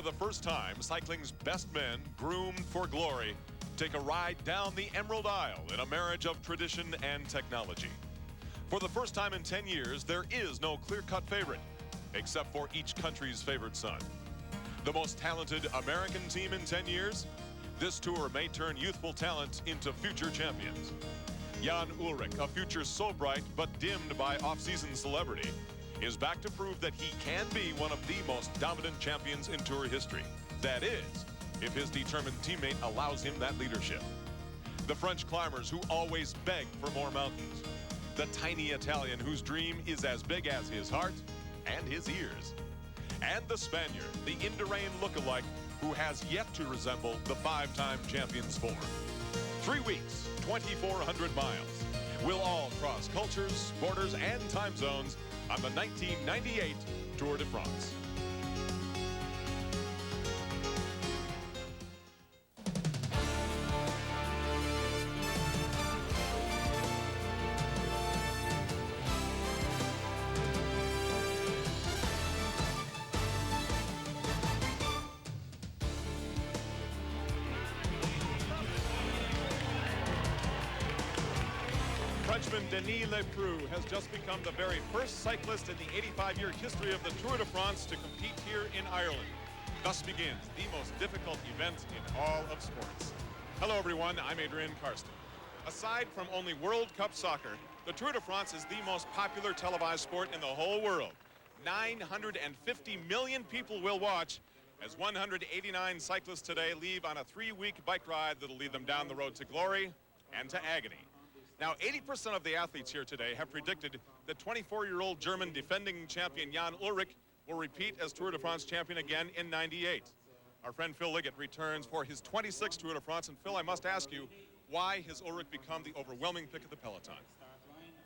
For the first time, cycling's best men, groomed for glory, take a ride down the Emerald Isle in a marriage of tradition and technology. For the first time in 10 years, there is no clear-cut favorite, except for each country's favorite son. The most talented American team in 10 years? This tour may turn youthful talent into future champions. Jan Ullrich, a future so bright but dimmed by off-season celebrity, is back to prove that he can be one of the most dominant champions in Tour history. That is, if his determined teammate allows him that leadership. The French climbers who always beg for more mountains. The tiny Italian whose dream is as big as his heart and his ears. And the Spaniard, the Indurain lookalike, who has yet to resemble the five-time champion's form. 3 weeks, 2,400 miles. We'll all cross cultures, borders, and time zones on the 1998 Tour de France. Frenchman Denis Leproux has just become the very first cyclist in the 85-year history of the Tour de France to compete here in Ireland. Thus begins the most difficult event in all of sports. Hello everyone, I'm Adrian Karsten. Aside from only World Cup soccer, the Tour de France is the most popular televised sport in the whole world. 950 million people will watch as 189 cyclists today leave on a 3-week bike ride that'll lead them down the road to glory and to agony. Now, 80% of the athletes here today have predicted that 24-year-old German defending champion Jan Ullrich will repeat as Tour de France champion again in '98. Our friend Phil Liggett returns for his 26th Tour de France. And Phil, I must ask you, why has Ullrich become the overwhelming pick of the peloton?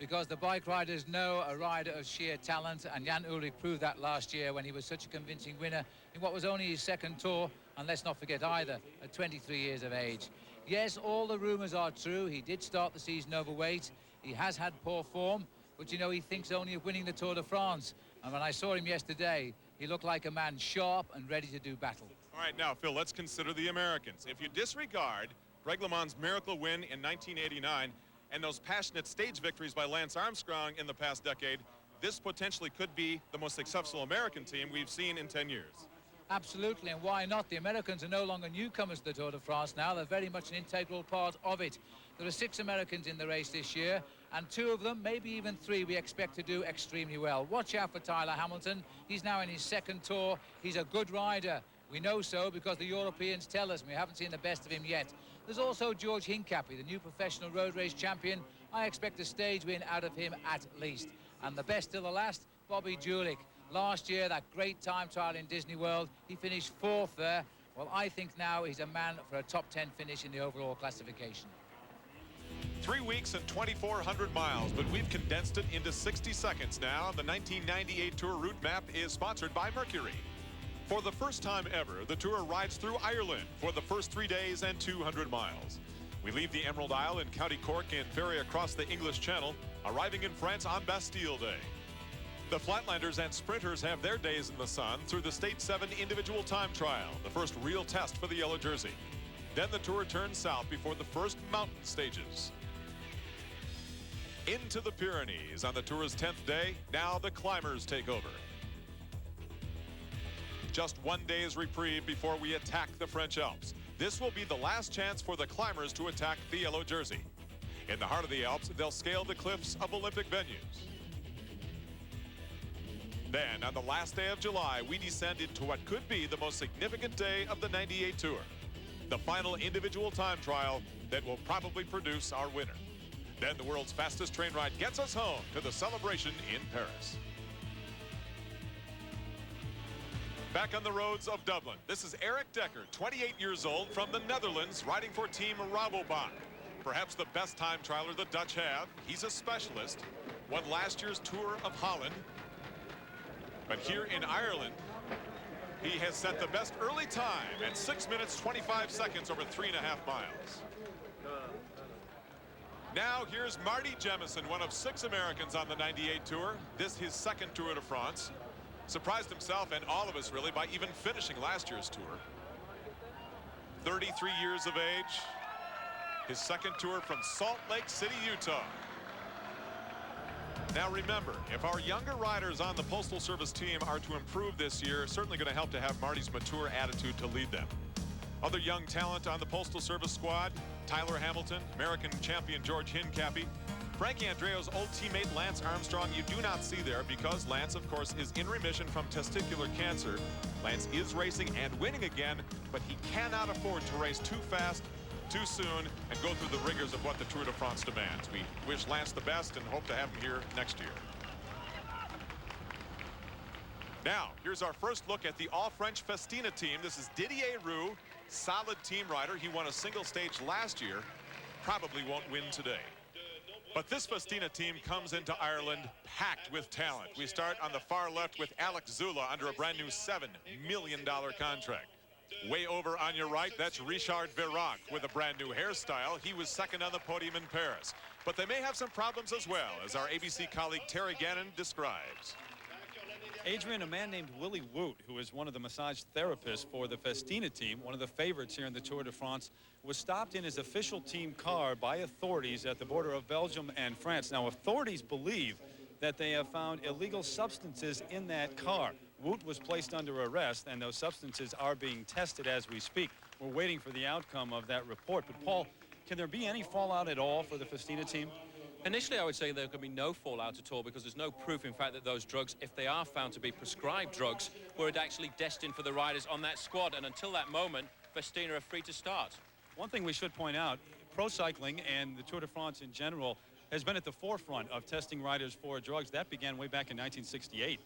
Because the bike riders know a rider of sheer talent, and Jan Ullrich proved that last year when he was such a convincing winner in what was only his second Tour, and let's not forget either, at 23 years of age. Yes, all the rumors are true. He did start the season overweight. He has had poor form, but you know, he thinks only of winning the Tour de France. And when I saw him yesterday, he looked like a man sharp and ready to do battle. All right, now, Phil, let's consider the Americans. If you disregard Greg LeMond's miracle win in 1989 and those passionate stage victories by Lance Armstrong in the past decade, this potentially could be the most successful American team we've seen in 10 years. Absolutely, and why not? The Americans are no longer newcomers to the Tour de France now. They're very much an integral part of it. There are 6 Americans in the race this year, and 2 of them, maybe even 3, we expect to do extremely well. Watch out for Tyler Hamilton. He's now in his second Tour. He's a good rider. We know so because the Europeans tell us. We haven't seen the best of him yet. There's also George Hincapie, the new professional road race champion. I expect a stage win out of him at least. And the best till the last, Bobby Julich. Last year, that great time trial in Disney World, he finished 4th there. Well, I think now he's a man for a top 10 finish in the overall classification. 3 weeks and 2,400 miles, but we've condensed it into 60 seconds now. The 1998 Tour route map is sponsored by Mercury. For the first time ever, the Tour rides through Ireland for the first 3 days and 200 miles. We leave the Emerald Isle in County Cork and ferry across the English Channel, arriving in France on Bastille Day. The Flatlanders and sprinters have their days in the sun through the State 7 individual time trial, the first real test for the yellow jersey. Then the Tour turns south before the first mountain stages. Into the Pyrenees on the Tour's 10th day, now the climbers take over. Just 1 day's reprieve before we attack the French Alps. This will be the last chance for the climbers to attack the yellow jersey. In the heart of the Alps, they'll scale the cliffs of Olympic venues. Then, on the last day of July, we descend into what could be the most significant day of the '98 Tour. The final individual time trial that will probably produce our winner. Then the world's fastest train ride gets us home to the celebration in Paris. Back on the roads of Dublin, this is Eric Dekker, 28 years old, from the Netherlands, riding for Team Rabobank. Perhaps the best time trialer the Dutch have. He's a specialist, won last year's Tour of Holland. But here in Ireland, he has set the best early time at 6 minutes 25 seconds over 3.5 miles. Now here's Marty Jemison, one of 6 Americans on the '98 Tour. This his second Tour de France. Surprised himself and all of us really by even finishing last year's tour. 33 years of age. His second tour from Salt Lake City, Utah. Now remember, if our younger riders on the Postal Service team are to improve this year, certainly going to help to have Marty's mature attitude to lead them. Other young talent on the Postal Service squad: Tyler Hamilton, American champion George Hincapie, Frankie Andreu's old teammate Lance Armstrong you do not see there because Lance, of course, is in remission from testicular cancer. Lance is racing and winning again, but he cannot afford to race too fast, too soon, and go through the rigors of what the Tour de France demands. We wish Lance the best and hope to have him here next year. Now, here's our first look at the all-French Festina team. This is Didier Roux, solid team rider. He won a single stage last year. Probably won't win today. But this Festina team comes into Ireland packed with talent. We start on the far left with Alex Zulle under a brand new $7 million contract. Way over on your right, that's Richard Virac with a brand new hairstyle. He was second on the podium in Paris. But they may have some problems as well, as our ABC colleague Terry Gannon describes. Adrian, a man named Willie Woot, who is one of the massage therapists for the Festina team, one of the favorites here in the Tour de France, was stopped in his official team car by authorities at the border of Belgium and France. Now, authorities believe that they have found illegal substances in that car. Woot was placed under arrest, and those substances are being tested as we speak. We're waiting for the outcome of that report. But, Paul, can there be any fallout at all for the Festina team? Initially, I would say there could be no fallout at all because there's no proof, in fact, that those drugs, if they are found to be prescribed drugs, were actually destined for the riders on that squad. And until that moment, Festina are free to start. One thing we should point out, pro cycling and the Tour de France in general has been at the forefront of testing riders for drugs. That began way back in 1968.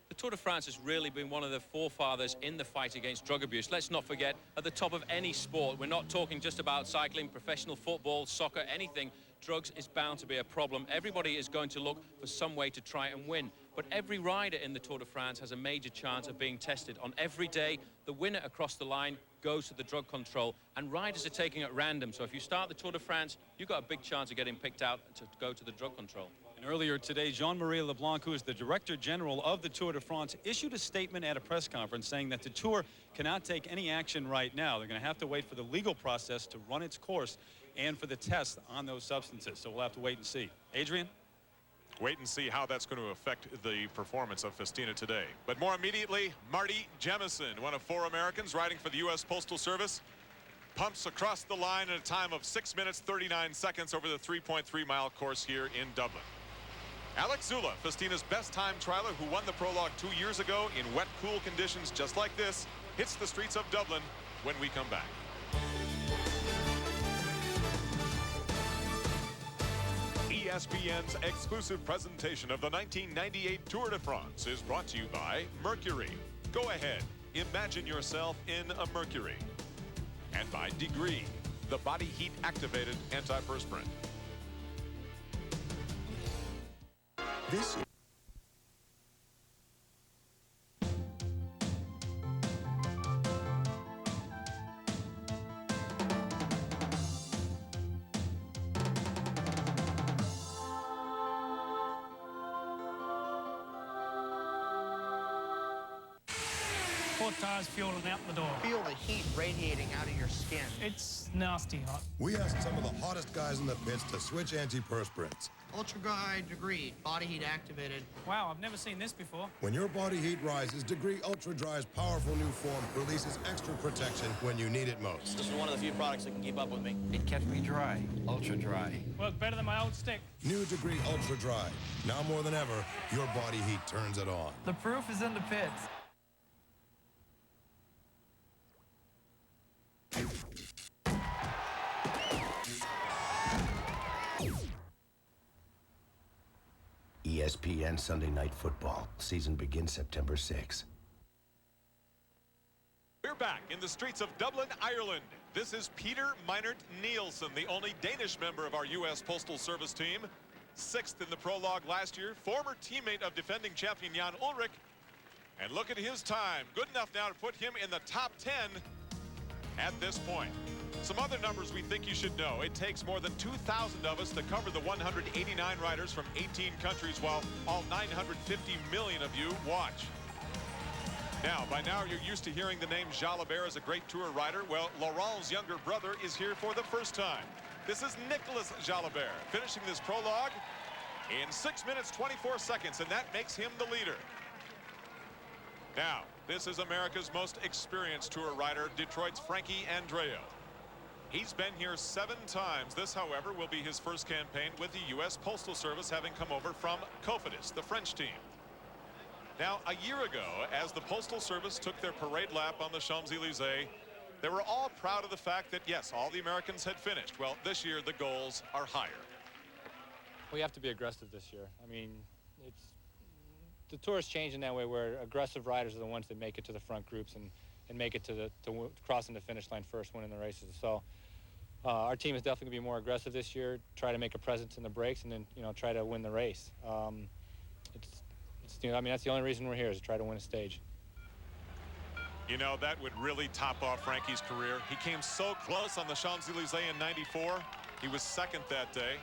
The Tour de France has really been one of the forefathers in the fight against drug abuse. Let's not forget, at the top of any sport, we're not talking just about cycling, professional football, soccer, anything. Drugs is bound to be a problem. Everybody is going to look for some way to try and win. But every rider in the Tour de France has a major chance of being tested. On every day, the winner across the line goes to the drug control, and riders are taking it random. So if you start the Tour de France, you've got a big chance of getting picked out to go to the drug control. And earlier today, Jean-Marie Leblanc, who is the Director General of the Tour de France, issued a statement at a press conference saying that the Tour cannot take any action right now. They're going to have to wait for the legal process to run its course and for the tests on those substances. So we'll have to wait and see. Adrian? Wait and see how that's going to affect the performance of Festina today. But more immediately, Marty Jemison, one of 4 Americans riding for the U.S. Postal Service, pumps across the line in a time of 6 minutes, 39 seconds over the 3.3-mile course here in Dublin. Alex Zulle, Festina's best time trialer who won the Prologue 2 years ago in wet, cool conditions just like this, hits the streets of Dublin when we come back. ESPN's exclusive presentation of the 1998 Tour de France is brought to you by Mercury. Go ahead, imagine yourself in a Mercury. And by Degree, the body heat activated antiperspirant. This Hot tires fueling out the door. Feel the heat radiating out of your skin. It's nasty hot. We asked some of the hottest guys in the pits to switch antiperspirants. Ultra Dry Degree, body heat activated. Wow, I've never seen this before. When your body heat rises, Degree Ultra Dry's powerful new form releases extra protection when you need it most. This is one of the few products that can keep up with me. It kept me dry, ultra dry. Worked better than my old stick. New Degree Ultra Dry. Now more than ever, your body heat turns it on. The proof is in the pits. ESPN Sunday Night Football. Season begins September 6th. We're back in the streets of Dublin, Ireland. This is Peter Meinert Nielsen, the only Danish member of our U.S. Postal Service team. 6th in the Prologue last year, former teammate of defending champion Jan Ullrich. And look at his time. Good enough now to put him in the top 10 at this point. Some other numbers we think you should know. It takes more than 2,000 of us to cover the 189 riders from 18 countries while all 950 million of you watch. Now, by now, you're used to hearing the name Jalabert as a great tour rider. Well, Laurent's younger brother is here for the first time. This is Nicolas Jalabert, finishing this prologue in 6 minutes, 24 seconds, and that makes him the leader. Now, this is America's most experienced tour rider, Detroit's Frankie Andreu. He's been here 7 times. This, however, will be his first campaign with the U.S. Postal Service, having come over from Cofidis, the French team. Now, a year ago, as the Postal Service took their parade lap on the Champs-Élysées, they were all proud of the fact that, yes, all the Americans had finished. Well, this year, the goals are higher. We have to be aggressive this year. I mean, the tour is changing that way, where aggressive riders are the ones that make it to the front groups and make it to crossing the finish line first, winning the races. So our team is definitely going to be more aggressive this year, try to make a presence in the breaks, and then, try to win the race. I mean, that's the only reason we're here, is to try to win a stage. That would really top off Frankie's career. He came so close on the Champs-Élysées in '94. He was second that day.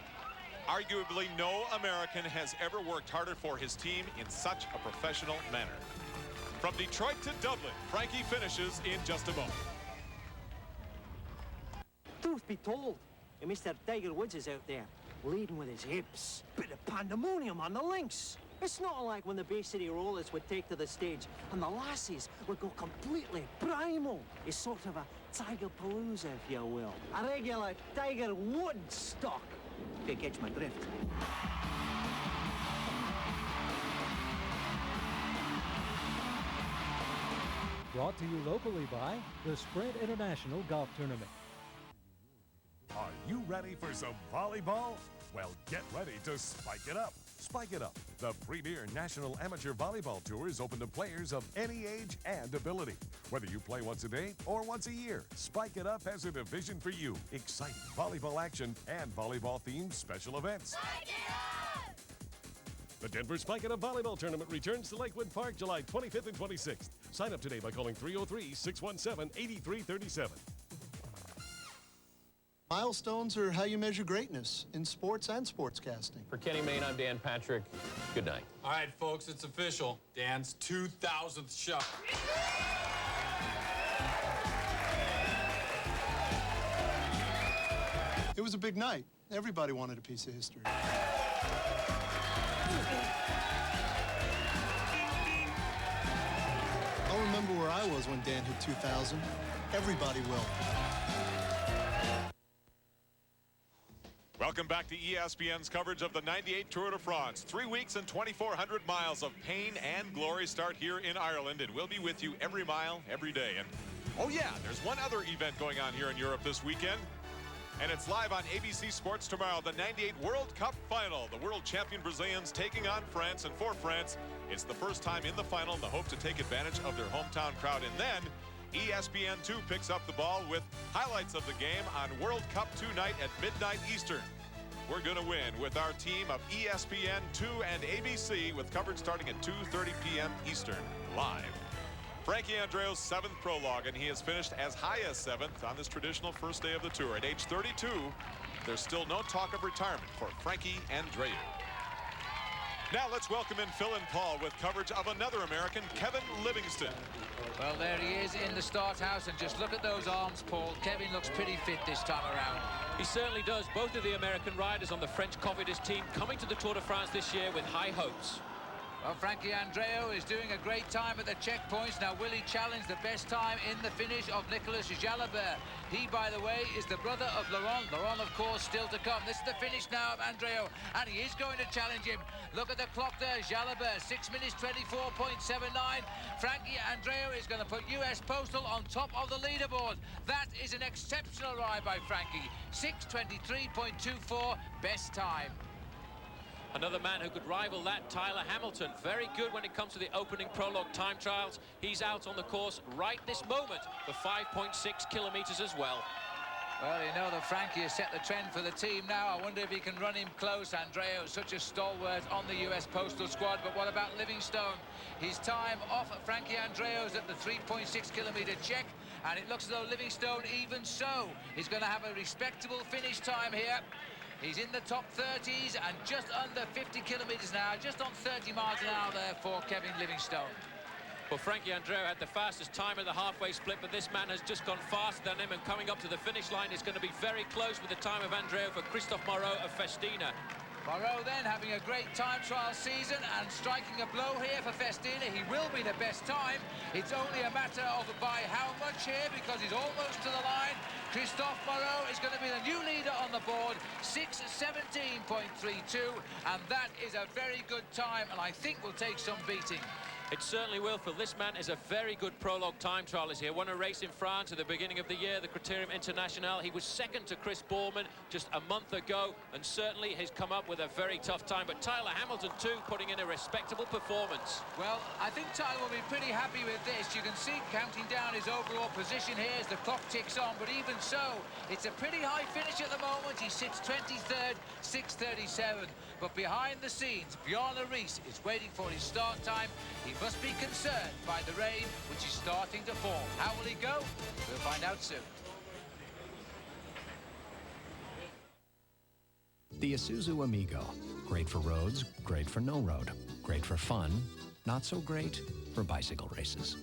Arguably, no American has ever worked harder for his team in such a professional manner. From Detroit to Dublin, Frankie finishes in just a moment. Truth be told, Mr. Tiger Woods is out there, leading with his hips. Bit of pandemonium on the links. It's not like when the Bay City Rollers would take to the stage and the lassies would go completely primal. It's sort of a Tiger Palooza, if you will. A regular Tiger Woodstock, if you catch my drift. Brought to you locally by the Sprint International Golf Tournament. Are you ready for some volleyball? Well, get ready to spike it up. Spike It Up, the premier national amateur volleyball tour, is open to players of any age and ability. Whether you play once a day or once a year, Spike It Up has a division for you. Exciting volleyball action and volleyball-themed special events. Spike It Up! The Denver Spike It Up Volleyball Tournament returns to Lakewood Park July 25th and 26th. Sign up today by calling 303-617-8337. Milestones are how you measure greatness in sports and sportscasting. For Kenny Mayne, I'm Dan Patrick. Good night. All right, folks, it's official. Dan's 2,000th shot. It was a big night. Everybody wanted a piece of history. I'll remember where I was when Dan hit 2,000. Everybody will. Welcome back to ESPN's coverage of the '98 Tour de France. 3 weeks and 2,400 miles of pain and glory start here in Ireland, and we'll be with you every mile, every day. And oh yeah, there's one other event going on here in Europe this weekend, and it's live on ABC Sports tomorrow, the '98 World Cup Final. The world champion Brazilians taking on France, and for France, it's the first time in the final in the hope to take advantage of their hometown crowd. And then ESPN2 picks up the ball with highlights of the game on World Cup 2 night at midnight Eastern. We're going to win with our team of ESPN2 and ABC, with coverage starting at 2:30 p.m. Eastern, live. Frankie Andreu's 7th prologue, and he has finished as high as 7th on this traditional first day of the tour. At age 32, there's still no talk of retirement for Frankie Andreu. Now let's welcome in Phil and Paul with coverage of another American, Kevin Livingston. Well, there he is in the start house, and just look at those arms, Paul. Kevin looks pretty fit this time around. He certainly does. Both of the American riders on the French Cofidis team coming to the Tour de France this year with high hopes. Well, Frankie Andreu is doing a great time at the checkpoints. Now, will he challenge the best time in the finish of Nicolas Jalabert? He, by the way, is the brother of Laurent. Laurent, of course, still to come. This is the finish now of Andreu, and he is going to challenge him. Look at the clock there. Jalabert, 6 minutes 24.79. Frankie Andreu is going to put US Postal on top of the leaderboard. That is an exceptional ride by Frankie. 6:23.24, best time. Another man who could rival that, Tyler Hamilton. Very good when it comes to the opening prologue time trials. He's out on the course right this moment for 5.6 kilometers as well. Well, you know that Frankie has set the trend for the team now. I wonder if he can run him close. Andreu, such a stalwart on the US Postal squad. But what about Livingstone? His time off Frankie Andreu's at the 3.6 kilometer check. And it looks as though Livingstone, even so, is going to have a respectable finish time here. He's in the top 30s and just under 50 kilometers now, just on 30 miles an hour there for Kevin Livingstone. Well, Frankie Andreu had the fastest time at the halfway split, but this man has just gone faster than him, and coming up to the finish line is going to be very close with the time of Andreu for Christophe Moreau of Festina. Moreau then having a great time trial season and striking a blow here for Festina. He will be the best time. It's only a matter of by how much here, because he's almost to the line. Christophe Moreau is going to be the new leader on the board, 6:17.32, and that is a very good time, and I think will take some beating. It certainly will, Phil. This man is a very good prologue time trialist here. Won a race in France at the beginning of the year, the Criterium International. He was second to Chris Boardman just a month ago, and certainly has come up with a very tough time. But Tyler Hamilton, too, putting in a respectable performance. Well, I think Tyler will be pretty happy with this. You can see counting down his overall position here as the clock ticks on, but even so, it's a pretty high finish at the moment. He sits 23rd, 6:37. But behind the scenes, Bjarne Riis is waiting for his start time. He must be concerned by the rain, which is starting to fall. How will he go? We'll find out soon. The Isuzu Amigo. Great for roads, great for no road. Great for fun, not so great for bicycle races.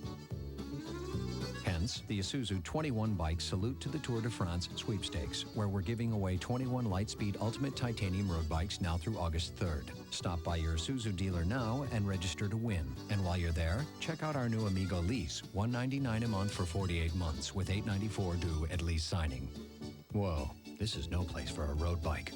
Hence, the Isuzu 21 Bike Salute to the Tour de France sweepstakes, where we're giving away 21 Lightspeed Ultimate Titanium road bikes now through August 3rd. Stop by your Isuzu dealer now and register to win. And while you're there, check out our new Amigo lease, $199 a month for 48 months, with $894 due at lease signing. Whoa, this is no place for a road bike.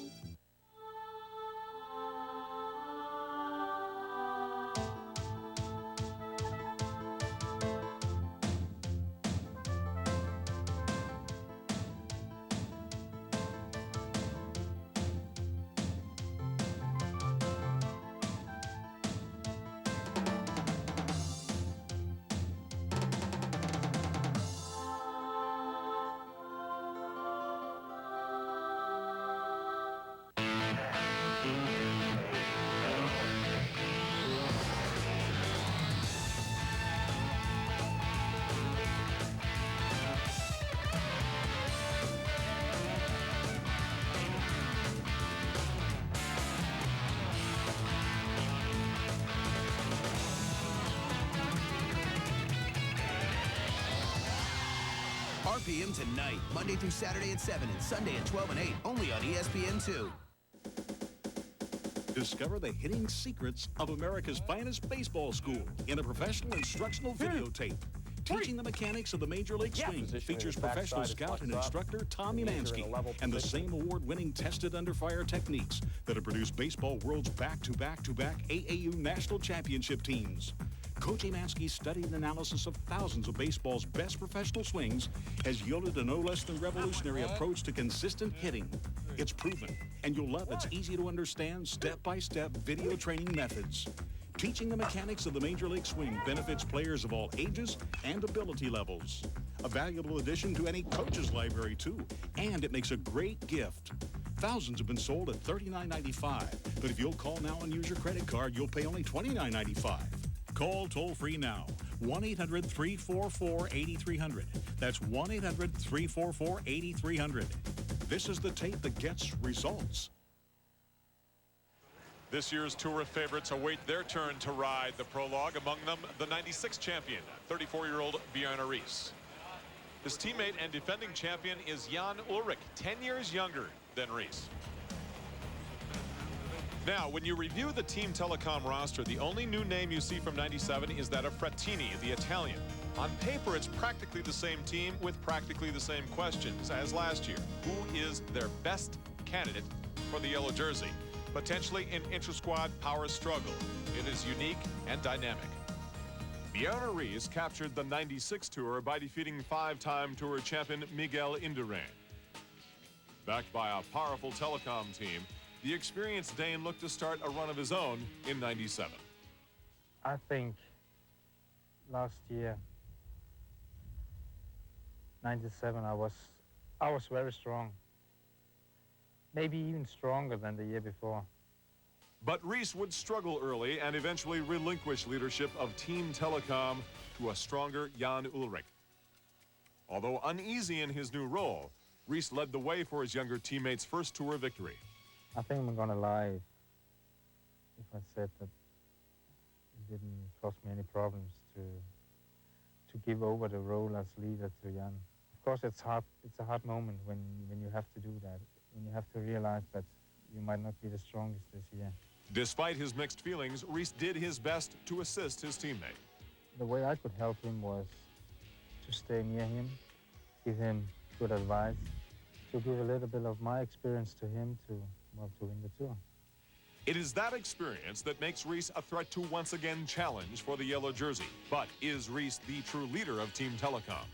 RPM tonight, Monday through Saturday at 7 and Sunday at 12 and 8, only on ESPN2. Discover the hitting secrets of America's finest baseball school in a professional instructional videotape. Teaching the mechanics of the Major League Swing features professional scout and instructor Tom Umansky and the same award-winning tested under fire techniques that have produced baseball world's back-to-back-to-back AAU national championship teams. Coach Umansky's study and analysis of thousands of baseball's best professional swings has yielded a no less than revolutionary approach to consistent hitting. It's proven, and you'll love its easy-to-understand, step-by-step video training methods. Teaching the mechanics of the Major League Swing benefits players of all ages and ability levels. A valuable addition to any coach's library, too, and it makes a great gift. Thousands have been sold at $39.95, but if you'll call now and use your credit card, you'll pay only $29.95. Call toll-free now, 1-800-344-8300. That's 1-800-344-8300. This is the tape that gets results. This year's Tour of favorites await their turn to ride the Prologue, among them the 96 champion, 34-year-old Bjarne Riis. His teammate and defending champion is Jan Ullrich, 10 years younger than Riis. Now, when you review the Team Telecom roster, the only new name you see from 97 is that of Frattini, the Italian. On paper, it's practically the same team with practically the same questions as last year. Who is their best candidate for the yellow jersey? Potentially an intra-squad power struggle. It is unique and dynamic. Bjarne Riis captured the 96 Tour by defeating five-time Tour champion Miguel Indurain. Backed by a powerful Telecom team, the experienced Dane looked to start a run of his own in 97. I think last year, 97, I was very strong. Maybe even stronger than the year before. But Riis would struggle early and eventually relinquish leadership of Team Telecom to a stronger Jan Ullrich. Although uneasy in his new role, Riis led the way for his younger teammates' first Tour victory. I think I'm gonna lie if I said that it didn't cause me any problems to give over the role as leader to Jan. Of course, it's hard. It's a hard moment when you have to do that. When you have to realize that you might not be the strongest this year. Despite his mixed feelings, Reese did his best to assist his teammate. The way I could help him was to stay near him, give him good advice, to give a little bit of my experience to him to win the tour. It is that experience that makes Reese a threat to once again challenge for the yellow jersey. But is Reese the true leader of Team Telecom?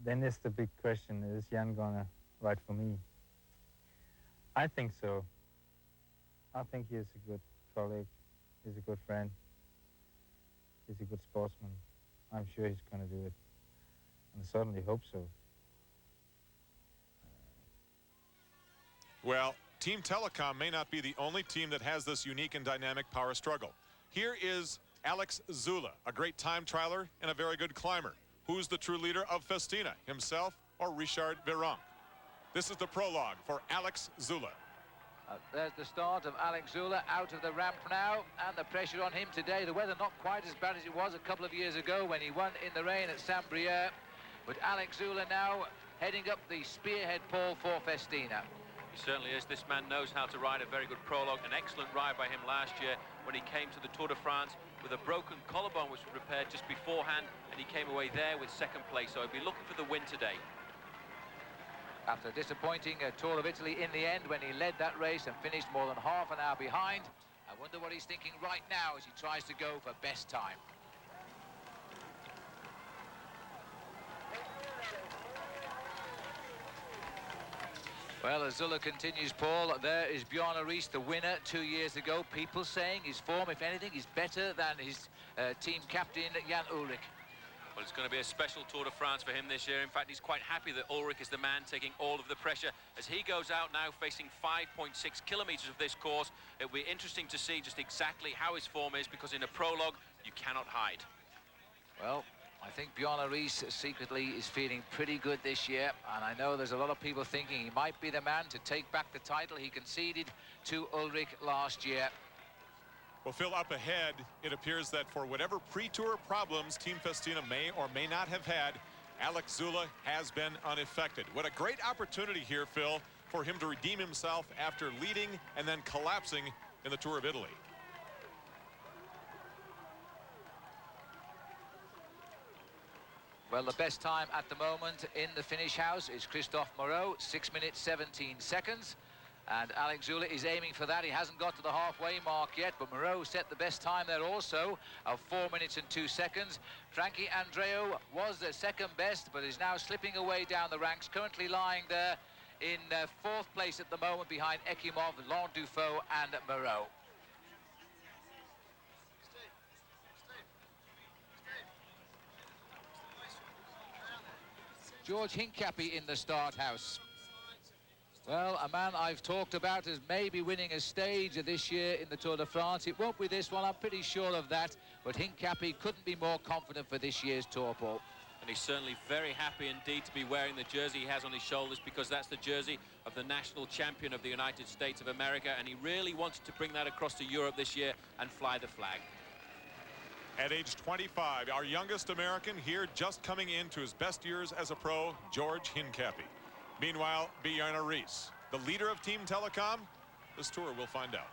Then it's the big question, is Jan gonna ride for me? I think so. I think he is a good colleague, he's a good friend, he's a good sportsman. I'm sure he's gonna do it, and I certainly hope so. Well, Team Telecom may not be the only team that has this unique and dynamic power struggle. Here is Alex Zulle, a great time trialer and a very good climber. Who's the true leader of Festina, himself or Richard Virenque? This is the prologue for Alex Zulle. There's the start of Alex Zulle out of the ramp now, and the pressure on him today. The weather not quite as bad as it was a couple of years ago when he won in the rain at Saint-Brieuc. But Alex Zulle now heading up the spearhead pole for Festina. He certainly is. This man knows how to ride a very good prologue. An excellent ride by him last year when he came to the Tour de France with a broken collarbone which was repaired just beforehand, and he came away there with second place. So he'll be looking for the win today. After a disappointing Tour of Italy in the end when he led that race and finished more than half an hour behind, I wonder what he's thinking right now as he tries to go for best time. Well, as Zulle continues, Paul, there is Bjarne Riis, the winner 2 years ago. People saying his form, if anything, is better than his team captain, Jan Ullrich. Well, it's going to be a special Tour de France for him this year. In fact, he's quite happy that Ullrich is the man taking all of the pressure as he goes out now facing 5.6 kilometers of this course. It'll be interesting to see just exactly how his form is, because in a prologue, you cannot hide. Well, I think Bjarne Riis secretly is feeling pretty good this year, and I know there's a lot of people thinking he might be the man to take back the title he conceded to Ullrich last year. Well, Phil, up ahead, it appears that for whatever pre-tour problems Team Festina may or may not have had, Alex Zulle has been unaffected. What a great opportunity here, Phil, for him to redeem himself after leading and then collapsing in the Tour of Italy. Well, the best time at the moment in the finish house is Christophe Moreau, 6 minutes 17 seconds. And Alex Zulle is aiming for that. He hasn't got to the halfway mark yet, but Moreau set the best time there also of 4 minutes and 2 seconds. Frankie Andreu was the second best, but is now slipping away down the ranks, currently lying there in fourth place at the moment behind Ekimov, Landufaux and Moreau. George Hincapie in the start house. Well, a man I've talked about as maybe winning a stage this year in the Tour de France. It won't be this one, I'm pretty sure of that. But Hincapie couldn't be more confident for this year's Tour, Paul. And he's certainly very happy indeed to be wearing the jersey he has on his shoulders, because that's the jersey of the national champion of the United States of America. And he really wanted to bring that across to Europe this year and fly the flag. At age 25, our youngest American here, just coming into his best years as a pro, George Hincapie. Meanwhile, Bjarne Riis, the leader of Team Telecom. This tour we'll find out.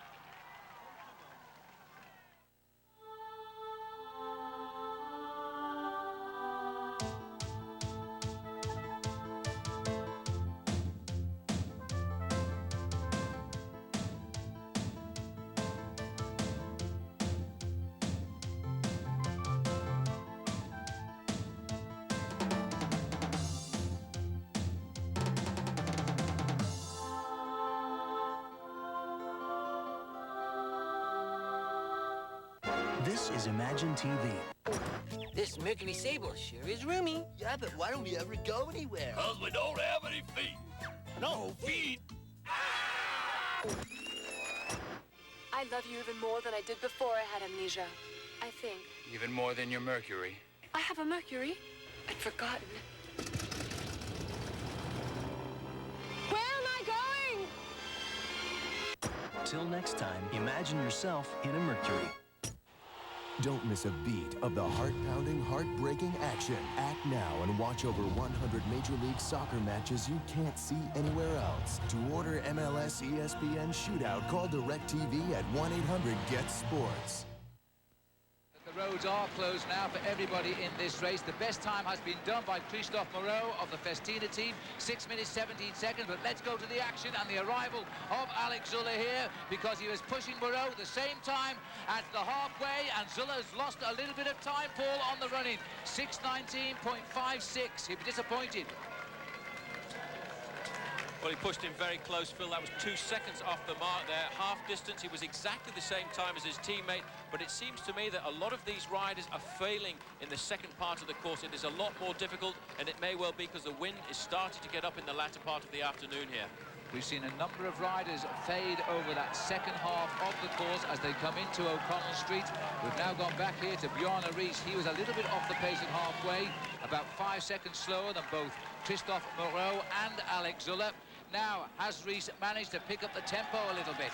This is Imagine TV. This Mercury Sable sure is roomy. Yeah, but why don't we ever go anywhere? 'Cause we don't have any feet. No feet. I love you even more than I did before I had amnesia. I think. Even more than your Mercury. I have a Mercury. I'd forgotten. Where am I going? Till next time, imagine yourself in a Mercury. Don't miss a beat of the heart-pounding, heart-breaking action. Act now and watch over 100 Major League Soccer matches you can't see anywhere else. To order MLS ESPN Shootout, call DirecTV at 1-800-GET-SPORTS. The roads are closed now for everybody in this race. The best time has been done by Christophe Moreau of the Festina team, 6 minutes 17 seconds. But let's go to the action and the arrival of Alex Zulle here, because he was pushing Moreau the same time at the halfway, and Zulle's lost a little bit of time, Paul, on the run-in. 6:19.56. He'd be disappointed. Well, he pushed him very close, Phil. That was 2 seconds off the mark there. Half distance, he was exactly the same time as his teammate. But it seems to me that a lot of these riders are failing in the second part of the course. It is a lot more difficult, and it may well be because the wind is starting to get up in the latter part of the afternoon here. We've seen a number of riders fade over that second half of the course as they come into O'Connell Street. We've now gone back here to Bjarne Riis. He was a little bit off the pace at halfway, about 5 seconds slower than both Christophe Moreau and Alex Zulle. Now, has Riis managed to pick up the tempo a little bit?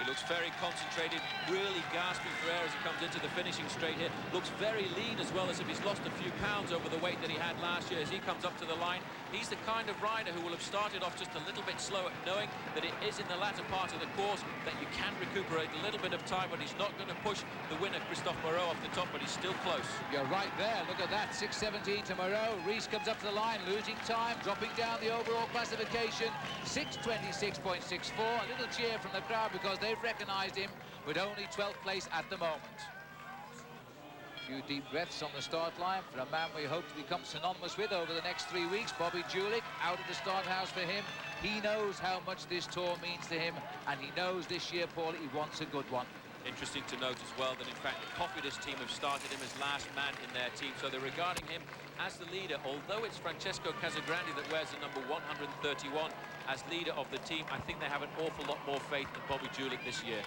He looks very concentrated, really gasping for air as he comes into the finishing straight here. Looks very lean as well, as if he's lost a few pounds over the weight that he had last year as he comes up to the line. He's the kind of rider who will have started off just a little bit slower, knowing that it is in the latter part of the course that you can recuperate a little bit of time, but he's not going to push the winner, Christophe Moreau, off the top, but he's still close. You're right there. Look at that. 6:17 to Moreau. Riis comes up to the line, losing time, dropping down the overall classification. 6:26.64. A little cheer from the crowd because they've recognized him, with only 12th place at the moment. A few deep breaths on the start line for a man we hope to become synonymous with over the next 3 weeks. Bobby Julich out of the start house for him. He knows how much this tour means to him, and he knows this year, Paul, he wants a good one. Interesting to note as well that in fact the Cofidis team have started him as last man in their team, so they're regarding him as the leader, although it's Francesco Casagrande that wears the number 131 as leader of the team. I think they have an awful lot more faith in Bobby Julich this year.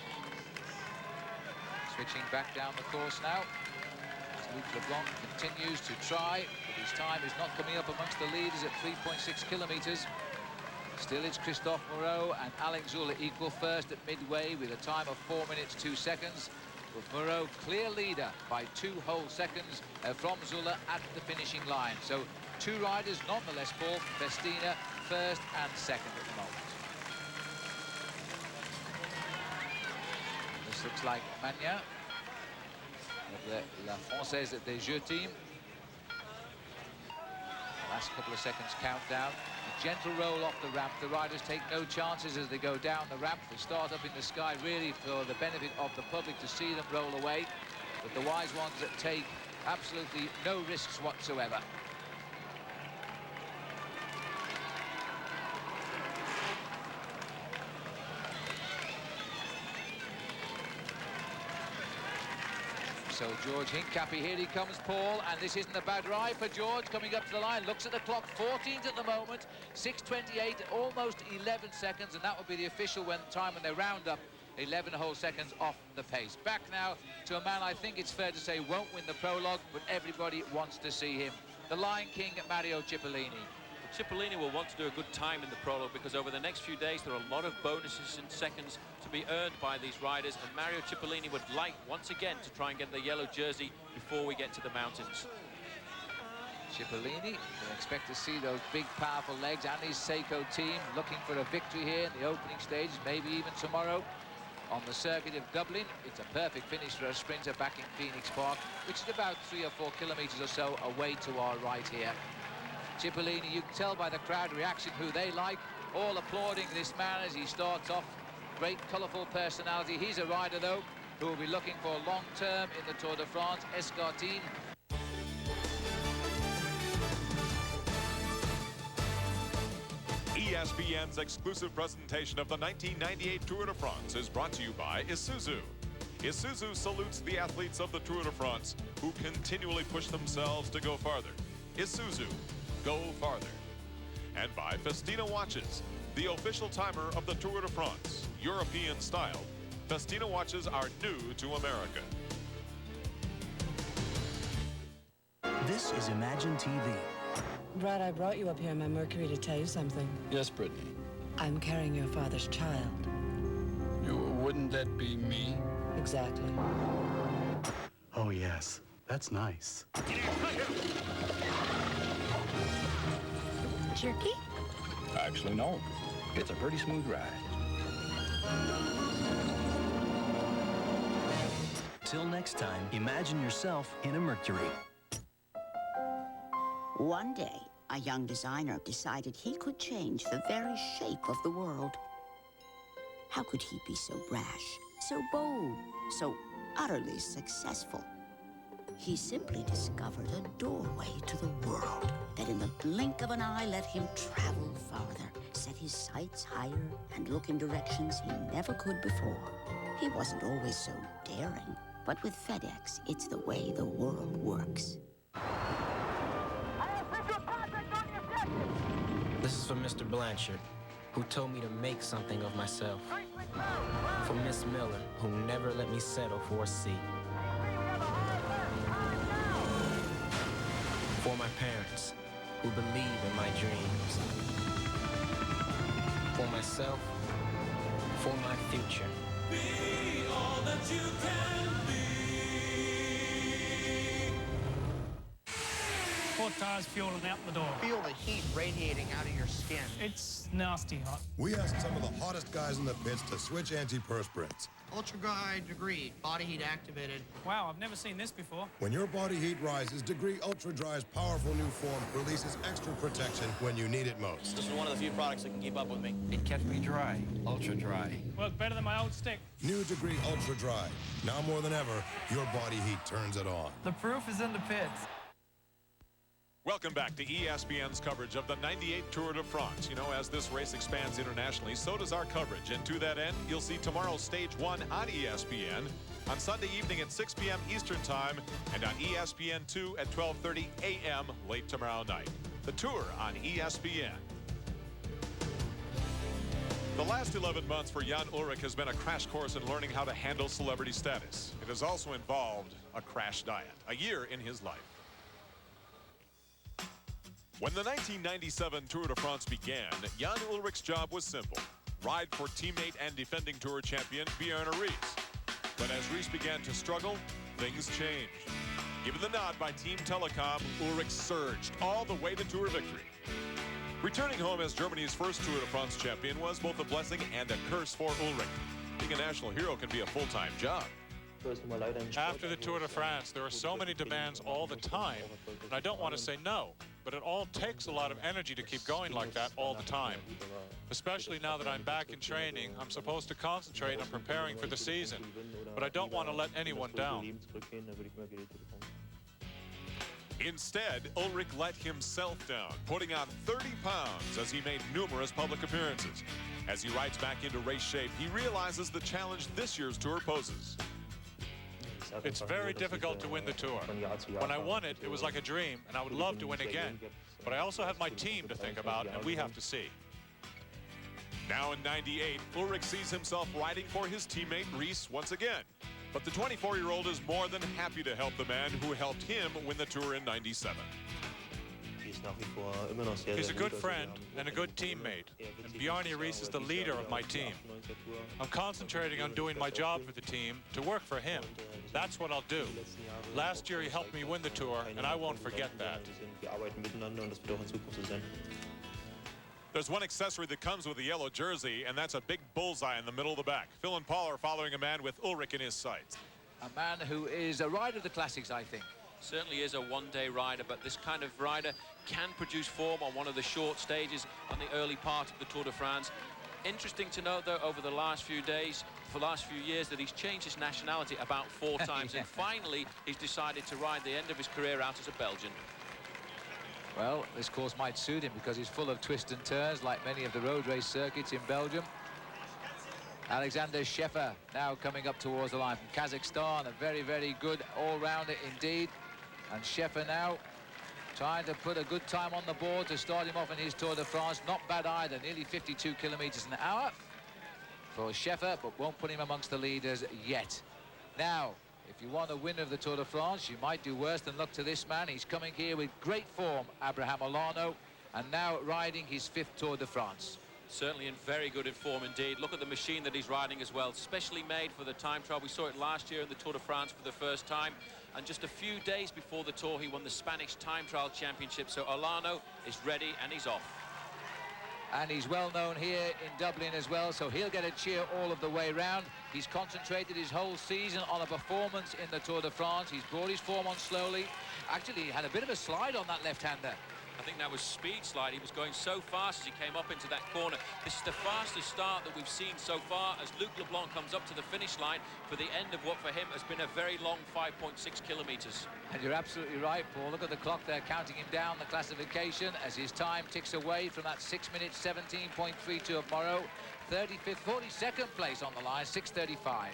Switching back down the course now. Luc Leblanc continues to try, but his time is not coming up amongst the leaders at 3.6 kilometers. Still, it's Christophe Moreau and Alex Zulle equal first at midway with a time of 4 minutes 2 seconds. With Moreau clear leader by 2 whole seconds from Zulle at the finishing line. So 2 riders nonetheless, Paul, Festina first and second at the moment. This looks like Magna of the La Française des Jeux team. Last couple of seconds countdown. A gentle roll off the ramp. The riders take no chances as they go down the ramp. They start up in the sky really for the benefit of the public to see them roll away. But the wise ones that take absolutely no risks whatsoever. So George Hincapie, here he comes, Paul, and this isn't a bad ride for George coming up to the line. Looks at the clock, 14th at the moment, 6:28, almost 11 seconds, and that will be the official time when they round up 11 whole seconds off the pace. Back now to a man I think it's fair to say won't win the prologue, but everybody wants to see him. The Lion King, Mario Cipollini. Cipollini will want to do a good time in the prologue because over the next few days there are a lot of bonuses and seconds to be earned by these riders, and Mario Cipollini would like once again to try and get the yellow jersey before we get to the mountains. Cipollini, we expect to see those big powerful legs and his Seiko team looking for a victory here in the opening stage, maybe even tomorrow on the circuit of Dublin. It's a perfect finish for a sprinter back in Phoenix Park, which is about 3 or 4 kilometers or so away to our right here. Cipollini, you can tell by the crowd reaction who they like, all applauding this man as he starts off. Great colourful personality. He's a rider though who will be looking for long-term in the Tour de France. Escartine. ESPN's exclusive presentation of the 1998 Tour de France is brought to you by Isuzu. Isuzu salutes the athletes of the Tour de France who continually push themselves to go farther. Isuzu, go farther. And by Festina watches, the official timer of the Tour de France. European style, Festina watches are new to America. This is Imagine TV. Brad, I brought you up here in my Mercury to tell you something. Yes, Brittany. I'm carrying your father's child. Wouldn't that be me? Exactly. Oh, yes. That's nice. Jerky? Actually, no. It's a pretty smooth ride. Till next time, imagine yourself in a Mercury. One day, a young designer decided he could change the very shape of the world. How could he be so brash, so bold, so utterly successful? He simply discovered a doorway to the world that in the blink of an eye let him travel farther, set his sights higher, and look in directions he never could before. He wasn't always so daring, but with FedEx, it's the way the world works. This is for Mr. Blanchard, who told me to make something of myself. For Miss Miller, who never let me settle for a C. For my parents, who believe in my dreams. For myself, for my future. Be all that you can be. 4 tires fueling out the door. Feel the heat radiating out of your skin. It's nasty hot. We asked some of the hottest guys in the pits to switch antiperspirants. Ultra dry degree, body heat activated. Wow, I've never seen this before. When your body heat rises, Degree Ultra Dry's powerful new form releases extra protection when you need it most. This is one of the few products that can keep up with me. It kept me dry, ultra dry. Worked better than my old stick. New Degree Ultra Dry. Now more than ever, your body heat turns it on. The proof is in the pits. Welcome back to ESPN's coverage of the 98 Tour de France. You know, as this race expands internationally, so does our coverage. And to that end, you'll see tomorrow's Stage 1 on ESPN, on Sunday evening at 6 p.m. Eastern Time, and on ESPN2 at 12:30 a.m. late tomorrow night. The Tour on ESPN. The last 11 months for Jan Ullrich has been a crash course in learning how to handle celebrity status. It has also involved a crash diet, a year in his life. When the 1997 Tour de France began, Jan Ullrich's job was simple. Ride for teammate and defending Tour champion Bjarne Riis. But as Riis began to struggle, things changed. Given the nod by Team Telecom, Ullrich surged all the way to Tour victory. Returning home as Germany's first Tour de France champion was both a blessing and a curse for Ullrich. Being a national hero can be a full-time job. After the Tour de France, there are so many demands all the time, and I don't want to say no, but it all takes a lot of energy to keep going like that all the time. Especially now that I'm back in training, I'm supposed to concentrate on preparing for the season, but I don't want to let anyone down. Instead, Ullrich let himself down, putting on 30 pounds as he made numerous public appearances. As he rides back into race shape, he realizes the challenge this year's Tour poses. It's very difficult to win the Tour. When I won it, it was like a dream, and I would love to win again. But I also have my team to think about, and we have to see. Now in 98, Ullrich sees himself riding for his teammate Riis once again. But the 24-year-old is more than happy to help the man who helped him win the Tour in 97. He's a good friend and a good teammate, and Bjarne Riis is the leader of my team. I'm concentrating on doing my job for the team to work for him. That's what I'll do. Last year he helped me win the Tour, and I won't forget that. There's one accessory that comes with the yellow jersey, and that's a big bullseye in the middle of the back. Phil and Paul are following a man with Ullrich in his sights. A man who is a rider of the classics, I think. Certainly is a one-day rider, but this kind of rider can produce form on one of the short stages on the early part of the Tour de France. Interesting to note, though, over the last few days, for the last few years, that he's changed his nationality about 4 times, and finally he's decided to ride the end of his career out as a Belgian. Well, this course might suit him because he's full of twists and turns, like many of the road race circuits in Belgium. Alexander Scheffer now coming up towards the line from Kazakhstan, a very, very good all-rounder indeed. And Scheffer now trying to put a good time on the board to start him off in his Tour de France. Not bad either, nearly 52 kilometers an hour for Scheffer, but won't put him amongst the leaders yet. Now, if you want a winner of the Tour de France, you might do worse than look to this man. He's coming here with great form, Abraham Olano, and now riding his 5th Tour de France. Certainly in very good form indeed. Look at the machine that he's riding as well, specially made for the time trial. We saw it last year in the Tour de France for the first time, and just a few days before the Tour, he won the Spanish Time Trial Championship. So Olano is ready and he's off. And he's well known here in Dublin as well, so he'll get a cheer all of the way round. He's concentrated his whole season on a performance in the Tour de France. He's brought his form on slowly. Actually, he had a bit of a slide on that left-hander. I think that was speed slide. He was going so fast as he came up into that corner. This is the fastest start that we've seen so far as Luc Leblanc comes up to the finish line for the end of what for him has been a very long 5.6 kilometers. And you're absolutely right, Paul. Look at the clock there, counting him down the classification as his time ticks away from that 6 minutes 17.32 of Moreau. 35th, 42nd place on the line, 6:35.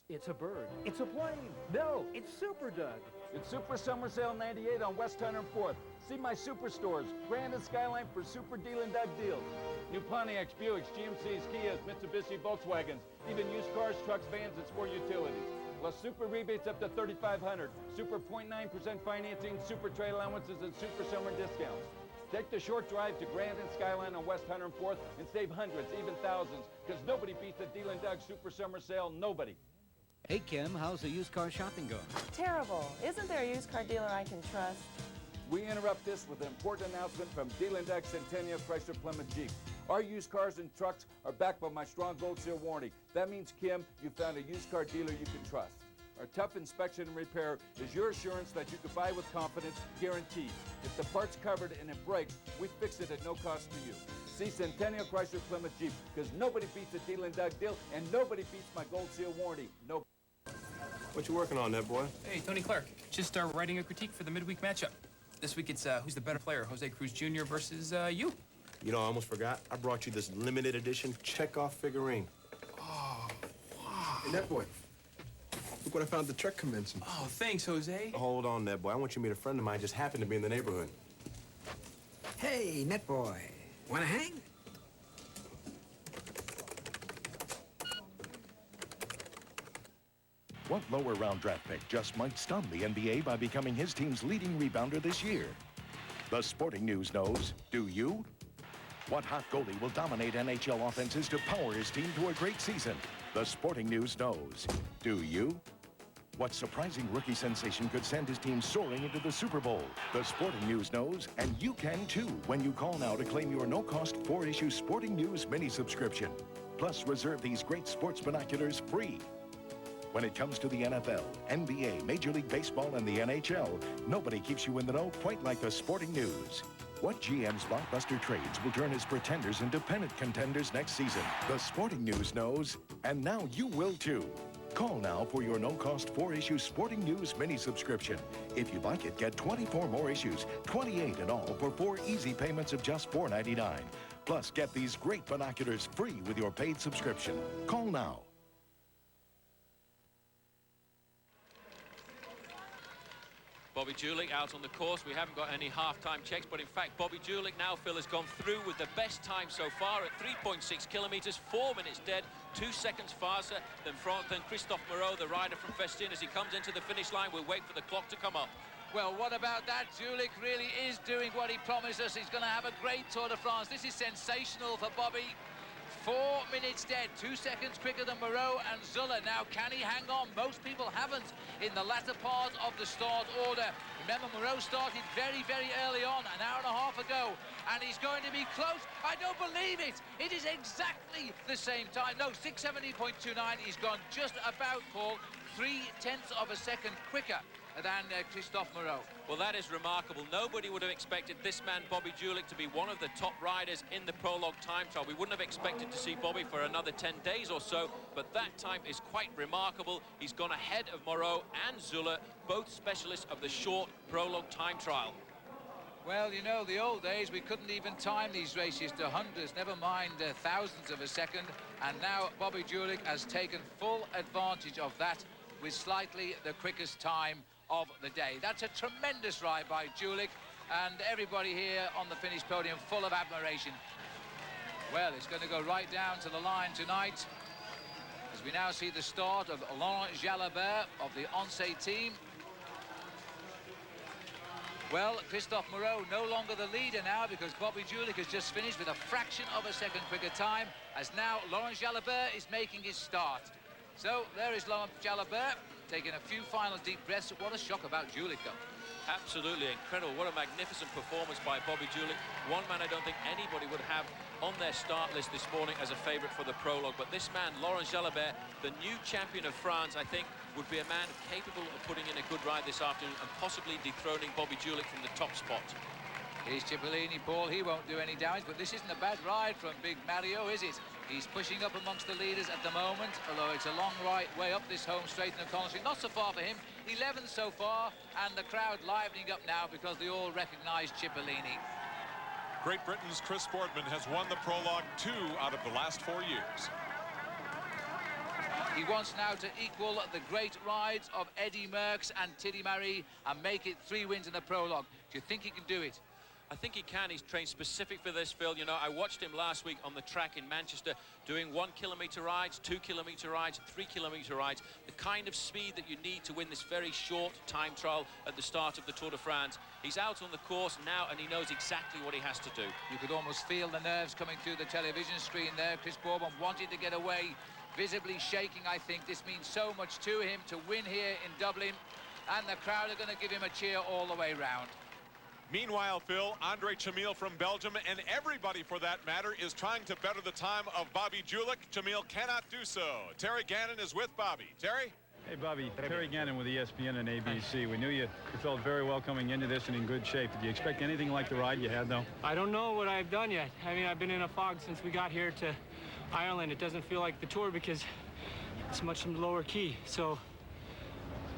It's a bird. It's a plane. No, it's Super Doug. It's Super Summer Sale 98 on West 104th. See my superstores, Grand and Skyline for Super Deal and Doug deals. New Pontiacs, Buicks, GMCs, Kias, Mitsubishi, Volkswagens, even used cars, trucks, vans, and sport utilities. Plus super rebates up to $3,500, super 0.9% financing, super trade allowances, and super summer discounts. Take the short drive to Grand and Skyline on West 104th and save hundreds, even thousands, because nobody beats the Deal and Doug Super Summer Sale, nobody. Hey, Kim, how's the used car shopping going? Terrible. Isn't there a used car dealer I can trust? We interrupt this with an important announcement from Deal and Doug Centennial Chrysler Plymouth Jeep. Our used cars and trucks are backed by my strong Gold Seal warranty. That means, Kim, you found a used car dealer you can trust. Our tough inspection and repair is your assurance that you can buy with confidence, guaranteed. If the part's covered and it breaks, we fix it at no cost to you. See Centennial Chrysler Plymouth Jeep, because nobody beats a Deal and Doug deal, and nobody beats my Gold Seal warranty. Nobody. What you working on, that boy? Hey, Tony Clark. Just writing a critique for the midweek matchup. This week it's who's the better player, Jose Cruz Jr. versus you. You know, I almost forgot. I brought you this limited edition Chekhov figurine. Oh, wow. Hey, that boy. Look what I found at the Trek convention. Oh, thanks, Jose. Hold on, that boy. I want you to meet a friend of mine just happened to be in the neighborhood. Hey, net boy. Wanna hang? What lower round draft pick just might stun the NBA by becoming his team's leading rebounder this year? The Sporting News knows. Do you? What hot goalie will dominate NHL offenses to power his team to a great season? The Sporting News knows. Do you? What surprising rookie sensation could send his team soaring into the Super Bowl? The Sporting News knows, and you can too when you call now to claim your no-cost 4-issue Sporting News mini subscription. Plus, reserve these great sports binoculars free. When it comes to the NFL, NBA, Major League Baseball, and the NHL, nobody keeps you in the know quite like the Sporting News. What GM's blockbuster trades will turn his pretenders into pennant contenders next season? The Sporting News knows, and now you will too. Call now for your no-cost 4-issue Sporting News mini subscription. If you like it, get 24 more issues, 28 in all, for 4 easy payments of just $4.99. Plus, get these great binoculars free with your paid subscription. Call now. Bobby Julich out on the course. We haven't got any half-time checks, but in fact, Bobby Julich now, Phil, has gone through with the best time so far at 3.6 kilometers, 4 minutes dead, 2 seconds faster than Christophe Moreau, the rider from Festina. As he comes into the finish line, we'll wait for the clock to come up. Well, what about that? Julich really is doing what he promised us. He's going to have a great Tour de France. This is sensational for Bobby. 4 minutes dead, 2 seconds quicker than Moreau and Zulle. Now, can he hang on? Most people haven't in the latter part of the start order. Remember, Moreau started very, very early on, an hour and a half ago, and he's going to be close. I don't believe it. It is exactly the same time. No, 6:70.29. He's gone just about, Paul, 0.3 of a second quicker than Christophe Moreau. Well, that is remarkable. Nobody would have expected this man, Bobby Julich, to be one of the top riders in the Prologue time trial. We wouldn't have expected to see Bobby for another 10 days or so, but that time is quite remarkable. He's gone ahead of Moreau and Zulle, both specialists of the short Prologue time trial. Well, you know, the old days, we couldn't even time these races to hundreds, never mind thousandths of a second. And now Bobby Julich has taken full advantage of that with slightly the quickest time of the day. That's a tremendous ride by Julich, and everybody here on the finish podium full of admiration. Well, it's going to go right down to the line tonight as we now see the start of Laurent Jalabert of the Oncé team. Well, Christophe Moreau no longer the leader now because Bobby Julich has just finished with a fraction of a second quicker time, as now Laurent Jalabert is making his start. So there is Laurent Jalabert. taking a few final deep breaths. What a shock about Julich, though. Absolutely incredible. What a magnificent performance by Bobby Julich. One man I don't think anybody would have on their start list this morning as a favourite for the prologue. But this man, Laurent Jalabert, the new champion of France, I think would be a man capable of putting in a good ride this afternoon and possibly dethroning Bobby Julich from the top spot. Here's Cipollini, Paul. He won't do any damage, but this isn't a bad ride from Big Mario, is it? He's pushing up amongst the leaders at the moment, although it's a long right way up this home straight in the Collins Street. Not so far for him. 11th so far, and the crowd livening up now because they all recognise Cipollini. Great Britain's Chris Boardman has won the Prologue 2 out of the last 4 years. He wants now to equal the great rides of Eddie Merckx and Tiddy Marie and make it 3 wins in the Prologue. Do you think he can do it? I think he can. He's trained specific for this, Phil. You know, I watched him last week on the track in Manchester doing 1 kilometre rides, 2 kilometre rides, 3 kilometre rides, the kind of speed that you need to win this very short time trial at the start of the Tour de France. He's out on the course now and he knows exactly what he has to do. You could almost feel the nerves coming through the television screen there. Chris Boardman wanted to get away, visibly shaking. I think this means so much to him to win here in Dublin, and the crowd are going to give him a cheer all the way round. Meanwhile, Phil, Andre Chamil from Belgium, and everybody for that matter, is trying to better the time of Bobby Julich. Chamil cannot do so. Terry Gannon is with Bobby. Terry? Hey, Bobby. Terry Gannon with ESPN and ABC. We knew you felt very well coming into this and in good shape. Did you expect anything like the ride you had, though? I don't know what I've done yet. I mean, I've been in a fog since we got here to Ireland. It doesn't feel like the Tour because it's much lower key. So,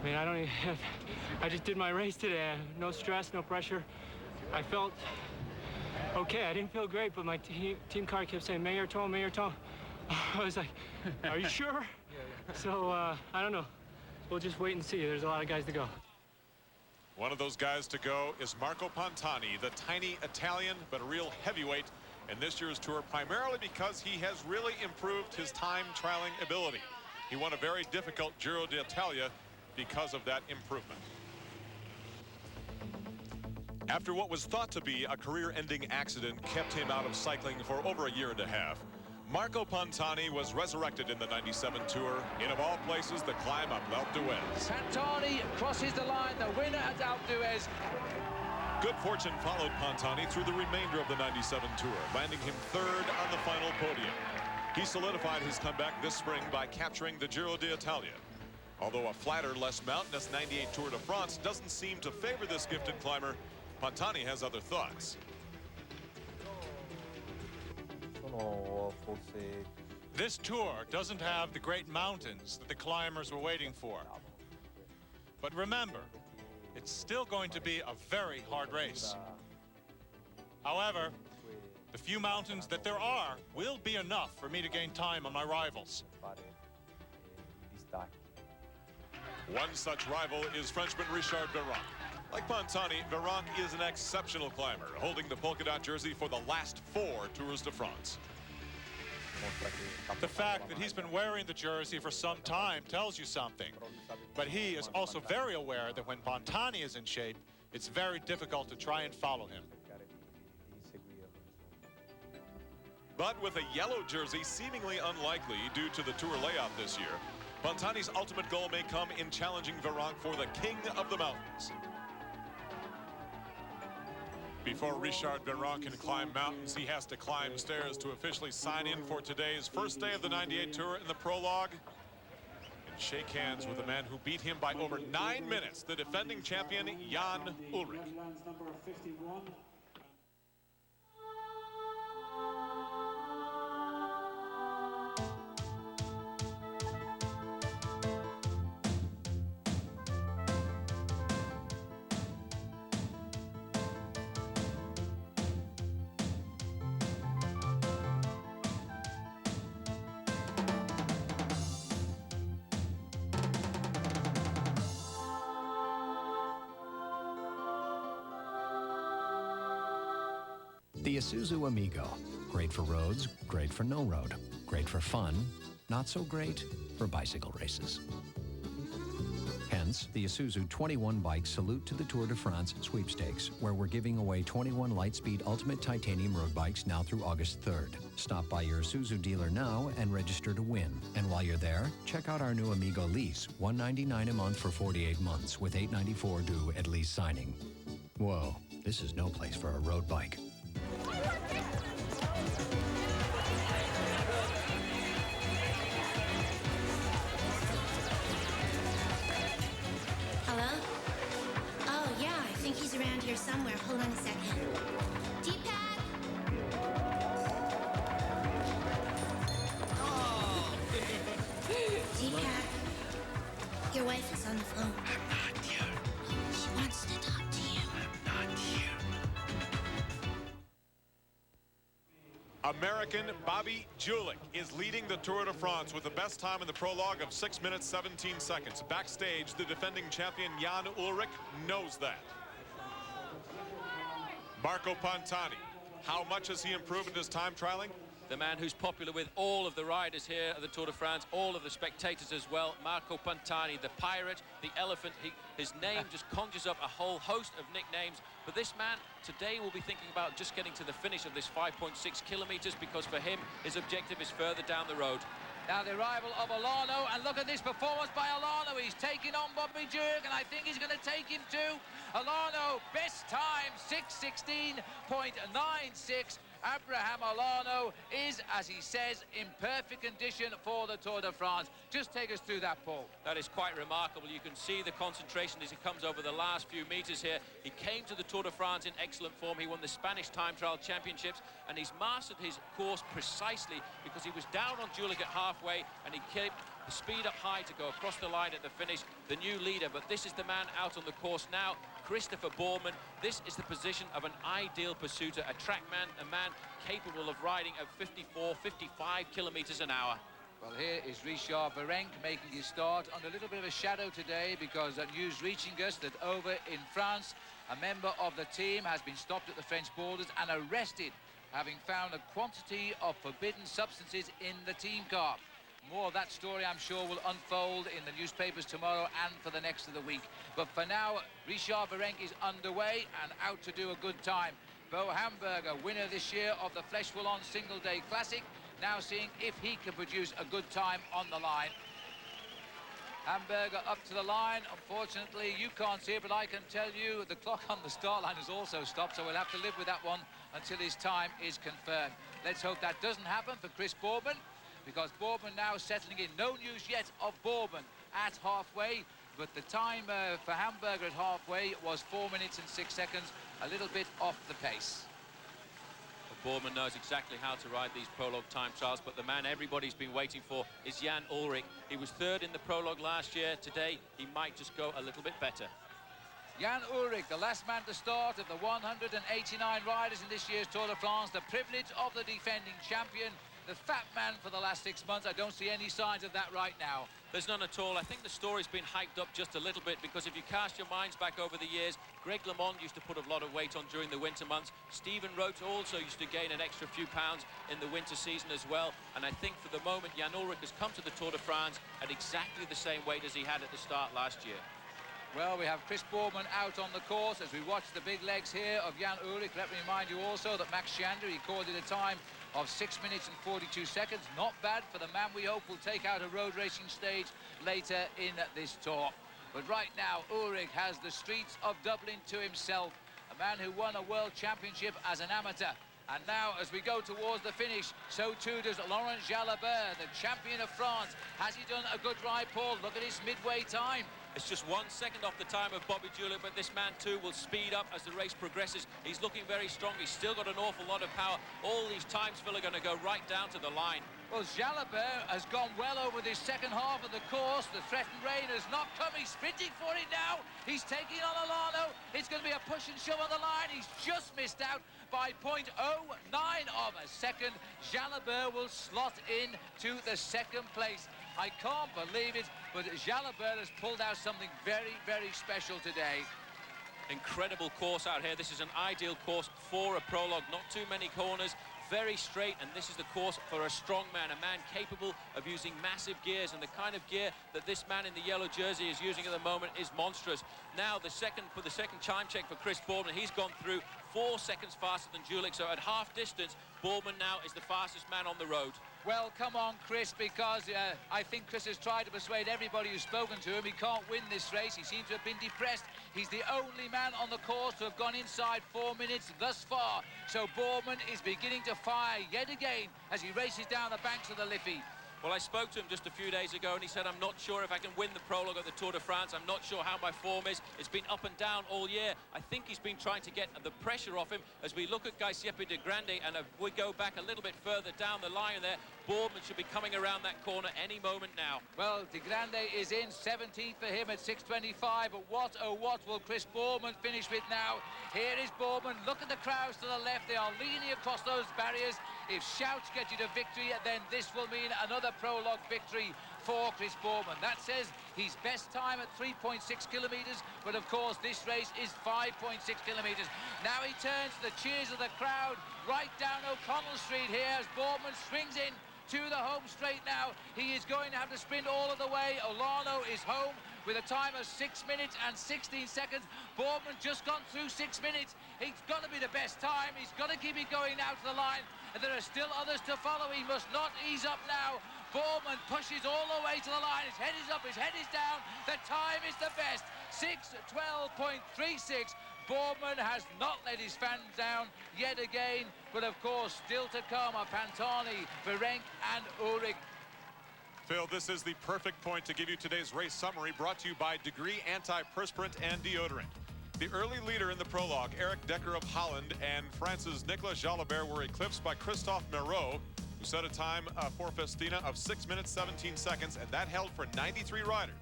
I mean, I don't even have, I just did my race today. No stress, no pressure. I felt okay. I didn't feel great, but my team car kept saying, meilleur temps, meilleur temps. I was like, are you sure? So, I don't know. We'll just wait and see. There's a lot of guys to go. One of those guys to go is Marco Pantani, the tiny Italian, but a real heavyweight in this year's Tour, primarily because he has really improved his time trialing ability. He won a very difficult Giro d'Italia because of that improvement. After what was thought to be a career-ending accident kept him out of cycling for over a year and a half, Marco Pantani was resurrected in the 97 Tour in, of all places, the climb up L'Alpe d'Huez. Pantani crosses the line, the winner at Alpe d'Huez. Good fortune followed Pantani through the remainder of the 97 Tour, landing him 3rd on the final podium. He solidified his comeback this spring by capturing the Giro d'Italia. Although a flatter, less mountainous 98 Tour de France doesn't seem to favor this gifted climber, Pantani has other thoughts. This Tour doesn't have the great mountains that the climbers were waiting for. But remember, it's still going to be a very hard race. However, the few mountains that there are will be enough for me to gain time on my rivals. One such rival is Frenchman Richard Virenque. Like Pantani, Virenque is an exceptional climber, holding the polka dot jersey for the last 4 Tours de France. The fact that he's been wearing the jersey for some time tells you something. But he is also very aware that when Pantani is in shape, it's very difficult to try and follow him. But with a yellow jersey seemingly unlikely due to the Tour layout this year, Pantani's ultimate goal may come in challenging Virenque for the King of the Mountains. Before Richard Virenque can climb mountains, he has to climb stairs to officially sign in for today's first day of the 98 Tour in the Prologue and shake hands with the man who beat him by over 9 minutes, the defending champion, Jan Ullrich. The Isuzu Amigo. Great for roads, great for no road. Great for fun, not so great for bicycle races. Hence, presents the Isuzu 21 Bike Salute to the Tour de France sweepstakes, where we're giving away 21 Lightspeed Ultimate Titanium road bikes now through August 3rd. Stop by your Isuzu dealer now and register to win. And while you're there, check out our new Amigo lease, $199 a month for 48 months, with $894 due at lease signing. Whoa, this is no place for a road bike. Hello? Oh, yeah, I think he's around here somewhere. Hold on a second. D-pad? D-pad, your wife is on the phone. I'm not here. She wants to talk to you. I'm not here. American Bobby Julich is leading the Tour de France with the best time in the prologue of 6 minutes 17 seconds. Backstage, the defending champion Jan Ullrich knows that. Marco Pantani, how much has he improved in his time trialing? The man who's popular with all of the riders here at the Tour de France, all of the spectators as well, Marco Pantani, the pirate, the elephant. His name just conjures up a whole host of nicknames. But this man today will be thinking about just getting to the finish of this 5.6 kilometers, because for him, his objective is further down the road. Now the arrival of Olano, and look at this performance by Olano. He's taking on Bobby Julich, and I think he's going to take him too. Olano, best time, 6:16.96. Abraham Olano is, as he says, in perfect condition for the Tour de France. Just take us through that, Paul. That is quite remarkable. You can see the concentration as he comes over the last few meters here. He came to the Tour de France in excellent form. He won the Spanish Time Trial Championships, and he's mastered his course precisely because he was down on Julich at halfway, and he kept the speed up high to go across the line at the finish, the new leader. But this is the man out on the course now, Christopher Boardman. This is the position of an ideal pursuiter, a track man, a man capable of riding at 54, 55 kilometers an hour. Well, here is Richard Virenque making his start under a little bit of a shadow today, because that news reaching us that over in France, a member of the team has been stopped at the French borders and arrested, having found a quantity of forbidden substances in the team car. More of that story, I'm sure, will unfold in the newspapers tomorrow and for the next of the week. But for now, Richard Virenque is underway and out to do a good time. Bo Hamburger, winner this year of the Flèche Wallonne single-day classic, now seeing if he can produce a good time on the line. Hamburger up to the line. Unfortunately, you can't see it, but I can tell you the clock on the start line has also stopped, so we'll have to live with that one until his time is confirmed. Let's hope that doesn't happen for Chris Boardman, because Boardman now settling in. No news yet of Boardman at halfway, but the time for Hamburger at halfway was 4 minutes and 6 seconds, a little bit off the pace. Well, Boardman knows exactly how to ride these prologue time trials, but the man everybody's been waiting for is Jan Ullrich. He was third in the prologue last year. Today, he might just go a little bit better. Jan Ullrich, the last man to start of the 189 riders in this year's Tour de France, the privilege of the defending champion. The fat man for the last 6 months. I don't see any signs of that right now. There's none at all. I think the story's been hyped up just a little bit, because if you cast your minds back over the years, Greg LeMond used to put a lot of weight on during the winter months. Stephen Roche also used to gain an extra few pounds in the winter season as well. And I think for the moment, Jan Ullrich has come to the Tour de France at exactly the same weight as he had at the start last year. Well, we have Chris Boardman out on the course as we watch the big legs here of Jan Ullrich. Let me remind you also that Max Schander, he called it a time of 6 minutes and 42 seconds. Not bad for the man we hope will take out a road racing stage later in this tour. But right now, Ullrich has the streets of Dublin to himself. A man who won a world championship as an amateur. And now, as we go towards the finish, so too does Laurent Jalabert, the champion of France. Has he done a good ride, Paul? Look at his midway time. It's just 1 second off the time of Bobby Julich, but this man too will speed up as the race progresses. He's looking very strong. He's still got an awful lot of power. All these times, Phil, are going to go right down to the line. Well, Jalabert has gone well over this second half of the course. The threatened rain has not come. He's sprinting for it now. He's taking on Olano. It's going to be a push and shove on the line. He's just missed out by 0.09 of a second. Jalabert will slot in to the second place. I can't believe it, but Jalabert has pulled out something very, very special today. Incredible course out here. This is an ideal course for a prologue. Not too many corners, very straight, and this is the course for a strong man, a man capable of using massive gears, and the kind of gear that this man in the yellow jersey is using at the moment is monstrous. Now the second time check for Chris Boardman, he's gone through 4 seconds faster than Julich, so at half distance, Boardman now is the fastest man on the road. Well, come on, Chris, because I think Chris has tried to persuade everybody who's spoken to him he can't win this race. He seems to have been depressed. He's the only man on the course to have gone inside 4 minutes thus far. So Boardman is beginning to fire yet again as he races down the banks of the Liffey. Well, I spoke to him just a few days ago, and he said, I'm not sure if I can win the prologue at the Tour de France. I'm not sure how my form is. It's been up and down all year. I think he's been trying to get the pressure off him as we look at Giuseppe de Grande, and if we go back a little bit further down the line there, Boardman should be coming around that corner any moment now. Well, de Grande is in 17th for him at 6:25, but what, oh what, will Chris Boardman finish with now? Here is Boardman. Look at the crowds to the left. They are leaning across those barriers. If shouts get you to victory, then this will mean another prologue victory for Chris Boardman. That says his best time at 3.6 kilometres, but of course this race is 5.6 kilometres. Now he turns to the cheers of the crowd right down O'Connell Street here as Boardman swings in to the home straight now. He is going to have to sprint all of the way. Olano is home with a time of 6 minutes and 16 seconds. Boardman just gone through 6 minutes. He's got to be the best time. He's got to keep it going now to the line. And there are still others to follow. He must not ease up now. Boardman pushes all the way to the line. His head is up, his head is down. The time is the best. 6:12.36. Boardman has not let his fans down yet again, but of course still to come are Pantani, Virenque and Ullrich. Phil, this is the perfect point to give you today's race summary, brought to you by Degree Antiperspirant and Deodorant. The early leader in the prologue, Eric Decker of Holland, and France's Nicolas Jalabert were eclipsed by Christophe Marot, who set a time for Festina of 6 minutes 17 seconds, and that held for 93 riders.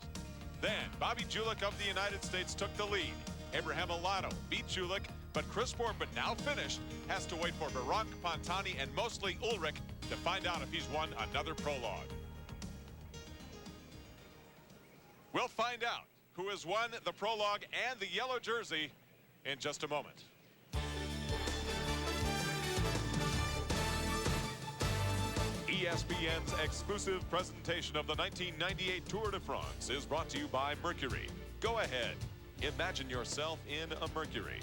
Then Bobby Julich of the United States took the lead. Abraham Olano beat Julich, but Chris Boardman, now finished, has to wait for Virenque, Pantani, and mostly Ullrich to find out if he's won another prologue. We'll find out who has won the prologue and the yellow jersey in just a moment. ESPN's exclusive presentation of the 1998 Tour de France is brought to you by Mercury. Go ahead. Imagine yourself in a Mercury.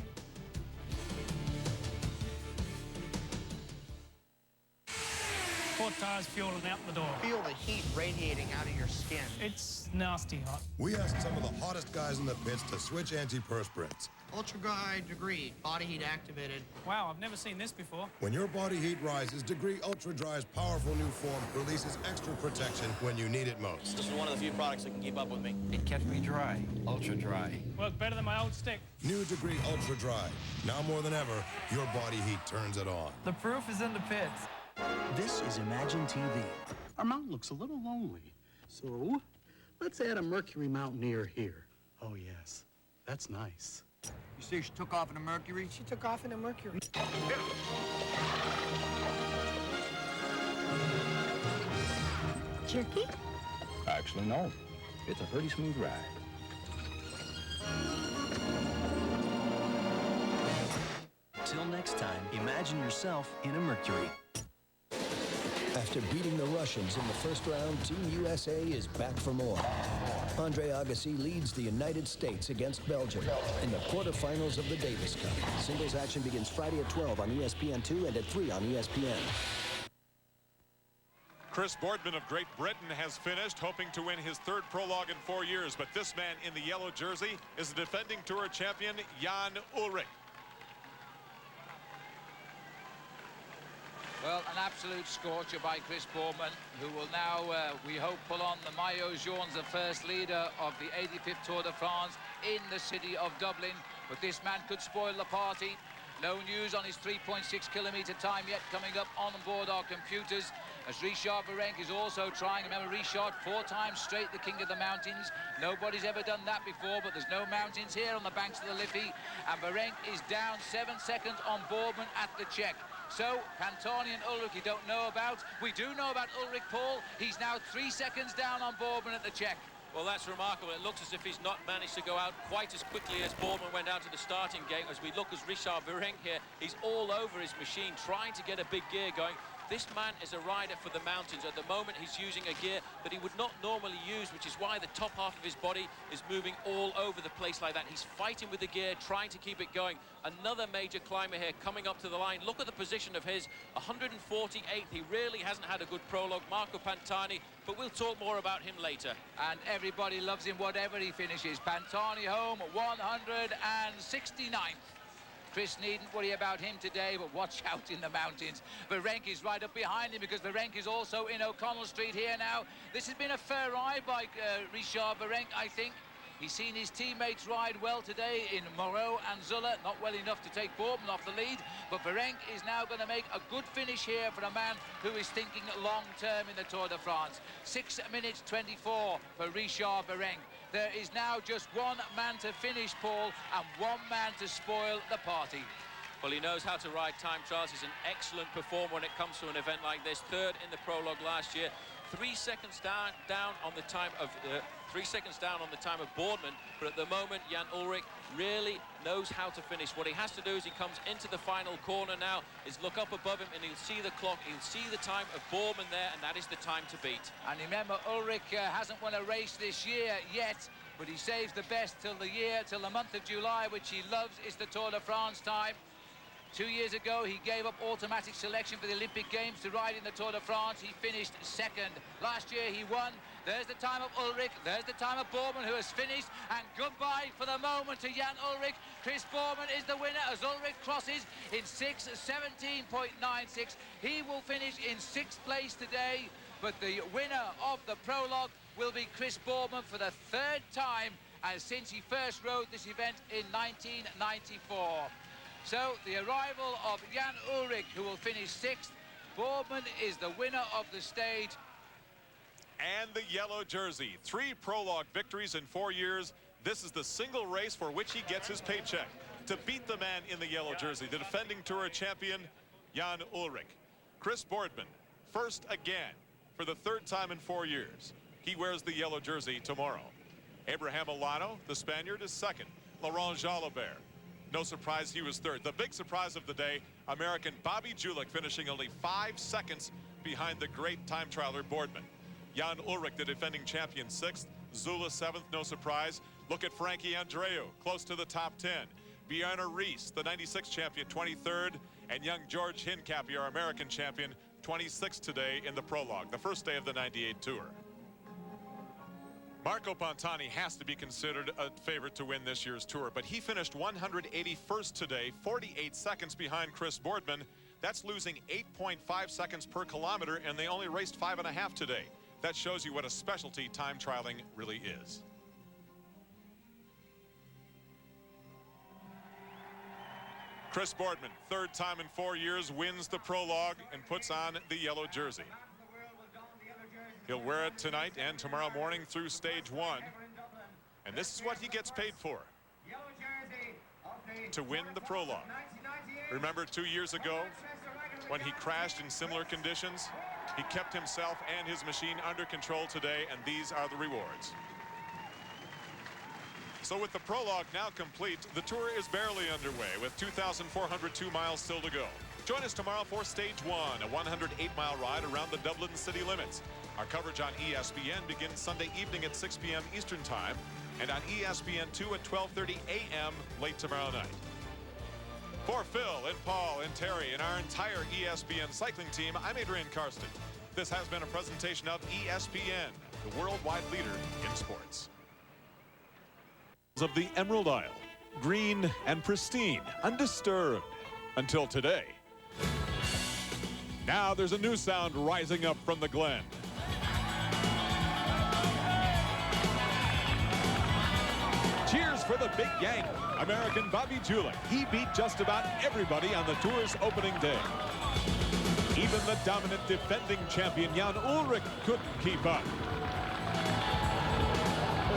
Four tires fueling out the door. Feel the heat radiating out of your skin. It's nasty hot. We asked some of the hottest guys in the pits to switch antiperspirants. Ultra dry Degree, body heat activated. Wow, I've never seen this before. When your body heat rises, Degree Ultra Dry's powerful new form releases extra protection when you need it most. This is one of the few products that can keep up with me. It kept me dry, ultra dry. Worked better than my old stick. New Degree Ultra Dry. Now more than ever, your body heat turns it on. The proof is in the pits. This is Imagine TV. Our mountain looks a little lonely, so let's add a Mercury Mountaineer here. Oh, yes. That's nice. You say she took off in a Mercury? She took off in a Mercury. Jerky? Actually, no. It's a pretty smooth ride. Till next time, imagine yourself in a Mercury. After beating the Russians in the first round, Team USA is back for more. Andre Agassi leads the United States against Belgium in the quarterfinals of the Davis Cup. Singles action begins Friday at 12 on ESPN2 and at 3 on ESPN. Chris Boardman of Great Britain has finished, hoping to win his third prologue in 4 years, but this man in the yellow jersey is the defending Tour champion, Jan Ullrich. Well, an absolute scorcher by Chris Boardman, who will now, we hope, pull on the maillot jaunes, the first leader of the 85th Tour de France in the city of Dublin. But this man could spoil the party. No news on his 3.6 kilometre time yet coming up on board our computers, as Richard Virenque is also trying. Remember, Richard 4 times straight the king of the mountains. Nobody's ever done that before, but there's no mountains here on the banks of the Liffey. And Virenque is down 7 seconds on Boardman at the check. So, Pantani and Ullrich you don't know about. We do know about Ullrich, Paul. He's now 3 seconds down on Boardman at the check. Well, that's remarkable. It looks as if he's not managed to go out quite as quickly as Boardman went out to the starting gate. As we look as Richard Virenque here, he's all over his machine, trying to get a big gear going. This man is a rider for the mountains. At the moment, he's using a gear that he would not normally use, which is why the top half of his body is moving all over the place like that. He's fighting with the gear, trying to keep it going. Another major climber here coming up to the line. Look at the position of his, 148th. He really hasn't had a good prologue. Marco Pantani, but we'll talk more about him later. And everybody loves him whatever he finishes. Pantani home, 169th. Chris needn't worry about him today, but watch out in the mountains. Virenque is right up behind him because Virenque is also in O'Connell Street here now. This has been a fair ride by Richard Virenque, I think. He's seen his teammates ride well today in Moreau and Zulle, not well enough to take Boardman off the lead, but Virenque is now going to make a good finish here for a man who is thinking long-term in the Tour de France. 6 minutes 24 for Richard Virenque. There is now just one man to finish, Paul, and one man to spoil the party. Well, he knows how to ride time trials. He's an excellent performer when it comes to an event like this. Third in the prologue last year. 3 seconds down on the time of 3 seconds down on the time of Boardman, but at the moment Jan Ullrich really knows how to finish. What he has to do is he comes into the final corner now, is look up above him and he'll see the clock, he'll see the time of Boardman there, and that is the time to beat. And remember, Ullrich hasn't won a race this year yet, but he saves the best till the month of July, which he loves, is the Tour de France time. 2 years ago, he gave up automatic selection for the Olympic Games to ride in the Tour de France. He finished second. Last year, he won. There's the time of Ullrich. There's the time of Boardman, who has finished. And goodbye for the moment to Jan Ullrich. Chris Boardman is the winner as Ullrich crosses in 6:17.96. He will finish in 6th place today. But the winner of the prologue will be Chris Boardman for the 3rd time since he first rode this event in 1994. So the arrival of Jan Ullrich, who will finish 6th. Boardman is the winner of the stage. And the yellow jersey. 3 prologue victories in 4 years. This is the single race for which he gets his paycheck. To beat the man in the yellow jersey, the defending Tour champion, Jan Ullrich. Chris Boardman, first again for the 3rd time in 4 years. He wears the yellow jersey tomorrow. Abraham Olano, the Spaniard, is 2nd. Laurent Jalabert. No surprise, he was 3rd. The big surprise of the day, American Bobby Julich finishing only 5 seconds behind the great time trialer Boardman. Jan Ullrich, the defending champion, 6th. Zulle 7th, no surprise. Look at Frankie Andreu, close to the top 10. Bjarne Riis, the 96 champion, 23rd. And young George Hincapie, our American champion, 26th today in the prologue, the first day of the 98 Tour. Marco Pantani has to be considered a favorite to win this year's Tour, but he finished 181st today, 48 seconds behind Chris Boardman. That's losing 8.5 seconds per kilometer, and they only raced 5.5 today. That shows you what a specialty time trialing really is. Chris Boardman, 3rd time in 4 years, wins the prologue and puts on the yellow jersey. He'll wear it tonight and tomorrow morning through stage 1. And this is what he gets paid for. To win the prologue. Remember 2 years ago when he crashed in similar conditions? He kept himself and his machine under control today, and these are the rewards. So with the prologue now complete, the Tour is barely underway with 2,402 miles still to go. Join us tomorrow for stage 1, a 108-mile ride around the Dublin city limits. Our coverage on ESPN begins Sunday evening at 6 p.m. Eastern Time and on ESPN2 at 12:30 a.m. late tomorrow night. For Phil and Paul and Terry and our entire ESPN cycling team, I'm Adrian Karsten. This has been a presentation of ESPN, the worldwide leader in sports. Of the Emerald Isle, green and pristine, undisturbed until today. Now there's a new sound rising up from the glen. Cheers for the big Yank, American Bobby Julich. He beat just about everybody on the Tour's opening day. Even the dominant defending champion Jan Ullrich couldn't keep up.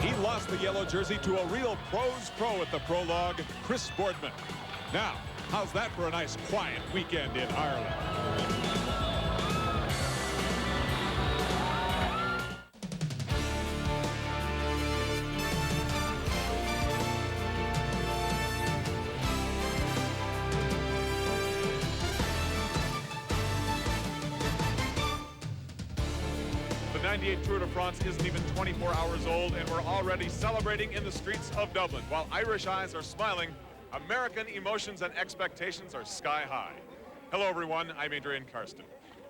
He lost the yellow jersey to a real pro's pro at the prologue, Chris Boardman. Now, how's that for a nice quiet weekend in Ireland? 1998 Tour de France isn't even 24 hours old, and we're already celebrating in the streets of Dublin. While Irish eyes are smiling, American emotions and expectations are sky high. Hello, everyone. I'm Adrian Karsten.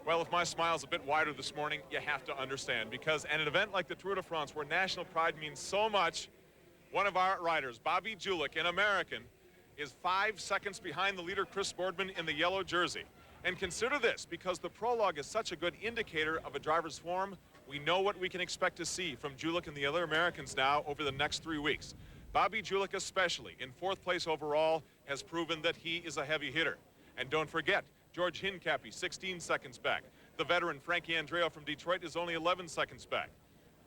Well, if my smile's a bit wider this morning, you have to understand, because at an event like the Tour de France, where national pride means so much, one of our riders, Bobby Julich, an American, is 5 seconds behind the leader, Chris Boardman, in the yellow jersey. And consider this, because the Prologue is such a good indicator of a driver's form, we know what we can expect to see from Julich and the other Americans now over the next 3 weeks. Bobby Julich especially, in 4th place overall, has proven that he is a heavy hitter. And don't forget, George Hincapie, 16 seconds back. The veteran Frankie Andreu from Detroit is only 11 seconds back.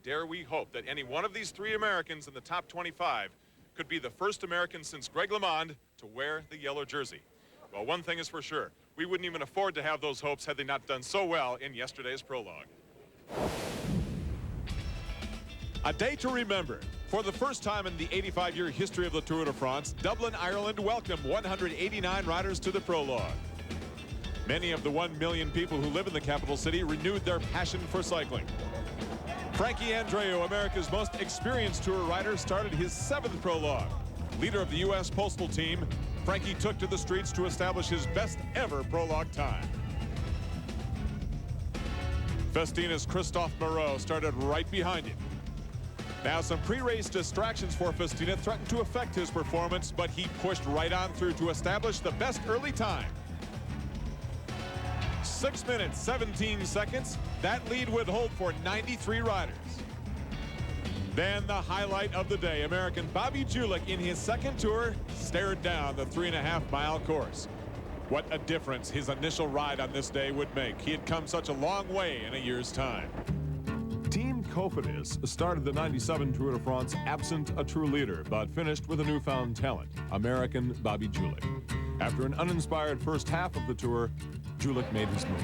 Dare we hope that any one of these 3 Americans in the top 25 could be the first American since Greg LeMond to wear the yellow jersey. Well, one thing is for sure, we wouldn't even afford to have those hopes had they not done so well in yesterday's Prologue. A day to remember. For the first time in the 85-year history of the Tour de France, Dublin, Ireland welcomed 189 riders to the Prologue. Many of the 1 million people who live in the capital city renewed their passion for cycling. Frankie Andreu, America's most experienced tour rider, started his 7th Prologue. Leader of the U.S. Postal Team, Frankie took to the streets to establish his best ever Prologue time. Festina's Christophe Moreau started right behind him. Now, some pre-race distractions for Festina threatened to affect his performance, but he pushed right on through to establish the best early time. 6 minutes, 17 seconds. That lead would hold for 93 riders. Then the highlight of the day, American Bobby Julich in his 2nd tour stared down the 3.5-mile course. What a difference his initial ride on this day would make. He had come such a long way in a year's time. Team Cofidis started the 97 Tour de France absent a true leader, but finished with a newfound talent, American Bobby Julich. After an uninspired first half of the tour, Julich made his move.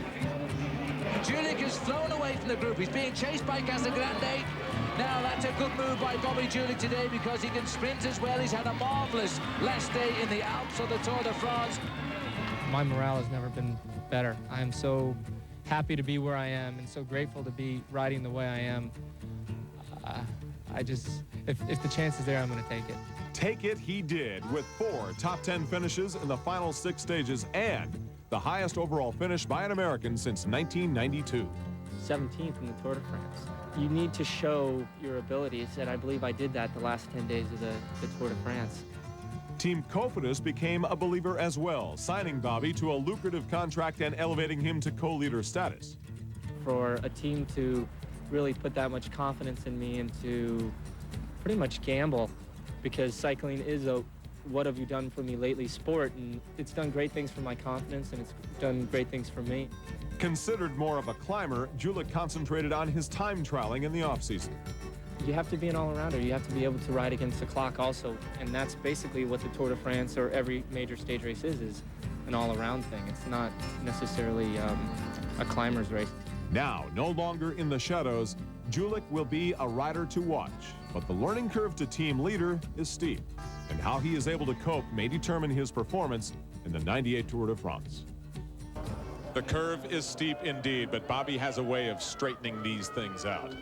Julich is thrown away from the group. He's being chased by Casagrande. Now that's a good move by Bobby Julich today, because he can sprint as well. He's had a marvelous last day in the Alps of the Tour de France. My morale has never been better. I am so happy to be where I am and so grateful to be riding the way I am. If the chance is there, I'm going to take it. Take it he did, with 4 top 10 finishes in the final 6 stages and the highest overall finish by an American since 1992. 17th in the Tour de France. You need to show your abilities, and I believe I did that the last 10 days of the Tour de France. Team Cofidis became a believer as well, signing Bobby to a lucrative contract and elevating him to co-leader status. For a team to really put that much confidence in me and to pretty much gamble, because cycling is a what have you done for me lately sport, and it's done great things for my confidence, and it's done great things for me. Considered more of a climber, Julich concentrated on his time trialing in the offseason. You have to be an all-arounder. You have to be able to ride against the clock also, and that's basically what the Tour de France or every major stage race is an all-around thing. It's not necessarily a climber's race. Now, no longer in the shadows, Julich will be a rider to watch, but the learning curve to team leader is steep, and how he is able to cope may determine his performance in the 98 Tour de France. The curve is steep indeed, but Bobby has a way of straightening these things out.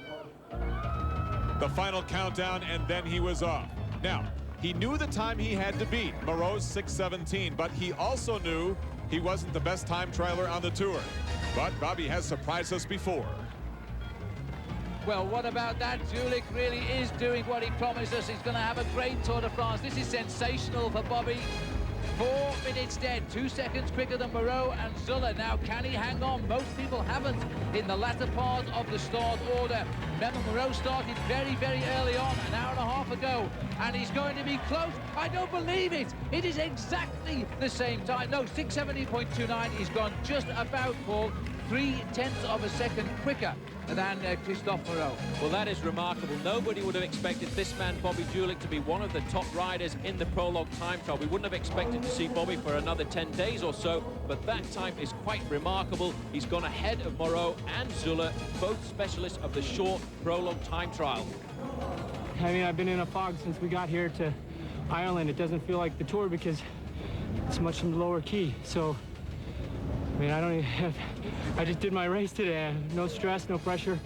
The final countdown, and then he was off. Now, he knew the time he had to beat, Moreau's 6:17, but he also knew he wasn't the best time trialer on the tour. But Bobby has surprised us before. Well, what about that? Julich really is doing what he promised us. He's going to have a great Tour de France. This is sensational for Bobby. 4 minutes dead, 2 seconds quicker than Moreau and Zulle. Now, can he hang on? Most people haven't in the latter part of the start order. Remember, Moreau started very, very early on, an hour and a half ago, and he's going to be close. I don't believe it. It is exactly the same time. No, 6:70.29. He's gone just about, Paul, 0.3 of a second quicker than Christophe Moreau. Well, that is remarkable. Nobody would have expected this man, Bobby Julich, to be one of the top riders in the Prologue time trial. We wouldn't have expected to see Bobby for another 10 days or so, but that time is quite remarkable. He's gone ahead of Moreau and Zulle, both specialists of the short Prologue time trial. I mean, I've been in a fog since we got here to Ireland. It doesn't feel like the Tour because it's much lower key. So, I mean, I just did my race today. No stress, no pressure.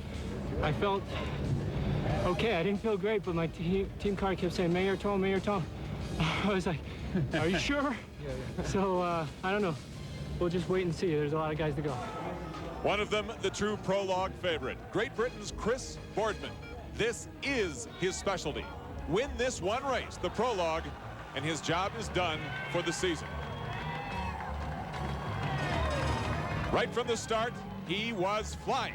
I felt okay. I didn't feel great, but my team car kept saying, Mayor Tom, Mayor Tom. I was like, are you sure? Yeah. So, I don't know. We'll just wait and see. There's a lot of guys to go. One of them, the true Prologue favorite, Great Britain's Chris Boardman. This is his specialty. Win this one race, the Prologue, and his job is done for the season. Right from the start, he was flying.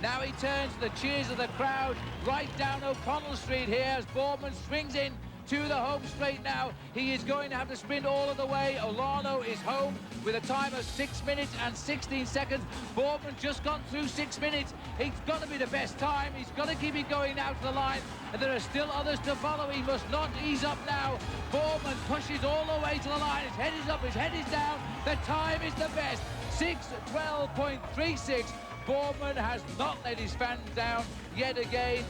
Now he turns to the cheers of the crowd right down O'Connell Street here as Boardman swings in to the home straight now. He is going to have to sprint all of the way. Olano is home with a time of 6 minutes and 16 seconds. Boardman just gone through 6 minutes. He's got to be the best time. He's got to keep it going out to the line. And there are still others to follow. He must not ease up now. Boardman pushes all the way to the line. His head is up, his head is down. The time is the best. 6:12.36. Boardman has not let his fans down yet again.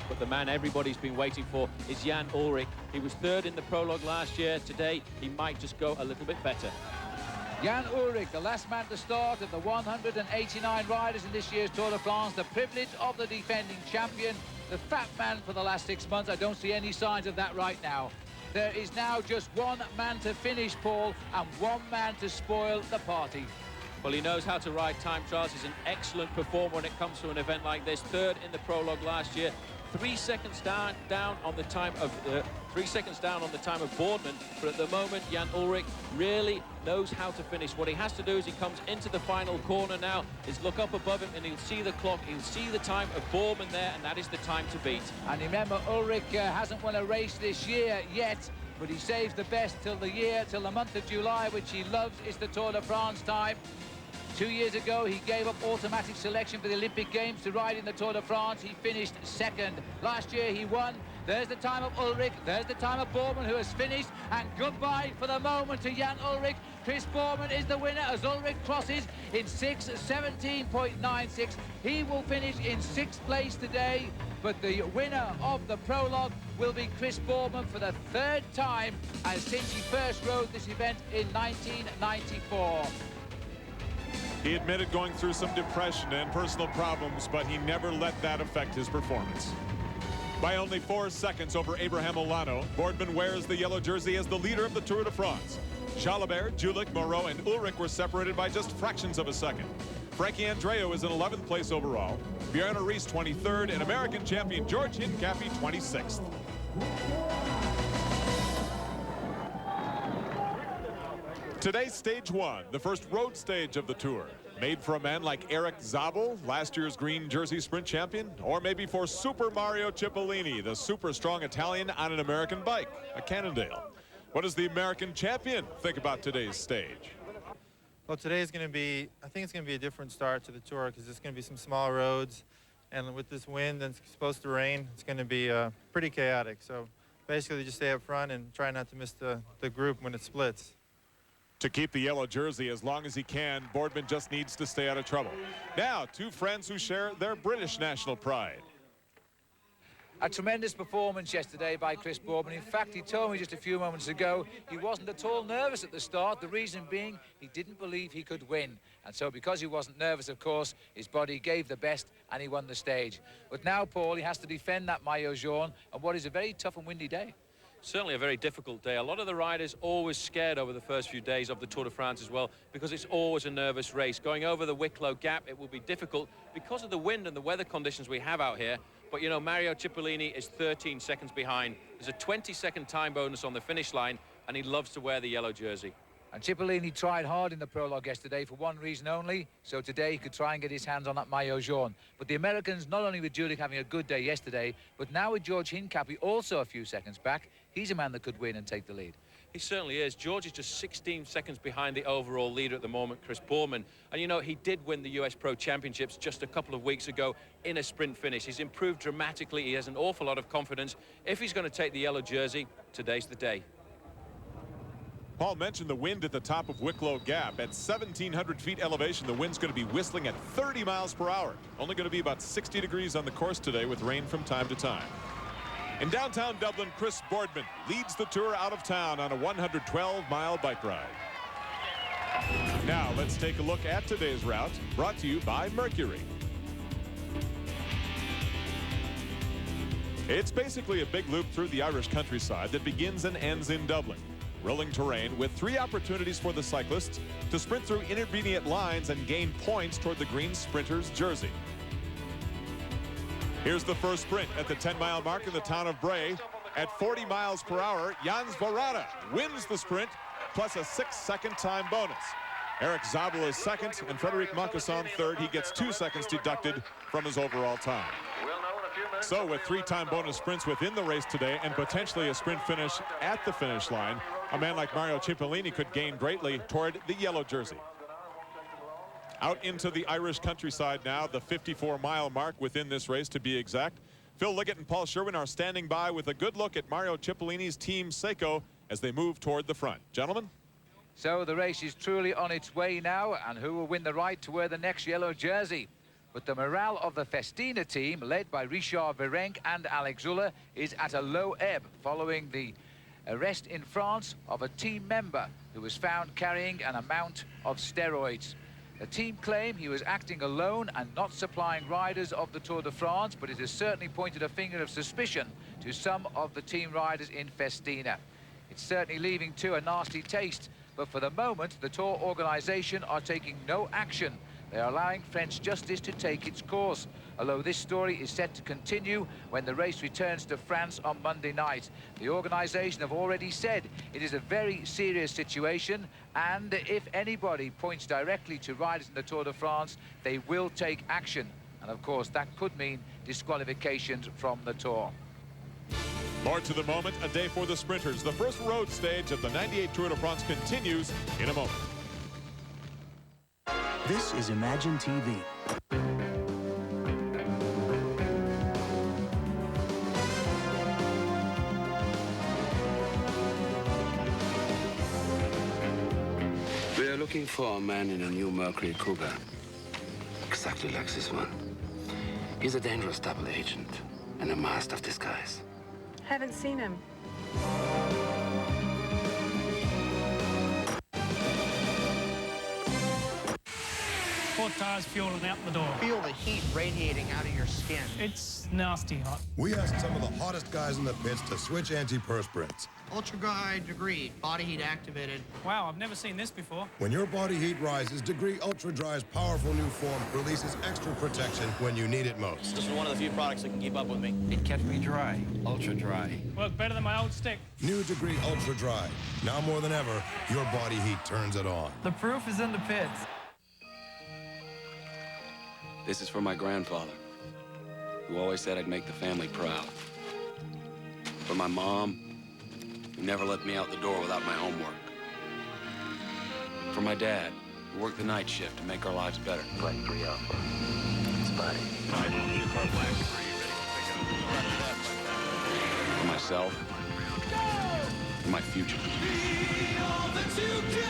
But the man everybody's been waiting for is Jan Ullrich. He was third in the Prologue last year. Today, he might just go a little bit better. Jan Ullrich, the last man to start of the 189 riders in this year's Tour de France, the privilege of the defending champion, the fat man for the last 6 months. I don't see any signs of that right now. There is now just one man to finish, Paul, and one man to spoil the party. Well, he knows how to ride time trials. He's an excellent performer when it comes to an event like this. Third in the Prologue last year. 3 seconds down on the time of 3 seconds down on the time of Boardman, but at the moment Jan Ullrich really knows how to finish. What he has to do is he comes into the final corner now, is look up above him and he'll see the clock, he'll see the time of Boardman there, and that is the time to beat. And remember, Ullrich hasn't won a race this year yet, but he saves the best till the month of July, which he loves, is the Tour de France time. 2 years ago, he gave up automatic selection for the Olympic Games to ride in the Tour de France. He finished second. Last year, he won. There's the time of Ullrich. There's the time of Boardman, who has finished. And goodbye for the moment to Jan Ullrich. Chris Boardman is the winner as Ullrich crosses in 6:17.96. He will finish in 6th place today. But the winner of the Prologue will be Chris Boardman for the 3rd time, and since he first rode this event in 1994. He admitted going through some depression and personal problems, but he never let that affect his performance. By only 4 seconds over Abraham Olano, Boardman wears the yellow jersey as the leader of the Tour de France. Jalabert, Julich, Moreau, and Ullrich were separated by just fractions of a second. Frankie Andreu is in 11th place overall. Bjarne Riis 23rd, and American champion George Hincapie 26th. Today's stage 1, the first road stage of the Tour. Made for a man like Eric Zabel, last year's green jersey sprint champion, or maybe for Super Mario Cipollini, the super strong Italian on an American bike, a Cannondale. What does the American champion think about today's stage? Well, today is going to be, I think it's going to be a different start to the Tour because there's going to be some small roads, and with this wind and it's supposed to rain, it's going to be pretty chaotic. So basically just stay up front and try not to miss the group when it splits. To keep the yellow jersey as long as he can, Boardman just needs to stay out of trouble. Now, two friends who share their British national pride. A tremendous performance yesterday by Chris Boardman. In fact, he told me just a few moments ago he wasn't at all nervous at the start. The reason being he didn't believe he could win. And so because he wasn't nervous, of course, his body gave the best and he won the stage. But now, Paul, he has to defend that maillot jaune on what is a very tough and windy day. Certainly a very difficult day. A lot of the riders always scared over the first few days of the Tour de France as well, because it's always a nervous race. Going over the Wicklow Gap, it will be difficult because of the wind and the weather conditions we have out here. But, you know, Mario Cipollini is 13 seconds behind. There's a 20-second time bonus on the finish line, and he loves to wear the yellow jersey. And Cipollini tried hard in the Prologue yesterday for one reason only, so today he could try and get his hands on that maillot jaune. But the Americans, not only with Julich having a good day yesterday, but now with George Hincapie also a few seconds back, he's a man that could win and take the lead. He certainly is. George is just 16 seconds behind the overall leader at the moment, Chris Boardman. And, you know, he did win the US Pro Championships just a couple of weeks ago in a sprint finish. He's improved dramatically. He has an awful lot of confidence. If he's going to take the yellow jersey, today's the day. Paul mentioned the wind at the top of Wicklow Gap. At 1,700 feet elevation, the wind's going to be whistling at 30 miles per hour. Only going to be about 60 degrees on the course today with rain from time to time. In downtown Dublin, Chris Boardman leads the Tour out of town on a 112-mile bike ride. Now let's take a look at today's route, brought to you by Mercury. It's basically a big loop through the Irish countryside that begins and ends in Dublin. Rolling terrain with 3 opportunities for the cyclists to sprint through intermediate lines and gain points toward the green sprinter's jersey. Here's the first sprint at the 10-mile mark in the town of Bray. At 40 miles per hour, Jan Svorada wins the sprint, plus a 6-second time bonus. Eric Zabel is second, and Frederic Moncasson third. He gets 2 seconds deducted from his overall time. So with 3-time bonus sprints within the race today and potentially a sprint finish at the finish line, a man like Mario Cipollini could gain greatly toward the yellow jersey. Out into the Irish countryside now, the 54-mile mark within this race to be exact. Phil Liggett and Paul Sherwen are standing by with a good look at Mario Cipollini's team Seiko as they move toward the front. Gentlemen? So the race is truly on its way now, and who will win the right to wear the next yellow jersey? But the morale of the Festina team, led by Richard Virenque and Alex Zulle, is at a low ebb following the arrest in France of a team member who was found carrying an amount of steroids. The team claim he was acting alone and not supplying riders of the Tour de France, but it has certainly pointed a finger of suspicion to some of the team riders in Festina. It's certainly leaving too a nasty taste, but for the moment, the Tour organization are taking no action. They are allowing French justice to take its course, although this story is set to continue when the race returns to France on Monday night. The organization have already said it is a very serious situation, and if anybody points directly to riders in the Tour de France, they will take action. And of course, that could mean disqualifications from the Tour. More to the moment, a day for the sprinters. The first road stage of the 98 Tour de France continues in a moment. This is Imagine TV. We are looking for a man in a new Mercury Cougar, exactly like this one. He's a dangerous double agent and a master of disguise. Haven't seen him. Four tires fueling out the door. Feel the heat radiating out of your skin. It's nasty hot. We asked some of the hottest guys in the pits to switch antiperspirants. Ultra Guide, Degree, body heat activated. Wow, I've never seen this before. When your body heat rises, Degree Ultra Dry's powerful new form releases extra protection when you need it most. This is one of the few products that can keep up with me. It kept me dry, ultra dry. Worked better than my old stick. New Degree Ultra Dry. Now more than ever, your body heat turns it on. The proof is in the pits. This is for my grandfather, who always said I'd make the family proud. For my mom, who never let me out the door without my homework. For my dad, who worked the night shift to make our lives better. Flight 3 Alpha. Spotty. For myself, for my future. Be all that you can be.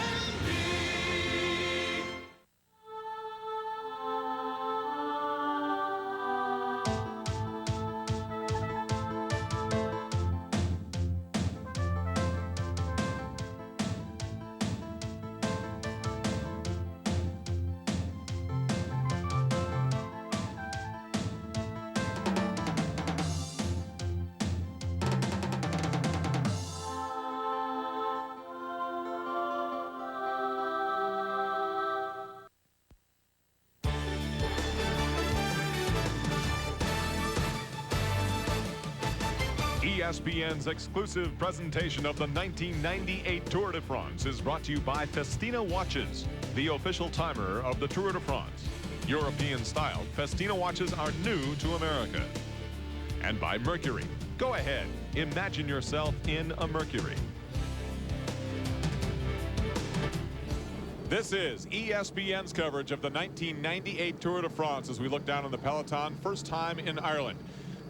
ESPN's exclusive presentation of the 1998 Tour de France is brought to you by Festina Watches, the official timer of the Tour de France. European-styled Festina watches are new to America. And by Mercury. Go ahead, imagine yourself in a Mercury. This is ESPN's coverage of the 1998 Tour de France as we look down on the peloton, first time in Ireland.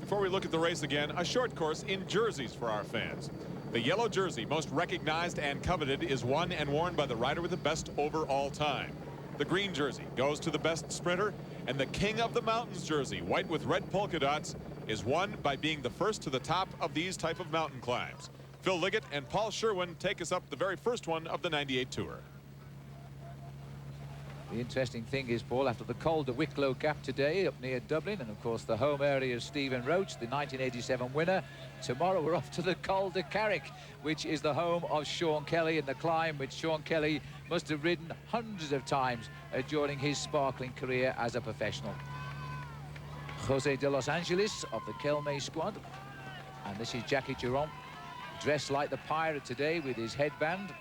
Before we look at the race again, a short course in jerseys for our fans. The yellow jersey, most recognized and coveted, is won and worn by the rider with the best overall time. The green jersey goes to the best sprinter, and the King of the Mountains jersey, white with red polka dots, is won by being the first to the top of these type of mountain climbs. Phil Liggett and Paul Sherwen take us up the very first one of the 98 Tour. The interesting thing is, Paul, after the Col de Wicklow Gap today up near Dublin, and of course the home area of Stephen Roche, the 1987 winner, tomorrow we're off to the Col de Carrick, which is the home of Sean Kelly, and the climb which Sean Kelly must have ridden hundreds of times during his sparkling career as a professional. Jose de Los Angeles of the Kelme squad, and this is Jackie Giron, dressed like the pirate today with his headband.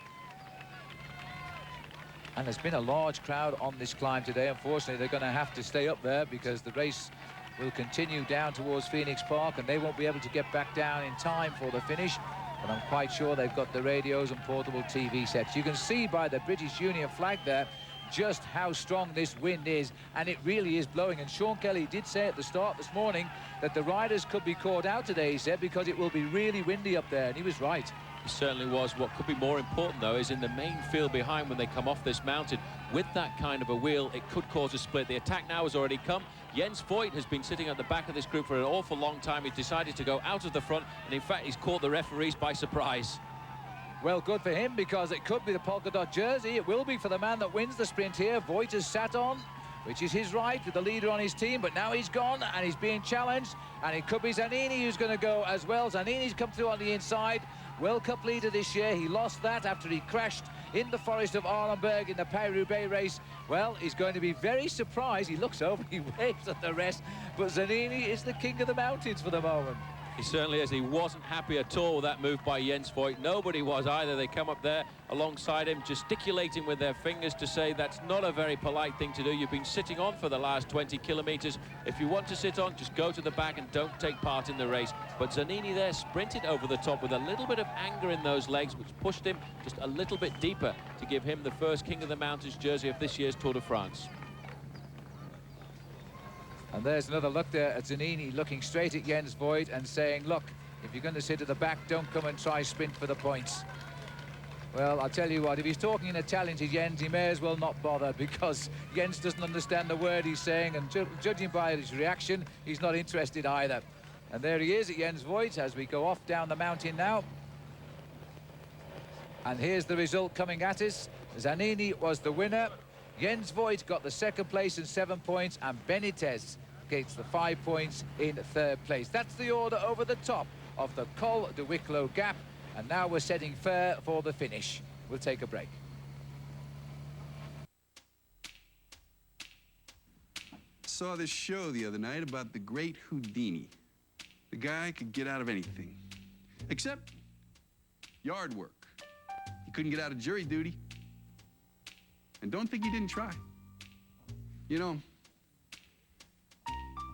And there's been a large crowd on this climb today. Unfortunately, they're going to have to stay up there because the race will continue down towards Phoenix Park, and they won't be able to get back down in time for the finish. But I'm quite sure they've got the radios and portable TV sets. You can see by the British Union flag there just how strong this wind is, and it really is blowing. And Sean Kelly did say at the start this morning that the riders could be caught out today, he said, because it will be really windy up there, and he was right. He certainly was. What could be more important, though, is in the main field behind when they come off this mountain. With that kind of a wheel, it could cause a split. The attack now has already come. Jens Voigt has been sitting at the back of this group for an awful long time. He's decided to go out of the front, and in fact, he's caught the referees by surprise. Well, good for him, because it could be the polka dot jersey. It will be for the man that wins the sprint here. Voigt has sat on, which is his right, with the leader on his team, but now he's gone and he's being challenged, and it could be Zanini who's going to go as well. Zanini's come through on the inside. World Cup leader this year. He lost that after he crashed in the forest of Arlenberg in the Paris-Roubaix race. Well, he's going to be very surprised. He looks over, he waves at the rest, but Zanini is the king of the mountains for the moment. He certainly is. He wasn't happy at all with that move by Jens Voigt. Nobody was either. They come up there alongside him, gesticulating with their fingers to say that's not a very polite thing to do. You've been sitting on for the last 20 kilometers. If you want to sit on, just go to the back and don't take part in the race. But Zanini there sprinted over the top with a little bit of anger in those legs, which pushed him just a little bit deeper to give him the first King of the Mountains jersey of this year's Tour de France. And there's another look there at Zanini, looking straight at Jens Voigt and saying, look, if you're going to sit at the back, don't come and try sprint for the points. Well, I'll tell you what, if he's talking in Italian to Jens, he may as well not bother, because Jens doesn't understand the word he's saying, and judging by his reaction, he's not interested either. And there he is at Jens Voigt as we go off down the mountain now. And here's the result coming at us. Zanini was the winner. Jens Voigt got the second place and 7 points, and Benitez gets the 5 points in third place. That's the order over the top of the Col de Wicklow Gap, and now we're setting fair for the finish. We'll take a break. Saw this show the other night about the great Houdini. The guy could get out of anything, except yard work. He couldn't get out of jury duty. And don't think he didn't try. You know,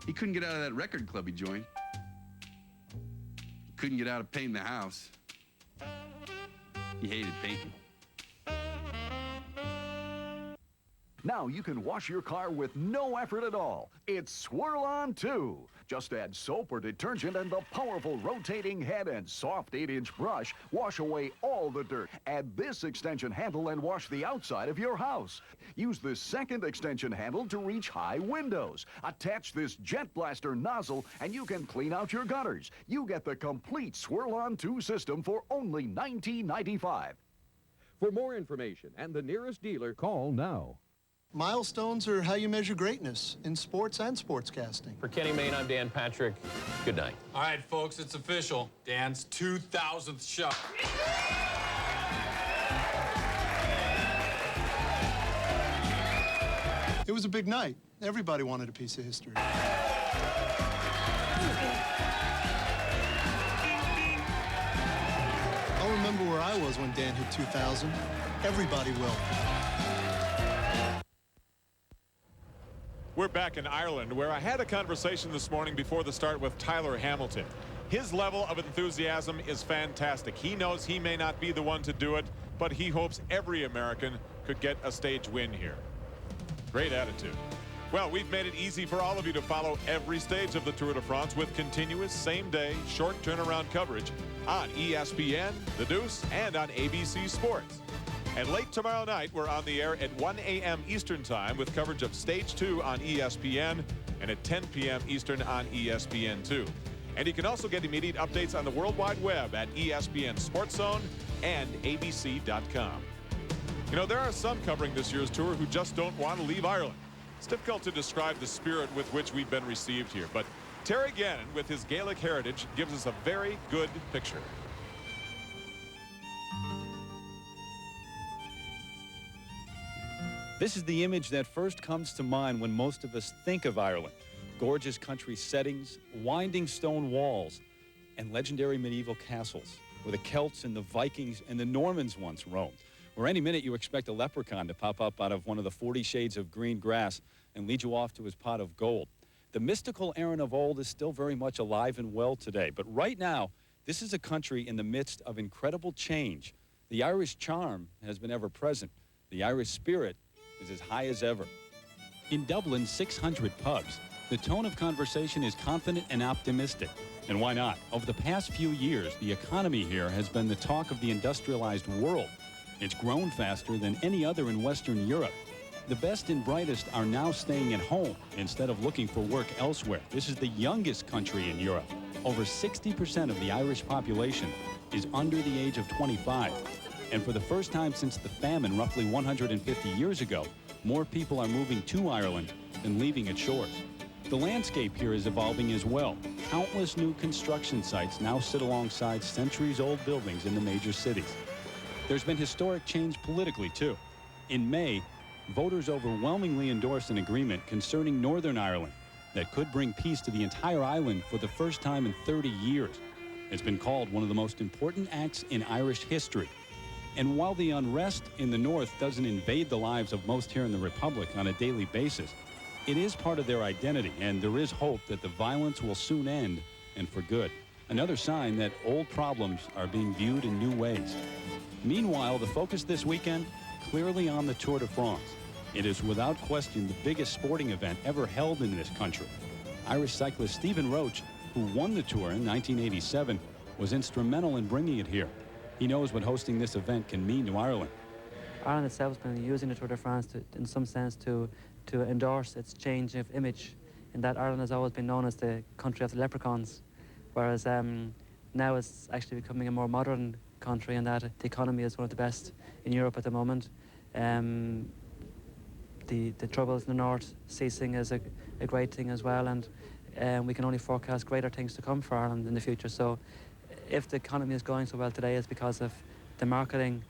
he couldn't get out of that record club he joined. He couldn't get out of painting the house. He hated painting. Now you can wash your car with no effort at all. It's Swirl On 2. Just add soap or detergent, and the powerful rotating head and soft 8-inch brush wash away all the dirt. Add this extension handle and wash the outside of your house. Use this second extension handle to reach high windows. Attach this jet blaster nozzle and you can clean out your gutters. You get the complete Swirl On 2 system for only $19.95. For more information and the nearest dealer, call now. Milestones are how you measure greatness in sports and sportscasting. For Kenny Mayne, I'm Dan Patrick. Good night. All right, folks, it's official. Dan's 2,000th shot. It was a big night. Everybody wanted a piece of history. I'll remember where I was when Dan hit 2,000. Everybody will. We're back in Ireland, where I had a conversation this morning before the start with Tyler Hamilton. His level of enthusiasm is fantastic. He knows he may not be the one to do it, but he hopes every American could get a stage win here. Great attitude. Well, we've made it easy for all of you to follow every stage of the Tour de France with continuous same-day, short turnaround coverage on ESPN, The Deuce, and on ABC Sports. And late tomorrow night, we're on the air at 1 a.m. Eastern Time with coverage of Stage 2 on ESPN and at 10 p.m. Eastern on ESPN2. And you can also get immediate updates on the World Wide Web at ESPN Sports Zone and ABC.com. You know, there are some covering this year's tour who just don't want to leave Ireland. It's difficult to describe the spirit with which we've been received here, but Terry Gannon, with his Gaelic heritage, gives us a very good picture. This is the image that first comes to mind when most of us think of Ireland. Gorgeous country settings, winding stone walls, and legendary medieval castles where the Celts and the Vikings and the Normans once roamed. Where any minute you expect a leprechaun to pop up out of one of the 40 shades of green grass and lead you off to his pot of gold. The mystical Erin of old is still very much alive and well today. But right now, this is a country in the midst of incredible change. The Irish charm has been ever present. The Irish spirit is as high as ever. In Dublin's 600 pubs, the tone of conversation is confident and optimistic. And why not? Over the past few years, the economy here has been the talk of the industrialized world. It's grown faster than any other in Western Europe. The best and brightest are now staying at home instead of looking for work elsewhere. This is the youngest country in Europe. Over 60% of the Irish population is under the age of 25. And for the first time since the famine roughly 150 years ago, more people are moving to Ireland than leaving its shores. The landscape here is evolving as well. Countless new construction sites now sit alongside centuries-old buildings in the major cities. There's been historic change politically, too. In May, voters overwhelmingly endorsed an agreement concerning Northern Ireland that could bring peace to the entire island for the first time in 30 years. It's been called one of the most important acts in Irish history. And while the unrest in the north doesn't invade the lives of most here in the Republic on a daily basis, it is part of their identity, and there is hope that the violence will soon end, and for good. Another sign that old problems are being viewed in new ways. Meanwhile, the focus this weekend, clearly on the Tour de France. It is without question the biggest sporting event ever held in this country. Irish cyclist Stephen Roche, who won the Tour in 1987, was instrumental in bringing it here. He knows what hosting this event can mean to Ireland. Ireland itself has been using the Tour de France in some sense to endorse its change of image, in that Ireland has always been known as the country of the leprechauns, whereas now it's actually becoming a more modern country, and that the economy is one of the best in Europe at the moment. The troubles in the north ceasing is a great thing as well, and we can only forecast greater things to come for Ireland in the future. So if the economy is going so well today, it's because of the marketing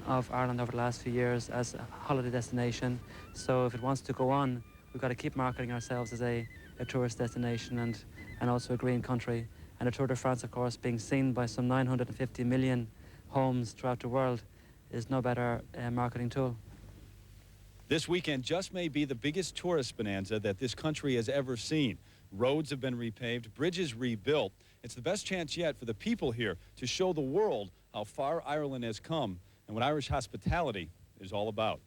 of Ireland over the last few years as a holiday destination. So if it wants to go on, we've got to keep marketing ourselves as a tourist destination and also a green country. And the Tour de France, of course, being seen by some 950 million homes throughout the world, is no better marketing tool. This weekend just may be the biggest tourist bonanza that this country has ever seen. Roads have been repaved, bridges rebuilt. It's the best chance yet for the people here to show the world how far Ireland has come and what Irish hospitality is all about.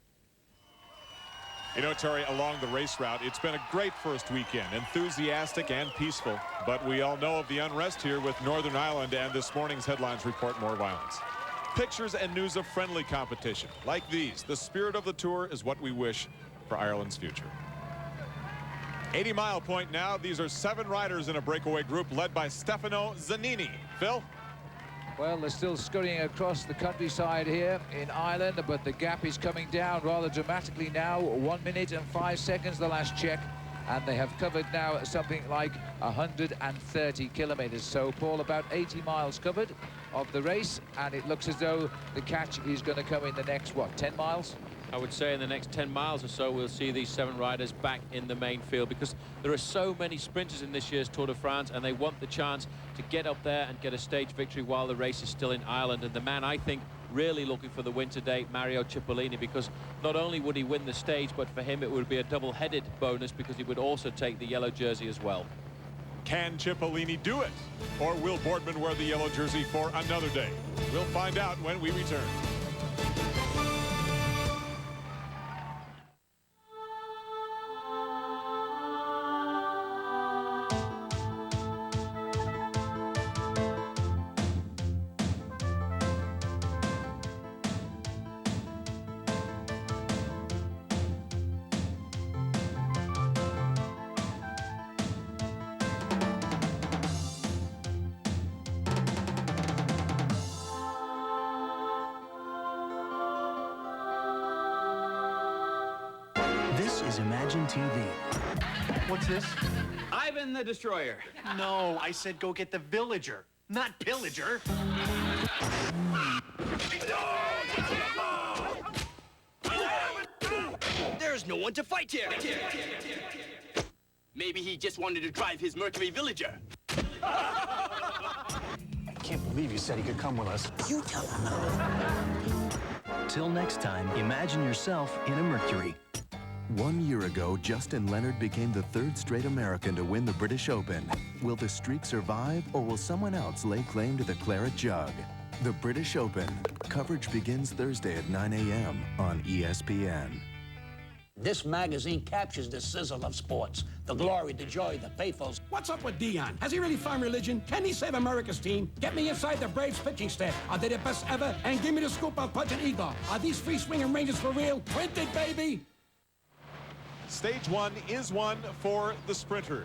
You know, Terry, along the race route, it's been a great first weekend, enthusiastic and peaceful. But we all know of the unrest here with Northern Ireland, and this morning's headlines report more violence. Pictures and news of friendly competition like these. The spirit of the Tour is what we wish for Ireland's future. 80-mile point now. These are 7 riders in a breakaway group led by Stefano Zanini. Phil? Well, they're still scurrying across the countryside here in Ireland, but the gap is coming down rather dramatically now. 1 minute and 5 seconds, the last check, and they have covered now something like 130 kilometers. So, Paul, about 80 miles covered of the race, and it looks as though the catch is going to come in the next, what, 10 miles? I would say in the next 10 miles or so, we'll see these 7 riders back in the main field, because there are so many sprinters in this year's Tour de France, and they want the chance to get up there and get a stage victory while the race is still in Ireland. And the man, I think, really looking for the win today, Mario Cipollini, because not only would he win the stage, but for him it would be a double-headed bonus, because he would also take the yellow jersey as well. Can Cipollini do it? Or will Boardman wear the yellow jersey for another day? We'll find out when we return. This is Imagine TV. What's this? Ivan the Destroyer. No, I said go get the villager, not pillager. There's no one to fight here. Maybe he just wanted to drive his Mercury villager. I can't believe you said he could come with us. You tell him no. Till next time, imagine yourself in a Mercury. 1 year ago, Justin Leonard became the third straight American to win the British Open. Will the streak survive, or will someone else lay claim to the claret jug? The British Open. Coverage begins Thursday at 9 a.m. on ESPN. This magazine captures the sizzle of sports, the glory, the joy, the pathos. What's up with Dion? Has he really found religion? Can he save America's team? Get me inside the Braves pitching staff. Are they the best ever? And give me the scoop of Punch and Igor. Are these free-swinging Rangers for real? Printed, baby! Stage 1 is one for the sprinters.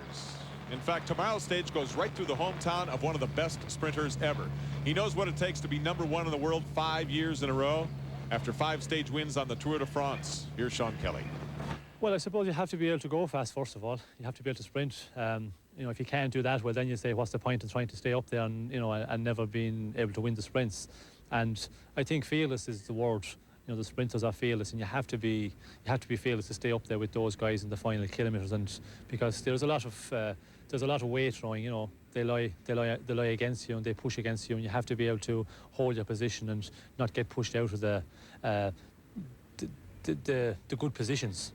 In fact, tomorrow's stage goes right through the hometown of one of the best sprinters ever. He knows what it takes to be #1 in the world 5 years in a row after 5 stage wins on the Tour de France. Here's Sean Kelly. Well, I suppose you have to be able to go fast, first of all. You have to be able to sprint. You know, if you can't do that, well, then you say, what's the point in trying to stay up there and, you know, and never being able to win the sprints? And I think fearless is the word. You know, the sprinters are fearless, and you have to be fearless to stay up there with those guys in the final kilometres. And because there's a lot of weight throwing. You know, they lie against you and they push against you, and you have to be able to hold your position and not get pushed out of the good positions.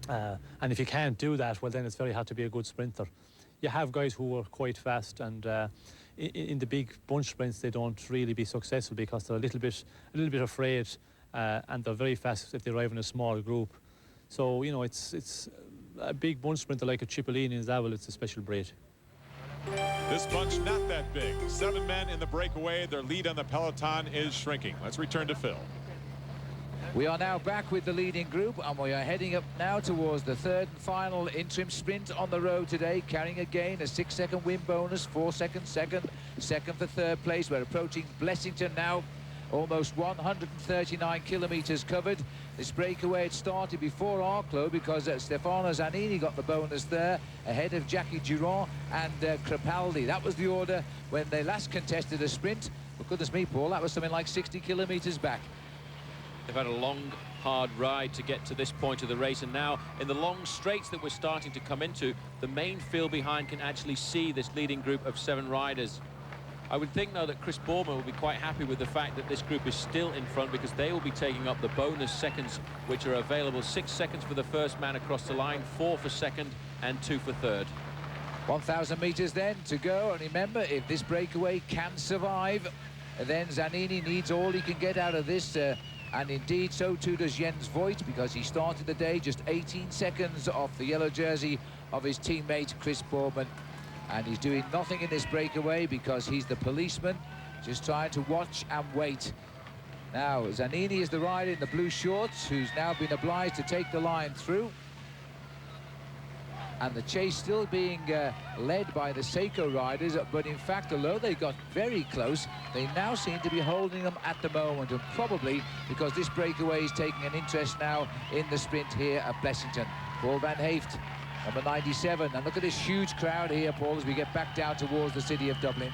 And if you can't do that, well, then it's very hard to be a good sprinter. You have guys who are quite fast, and in the big bunch sprints, they don't really be successful because they're a little bit afraid. And they're very fast if they arrive in a small group. So, you know, it's a big bunch sprinter like a Cipollini and Zavel. It's a special breed. This bunch not that big. 7 men in the breakaway. Their lead on the peloton is shrinking. Let's return to Phil. We are now back with the leading group, and we are heading up now towards the third and final interim sprint on the road today, carrying again a 6-second win bonus, 4 seconds second for third place. We're approaching Blessington now. Almost 139 kilometres covered. This breakaway had started before Arclo because Stefano Zanini got the bonus there ahead of Jackie Durand and Crepaldi. That was the order when they last contested a sprint. But goodness me, Paul, that was something like 60 kilometres back. They've had a long, hard ride to get to this point of the race, and now in the long straights that we're starting to come into, the main field behind can actually see this leading group of 7 riders. I would think, though, that Chris Boardman will be quite happy with the fact that this group is still in front, because they will be taking up the bonus seconds which are available. 6 seconds for the first man across the line, 4 for second and 2 for third. 1,000 metres then to go, and remember, if this breakaway can survive, then Zanini needs all he can get out of this, and indeed so too does Jens Voigt, because he started the day just 18 seconds off the yellow jersey of his teammate Chris Boardman. And he's doing nothing in this breakaway because he's the policeman, just trying to watch and wait. Now, Zanini is the rider in the blue shorts, who's now been obliged to take the line through. And the chase still being led by the Seiko riders, but in fact, although they got very close, they now seem to be holding them at the moment, and probably because this breakaway is taking an interest now in the sprint here at Blessington. Paul Van Heeft, number 97, and look at this huge crowd here, Paul, as we get back down towards the city of Dublin.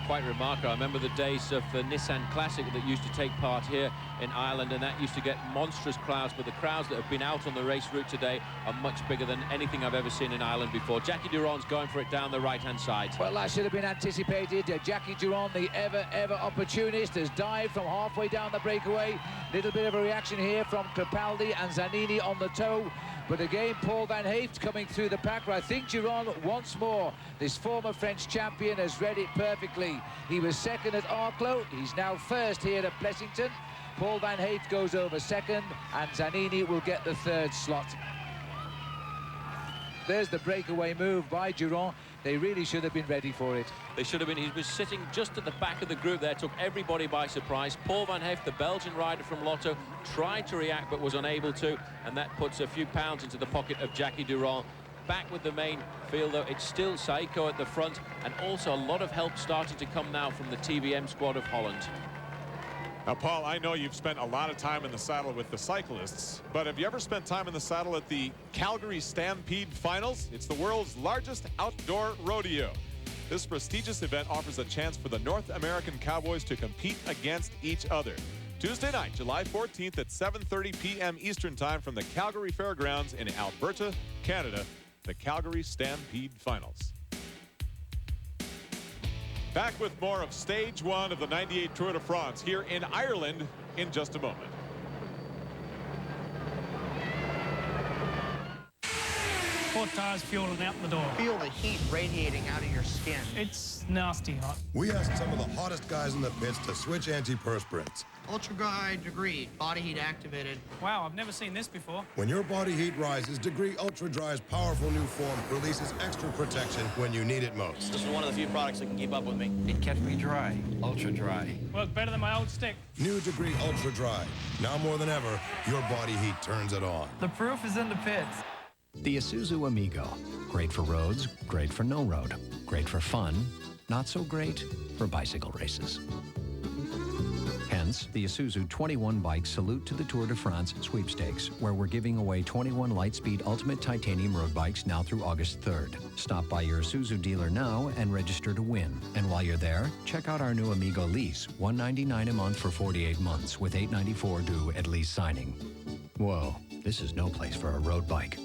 Quite remarkable. I remember the days of the Nissan Classic that used to take part here in Ireland, and that used to get monstrous crowds, but the crowds that have been out on the race route today are much bigger than anything I've ever seen in Ireland before. Jackie Durand's going for it down the right-hand side. Well, that should have been anticipated. Jackie Durand, the ever opportunist, has dived from halfway down the breakaway. Little bit of a reaction here from Crepaldi and Zanini on the toe. But again, Paul Van Heeft coming through the pack. I think Durand once more, this former French champion, has read it perfectly. He was second at Arclo. He's now first here at Blessington. Paul Van Heeft goes over second, and Zanini will get the third slot. There's the breakaway move by Durand. They really should have been ready for it. They should have been. He was sitting just at the back of the group there, took everybody by surprise. Paul Van Heeft, the Belgian rider from Lotto, tried to react but was unable to, and that puts a few pounds into the pocket of Jackie Durand. Back with the main field, though, it's still Seiko at the front, and also a lot of help starting to come now from the TVM squad of Holland. Now, Paul, I know you've spent a lot of time in the saddle with the cyclists, but have you ever spent time in the saddle at the Calgary Stampede Finals? It's the world's largest outdoor rodeo. This prestigious event offers a chance for the North American cowboys to compete against each other. Tuesday night, July 14th at 7:30 p.m. Eastern Time from the Calgary Fairgrounds in Alberta, Canada, the Calgary Stampede Finals. Back with more of Stage 1 of the 98 Tour de France here in Ireland in just a moment. Hot tires fueling out the door. Feel the heat radiating out of your skin. It's nasty hot. We asked some of the hottest guys in the pits to switch antiperspirants. Ultra dry degree, body heat activated. Wow, I've never seen this before. When your body heat rises, Degree Ultra Dry's powerful new form releases extra protection when you need it most. This is one of the few products that can keep up with me. It kept me dry, ultra dry. Worked better than my old stick. New Degree Ultra Dry. Now more than ever, your body heat turns it on. The proof is in the pits. The Isuzu Amigo. Great for roads, great for no road. Great for fun, not so great for bicycle races. Hence, the Isuzu 21 Bikes Salute to the Tour de France sweepstakes, where we're giving away 21 Lightspeed Ultimate Titanium road bikes now through August 3rd. Stop by your Isuzu dealer now and register to win. And while you're there, check out our new Amigo lease, $199 a month for 48 months, with $894 due at lease signing. Whoa, this is no place for a road bike.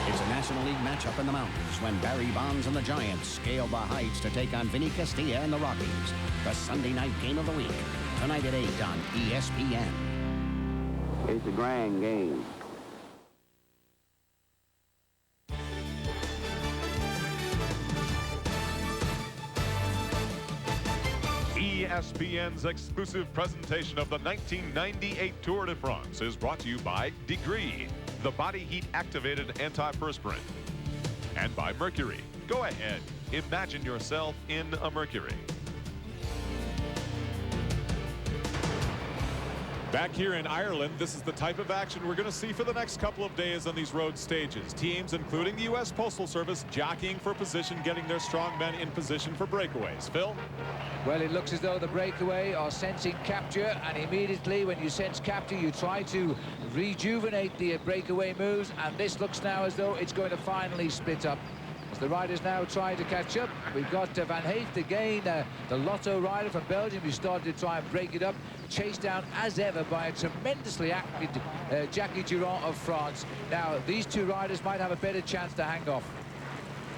It's a National League matchup in the mountains when Barry Bonds and the Giants scale the heights to take on Vinny Castilla and the Rockies. The Sunday night game of the week. Tonight at 8 on ESPN. It's a grand game. ESPN's exclusive presentation of the 1998 Tour de France is brought to you by Degree, the body heat activated antiperspirant, and by Mercury. Go ahead, imagine yourself in a Mercury. Back here in Ireland, this is the type of action we're going to see for the next couple of days on these road stages. Teams, including the U.S. Postal Service, jockeying for position, getting their strong men in position for breakaways. Phil? Well, it looks as though the breakaway are sensing capture, and immediately when you sense capture, you try to rejuvenate the breakaway moves, and this looks now as though it's going to finally split up. As the riders now trying to catch up, we've got Van Heeft again, the Lotto rider from Belgium, who started to try and break it up, chased down as ever by a tremendously active Jackie Durand of France. Now, these two riders might have a better chance to hang off.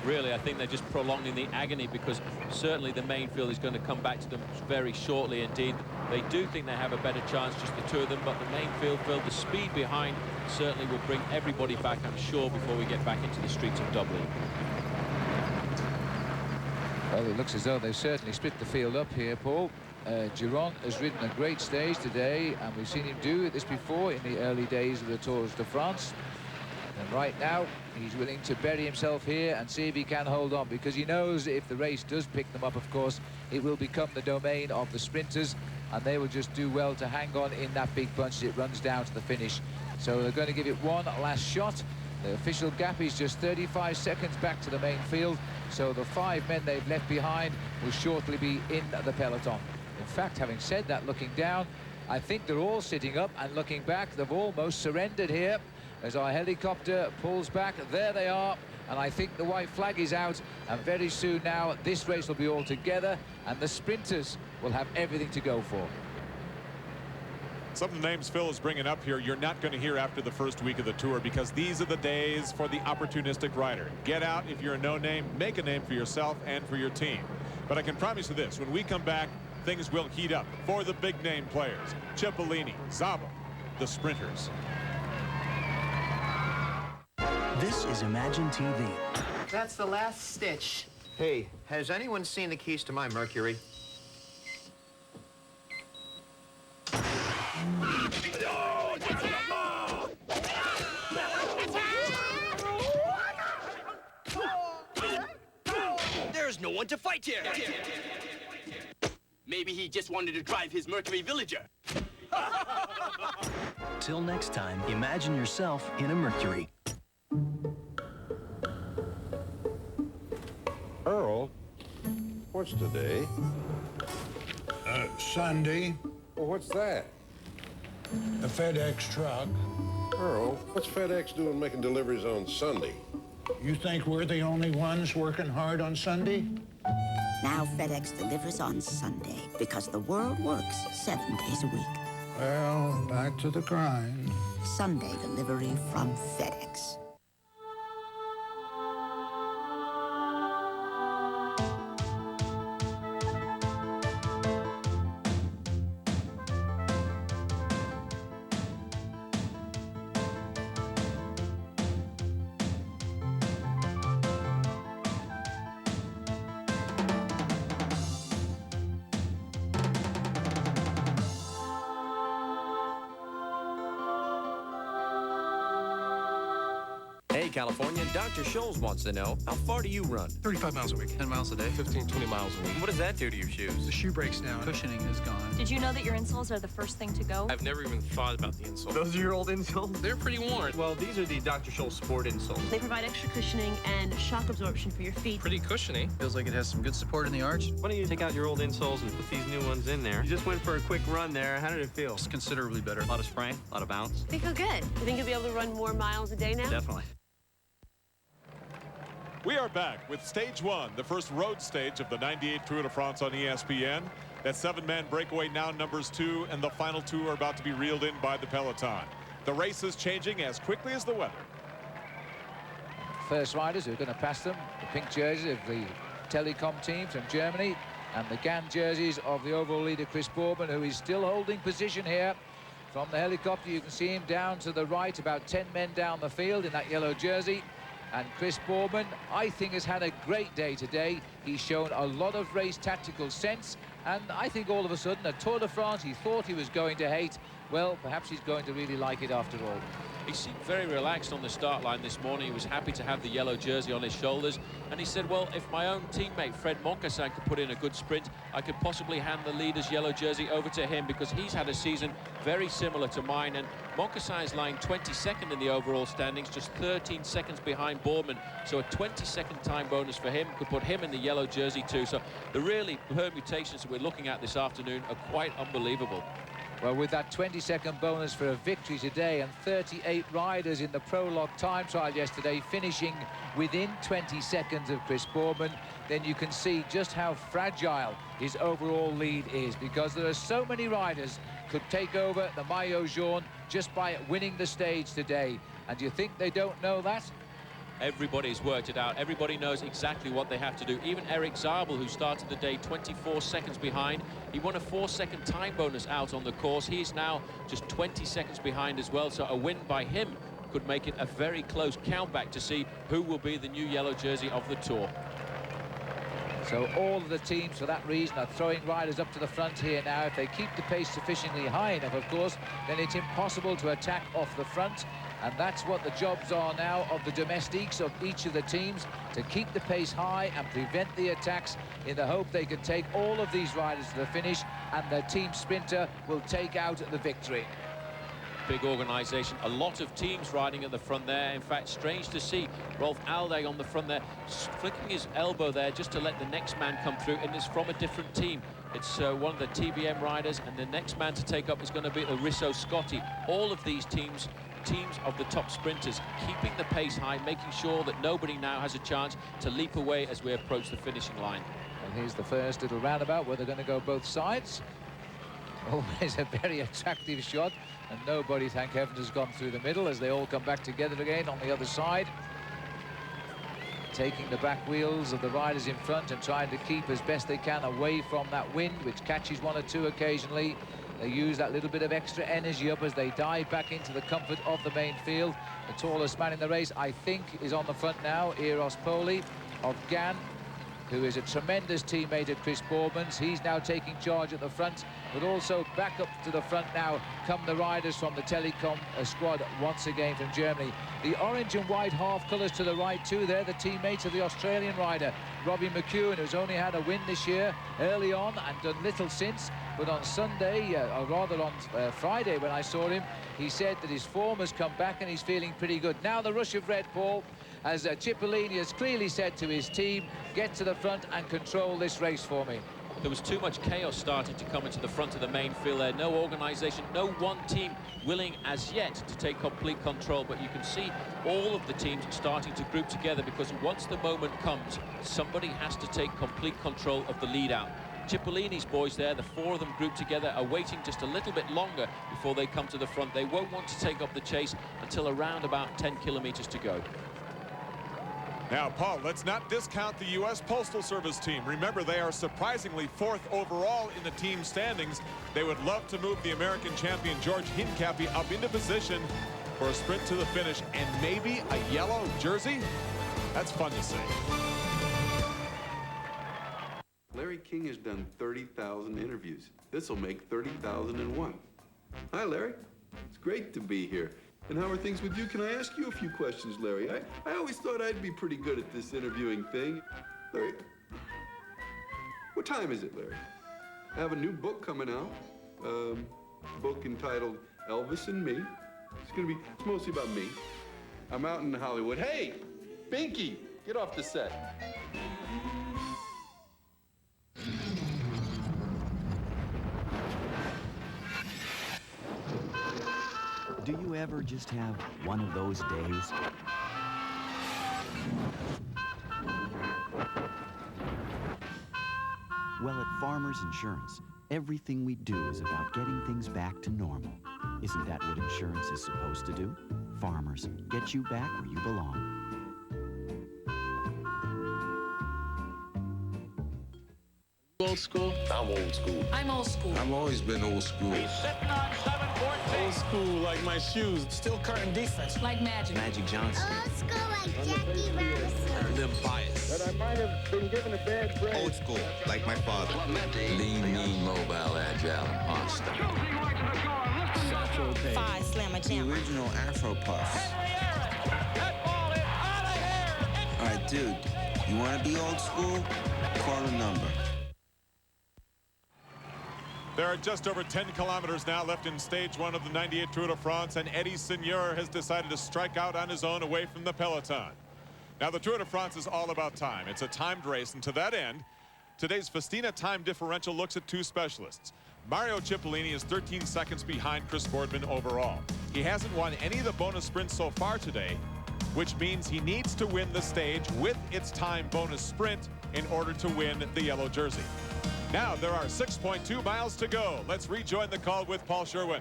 Really, I think they're just prolonging the agony, because certainly the main field is going to come back to them very shortly indeed. They do think they have a better chance, just the two of them, but the main field, the speed behind certainly will bring everybody back, I'm sure, before we get back into the streets of Dublin. Well, it looks as though they've certainly split the field up here, Paul. Durand has ridden a great stage today, and we've seen him do this before in the early days of the Tours de France. And right now, he's willing to bury himself here and see if he can hold on, because he knows if the race does pick them up, of course, it will become the domain of the sprinters, and they will just do well to hang on in that big bunch as it runs down to the finish. So they're going to give it one last shot. The official gap is just 35 seconds back to the main field, so the 5 men they've left behind will shortly be in the peloton. In fact, having said that, looking down, I think they're all sitting up and looking back. They've almost surrendered here as our helicopter pulls back. There they are, and I think the white flag is out, and very soon now this race will be all together, and the sprinters will have everything to go for. Some of the names Phil is bringing up here, you're not going to hear after the first week of the Tour, because these are the days for the opportunistic rider. Get out if you're a no-name, make a name for yourself and for your team. But I can promise you this, when we come back, things will heat up for the big-name players. Cipollini, Zaba, the sprinters. This is Imagine TV. That's the last stitch. Hey, has anyone seen the keys to my Mercury? There's no one to fight here. Maybe he just wanted to drive his Mercury Villager. Till next time, imagine yourself in a Mercury. Earl, what's today? Sunday. Well, what's that? A FedEx truck. Earl, what's FedEx doing making deliveries on Sunday? You think we're the only ones working hard on Sunday? Now FedEx delivers on Sunday because the world works 7 days a week. Well, back to the grind. Sunday delivery from FedEx. Hey, California, Dr. Scholes wants to know, how far do you run? 35 miles a week. 10 miles a day. 15, 20 miles a week. What does that do to your shoes? The shoe breaks down. Cushioning is gone. Did you know that your insoles are the first thing to go? I've never even thought about the insole. Those are your old insoles? They're pretty worn. Well, these are the Dr. Scholes Sport insoles. They provide extra cushioning and shock absorption for your feet. Pretty cushiony. Feels like it has some good support in the arch. Why don't you take out your old insoles and put these new ones in there? You just went for a quick run there. How did it feel? It's considerably better. A lot of spring, a lot of bounce. They feel good. You think you'll be able to run more miles a day now? Definitely. We are back with stage one, the first road stage of the 98 Tour de France on ESPN. That 7-man breakaway now numbers 2, and the final 2 are about to be reeled in by the peloton. The race is changing as quickly as the weather. First riders who are going to pass them, the pink jerseys of the Telecom team from Germany, and the Gannon jerseys of the overall leader Chris Boardman, who is still holding position here. From the helicopter, you can see him down to the right, about 10 men down the field in that yellow jersey. And Chris Boardman, I think, has had a great day today. He's shown a lot of race tactical sense, and I think all of a sudden, a Tour de France he thought he was going to hate, well, perhaps he's going to really like it after all. He seemed very relaxed on the start line this morning. He was happy to have the yellow jersey on his shoulders. And he said, well, if my own teammate, Fred Moncassin, could put in a good sprint, I could possibly hand the leader's yellow jersey over to him, because he's had a season very similar to mine. And Moncassin is lying 22nd in the overall standings, just 13 seconds behind Boardman. So a 20-second time bonus for him could put him in the yellow jersey too. So the really permutations that we're looking at this afternoon are quite unbelievable. Well, with that 20-second bonus for a victory today, and 38 riders in the Prologue time trial yesterday finishing within 20 seconds of Chris Boardman, then you can see just how fragile his overall lead is, because there are so many riders could take over the Maillot Jaune just by winning the stage today. And do you think they don't know that? Everybody's worked it out. Everybody knows exactly what they have to do. Even Eric Zabel, who started the day 24 seconds behind, he won a 4-second time bonus out on the course. He's now just 20 seconds behind as well. So a win by him could make it a very close countback to see who will be the new yellow jersey of the Tour. So all of the teams, for that reason, are throwing riders up to the front here now. If they keep the pace sufficiently high enough, of course, then it's impossible to attack off the front. And that's what the jobs are now of the domestiques of each of the teams, to keep the pace high and prevent the attacks, in the hope they can take all of these riders to the finish, and the team sprinter will take out the victory. Big organisation, a lot of teams riding at the front there. In fact, strange to see Rolf Aldag on the front there, flicking his elbow there just to let the next man come through, and it's from a different team. It's one of the TBM riders, and the next man to take up is going to be Risso Scotti. All of these teams of the top sprinters, keeping the pace high, making sure that nobody now has a chance to leap away as we approach the finishing line. And here's the first little roundabout where they're going to go both sides. Always a very attractive shot, and nobody, thank heaven, has gone through the middle as they all come back together again on the other side. Taking the back wheels of the riders in front and trying to keep as best they can away from that wind, which catches one or two occasionally. They use that little bit of extra energy up as they dive back into the comfort of the main field. The tallest man in the race, I think, is on the front now, Eros Poli of Gannon, who is a tremendous teammate of Chris Boardman's. He's now taking charge at the front, but also back up to the front now come the riders from the Telecom squad once again from Germany. The orange and white half colours to the right too, they're the teammates of the Australian rider, Robbie McEwen, who's only had a win this year early on and done little since. But on Sunday, or rather on Friday when I saw him, he said that his form has come back and he's feeling pretty good. Now the rush of red, Paul, as Cipollini has clearly said to his team, get to the front and control this race for me. There was too much chaos starting to come into the front of the main field there. No organisation, no one team willing as yet to take complete control. But you can see all of the teams starting to group together, because once the moment comes, somebody has to take complete control of the lead out. Cipollini's boys there, the four of them grouped together, are waiting just a little bit longer before they come to the front. They won't want to take up the chase until around about 10 kilometers to go. Now, Paul, let's not discount the U.S. Postal Service team. Remember, they are surprisingly 4th overall in the team standings. They would love to move the American champion George Hincapie up into position for a sprint to the finish and maybe a yellow jersey. That's fun to say. Larry King has done 30,000 interviews. This will make 30,001. Hi, Larry. It's great to be here. And how are things with you? Can I ask you a few questions, Larry? I always thought I'd be pretty good at this interviewing thing. Larry, what time is it, Larry? I have a new book coming out. A book entitled Elvis and Me. It's mostly about me. I'm out in Hollywood. Hey, Binky, get off the set. Do you ever just have one of those days? Well, at Farmers Insurance, everything we do is about getting things back to normal. Isn't that what insurance is supposed to do? Farmers, get you back where you belong. Old school? I'm old school. I'm old school. I've always been old school. He's sitting on 7-14. Old school like my shoes. Still curtain defense. Like Magic. Magic Johnson. Old school like Jackie Robinson. Live bias. But I might have been given a bad grade. Old school, like my father. Lean, mean, mobile, agile, and monster. 5 Slammer Jam. The original Afro Puffs. That ball is out of here. All right, dude, you want to be old school? Call a number. There are just over 10 kilometers now left in stage 1 of the 98 Tour de France, and Eddie Seigneur has decided to strike out on his own away from the peloton. Now, the Tour de France is all about time. It's a timed race, and to that end, today's Festina time differential looks at 2 specialists. Mario Cipollini is 13 seconds behind Chris Boardman overall. He hasn't won any of the bonus sprints so far today, which means he needs to win the stage with its time bonus sprint in order to win the yellow jersey. Now there are 6.2 miles to go. Let's rejoin the call with Paul Sherwen.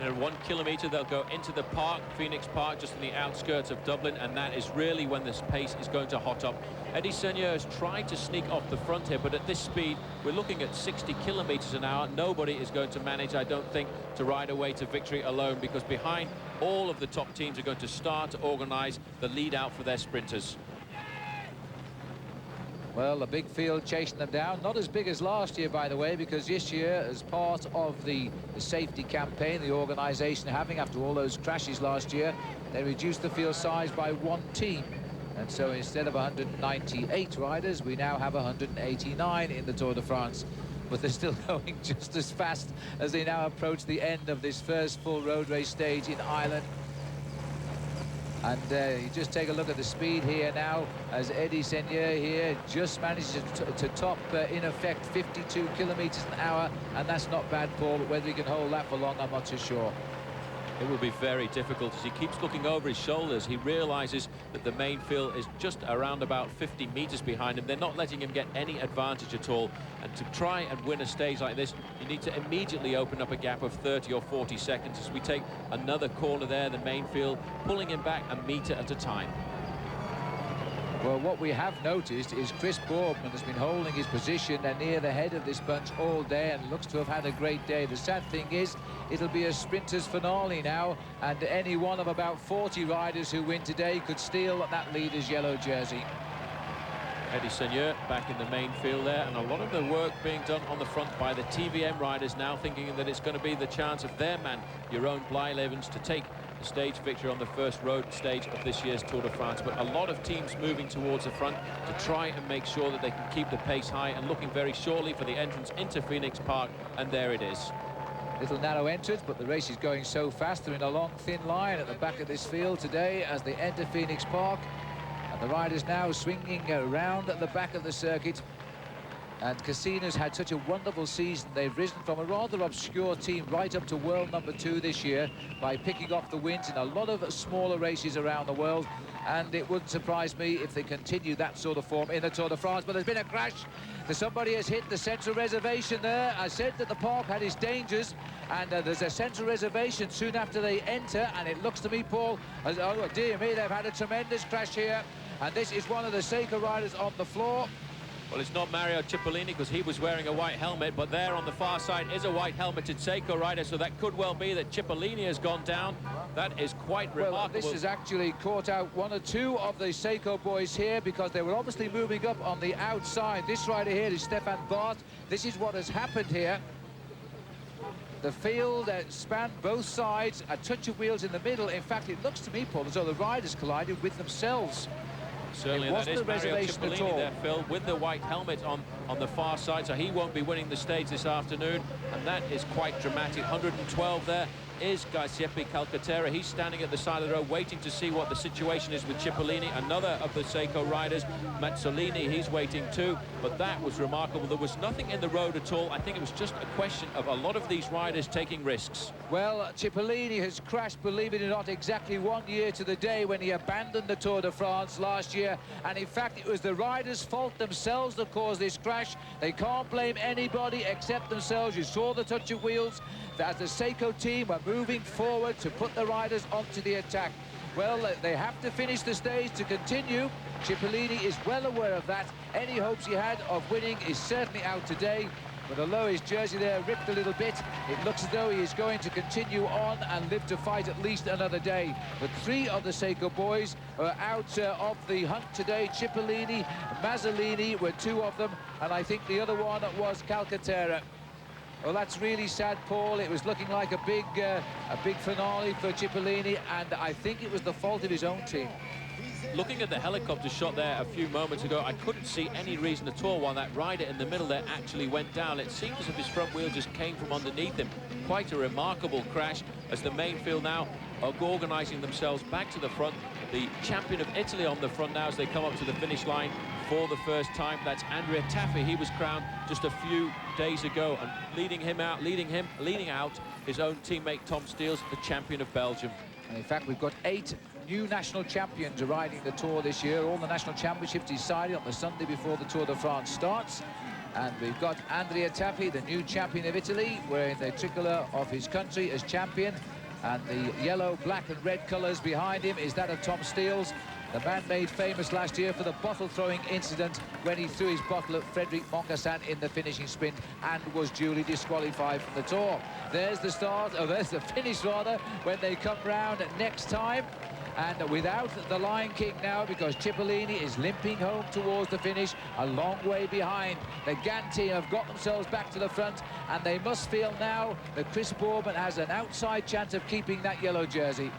And 1 kilometer, they'll go into the park, Phoenix Park, just on the outskirts of Dublin, and that is really when this pace is going to hot up. Eddie Seigneur has tried to sneak off the front here, but at this speed, we're looking at 60 kilometers an hour. Nobody is going to manage, I don't think, to ride away to victory alone, because behind all of the top teams are going to start to organize the lead out for their sprinters. Well, a big field chasing them down. Not as big as last year, by the way, because this year, as part of the safety campaign the organisation having after all those crashes last year, they reduced the field size by 1 team. And so instead of 198 riders, we now have 189 in the Tour de France. But they're still going just as fast as they now approach the end of this first full road race stage in Ireland. And you just take a look at the speed here now, as Eddie Seigneur here just managed to top, in effect, 52 kilometers an hour. And that's not bad, Paul, but whether he can hold that for long, I'm not too sure. It will be very difficult as he keeps looking over his shoulders. He realizes that the main field is just around about 50 meters behind him. They're not letting him get any advantage at all. And to try and win a stage like this, you need to immediately open up a gap of 30 or 40 seconds as we take another corner there, the main field, pulling him back a meter at a time. Well, what we have noticed is Chris Boardman has been holding his position near the head of this bunch all day and looks to have had a great day. The sad thing is, it'll be a sprinter's finale now, and any one of about 40 riders who win today could steal that leader's yellow jersey. Eddie Seigneur back in the main field there, and a lot of the work being done on the front by the TVM riders now, thinking that it's going to be the chance of their man, Jeroen Blijlevens, to take the stage victory on the first road stage of this year's Tour de France. But a lot of teams moving towards the front to try and make sure that they can keep the pace high, and looking very shortly for the entrance into Phoenix Park, and there it is. Little narrow entrance, but the race is going so fast. They're in a long, thin line at the back of this field today as they enter Phoenix Park. And the riders now swinging around at the back of the circuit. And Casino's had such a wonderful season. They've risen from a rather obscure team right up to world #2 this year by picking off the wins in a lot of smaller races around the world. And it wouldn't surprise me if they continue that sort of form in the Tour de France. But there's been a crash. Somebody has hit the central reservation there. I said that the park had its dangers, and there's a central reservation soon after they enter. And it looks to me, Paul, as, oh dear me, they've had a tremendous crash here. And this is one of the Seiko riders on the floor. Well, it's not Mario Cipollini because he was wearing a white helmet, but there on the far side is a white helmeted Seiko rider, so that could well be that Cipollini has gone down. That is quite remarkable. Well, this has actually caught out one or two of the Seiko boys here because they were obviously moving up on the outside. This rider here is Stefan Barth. This is what has happened here. The field spanned both sides, a touch of wheels in the middle. In fact, it looks to me, Paul, as though the riders collided with themselves. Certainly, that is Mario Cipollini there, Phil, with the white helmet on the far side, so he won't be winning the stage this afternoon, and that is quite dramatic. 112 there is Giuseppe Calcaterra. He's standing at the side of the road waiting to see what the situation is with Cipollini. Another of the Seiko riders, Mazzolini, he's waiting too, but that was remarkable. There was nothing in the road at all. I think it was just a question of a lot of these riders taking risks. Well, Cipollini has crashed, believe it or not, exactly 1 year to the day when he abandoned the Tour de France last year, and in fact it was the riders' fault themselves that caused this crash. They can't blame anybody except themselves. You saw the touch of wheels as the Seiko team were moving forward to put the riders onto the attack. Well, they have to finish the stage to continue. Cipollini is well aware of that. Any hopes he had of winning is certainly out today. But although his jersey there ripped a little bit, it looks as though he is going to continue on and live to fight at least another day. But three of the Seiko boys are out of the hunt today. Cipollini, Mazzolini were two of them, and I think the other one was Calcaterra. Well, that's really sad, Paul. It was looking like a big finale for Cipollini, and I think it was the fault of his own team. Looking at the helicopter shot there a few moments ago, I couldn't see any reason at all why that rider in the middle there actually went down. It seemed as if his front wheel just came from underneath him. Quite a remarkable crash as the main field now are organising themselves back to the front. The champion of Italy on the front now as they come up to the finish line for the first time. That's Andrea Tafi. He was crowned just a few days ago, and leading out his own teammate Tom Steels, the champion of Belgium. And in fact, we've got 8 new national champions riding the Tour this year. All the national championships decided on the Sunday before the Tour de France starts. And we've got Andrea Tafi, the new champion of Italy, wearing the tricolour of his country as champion. And the yellow, black and red colours behind him is that of Tom Steels, the man made famous last year for the bottle-throwing incident when he threw his bottle at Frédéric Moncassin in the finishing sprint and was duly disqualified from the Tour. There's the start, there's the finish rather, when they come round next time. And without the Lion King now, because Cipollini is limping home towards the finish, a long way behind. The Gann team have got themselves back to the front, and they must feel now that Chris Boardman has an outside chance of keeping that yellow jersey.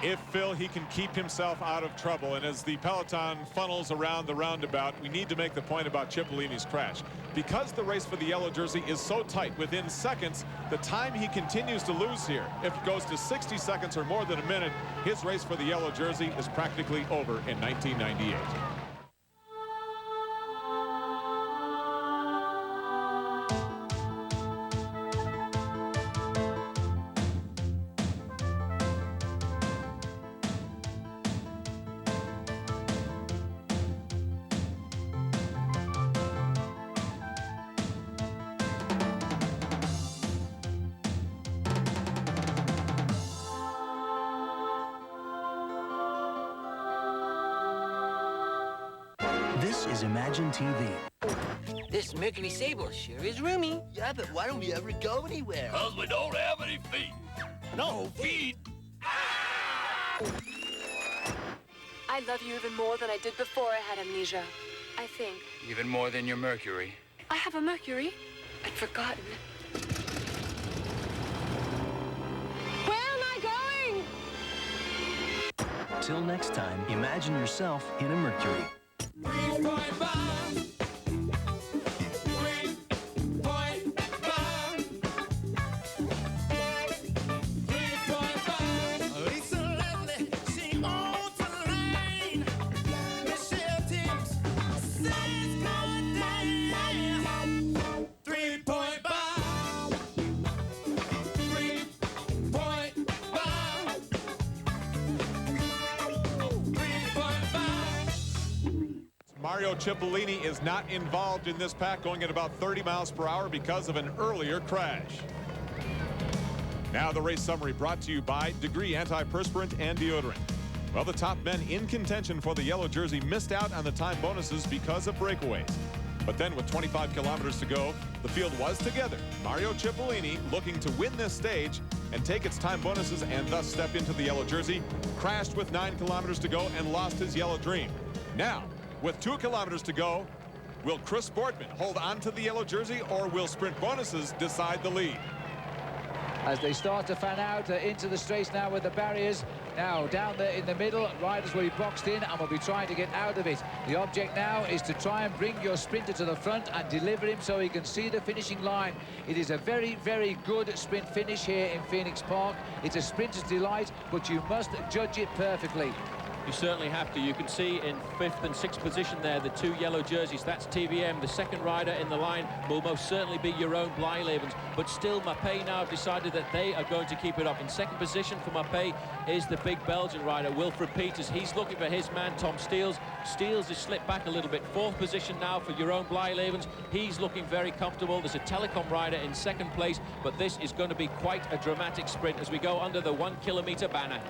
If, Phil, he can keep himself out of trouble. And as the peloton funnels around the roundabout, we need to make the point about Cipollini's crash. Because the race for the yellow jersey is so tight, within seconds, the time he continues to lose here, if it goes to 60 seconds or more than a minute, his race for the yellow jersey is practically over in 1998. This is Imagine TV. This Mercury Sable sure is roomy. Yeah, but why don't we ever go anywhere? Because we don't have any feet. No feet? I love you even more than I did before I had amnesia. I think. Even more than your Mercury. I have a Mercury. I'd forgotten. Where am I going? Till next time, imagine yourself in a Mercury. Michelle Timms says good day. Mario Cipollini is not involved in this pack, going at about 30 miles per hour because of an earlier crash. Now the race summary brought to you by Degree Antiperspirant and Deodorant. Well, the top men in contention for the yellow jersey missed out on the time bonuses because of breakaways. But then with 25 kilometers to go, the field was together. Mario Cipollini, looking to win this stage and take its time bonuses and thus step into the yellow jersey, crashed with 9 kilometers to go and lost his yellow dream. Now, with 2 kilometers to go, will Chris Boardman hold on to the yellow jersey, or will sprint bonuses decide the lead? As they start to fan out into the straights now with the barriers. Now down there in the middle, riders will be boxed in and will be trying to get out of it. The object now is to try and bring your sprinter to the front and deliver him so he can see the finishing line. It is a very, very good sprint finish here in Phoenix Park. It's a sprinter's delight, but you must judge it perfectly. You certainly have to. You can see in 5th and 6th position there, the 2 yellow jerseys. That's TVM. The second rider in the line will most certainly be Jeroen Blijlevens. But still, Mappé now have decided that they are going to keep it up. In 2nd position for Mappé is the big Belgian rider, Wilfred Peters. He's looking for his man, Tom Steels. Steels has slipped back a little bit. 4th position now for Jeroen Blijlevens. He's looking very comfortable. There's a Telecom rider in 2nd place, but this is going to be quite a dramatic sprint as we go under the 1 kilometer banner.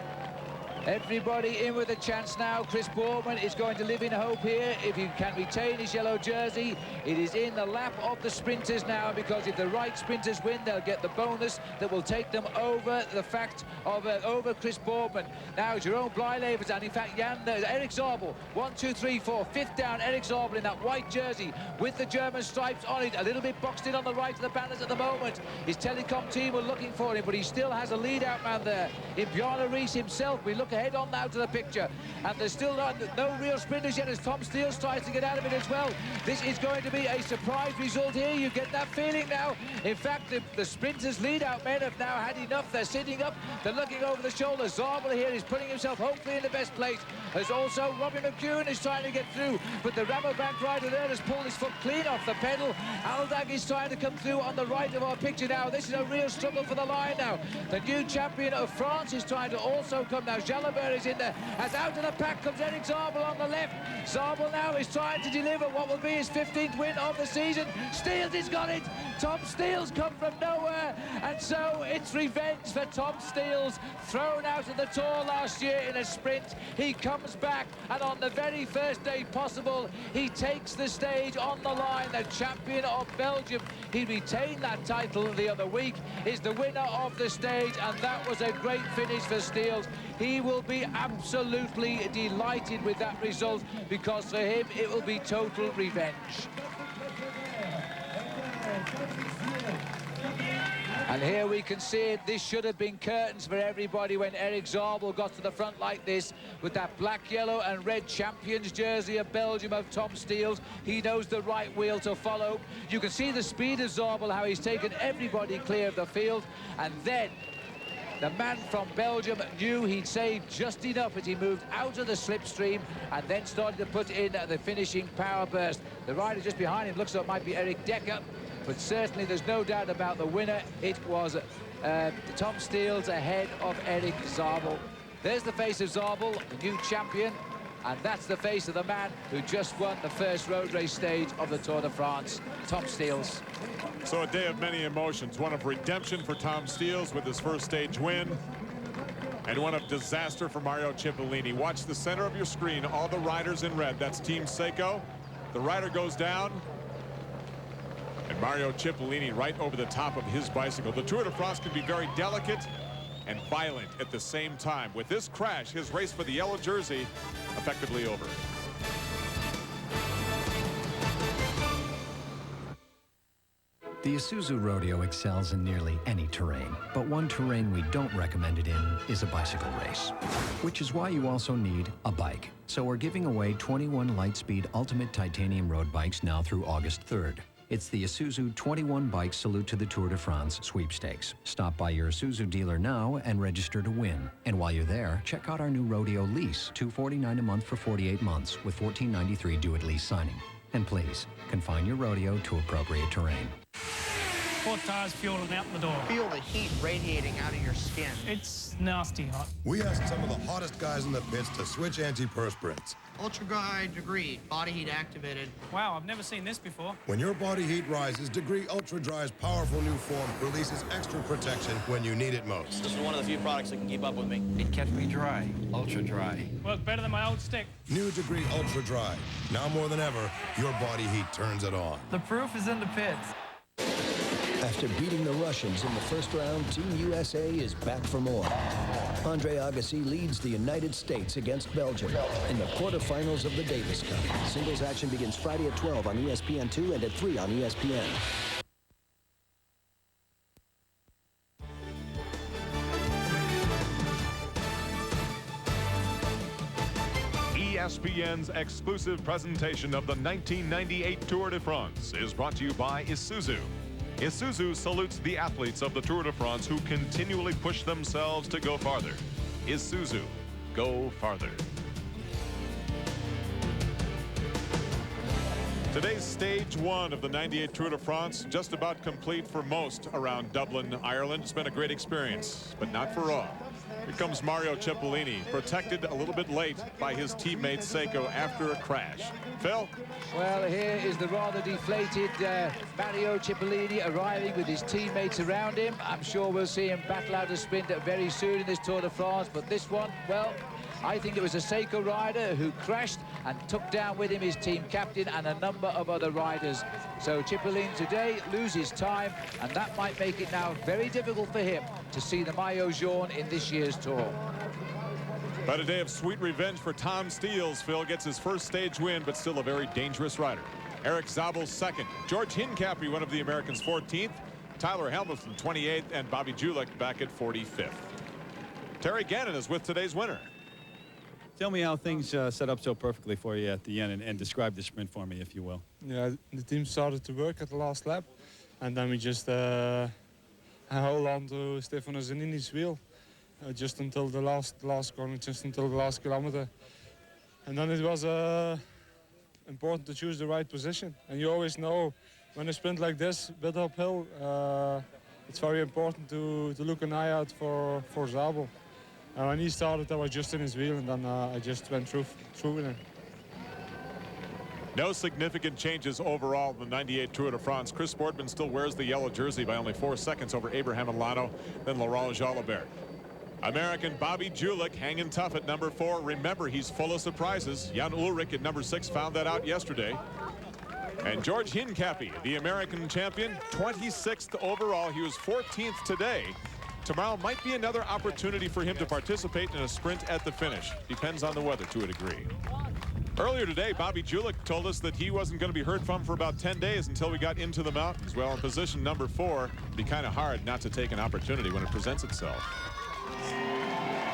Everybody in with a chance now. Chris Boardman is going to live in hope here. If he can retain his yellow jersey, it is in the lap of the sprinters now, because if the right sprinters win, they'll get the bonus that will take them over the fact of over Chris Boardman. Now Jeroen Blijlevens, and in fact Eric Zabel, 1, 2, 3, 4, 5th down. Eric Zabel in that white jersey with the German stripes on it, a little bit boxed in on the right of the banners at the moment. His Telecom team were looking for him, but he still has a lead out man there in Bjarne Riis himself. We look ahead on now to the picture, and there's still no real sprinters yet as Tom Steels tries to get out of it as well. This is going to be a surprise result here. You get that feeling now. In fact, the sprinters lead out men have now had enough. They're sitting up, they're looking over the shoulder. Zabel here is putting himself hopefully in the best place. As also Robbie McEwen is trying to get through, but the Rabobank rider there has pulled his foot clean off the pedal. Aldag is trying to come through on the right of our picture now. This is a real struggle for the line now. The new champion of France is trying to also come now. Jalabert is in there, as out of the pack comes Eric Zabel on the left. Zabel now is trying to deliver what will be his 15th win of the season. Steels has got it. Tom Steels come from nowhere, and so it's revenge for Tom Steels, thrown out of the Tour last year in a sprint. He comes back, and on the very first day possible, he takes the stage on the line. The champion of Belgium, he retained that title the other week, is the winner of the stage, and that was a great finish for Steels. He will be absolutely delighted with that result, because for him it will be total revenge. And here we can see it. This should have been curtains for everybody when Eric Zabel got to the front like this with that black, yellow and red champions jersey of Belgium of Tom Steels. He knows the right wheel to follow. You can see the speed of Zabel, how he's taken everybody clear of the field, and then the man from Belgium knew he'd saved just enough as he moved out of the slipstream and then started to put in the finishing power burst. The rider just behind him looks like it might be Eric Decker, but certainly there's no doubt about the winner. It was Tom Steels ahead of Eric Zabel. There's the face of Zabel, the new champion, and that's the face of the man who just won the first road race stage of the Tour de France, Tom Steels. So a day of many emotions, one of redemption for Tom Steels with his first stage win, and one of disaster for Mario Cipollini. Watch the center of your screen, all the riders in red. That's Team Seiko. The rider goes down, and Mario Cipollini right over the top of his bicycle. The Tour de France can be very delicate and violent at the same time. With this crash, his race for the yellow jersey effectively over. The Isuzu Rodeo excels in nearly any terrain, but one terrain we don't recommend it in is a bicycle race, which is why you also need a bike. So we're giving away 21 Lightspeed Ultimate Titanium road bikes now through August 3rd. It's the Isuzu 21 Bike Salute to the Tour de France sweepstakes. Stop by your Isuzu dealer now and register to win. And while you're there, check out our new Rodeo lease, $249 a month for 48 months with $14.93 due at lease signing. And please, confine your rodeo to appropriate terrain. Four tires fueling out the door. Feel the heat radiating out of your skin. It's nasty hot. We asked some of the hottest guys in the pits to switch antiperspirants. Ultra Degree, body heat activated. Wow, I've never seen this before. When your body heat rises, Degree Ultra Dry's powerful new form releases extra protection when you need it most. This is one of the few products that can keep up with me. It kept me dry, ultra dry. Worked better than my old stick. New Degree Ultra Dry. Now more than ever, your body heat turns it on. The proof is in the pits. After beating the Russians in the first round, Team USA is back for more. Andre Agassi leads the United States against Belgium in the quarterfinals of the Davis Cup. Singles action begins Friday at 12 on ESPN2 and at 3 on ESPN. ESPN's exclusive presentation of the 1998 Tour de France is brought to you by Isuzu. Isuzu salutes the athletes of the Tour de France who continually push themselves to go farther. Isuzu, go farther. Today's stage one of the 98 Tour de France just about complete for most around Dublin, Ireland. It's been a great experience, but not for all. Here comes Mario Cipollini, protected a little bit late by his teammate Seiko after a crash. Phil? Well, here is the rather deflated Mario Cipollini arriving with his teammates around him. I'm sure we'll see him battle out a sprint very soon in this Tour de France, but this one, well, I think it was a Seiko rider who crashed and took down with him his team captain and a number of other riders. So Cipollini today loses time, and that might make it now very difficult for him to see the Maillot Jaune in this year's Tour. But a day of sweet revenge for Tom Steels. Phil gets his first stage win, but still a very dangerous rider. Eric Zabel second. George Hincapie, one of the Americans, 14th. Tyler Hamilton, 28th, and Bobby Julich back at 45th. Terry Gannon is with today's winner. Tell me how things set up so perfectly for you at the end, and describe the sprint for me, if you will. Yeah, the team started to work at the last lap, and then we just hold on to Stefano Zanini's wheel just until the last corner, just until the last kilometer. And then it was important to choose the right position. And you always know when a sprint like this, bit uphill, it's very important to look an eye out for Zabel. And when he started, I was just in his wheel, and then I just went through with him. No significant changes overall in the 98 Tour de France. Chris Boardman still wears the yellow jersey by only 4 seconds over Abraham Olano, then Laurent Jalabert. American Bobby Julich hanging tough at number 4. Remember, he's full of surprises. Jan Ullrich at number 6 found that out yesterday. And George Hincapie, the American champion, 26th overall. He was 14th today. Tomorrow might be another opportunity for him to participate in a sprint at the finish. Depends on the weather to a degree. Earlier today, Bobby Julich told us that he wasn't going to be heard from for about 10 days until we got into the mountains. Well, in position number 4, it'd be kind of hard not to take an opportunity when it presents itself.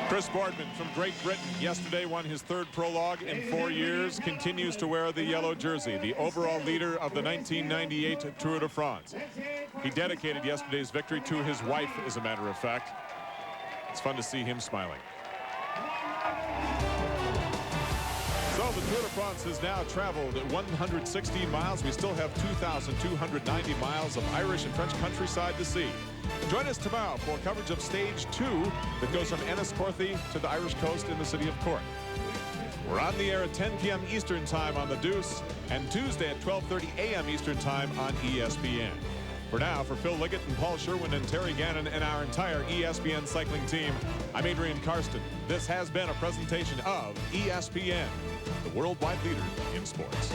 Chris Boardman from Great Britain yesterday won his 3rd prologue in 4 years, continues to wear the yellow jersey, the overall leader of the 1998 Tour de France. He dedicated yesterday's victory to his wife, as a matter of fact. It's fun to see him smiling. So the Tour de France has now traveled 116 miles. We still have 2,290 miles of Irish and French countryside to see. Join us tomorrow for coverage of Stage 2 that goes from Enniscorthy to the Irish coast in the city of Cork. We're on the air at 10 p.m. Eastern Time on the Deuce, and Tuesday at 12:30 a.m. Eastern Time on ESPN. For now, for Phil Liggett and Paul Sherwen and Terry Gannon and our entire ESPN cycling team, I'm Adrian Karsten. This has been a presentation of ESPN, the worldwide leader in sports.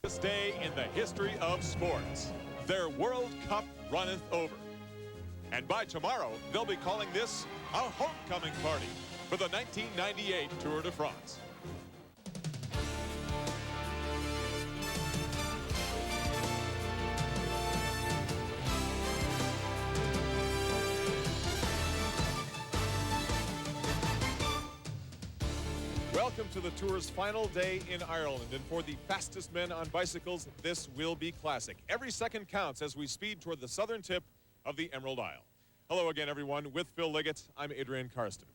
This day in the history of sports, their World Cup runneth over. And by tomorrow, they'll be calling this a homecoming party for the 1998 Tour de France. Welcome to the Tour's final day in Ireland, and for the fastest men on bicycles, this will be classic. Every second counts as we speed toward the southern tip of the Emerald Isle. Hello again, everyone. With Phil Liggett, I'm Adrian Karsten.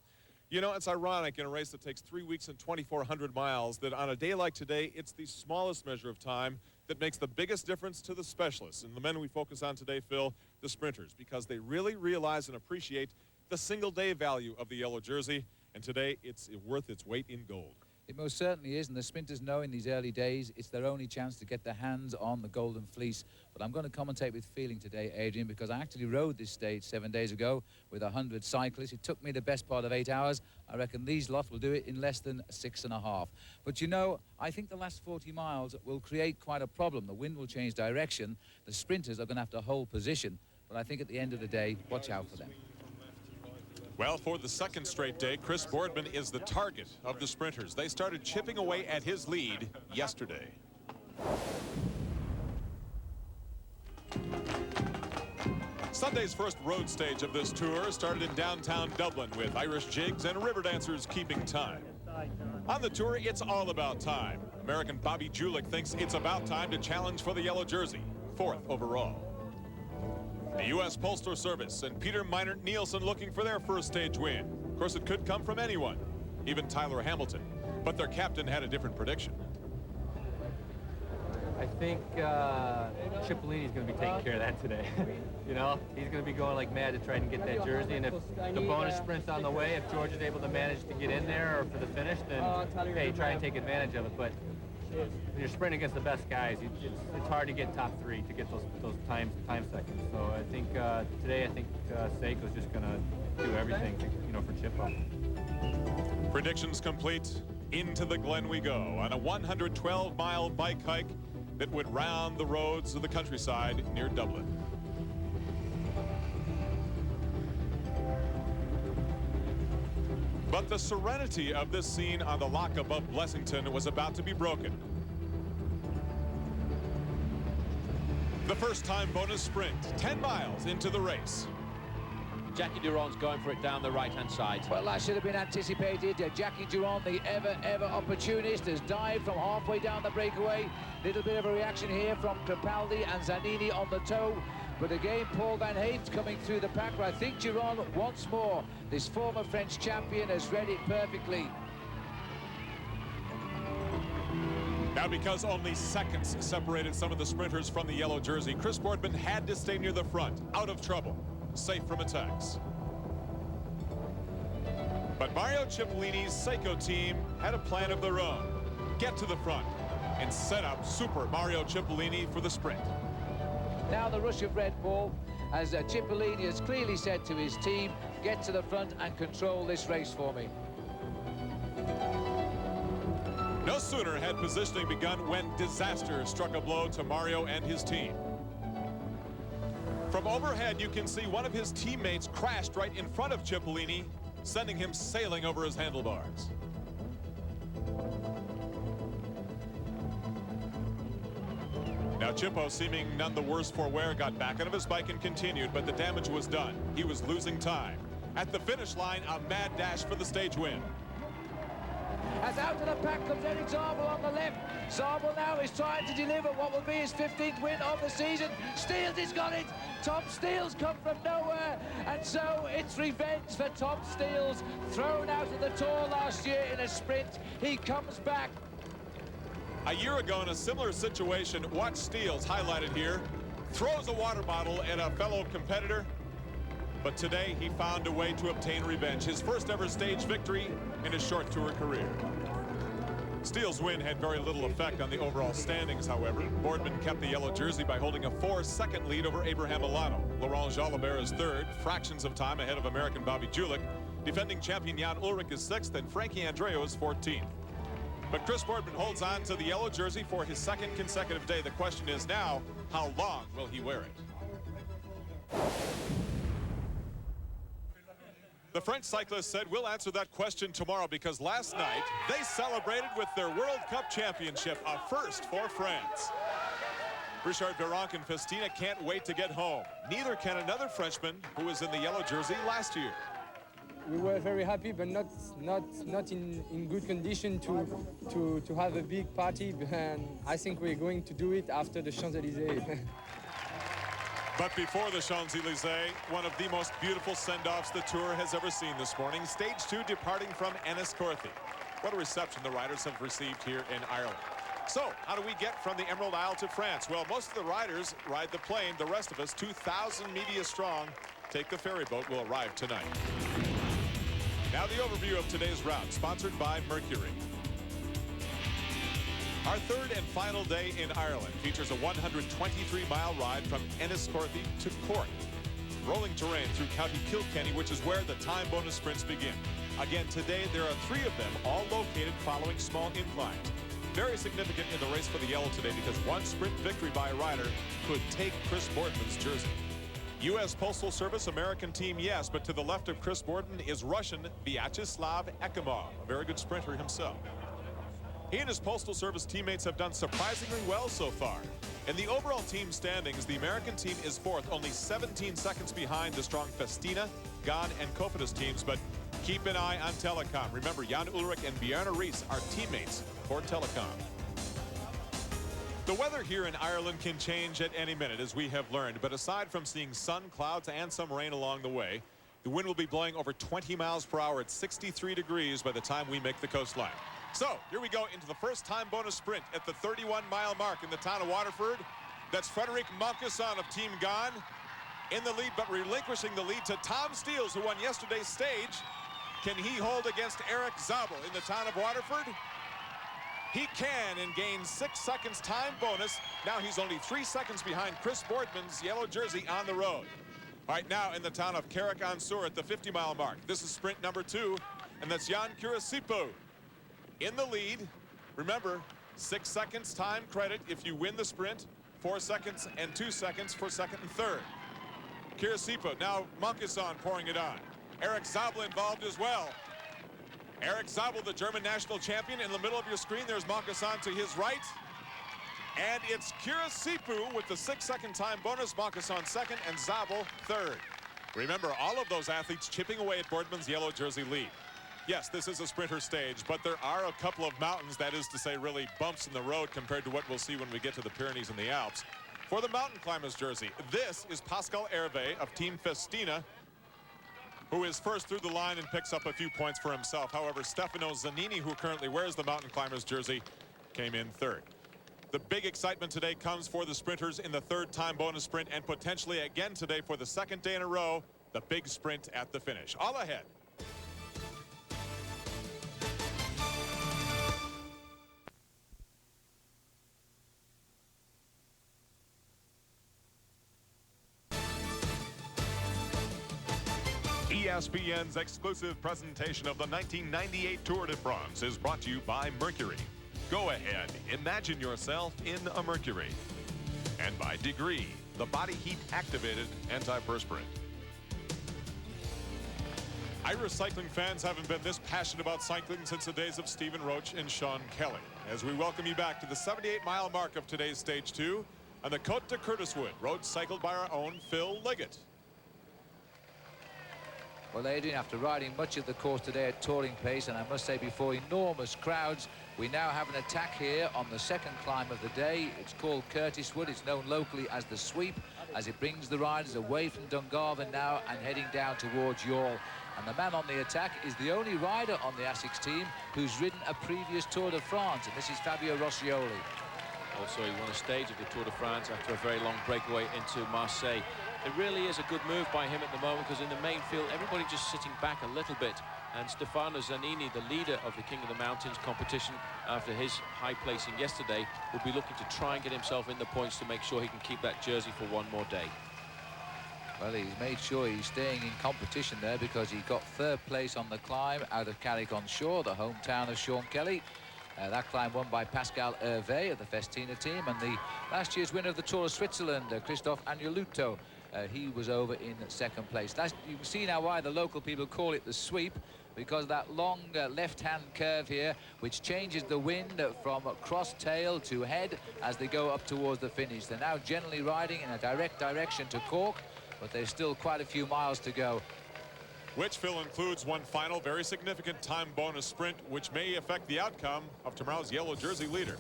You know, it's ironic in a race that takes 3 weeks and 2,400 miles that on a day like today, it's the smallest measure of time that makes the biggest difference to the specialists. And the men we focus on today, Phil, the sprinters, because they really realize and appreciate the single-day value of the yellow jersey. And today, it's worth its weight in gold. It most certainly is, and the sprinters know in these early days it's their only chance to get their hands on the golden fleece. But I'm going to commentate with feeling today, Adrian, because I actually rode this stage 7 days ago with 100 cyclists. It took me the best part of 8 hours. I reckon these lot will do it in less than 6.5. But you know, I think the last 40 miles will create quite a problem. The wind will change direction. The sprinters are going to have to hold position. But I think at the end of the day, watch out for them. Well, for the second straight day, Chris Boardman is the target of the sprinters. They started chipping away at his lead yesterday. Sunday's first road stage of this tour started in downtown Dublin with Irish jigs and river dancers keeping time. On the tour, it's all about time. American Bobby Julich thinks it's about time to challenge for the yellow jersey, 4th overall. The U.S. Postal Service and Peter Meinert Nielsen looking for their first stage win. Of course, it could come from anyone, even Tyler Hamilton. But their captain had a different prediction. I think Cipollini's going to be taking care of that today. You know, he's going to be going like mad to try and get that jersey. And if the bonus sprint's on the way, if George is able to manage to get in there or for the finish, then hey, try and take advantage of it. But when you're sprinting against the best guys, it's hard to get top 3 to get those time seconds. So I think today, I think Seiko's just going to do everything, for Cipo. Predictions complete. Into the Glen we go on a 112-mile bike hike that would round the roads of the countryside near Dublin. But the serenity of this scene on the lock above Blessington was about to be broken. The first-time bonus sprint, 10 miles into the race. Jackie Durand's going for it down the right-hand side. Well, that should have been anticipated. Jackie Durand, the ever opportunist, has dived from halfway down the breakaway. Little bit of a reaction here from Crepaldi and Zanini on the toe. But again, Paul Van Hayt coming through the pack. But I think Durand, once more, this former French champion, has read it perfectly. Now, because only seconds separated some of the sprinters from the yellow jersey, Chris Boardman had to stay near the front, out of trouble, safe from attacks. But Mario Cipollini's Seiko team had a plan of their own. Get to the front and set up Super Mario Cipollini for the sprint. Now the rush of Red Bull, as Cipollini has clearly said to his team, get to the front and control this race for me. No sooner had positioning begun when disaster struck a blow to Mario and his team. From overhead, you can see one of his teammates crashed right in front of Cipollini, sending him sailing over his handlebars. Now Cipo, seeming none the worse for wear, got back out of his bike and continued, but the damage was done. He was losing time. At the finish line, a mad dash for the stage win. As out of the pack comes Eric Zabel on the left. Zabel now is trying to deliver what will be his 15th win of the season. Steels has got it. Tom Steels come from nowhere. And so it's revenge for Tom Steels. Thrown out of the Tour last year in a sprint. He comes back. A year ago in a similar situation, watch Steels, highlighted here, throws a water bottle at a fellow competitor. But today he found a way to obtain revenge. His first ever stage victory in his short tour career. Steele's win had very little effect on the overall standings, however. Boardman kept the yellow jersey by holding a 4-second lead over Abraham Olano. Laurent Jalabert is third, fractions of time ahead of American Bobby Julich. Defending champion Jan Ullrich is sixth, and Frankie Andreu is 14th. But Chris Boardman holds on to the yellow jersey for his second consecutive day. The question is now, how long will he wear it? The French cyclist said, we'll answer that question tomorrow, because last night they celebrated with their World Cup championship, a first for France. Richard Virenque and Festina can't wait to get home. Neither can another Frenchman who was in the yellow jersey last year. We were very happy, but not in good condition to have a big party. And I think we're going to do it after the Champs-Élysées. But before the Champs-Élysées, one of the most beautiful send-offs the Tour has ever seen this morning. Stage 2 departing from Enniscorthy. What a reception the riders have received here in Ireland. So, how do we get from the Emerald Isle to France? Well, most of the riders ride the plane. The rest of us, 2,000 media strong, take the ferry boat. Will arrive tonight. Now the overview of today's route, sponsored by Mercury. Our third and final day in Ireland features a 123-mile ride from Enniscorthy to Cork. Rolling terrain through County Kilkenny, which is where the time bonus sprints begin. Again, today there are 3 of them, all located following small inclines. Very significant in the race for the yellow today because one sprint victory by a rider could take Chris Boardman's jersey. U.S. Postal Service, American team, yes, but to the left of Chris Boardman is Russian Vyacheslav Ekimov, a very good sprinter himself. He and his Postal Service teammates have done surprisingly well so far. In the overall team standings, the American team is 4th, only 17 seconds behind the strong Festina, Gannon, and Cofidis teams, but keep an eye on Telecom. Remember, Jan Ullrich and Bjarne Riis are teammates for Telecom. The weather here in Ireland can change at any minute, as we have learned, but aside from seeing sun, clouds, and some rain along the way, the wind will be blowing over 20 miles per hour at 63 degrees by the time we make the coastline. So, here we go into the first time bonus sprint at the 31-mile mark in the town of Waterford. That's Frederic Moncusson of Team Gannon in the lead, but relinquishing the lead to Tom Steels, who won yesterday's stage. Can he hold against Eric Zabel in the town of Waterford? He can, and gains 6 seconds time bonus. Now he's only 3 seconds behind Chris Boardman's yellow jersey on the road. All right, now in the town of Carrick-on-Suir at the 50-mile mark. This is sprint number 2, and that's Jan Kurasipo in the lead. Remember, 6 seconds time credit if you win the sprint, 4 seconds and 2 seconds for second and third. Kurasipo, now Moncusson pouring it on. Eric Zabel involved as well. Eric Zabel, the German national champion. In the middle of your screen, there's Moncusson to his right. And it's Kurasipo with the 6-second time bonus, Moncusson second, and Zabel third. Remember, all of those athletes chipping away at Boardman's yellow jersey lead. Yes, this is a sprinter stage, but there are a couple of mountains, that is to say, really bumps in the road compared to what we'll see when we get to the Pyrenees and the Alps. For the mountain climbers jersey, this is Pascal Hervé of Team Festina, who is first through the line and picks up a few points for himself. However, Stefano Zanini, who currently wears the mountain climbers jersey, came in third. The big excitement today comes for the sprinters in the third time bonus sprint, and potentially again today for the second day in a row, the big sprint at the finish. All ahead. ESPN's exclusive presentation of the 1998 Tour de France is brought to you by Mercury. Go ahead, imagine yourself in a Mercury. And by Degree, the body heat activated antiperspirant. Irish cycling fans haven't been this passionate about cycling since the days of Stephen Roche and Sean Kelly. As we welcome you back to the 78-mile mark of today's stage 2 on the Côte de Curtiswood, road cycled by our own Phil Liggett. Well, Adrian, after riding much of the course today at touring pace, and I must say before enormous crowds, we now have an attack here on the second climb of the day. It's called Curtiswood. It's known locally as the Sweep, as it brings the riders away from Dungarvan now and heading down towards Youghal. And the man on the attack is the only rider on the Asics team who's ridden a previous Tour de France, and this is Fabio Roscioli. Also, he won a stage of the Tour de France after a very long breakaway into Marseille. It really is a good move by him at the moment, because in the main field, everybody just sitting back a little bit. And Stefano Zanini, the leader of the King of the Mountains competition after his high placing yesterday, will be looking to try and get himself in the points to make sure he can keep that jersey for one more day. Well, he's made sure he's staying in competition there, because he got third place on the climb out of Carrick-on-Suir, the hometown of Sean Kelly. That climb won by Pascal Hervé of the Festina team, and the last year's winner of the Tour of Switzerland, Christophe Agneluto. He was over in second place. You can see now why the local people call it the Sweep, because of that long left-hand curve here, which changes the wind from cross tail to head as they go up towards the finish. They're now generally riding in a direct direction to Cork, but there's still quite a few miles to go. Which, Phil, includes one final very significant time bonus sprint, which may affect the outcome of tomorrow's yellow jersey leader.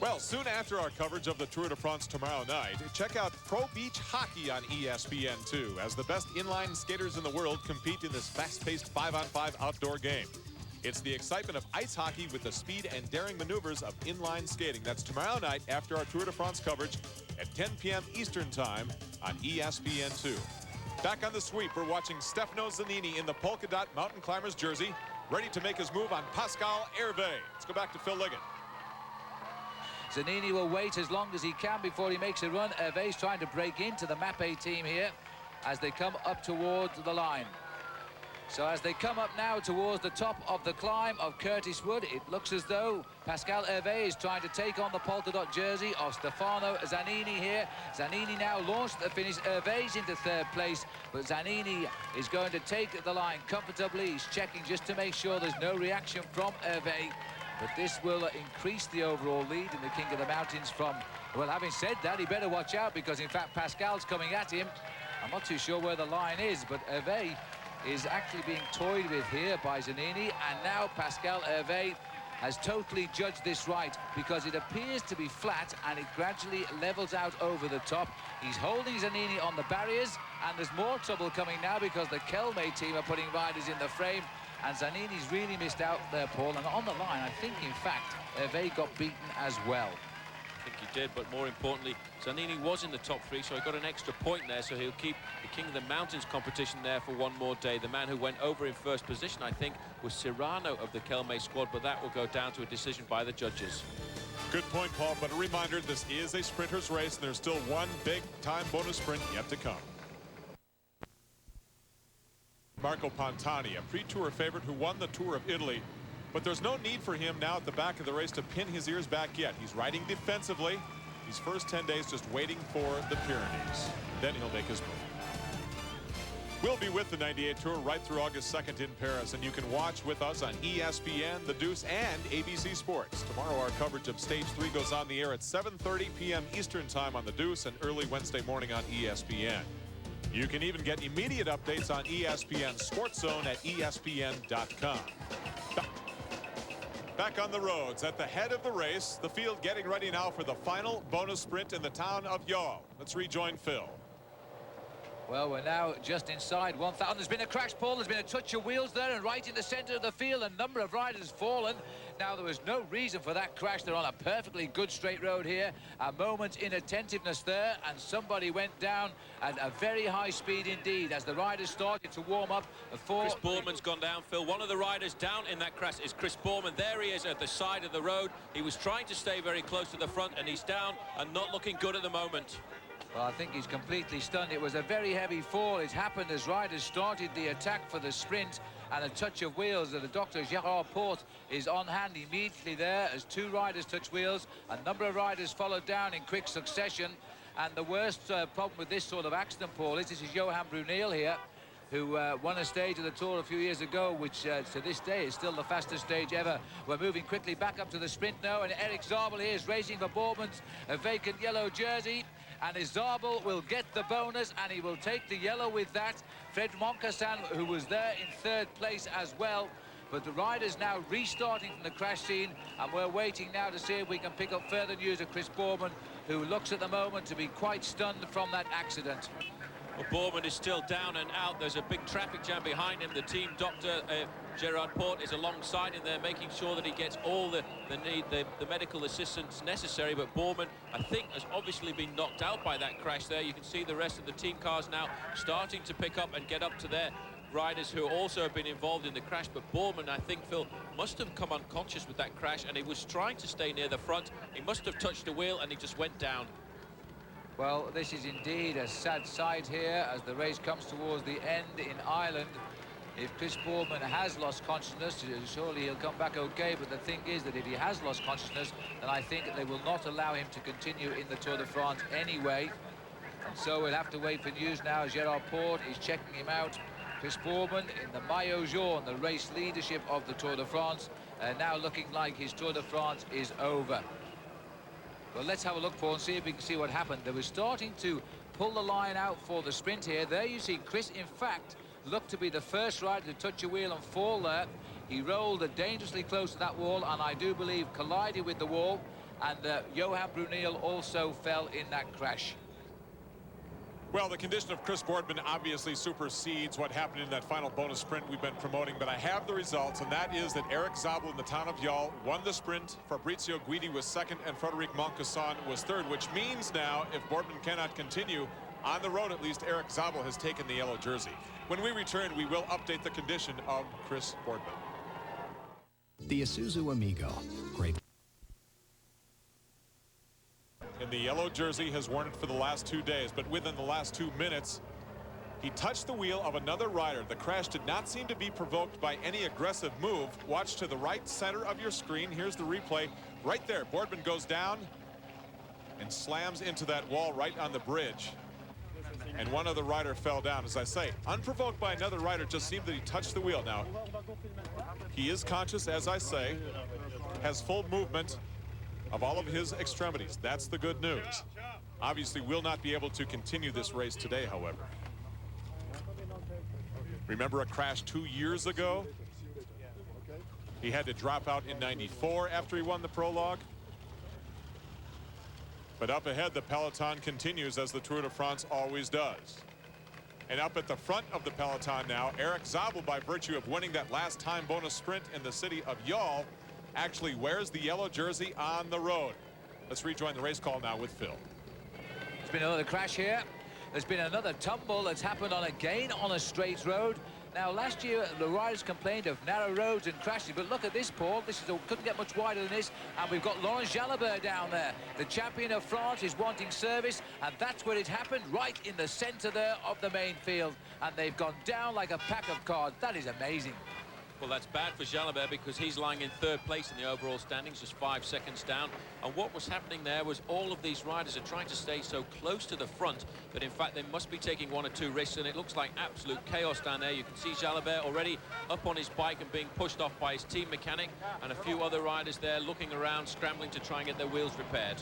Well, soon after our coverage of the Tour de France tomorrow night, check out Pro Beach Hockey on ESPN2 as the best inline skaters in the world compete in this fast-paced 5-on-5 outdoor game. It's the excitement of ice hockey with the speed and daring maneuvers of inline skating. That's tomorrow night after our Tour de France coverage at 10 p.m. Eastern Time on ESPN2. Back on the sweep, we're watching Stefano Zanini in the polka dot mountain climbers jersey, ready to make his move on Pascal Hervé. Let's go back to Phil Liggett. Zanini will wait as long as he can before he makes a run. Hervé's trying to break into the Mappe team here as they come up towards the line. So as they come up now towards the top of the climb of Curtis Wood, it looks as though Pascal Hervé is trying to take on the polka dot jersey of Stefano Zanini here. Zanini now launched the finish. Hervé's into third place, but Zanini is going to take the line comfortably. He's checking just to make sure there's no reaction from Hervé. But this will increase the overall lead in the King of the Mountains from... Well, having said that, he better watch out because, in fact, Pascal's coming at him. I'm not too sure where the line is, but Hervé is actually being toyed with here by Zanini. And now Pascal Hervé has totally judged this right because it appears to be flat and it gradually levels out over the top. He's holding Zanini on the barriers, and there's more trouble coming now because the Kelme team are putting riders in the frame. And Zanini's really missed out there, Paul. And on the line, I think, in fact, Hervé got beaten as well. I think he did, but more importantly, Zanini was in the top three, so he got an extra point there, so he'll keep the King of the Mountains competition there for one more day. The man who went over in first position, I think, was Serrano of the Kelme squad, but that will go down to a decision by the judges. Good point, Paul, but a reminder, this is a sprinter's race, and there's still one big-time bonus sprint yet to come. Marco Pantani, a pre-tour favorite who won the Tour of Italy, but there's no need for him now at the back of the race to pin his ears back yet. He's riding defensively. These first 10 days just waiting for the Pyrenees. Then he'll make his move. We'll be with the 98 Tour right through August 2nd in Paris, and you can watch with us on ESPN, The Deuce, and ABC Sports. Tomorrow our coverage of Stage 3 goes on the air at 7:30 p.m. Eastern Time on The Deuce and early Wednesday morning on ESPN. You can even get immediate updates on ESPN Sports Zone at ESPN.com. Back on the roads at the head of the race, the field getting ready now for the final bonus sprint in the town of Yall. Let's rejoin Phil. Well, we're now just inside 1,000. There's been a crash, Paul. There's been a touch of wheels there, and right in the center of the field, a number of riders fallen. Now, there was no reason for that crash. They're on a perfectly good straight road here. A moment's inattentiveness there, and somebody went down at a very high speed indeed as the riders started to warm up. Chris Boardman's gone down, Phil. One of the riders down in that crash is Chris Boardman. There he is at the side of the road. He was trying to stay very close to the front, and he's down and not looking good at the moment. Well, I think he's completely stunned. It was a very heavy fall. It happened as riders started the attack for the sprint, and a touch of wheels. The doctor, Gerard Porte, is on hand immediately there as two riders touch wheels. A number of riders followed down in quick succession. And the worst problem with this sort of accident, Paul, is this is Johan Brunel here, who won a stage of the Tour a few years ago, which to this day is still the fastest stage ever. We're moving quickly back up to the sprint now, and Eric Zabel here is racing for Boardman's vacant yellow jersey. And Zabel will get the bonus, and he will take the yellow with that. Fred Moncassin, who was there in third place as well. But the riders now restarting from the crash scene, and we're waiting now to see if we can pick up further news of Chris Boardman, who looks at the moment to be quite stunned from that accident. Well, Boardman is still down and out. There's a big traffic jam behind him. The team doctor, Gerard Porte, is alongside him there, making sure that he gets all the medical assistance necessary. But Boardman, I think, has obviously been knocked out by that crash there. You can see the rest of the team cars now starting to pick up and get up to their riders who also have been involved in the crash. But Boardman, I think, Phil, must have come unconscious with that crash, and he was trying to stay near the front. He must have touched the wheel, and he just went down. Well, this is indeed a sad sight here as the race comes towards the end in Ireland. If Chris Boardman has lost consciousness, surely he'll come back okay. But the thing is that if he has lost consciousness, then I think that they will not allow him to continue in the Tour de France anyway. And so we'll have to wait for news now. Gerard Porte is checking him out. Chris Boardman in the maillot jaune, the race leadership of the Tour de France, now looking like his Tour de France is over. Well, let's have a look, Paul, and see if we can see what happened. They were starting to pull the line out for the sprint here. There you see Chris, in fact, looked to be the first rider to touch a wheel and fall there. He rolled dangerously close to that wall, and I do believe collided with the wall. and Johan Brunel also fell in that crash. Well, the condition of Chris Boardman obviously supersedes what happened in that final bonus sprint we've been promoting, but I have the results, and that is that Eric Zabel in the town of Yall won the sprint, Fabrizio Guidi was second, and Frederic Moncusson was third, which means now, if Boardman cannot continue, on the road at least, Eric Zabel has taken the yellow jersey. When we return, we will update the condition of Chris Boardman. The Isuzu Amigo. Great. In the yellow jersey, has worn it for the last 2 days, but within the last 2 minutes, he touched the wheel of another rider. The crash did not seem to be provoked by any aggressive move. Watch to the right center of your screen. Here's the replay. Right there, Boardman goes down and slams into that wall right on the bridge. And one other rider fell down. As I say, unprovoked by another rider, just seemed that he touched the wheel. Now, he is conscious, as I say, has full movement of all of his extremities. That's the good news. Obviously will not be able to continue this race today, however. Remember a crash 2 years ago? He had to drop out in '94 after he won the Prologue. But up ahead, the peloton continues, as the Tour de France always does. And up at the front of the peloton now, Eric Zabel, by virtue of winning that last time bonus sprint in the city of Yall, actually wears the yellow jersey on the road. Let's rejoin the race call now with Phil. There's been another crash here. There's been another tumble that's happened again on a straight road. Now, last year, the riders complained of narrow roads and crashes, but look at this, Paul. Couldn't get much wider than this, and we've got Laurent Jalabert down there. The champion of France is wanting service, and that's where it happened, right in the centre there of the main field. And they've gone down like a pack of cards. That is amazing. Well, that's bad for Jalabert because he's lying in third place in the overall standings, just 5 seconds down. And what was happening there was all of these riders are trying to stay so close to the front that, in fact, they must be taking 1 or 2 risks, and it looks like absolute chaos down there. You can see Jalabert already up on his bike and being pushed off by his team mechanic, and a few other riders there looking around, scrambling to try and get their wheels repaired.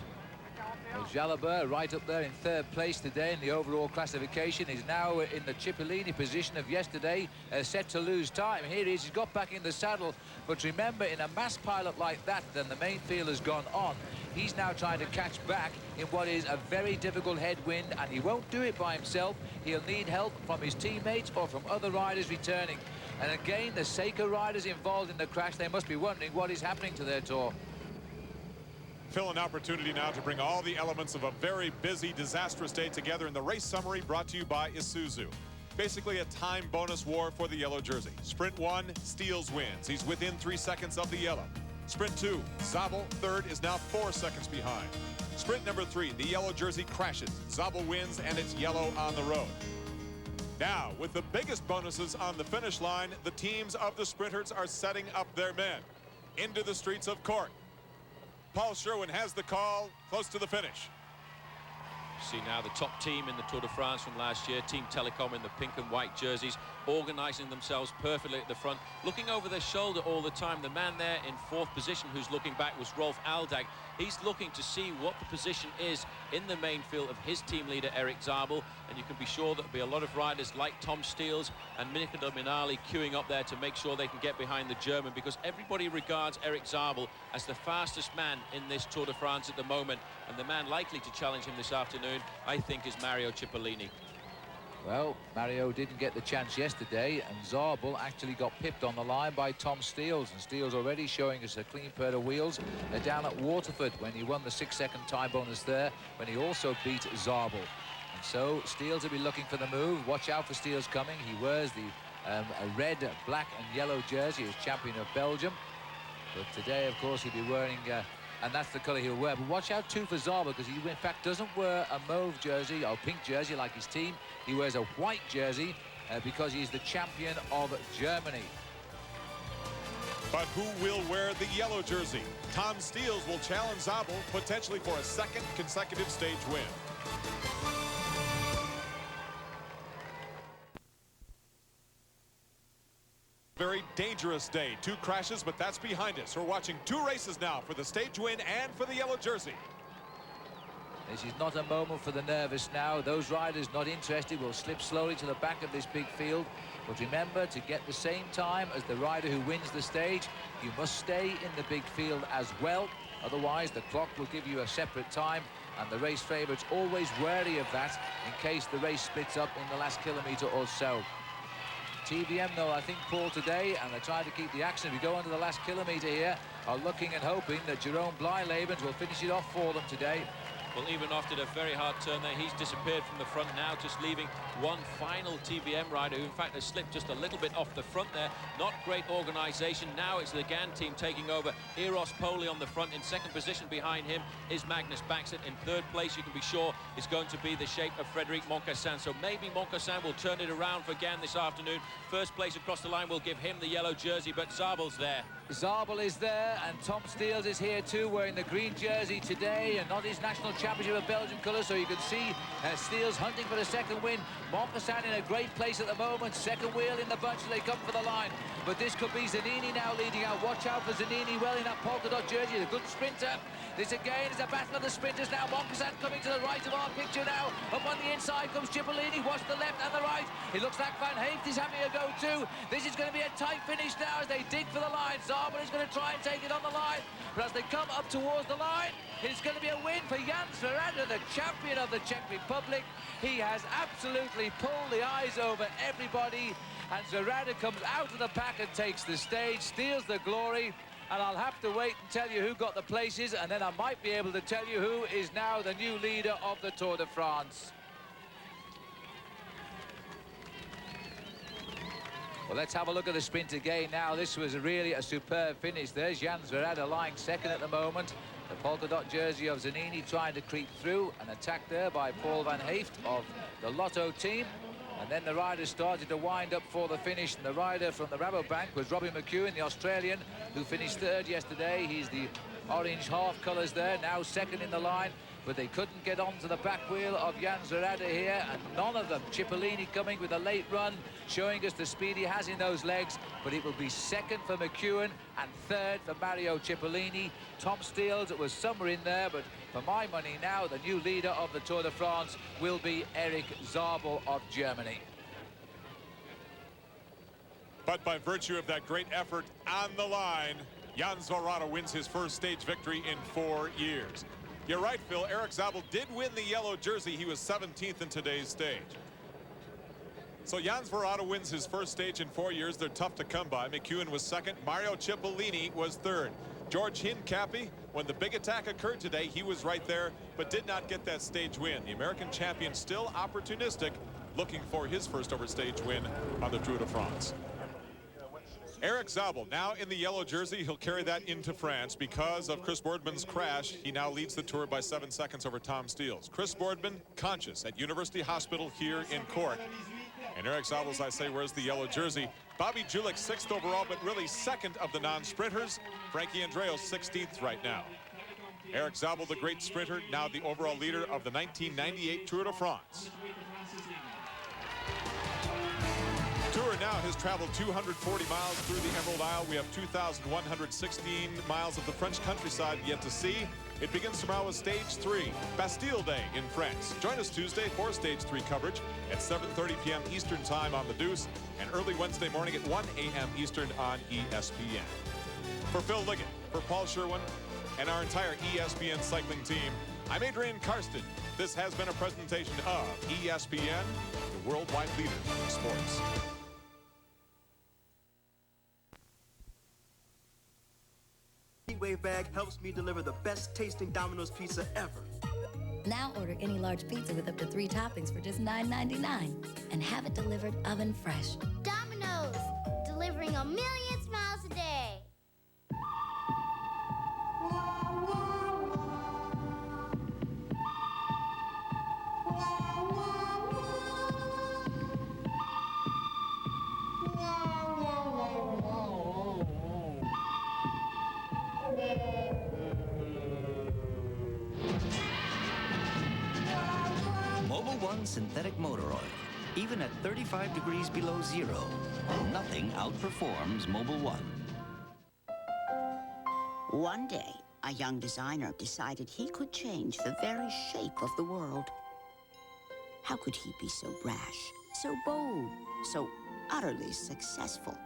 Well, Jalabert, right up there in third place today in the overall classification, is now in the Cipollini position of yesterday, set to lose time. Here he is, he's got back in the saddle, but remember, in a mass pileup like that, then the main field has gone on. He's now trying to catch back in what is a very difficult headwind, and he won't do it by himself. He'll need help from his teammates or from other riders returning. And again, the Seiko riders involved in the crash, they must be wondering what is happening to their tour. Phil, an opportunity now to bring all the elements of a very busy, disastrous day together in the race summary brought to you by Isuzu. Basically a time bonus war for the yellow jersey. Sprint 1, Steels wins. He's within 3 seconds of the yellow. Sprint 2, Zabel, third, is now 4 seconds behind. Sprint number 3, the yellow jersey crashes. Zabel wins, and it's yellow on the road. Now, with the biggest bonuses on the finish line, the teams of the sprinters are setting up their men into the streets of Cork. Paul Sherwen has the call close to the finish. See now the top team in the Tour de France from last year, Team Telecom in the pink and white jerseys, organising themselves perfectly at the front, looking over their shoulder all the time. The man there in 4th position who's looking back was Rolf Aldag. He's looking to see what the position is in the main field of his team leader, Eric Zabel, and you can be sure there'll be a lot of riders like Tom Steels and Minika Minali queuing up there to make sure they can get behind the German, because everybody regards Eric Zabel as the fastest man in this Tour de France at the moment, and the man likely to challenge him this afternoon, I think, is Mario Cipollini. Well, Mario didn't get the chance yesterday, and Zabel actually got pipped on the line by Tom Steels, and Steels already showing us a clean pair of wheels down at Waterford when he won the 6-second time bonus there, when he also beat Zabel. And so Steels will be looking for the move. Watch out for Steels coming. He wears the a red, black and yellow jersey as champion of Belgium, but today, of course, he'll be wearing and that's the colour he'll wear. But watch out too for Zabel, because he in fact doesn't wear a mauve jersey or pink jersey like his team. He wears a white jersey because he's the champion of Germany. But who will wear the yellow jersey? Tom Steels will challenge Zabel potentially for a 2nd consecutive stage win. Very dangerous day. 2 crashes, but that's behind us. We're watching 2 races now for the stage win and for the yellow jersey. This is not a moment for the nervous now. Those riders not interested will slip slowly to the back of this big field. But remember, to get the same time as the rider who wins the stage, you must stay in the big field as well. Otherwise, the clock will give you a separate time, and the race favourites always wary of that in case the race splits up in the last kilometre or so. TVM, though, I think, Paul, today, and they're trying to keep the action. If we go on to the last kilometre here, are looking and hoping that Jerome Blyleven will finish it off for them today. Well, even after a very hard turn there, he's disappeared from the front now, just leaving one final TVM rider who, in fact, has slipped just a little bit off the front there. Not great organisation. Now it's the Gann team taking over. Eros Poli on the front. In second position behind him is Magnus Baxet. In third place, you can be sure, is going to be the shape of Frédéric Moncassin. So maybe Moncassin will turn it around for Gann this afternoon. First place across the line will give him the yellow jersey, but Zabel's there. Zabel is there, and Tom Steels is here too, wearing the green jersey today, and not his national championship of Belgian colours, so you can see Steels hunting for the second win. Moncassin in a great place at the moment, second wheel in the bunch as they come for the line. But this could be Zanini now leading out. Watch out for Zanini, well in that polka dot jersey, a good sprinter. This again is a battle of the sprinters now. Moncassin coming to the right of our picture now. Up on the inside comes Cipollini. Watch the left and the right. It looks like Van Heeft is having a go too. This is going to be a tight finish now as they dig for the line. Zabel is going to try and take it on the line. But as they come up towards the line, it's going to be a win for Jan Svorada, the champion of the Czech Republic. He has absolutely pulled the eyes over everybody. And Svorada comes out of the pack and takes the stage, steals the glory. And I'll have to wait and tell you who got the places, and then I might be able to tell you who is now the new leader of the Tour de France. Well, let's have a look at the sprint again now. This was really a superb finish. There's Jan Svorada lying second at the moment. The polka dot jersey of Zanini trying to creep through, an attack there by Paul Van Heeft of the Lotto team. And then the riders started to wind up for the finish, and the rider from the Rabobank was Robbie McEwen, the Australian, who finished third yesterday. He's the orange half colours there, now second in the line, but they couldn't get onto the back wheel of Jan Svorada here, and none of them. Cipollini coming with a late run, showing us the speed he has in those legs, but it will be second for McEwen and third for Mario Cipollini. Tom Steels was somewhere in there, but for my money now, the new leader of the Tour de France will be Eric Zabel of Germany. But by virtue of that great effort on the line, Jan Svorada wins his first stage victory in 4 years. You're right, Phil. Eric Zabel did win the yellow jersey. He was 17th in today's stage. So Jan Svorada wins his first stage in 4 years. They're tough to come by. McEwen was second. Mario Cipollini was third. George Hincapie, when the big attack occurred today, he was right there, but did not get that stage win. The American champion still opportunistic, looking for his first over stage win on the Tour de France. Eric Zabel now in the yellow jersey. He'll carry that into France because of Chris Boardman's crash. He now leads the Tour by 7 seconds over Tom Steels. Chris Boardman conscious at University Hospital here in Cork. And Eric Zabel, as I say, wears the yellow jersey. Bobby Julich 6th overall, but really second of the non-sprinters. Frankie Andreu 16th right now. Eric Zabel, the great sprinter, now the overall leader of the 1998 Tour de France. Tour now has traveled 240 miles through the Emerald Isle. We have 2,116 miles of the French countryside yet to see. It begins tomorrow with Stage 3, Bastille Day in France. Join us Tuesday for Stage 3 coverage at 7:30 p.m. Eastern Time on The Deuce, and early Wednesday morning at 1 a.m. Eastern on ESPN. For Phil Liggett, for Paul Sherwen, and our entire ESPN cycling team, I'm Adrian Karsten. This has been a presentation of ESPN, the worldwide leader in sports. Heatwave bag helps me deliver the best tasting Domino's pizza ever. Now order any large pizza with up to 3 toppings for just $9.99 and have it delivered oven fresh. Domino's, delivering a million smiles a day. Mobil 1 synthetic motor oil. Even at 35 degrees below zero, nothing outperforms Mobil 1. One day, a young designer decided he could change the very shape of the world. How could he be so brash, so bold, so utterly successful?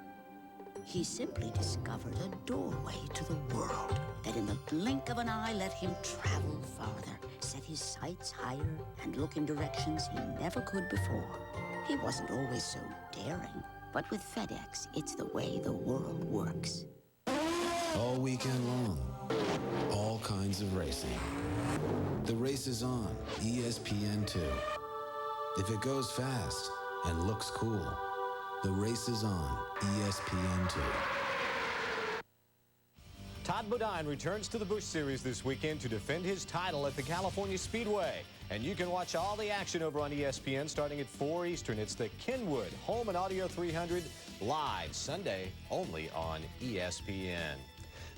He simply discovered a doorway to the world that in the blink of an eye let him travel farther, set his sights higher, and look in directions he never could before. He wasn't always so daring, but with FedEx, it's the way the world works. All weekend long, all kinds of racing. The race is on ESPN2. If it goes fast and looks cool, the race is on ESPN2. Todd Bodine returns to the Busch Series this weekend to defend his title at the California Speedway. And you can watch all the action over on ESPN starting at 4 Eastern. It's the Kenwood Home and Audio 300 live Sunday only on ESPN.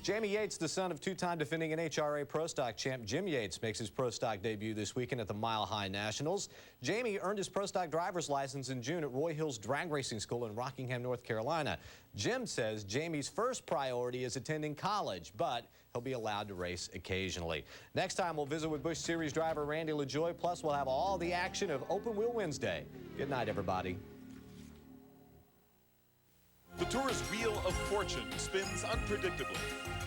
Jamie Yates, the son of two-time defending NHRA Pro Stock champ Jim Yates, makes his Pro Stock debut this weekend at the Mile High Nationals. Jamie earned his Pro Stock driver's license in June at Roy Hill's Drag Racing School in Rockingham, North Carolina. Jim says Jamie's first priority is attending college, but he'll be allowed to race occasionally. Next time, we'll visit with Busch Series driver Randy LaJoie, plus we'll have all the action of Open Wheel Wednesday. Good night, everybody. The Tour's Wheel of Fortune spins unpredictably.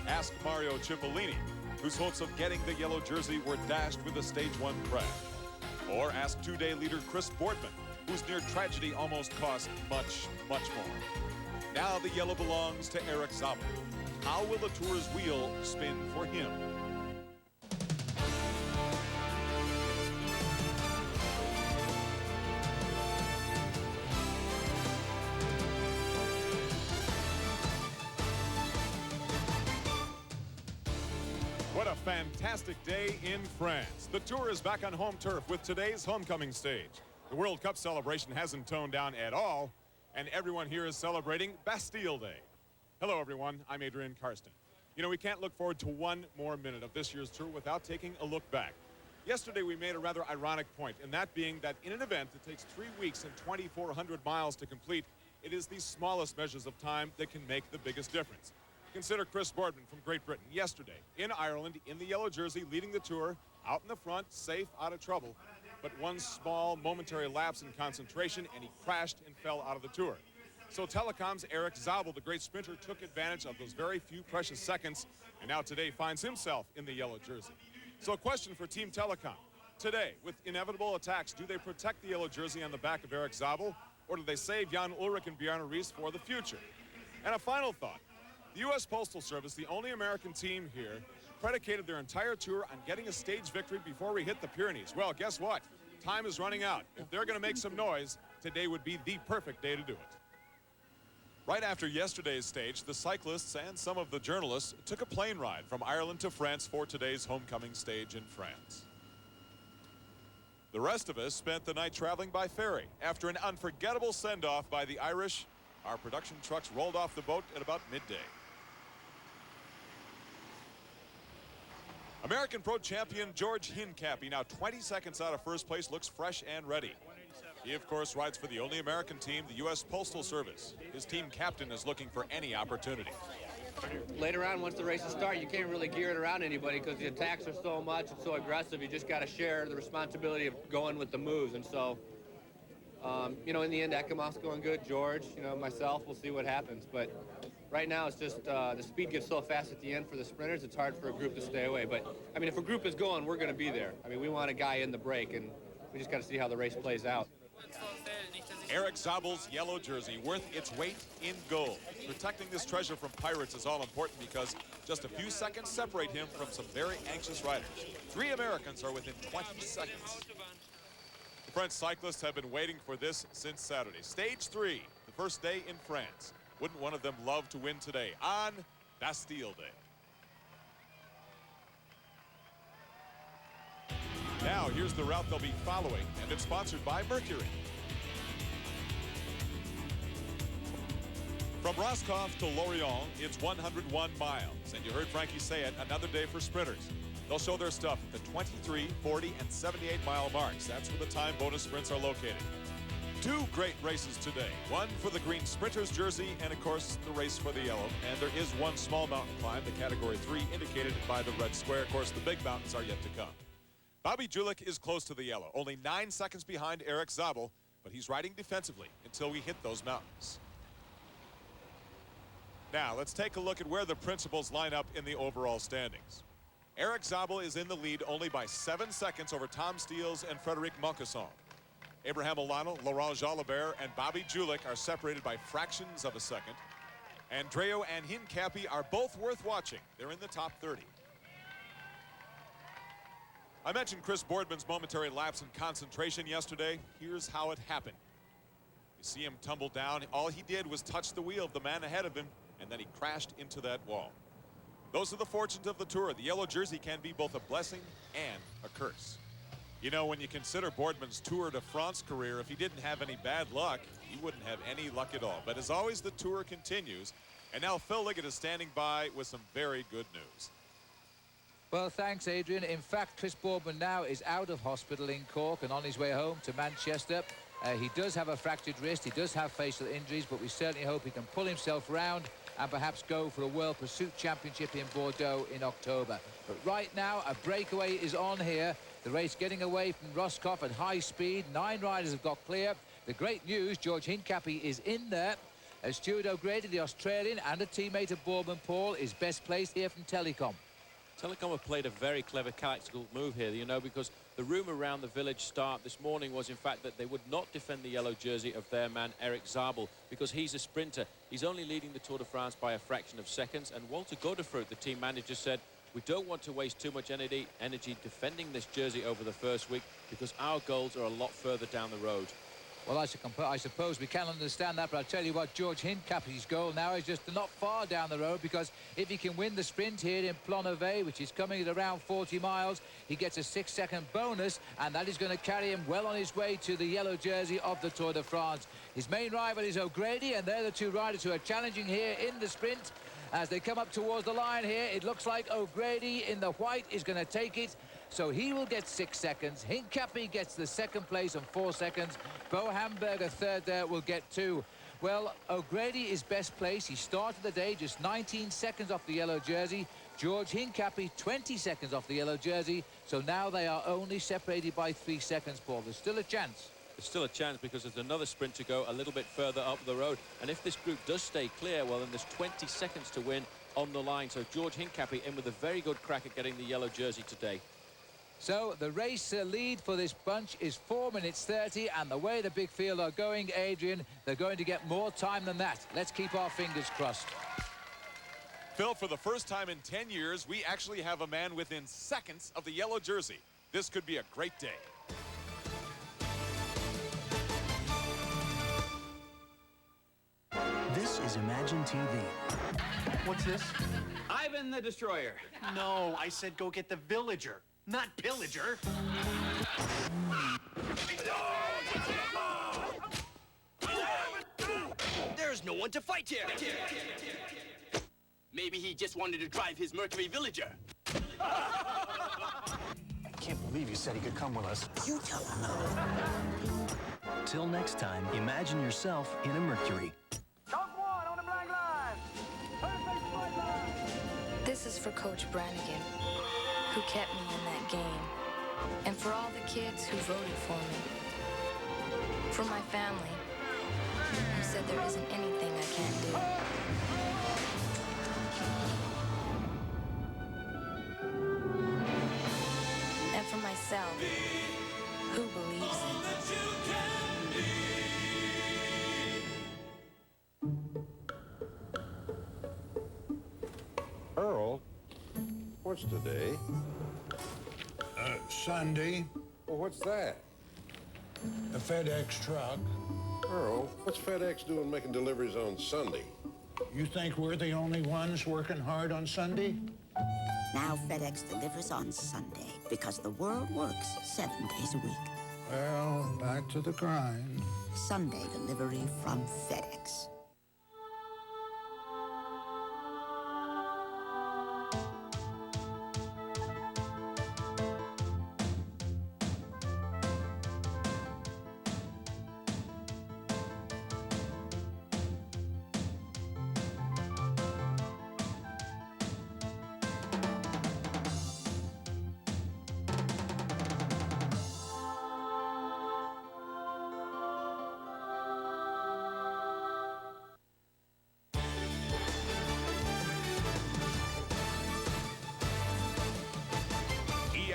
Ask Mario Cipollini, whose hopes of getting the yellow jersey were dashed with a Stage 1 crash. Or ask two-day leader Chris Boardman, whose near tragedy almost cost much, much more. Now the yellow belongs to Erik Zabel. How will the Tour's wheel spin for him? What a fantastic day in France. The Tour is back on home turf with today's homecoming stage. The World Cup celebration hasn't toned down at all, and everyone here is celebrating Bastille Day. Hello, everyone. I'm Adrian Karsten. You know, we can't look forward to one more minute of this year's Tour without taking a look back. Yesterday, we made a rather ironic point, and that being that in an event that takes 3 weeks and 2,400 miles to complete, it is the smallest measures of time that can make the biggest difference. Consider Chris Boardman from Great Britain yesterday in Ireland in the yellow jersey, leading the Tour, out in the front, safe, out of trouble. But one small momentary lapse in concentration, and he crashed and fell out of the Tour. So Telecom's Erik Zabel, the great sprinter, took advantage of those very few precious seconds, and now today finds himself in the yellow jersey. So a question for Team Telecom. Today, with inevitable attacks, do they protect the yellow jersey on the back of Erik Zabel, or do they save Jan Ullrich and Bjarne Riis for the future? And a final thought. The U.S. Postal Service, the only American team here, predicated their entire tour on getting a stage victory before we hit the Pyrenees. Well, guess what? Time is running out. If they're going to make some noise, today would be the perfect day to do it. Right after yesterday's stage, the cyclists and some of the journalists took a plane ride from Ireland to France for today's homecoming stage in France. The rest of us spent the night traveling by ferry. After an unforgettable send-off by the Irish, our production trucks rolled off the boat at about midday. American Pro champion George Hincapie, now 20 seconds out of first place, looks fresh and ready. He, of course, rides for the only American team, the U.S. Postal Service. His team captain is looking for any opportunity. Later on, once the races start, you can't really gear it around anybody because the attacks are so much and so aggressive. You just got to share the responsibility of going with the moves. And so, you know, in the end, Ekamof's going good. George, you know, myself, we'll see what happens. But right now, it's just the speed gets so fast at the end for the sprinters, it's hard for a group to stay away. But, I mean, if a group is going, we're going to be there. I mean, we want a guy in the break, and we just got to see how the race plays out. Erik Zabel's yellow jersey, worth its weight in gold. Protecting this treasure from pirates is all important because just a few seconds separate him from some very anxious riders. 3 Americans are within 20 seconds. The French cyclists have been waiting for this since Saturday. Stage 3, the first day in France. Wouldn't one of them love to win today on Bastille Day? Now, here's the route they'll be following, and it's sponsored by Mercury. From Roscoff to Lorient, it's 101 miles, and you heard Frankie say it, another day for sprinters. They'll show their stuff at the 23, 40, and 78-mile marks. That's where the time bonus sprints are located. 2 great races today. One for the green sprinter's jersey, and of course, the race for the yellow. And there is one small mountain climb, the Category 3, indicated by the red square. Of course, the big mountains are yet to come. Bobby Julich is close to the yellow, only 9 seconds behind Erik Zabel, but he's riding defensively until we hit those mountains. Now, let's take a look at where the principals line up in the overall standings. Eric Zabel is in the lead only by 7 seconds over Tom Steels and Frederic Moncasson. Abraham Olano, Laurent Jalabert, and Bobby Julich are separated by fractions of a second. Andreu and Hincapie are both worth watching. They're in the top 30. I mentioned Chris Boardman's momentary lapse in concentration yesterday. Here's how it happened. You see him tumble down. All he did was touch the wheel of the man ahead of him, and then he crashed into that wall. Those are the fortunes of the Tour. The yellow jersey can be both a blessing and a curse. You know, when you consider Boardman's Tour de France career, if he didn't have any bad luck, he wouldn't have any luck at all. But as always, the Tour continues. And now Phil Liggett is standing by with some very good news. Well, thanks, Adrian. In fact, Chris Boardman now is out of hospital in Cork and on his way home to Manchester. He does have a fractured wrist. He does have facial injuries, but we certainly hope he can pull himself round and perhaps go for a World Pursuit Championship in Bordeaux in October. But right now, a breakaway is on here. The race getting away from Roscoff at high speed. 9 riders have got clear. The great news, George Hincapie is in there. Stuart O'Grady, the Australian, and a teammate of Boardman, Paul, is best placed here from Telecom. Telecom have played a very clever tactical move here, you know, because the rumour around the village start this morning was, in fact, that they would not defend the yellow jersey of their man, Eric Zabel, because he's a sprinter. He's only leading the Tour de France by a fraction of seconds. And Walter Godefroot, the team manager, said, we don't want to waste too much energy defending this jersey over the first week because our goals are a lot further down the road. Well, I suppose we can understand that, but I'll tell you what, George Hincapie's goal now is just not far down the road, because if he can win the sprint here in Plonnevet, which is coming at around 40 miles, he gets a 6-second bonus, and that is going to carry him well on his way to the yellow jersey of the Tour de France. His main rival is O'Grady, and they're the two riders who are challenging here in the sprint. As they come up towards the line here, it looks like O'Grady in the white is going to take it. So he will get 6 seconds. Hincapie gets the second place on 4 seconds. Bo Hamburger, third there, will get 2. Well, O'Grady is best placed. He started the day just 19 seconds off the yellow jersey. George Hincapie, 20 seconds off the yellow jersey. So now they are only separated by 3 seconds, Paul. There's still a chance. There's still a chance because there's another sprint to go a little bit further up the road. And if this group does stay clear, well, then there's 20 seconds to win on the line. So George Hincapie in with a very good crack at getting the yellow jersey today. So the race lead for this bunch is 4 minutes 30, and the way the big field are going, Adrian, they're going to get more time than that. Let's keep our fingers crossed. Phil, for the first time in 10 years, we actually have a man within seconds of the yellow jersey. This could be a great day. This is Imagine TV. What's this? Ivan the Destroyer. No, I said go get the villager, not pillager. There's no one to fight here. Maybe he just wanted to drive his Mercury Villager. I can't believe you said he could come with us. You tell him no. Till next time, imagine yourself in a Mercury. This is for Coach Brannigan, who kept me in that game. And for all the kids who voted for me. For my family, who said there isn't anything I can't do. And for myself, who believes it. Earl, what's today? Sunday. Well, what's that? A FedEx truck. Earl, what's FedEx doing making deliveries on Sunday? You think we're the only ones working hard on Sunday? Now FedEx delivers on Sunday because the world works 7 days a week. Well, back to the grind. Sunday delivery from FedEx.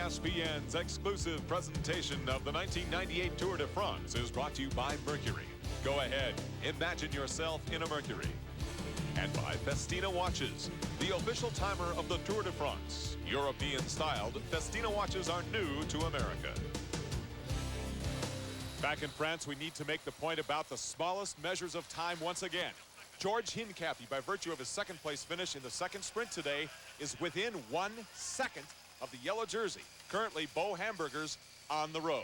ESPN's exclusive presentation of the 1998 Tour de France is brought to you by Mercury. Go ahead, imagine yourself in a Mercury. And by Festina watches, the official timer of the Tour de France. European-styled, Festina watches are new to America. Back in France, we need to make the point about the smallest measures of time once again. George Hincapie, by virtue of his second-place finish in the second sprint today, is within 1 second of the yellow jersey. Currently, Bo Hamburger's on the road.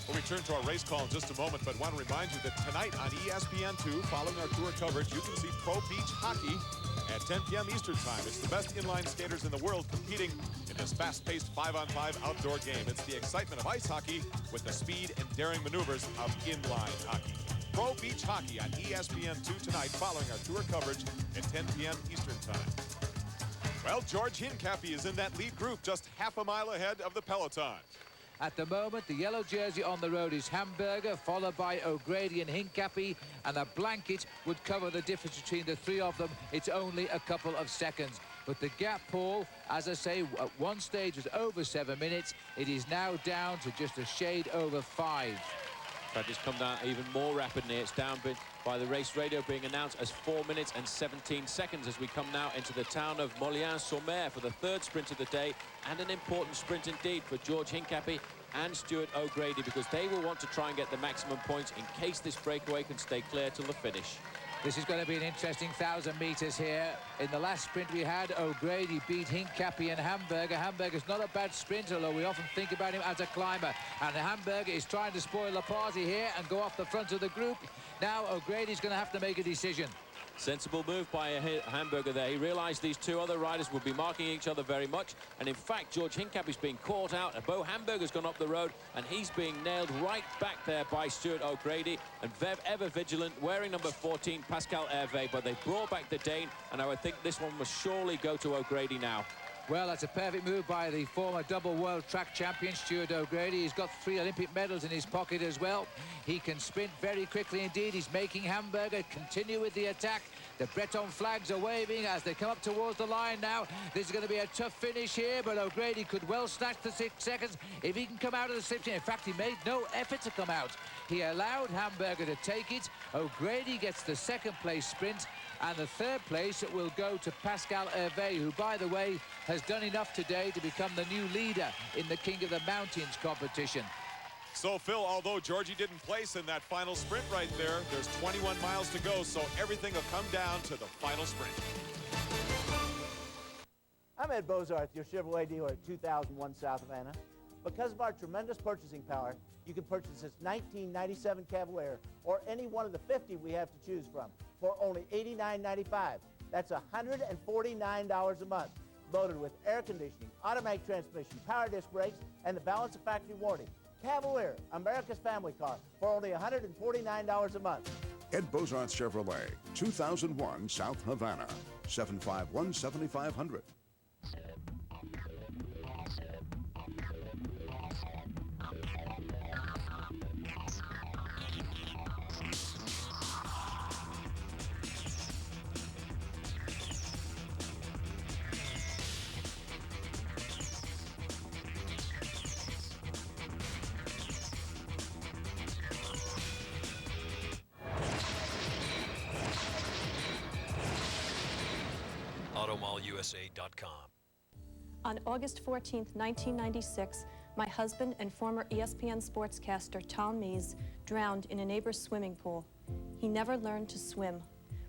We'll return to our race call in just a moment, but want to remind you that tonight on ESPN2, following our tour coverage, you can see pro beach hockey at 10 p.m. Eastern Time. It's the best inline skaters in the world competing in this fast-paced 5-on-5 outdoor game. It's the excitement of ice hockey with the speed and daring maneuvers of inline hockey. Pro beach hockey on ESPN2 tonight, following our tour coverage at 10 p.m. Eastern Time. Well, George Hincapie is in that lead group, just half a mile ahead of the peloton. At the moment, the yellow jersey on the road is Hamburger, followed by O'Grady and Hincapie, and a blanket would cover the difference between the three of them. It's only a couple of seconds. But the gap, Paul, as I say, at one stage was over 7 minutes. It is now down to just a shade over 5. In fact, it's come down even more rapidly. It's down by the race radio being announced as 4 minutes and 17 seconds as we come now into the town of Moulins-sur-Mer for the third sprint of the day, and an important sprint indeed for George Hincapie and Stuart O'Grady, because they will want to try and get the maximum points in case this breakaway can stay clear till the finish. This is going to be an interesting 1,000 meters here. In the last sprint we had, O'Grady beat Hincapie and Hamburger. Hamburger's not a bad sprinter, although we often think about him as a climber. And Hamburger is trying to spoil the party here and go off the front of the group. Now O'Grady's going to have to make a decision. Sensible move by Hamburger there. He realized these two other riders would be marking each other very much, and in fact George Hincapie's being caught out, and Bo Hamburger's gone up the road, and he's being nailed right back there by Stuart O'Grady, and ever vigilant, wearing number 14, Pascal Hervé, but they brought back the Dane, and I would think this one must surely go to O'Grady now. Well, that's a perfect move by the former double world track champion, Stuart O'Grady. He's got 3 Olympic medals in his pocket as well. He can sprint very quickly indeed. He's making Hamburger continue with the attack. The Breton flags are waving as they come up towards the line now. This is going to be a tough finish here, but O'Grady could well snatch the 6 seconds if he can come out of the slipstream. In fact, he made no effort to come out. He allowed Hamburger to take it. O'Grady gets the second place sprint, and the third place will go to Pascal Hervé, who, by the way, has done enough today to become the new leader in the King of the Mountains competition. So, Phil, although Georgie didn't place in that final sprint right there, there's 21 miles to go, so everything will come down to the final sprint. I'm Ed Bozarth, your Chevrolet dealer at 2001 South Havana. Because of our tremendous purchasing power, you can purchase this 1997 Cavalier or any one of the 50 we have to choose from for only $89.95. That's $149 a month, loaded with air conditioning, automatic transmission, power disc brakes, and the balance of factory warranty. Cavalier, America's family car, for only $149 a month. Ed Bozarth Chevrolet, 2001 South Havana, 751-7500. AutomallUSA.com. On August 14, 1996, my husband and former ESPN sportscaster Tom Mees drowned in a neighbor's swimming pool. He never learned to swim.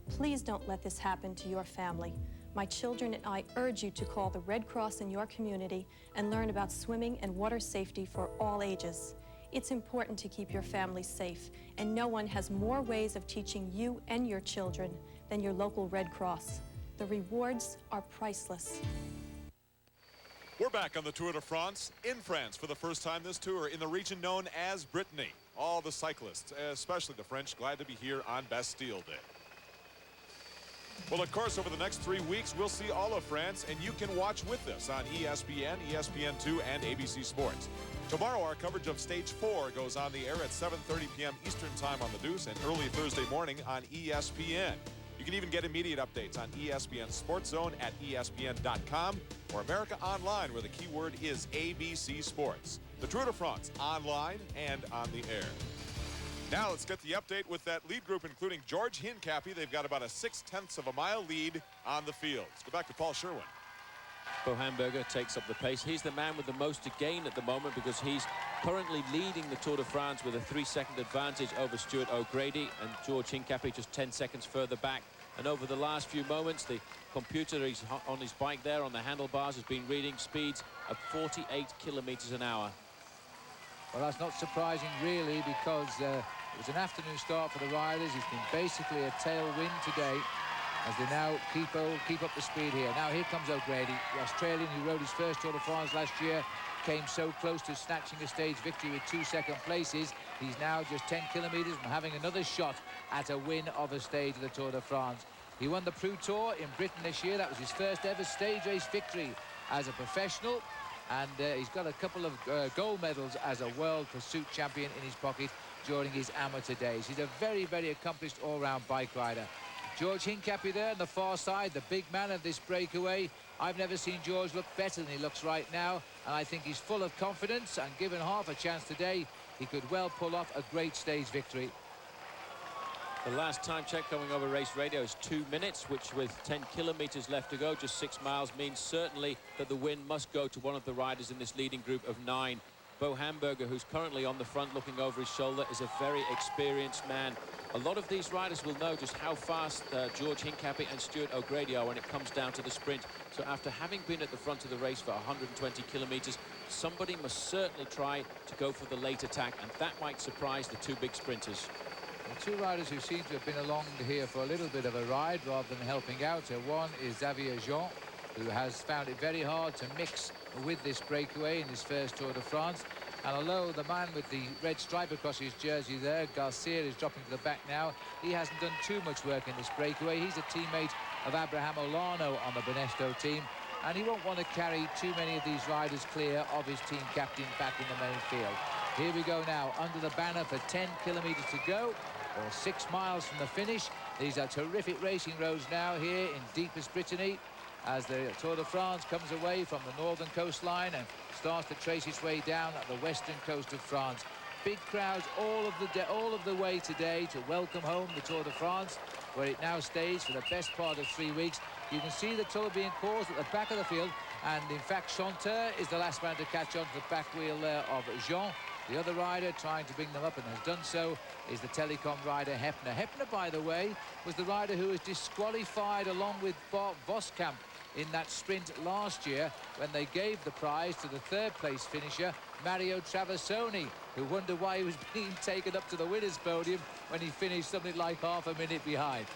Please don't let this happen to your family. My children and I urge you to call the Red Cross in your community and learn about swimming and water safety for all ages. It's important to keep your family safe, and no one has more ways of teaching you and your children than your local Red Cross. The rewards are priceless. We're back on the Tour de France in France for the first time this tour in the region known as Brittany. All the cyclists, especially the French, glad to be here on Bastille Day. Well, of course, over the next 3 weeks, we'll see all of France, and you can watch with us on ESPN, ESPN2, and ABC Sports. Tomorrow, our coverage of Stage 4 goes on the air at 7:30 p.m. Eastern Time on the Deuce and early Thursday morning on ESPN. You can even get immediate updates on ESPN Sports Zone at ESPN.com or America Online, where the keyword is ABC Sports. The Tour de France, online and on the air. Now let's get the update with that lead group, including George Hincapie. They've got about a 0.6 of a mile lead on the field. Let's go back to Paul Sherwen. Bo Hamburger takes up the pace. He's the man with the most to gain at the moment because he's currently leading the Tour de France with a 3-second advantage over Stuart O'Grady, and George Hincapie just 10 seconds further back. And over the last few moments, the computer he's on his bike there on the handlebars has been reading speeds of 48 kilometers an hour. Well, that's not surprising, really, because it was an afternoon start for the riders. It's been basically a tailwind today as they now keep up the speed here. Now here comes O'Grady, the Australian who rode his first Tour de France last year, came so close to snatching a stage victory with 2 second places. He's now just 10 kilometers from having another shot at a win of a stage of the Tour de France. He won the Preux Tour in Britain this year. That was his first ever stage race victory as a professional. And he's got a couple of gold medals as a world pursuit champion in his pocket during his amateur days. He's a very, very accomplished all-round bike rider. George Hincapie there on the far side, the big man of this breakaway. I've never seen George look better than he looks right now, and I think he's full of confidence, and given half a chance today, he could well pull off a great stage victory. The last time check coming over race radio is 2 minutes, which with 10 kilometers left to go, just 6 miles, means certainly that the win must go to one of the riders in this leading group of 9. Bo Hamburger, who's currently on the front looking over his shoulder, is a very experienced man. A lot of these riders will know just how fast George Hincapie and Stuart O'Grady are when it comes down to the sprint. So after having been at the front of the race for 120 kilometers, somebody must certainly try to go for the late attack, and that might surprise the two big sprinters. The two riders who seem to have been along here for a little bit of a ride rather than helping out. One is Xavier Jean, who has found it very hard to mix with this breakaway in his first Tour de France. And although the man with the red stripe across his jersey there, Garcia, is dropping to the back now, he hasn't done too much work in this breakaway. He's a teammate of Abraham Olano on the Benesto team, and he won't want to carry too many of these riders clear of his team captain back in the main field. Here we go now, under the banner for 10 kilometers to go, or 6 miles from the finish. These are terrific racing roads now here in deepest Brittany, as the Tour de France comes away from the northern coastline and starts to trace its way down at the western coast of France. Big crowds all of the way today to welcome home the Tour de France, where it now stays for the best part of 3 weeks. You can see the Tour being caused at the back of the field, and in fact Chanteur is the last man to catch on to the back wheel there of Jean. The other rider trying to bring them up, and has done so, is the Telecom rider Hepner. Hepner, by the way, was the rider who was disqualified along with Bart Voskamp in that sprint last year when they gave the prize to the third place finisher Mario Traversoni, who wondered why he was being taken up to the winner's podium when he finished something like half a minute behind.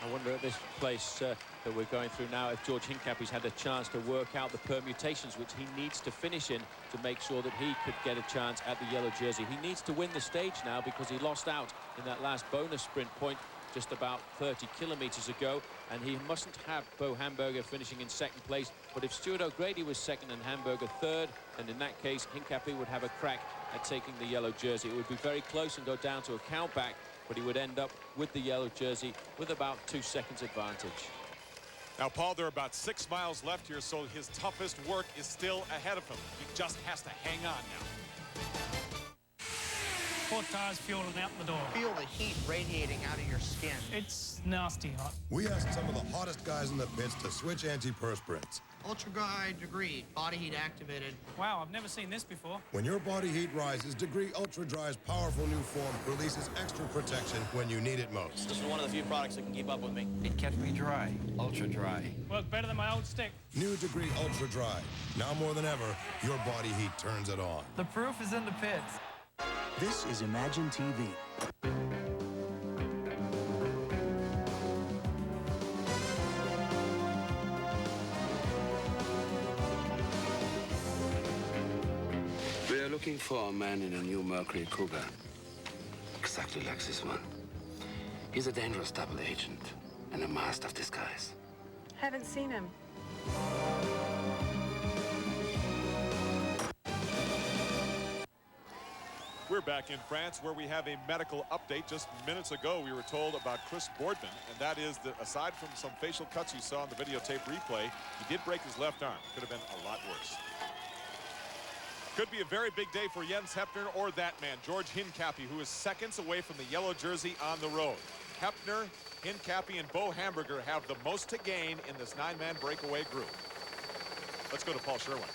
I wonder at this place that we're going through now if George Hincapie's had a chance to work out the permutations which he needs to finish in to make sure that he could get a chance at the yellow jersey. He needs to win the stage now because he lost out in that last bonus sprint point just about 30 kilometers ago, and he mustn't have Bo Hamburger finishing in second place. But if Stuart O'Grady was second and Hamburger third, and in that case Hincapie would have a crack at taking the yellow jersey. It would be very close and go down to a countback, but he would end up with the yellow jersey with about 2 seconds advantage. Now, Paul, there are about 6 miles left here, so his toughest work is still ahead of him. He just has to hang on now. 4 tires fueling out the door. Feel the heat radiating out of your skin. It's nasty hot. We asked some of the hottest guys in the pits to switch antiperspirants. Ultra Dry Degree, body heat activated. Wow, I've never seen this before. When your body heat rises, Degree Ultra Dry's powerful new form releases extra protection when you need it most. This is one of the few products that can keep up with me. It kept me dry, ultra dry. Worked better than my old stick. New Degree Ultra Dry. Now more than ever, your body heat turns it on. The proof is in the pits. This is Imagine TV. We are looking for a man in a new Mercury Cougar. Exactly like this one. He's a dangerous double agent and a master of disguise. Haven't seen him. We're back in France where we have a medical update. Just minutes ago, we were told about Chris Boardman, and that is that aside from some facial cuts you saw in the videotape replay, he did break his left arm. Could have been a lot worse. Could be a very big day for Jens Heppner or that man, George Hincapie, who is seconds away from the yellow jersey on the road. Heppner, Hincapie, and Bo Hamburger have the most to gain in this 9-man breakaway group. Let's go to Paul Sherwen.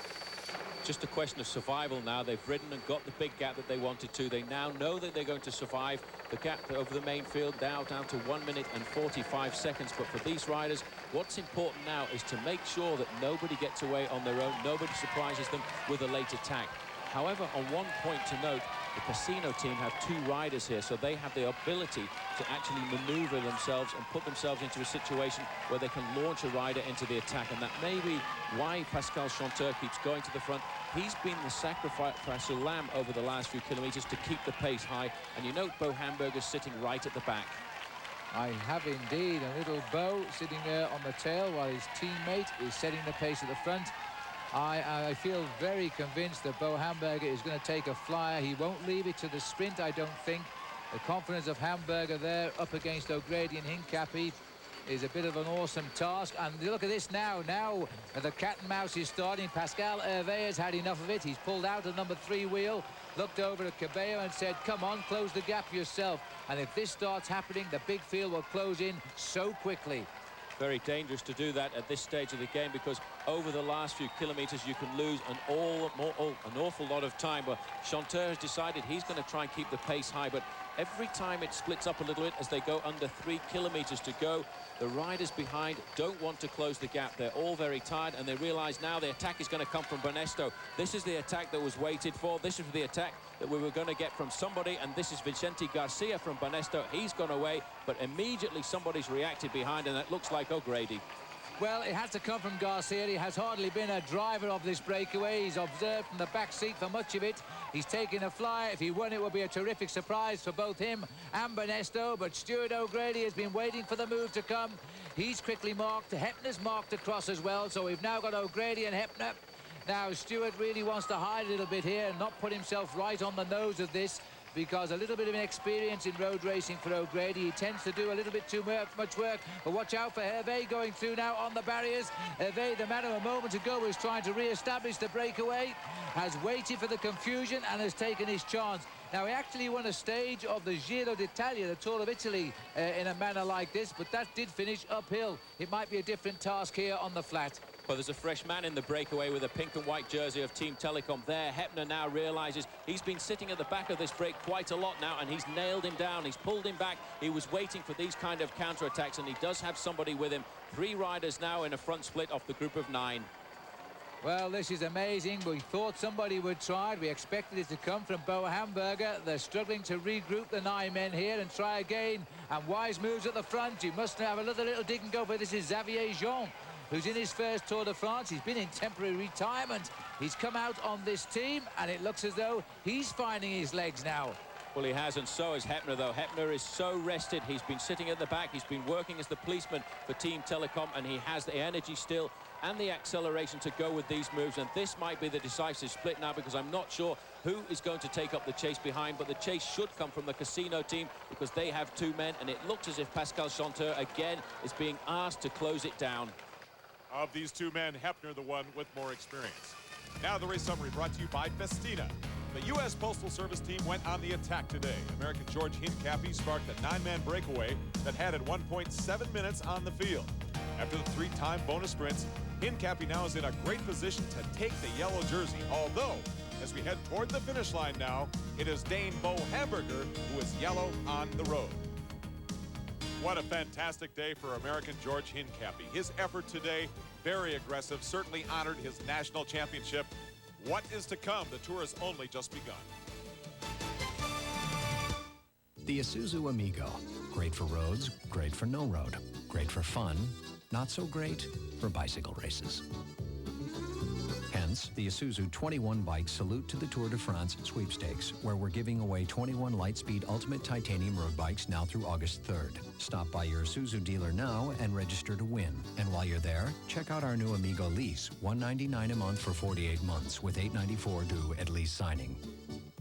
Just a question of survival now. They've ridden and got the big gap that they wanted to. They now know that they're going to survive the gap over the main field, now down to 1 minute and 45 seconds. But for these riders, what's important now is to make sure that nobody gets away on their own, nobody surprises them with a late attack. However, on one point to note, the Casino team have 2 riders here, so they have the ability to actually maneuver themselves and put themselves into a situation where they can launch a rider into the attack, and that may be why Pascal Chanteur keeps going to the front. He's been the sacrificial lamb over the last few kilometers to keep the pace high, and you note Bo Hamburger sitting right at the back. I have indeed a little Bo sitting there on the tail while his teammate is setting the pace at the front. I feel very convinced that Bo Hamburger is going to take a flyer. He won't leave it to the sprint, I don't think. The confidence of Hamburger there up against O'Grady and Hincapie is a bit of an awesome task. And look at this now. Now the cat and mouse is starting. Pascal Hervé has had enough of it. He's pulled out a number 3 wheel, looked over at Cabello and said, come on, close the gap yourself. And if this starts happening, the big field will close in so quickly. Very dangerous to do that at this stage of the game, because over the last few kilometers you can lose an awful lot of time. But Chanteur has decided he's going to try and keep the pace high, but every time it splits up a little bit as they go under 3 kilometers to go, the riders behind don't want to close the gap. They're all very tired, and they realize now the attack is going to come from Banesto. This is the attack that was waited for. This is the attack that we were going to get from somebody, and this is Vicente Garcia from Banesto. He's gone away, but immediately somebody's reacted behind, and that looks like O'Grady. Well, it has to come from Garcia. He has hardly been a driver of this breakaway. He's observed from the back seat for much of it. He's taken a flyer. If he won, it would be a terrific surprise for both him and Banesto. But Stuart O'Grady has been waiting for the move to come. He's quickly marked. Heppner's marked across as well. So we've now got O'Grady and Heppner. Now, Stuart really wants to hide a little bit here and not put himself right on the nose of this, because a little bit of inexperience in road racing for O'Grady. He tends to do a little bit too much work. But watch out for Hervé going through now on the barriers. Hervé, the man who a moment ago was trying to re-establish the breakaway, has waited for the confusion and has taken his chance. Now, he actually won a stage of the Giro d'Italia, the Tour of Italy, in a manner like this, but that did finish uphill. It might be a different task here on the flat. Well, there's a fresh man in the breakaway with a pink and white jersey of Team Telecom there. Heppner now realizes he's been sitting at the back of this break quite a lot now, and he's nailed him down. He's pulled him back. He was waiting for these kind of counterattacks, and he does have somebody with him. 3 riders now in a front split off the group of 9. Well, this is amazing. We thought somebody would try it. We expected it to come from Bo Hamburger. They're struggling to regroup the 9 men here and try again. And Wise moves at the front. You must have another little dig and go for this is Xavier Jean, who's in his first Tour de France. He's been in temporary retirement. He's come out on this team, and it looks as though he's finding his legs now. Well, he has, and so is Heppner, though. Heppner is so rested. He's been sitting at the back. He's been working as the policeman for Team Telecom, and he has the energy still and the acceleration to go with these moves. And this might be the decisive split now, because I'm not sure who is going to take up the chase behind, but the chase should come from the Casino team, because they have 2 men, and it looks as if Pascal Chanteur again is being asked to close it down. Of these 2 men, Heppner the one with more experience. Now the race summary brought to you by Festina. The U.S. Postal Service team went on the attack today. American George Hincapie sparked a 9-man breakaway that had at 1.7 minutes on the field. After the 3-time bonus sprints, Hincapie now is in a great position to take the yellow jersey. Although, as we head toward the finish line now, it is Dane Bo Hamburger who is yellow on the road. What a fantastic day for American George Hincapie. His effort today, very aggressive, certainly honored his national championship. What is to come? The tour has only just begun. The Isuzu Amigo. Great for roads, great for no road. Great for fun, not so great for bicycle races. Hence, the Isuzu 21 Bike Salute to the Tour de France sweepstakes, where we're giving away 21 Lightspeed Ultimate Titanium road bikes now through August 3rd. Stop by your Isuzu dealer now and register to win. And while you're there, check out our new Amigo lease, $199 a month for 48 months, with $894 due at lease signing.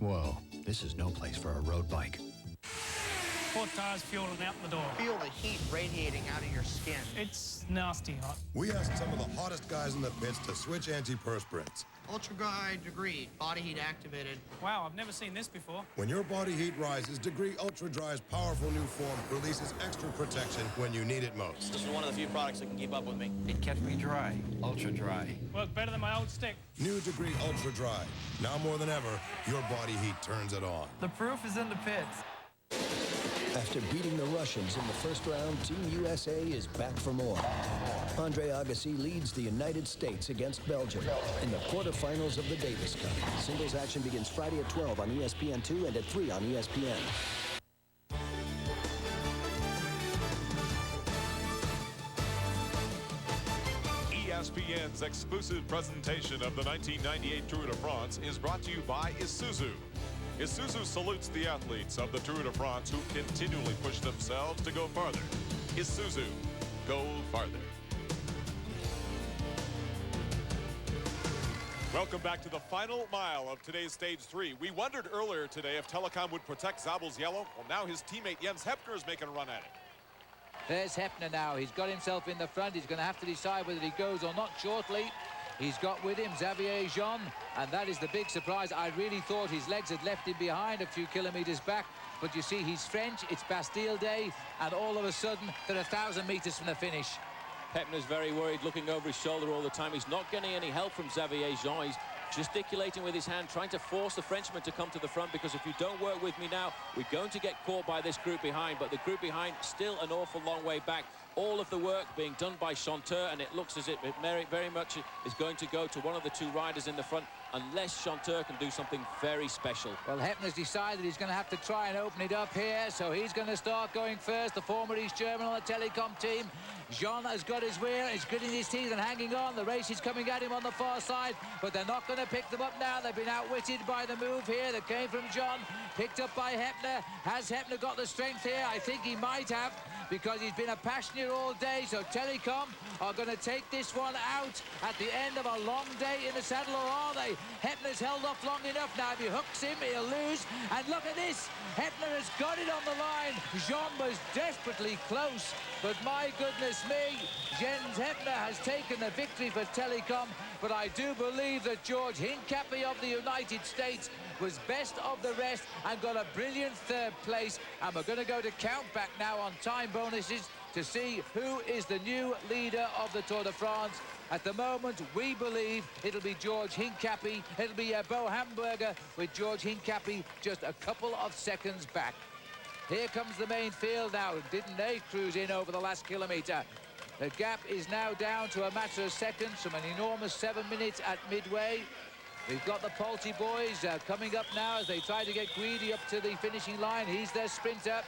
Whoa, this is no place for a road bike. Four tires fueling out the door. Feel the heat radiating out of your skin. It's nasty hot. We asked some of the hottest guys in the pits to switch antiperspirants. Ultra Guide Degree, body heat activated. Wow, I've never seen this before. When your body heat rises, Degree Ultra Dry's powerful new form releases extra protection when you need it most. This is one of the few products that can keep up with me. It kept me dry, ultra dry. Worked better than my old stick. New Degree Ultra Dry. Now more than ever, your body heat turns it on. The proof is in the pits. After beating the Russians in the first round, Team USA is back for more. Andre Agassi leads the United States against Belgium in the quarterfinals of the Davis Cup. Singles action begins Friday at 12 on ESPN2 and at 3 on ESPN. ESPN's exclusive presentation of the 1998 Tour de France is brought to you by Isuzu. Isuzu salutes the athletes of the Tour de France who continually push themselves to go farther. Isuzu, go farther. Welcome back to the final mile of today's Stage 3. We wondered earlier today if Telecom would protect Zabel's yellow. Well, now his teammate Jens Heppner is making a run at it. There's Heppner now. He's got himself in the front. He's going to have to decide whether he goes or not shortly. He's got with him Xavier Jean, and that is the big surprise. I really thought his legs had left him behind a few kilometers back, but you see, he's French, it's Bastille Day, and all of a sudden, they're 1,000 meters from the finish. Heppner's very worried, looking over his shoulder all the time. He's not getting any help from Xavier Jean. He's gesticulating with his hand, trying to force the Frenchman to come to the front, because if you don't work with me now, we're going to get caught by this group behind. But the group behind, still an awful long way back. All of the work being done by Chanteur, and it looks as if it very much is going to go to one of the two riders in the front, unless Chanteur can do something very special. Well, Heppner's decided he's going to have to try and open it up here, so he's going to start going first. The former East German on the Telecom team. Jean has got his wheel, he's gritting his teeth and hanging on. The race is coming at him on the far side, but they're not going to pick them up now. They've been outwitted by the move here that came from Jean, picked up by Heppner. Has Heppner got the strength here? I think he might have, because he's been a passenger all day. So Telecom are going to take this one out at the end of a long day in the saddle, or are they? Heppner's held off long enough now. If he hooks him, he'll lose. And look at this. Heppner has got it on the line. Jean was desperately close, but my goodness me, Jens Heppner has taken the victory for Telecom. But I do believe that George Hincapie of the United States was best of the rest and got a brilliant third place. And we're going to go to count back now on time bonuses to see who is the new leader of the Tour de France. At the moment, we believe it'll be George Hincapie. It'll be Bo Hamburger, with George Hincapie just a couple of seconds back. Here comes the main field now. Didn't they cruise in over the last kilometre? The gap is now down to a matter of seconds from an enormous 7 minutes at midway. We've got the Polti boys coming up now as they try to get greedy up to the finishing line. He's their sprinter.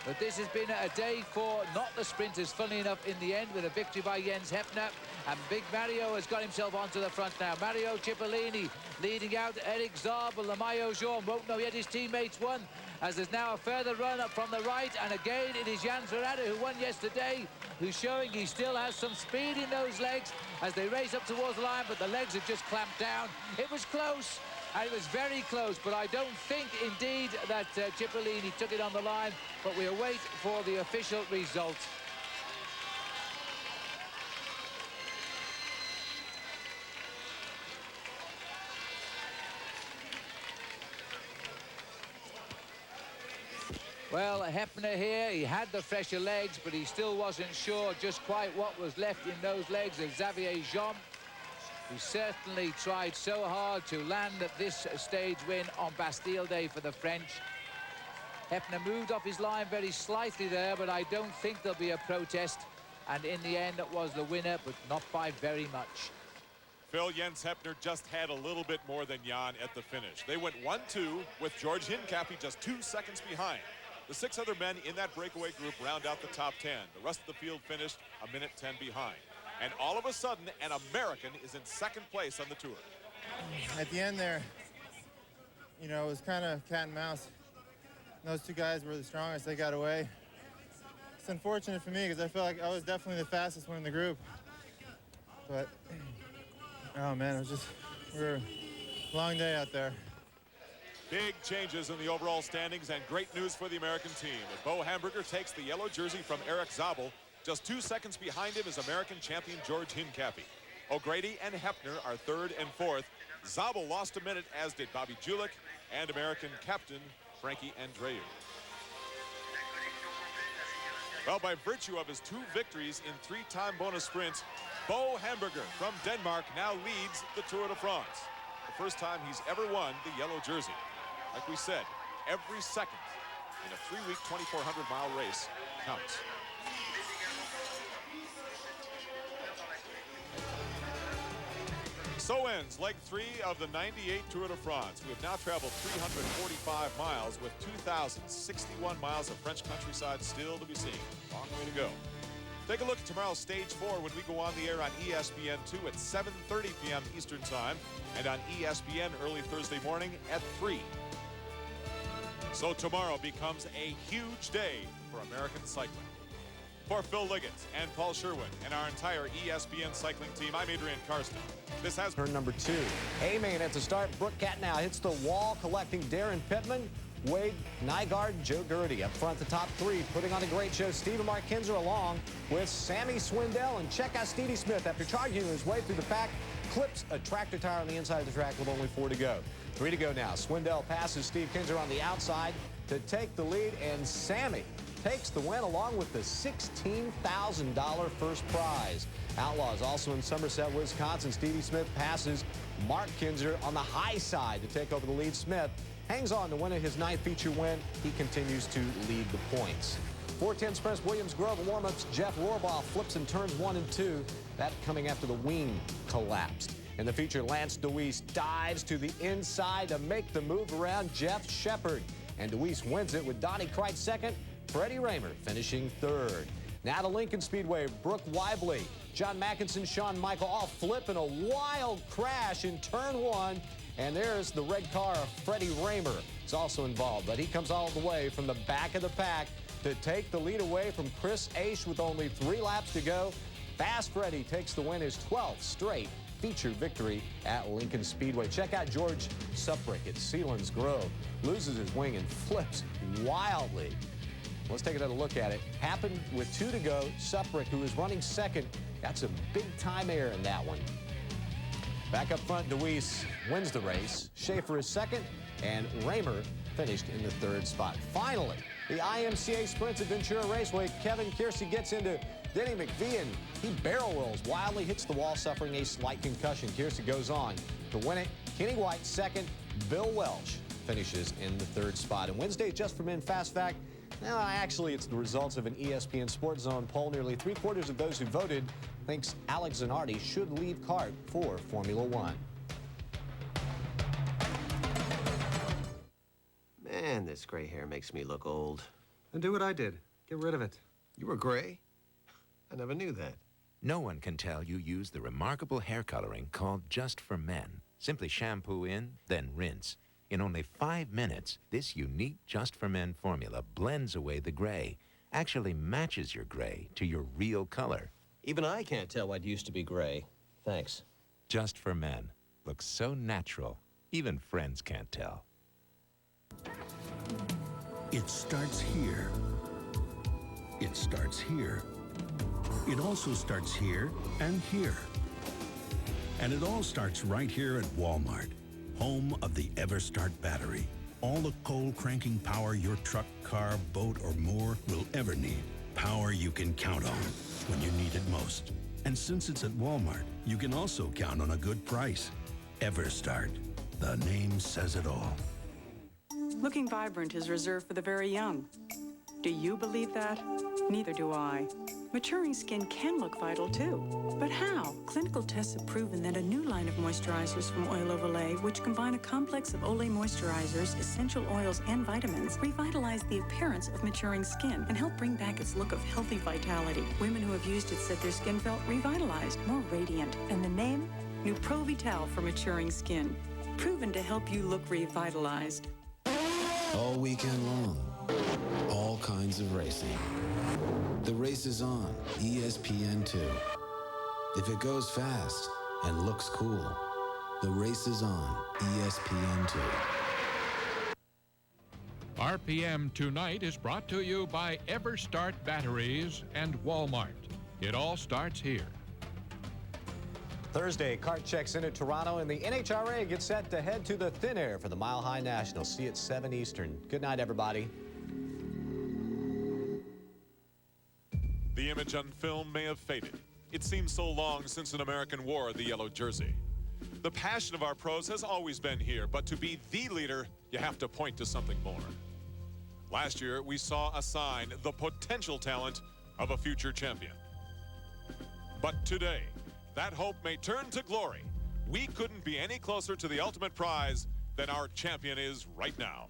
But this has been a day for not the sprinters, funny enough, in the end, with a victory by Jens Heppner. And Big Mario has got himself onto the front now. Mario Cipollini leading out Eric Zabel. The maillot jaune won't know yet his teammates won, as there's now a further run up from the right. And again, it is Jan Svorada, who won yesterday, who's showing he still has some speed in those legs as they race up towards the line, but the legs have just clamped down. It was close. And it was very close, but I don't think, indeed, that Cipollini took it on the line. But we await for the official result. Well, Heppner here, he had the fresher legs, but he still wasn't sure just quite what was left in those legs of Xavier Jean. He certainly tried so hard to land at this stage win on Bastille Day for the French. Heppner moved off his line very slightly there, but I don't think there'll be a protest. And in the end, it was the winner, but not by very much. Phil, Jens Heppner just had a little bit more than Jan at the finish. They went 1-2 with George Hincapie just 2 seconds behind. The 6 other men in that breakaway group round out the top 10. The rest of the field finished a minute 10 behind. And all of a sudden, an American is in second place on the Tour. At the end there, you know, it was kind of cat and mouse. Those two guys were the strongest. They got away. It's unfortunate for me because I felt like I was definitely the fastest one in the group. But, oh man, it was just, we were a long day out there. Big changes in the overall standings and great news for the American team. Bo Hamburger takes the yellow jersey from Eric Zabel. Just 2 seconds behind him is American champion George Hincapie. O'Grady and Hefner are 3rd and 4th. Zabel lost a minute, as did Bobby Julich and American captain Frankie Andreu. Well, by virtue of his 2 victories in 3-time bonus sprints, Bo Hamburger from Denmark now leads the Tour de France. The first time he's ever won the yellow jersey. Like we said, every second in a 3-week, 2,400-mile race counts. So ends leg 3 of the 98 Tour de France. We have now traveled 345 miles with 2,061 miles of French countryside still to be seen. Long way to go. Take a look at tomorrow's Stage 4 when we go on the air on ESPN2 at 7:30 p.m. Eastern Time and on ESPN early Thursday morning at 3. So tomorrow becomes a huge day for American cycling. For Phil Liggett and Paul Sherwen and our entire ESPN cycling team, I'm Adrian Karsten. This has turn number 2. A-main at the start. Brooke Katnow hits the wall, collecting Darren Pittman, Wade Nygaard, Joe Gertie. Up front, the top 3, putting on a great show. Stephen Mark Kinzer along with Sammy Swindell. And check out Stevie Smith, after charging his way through the pack, clips a tractor tire on the inside of the track with only 4 to go. 3 to go now. Swindell passes Steve Kinzer on the outside to take the lead, and Sammy takes the win along with the $16,000 first prize. Outlaws also in Somerset, Wisconsin. Stevie Smith passes Mark Kinzer on the high side to take over the lead. Smith hangs on to win his 9th feature win. He continues to lead the points. 410 sprints, Williams Grove warm-ups. Jeff Rohrbaugh flips in turns 1 and 2. That coming after the wing collapsed. In the feature, Lance Deweese dives to the inside to make the move around Jeff Shepard. And Deweese wins it with Donnie Kreitz second, Freddie Raymer finishing 3rd. Now to Lincoln Speedway, Brooke Weibly, John Mackinson, Shawn Michael all flip in a wild crash in turn 1. And there's the red car of Freddie Raymer. It's also involved, but he comes all the way from the back of the pack to take the lead away from Chris Aish with only 3 laps to go. Fast Freddie takes the win, his 12th straight feature victory at Lincoln Speedway. Check out George Suprick at Sealands Grove. Loses his wing and flips wildly. Let's take another look at it. Happened with 2 to go. Suprick, who is running second, got some big-time air in that one. Back up front, Deweese wins the race. Schaefer is second, and Raymer finished in the 3rd spot. Finally, the IMCA Sprints at Ventura Raceway. Kevin Kiersey gets into Denny McVie, and he barrel rolls wildly, hits the wall, suffering a slight concussion. Kiersey goes on to win it. Kenny White second. Bill Welch finishes in the 3rd spot. And Wednesday, Just for Men Fast Fact. Now, actually, it's the results of an ESPN Sports Zone poll. Nearly 3/4 of those who voted thinks Alex Zanardi should leave kart for Formula One. Man, this gray hair makes me look old. And do what I did. Get rid of it. You were gray? I never knew that. No one can tell you use the remarkable hair coloring called Just for Men. Simply shampoo in, then rinse. In only 5 minutes, this unique Just for Men formula blends away the gray, actually matches your gray to your real color. Even I can't tell what used to be gray. Thanks. Just for Men. Looks so natural, even friends can't tell. It starts here. It starts here. It also starts here and here. And it all starts right here at Walmart, home of the EverStart battery. All the cold cranking power your truck, car, boat, or more will ever need. Power you can count on when you need it most. And since it's at Walmart, you can also count on a good price. EverStart. The name says it all. Looking vibrant is reserved for the very young. Do you believe that? Neither do I. Maturing skin can look vital too. But how? Clinical tests have proven that a new line of moisturizers from Oil of Olay, which combine a complex of Olay moisturizers, essential oils, and vitamins, revitalize the appearance of maturing skin and help bring back its look of healthy vitality. Women who have used it said their skin felt revitalized, more radiant. And the name? New Pro Vital for maturing skin. Proven to help you look revitalized. All weekend long, all kinds of racing. The race is on ESPN2. If it goes fast and looks cool, the race is on ESPN2. RPM Tonight is brought to you by EverStart Batteries and Walmart. It all starts here. Thursday, cart checks in at Toronto, and the NHRA gets set to head to the thin air for the Mile High National. See you at 7 Eastern. Good night, everybody. The image on film may have faded. It seems so long since an American wore the yellow jersey. The passion of our pros has always been here, but to be the leader, you have to point to something more. Last year, we saw a sign, the potential talent of a future champion. But today, that hope may turn to glory. We couldn't be any closer to the ultimate prize than our champion is right now.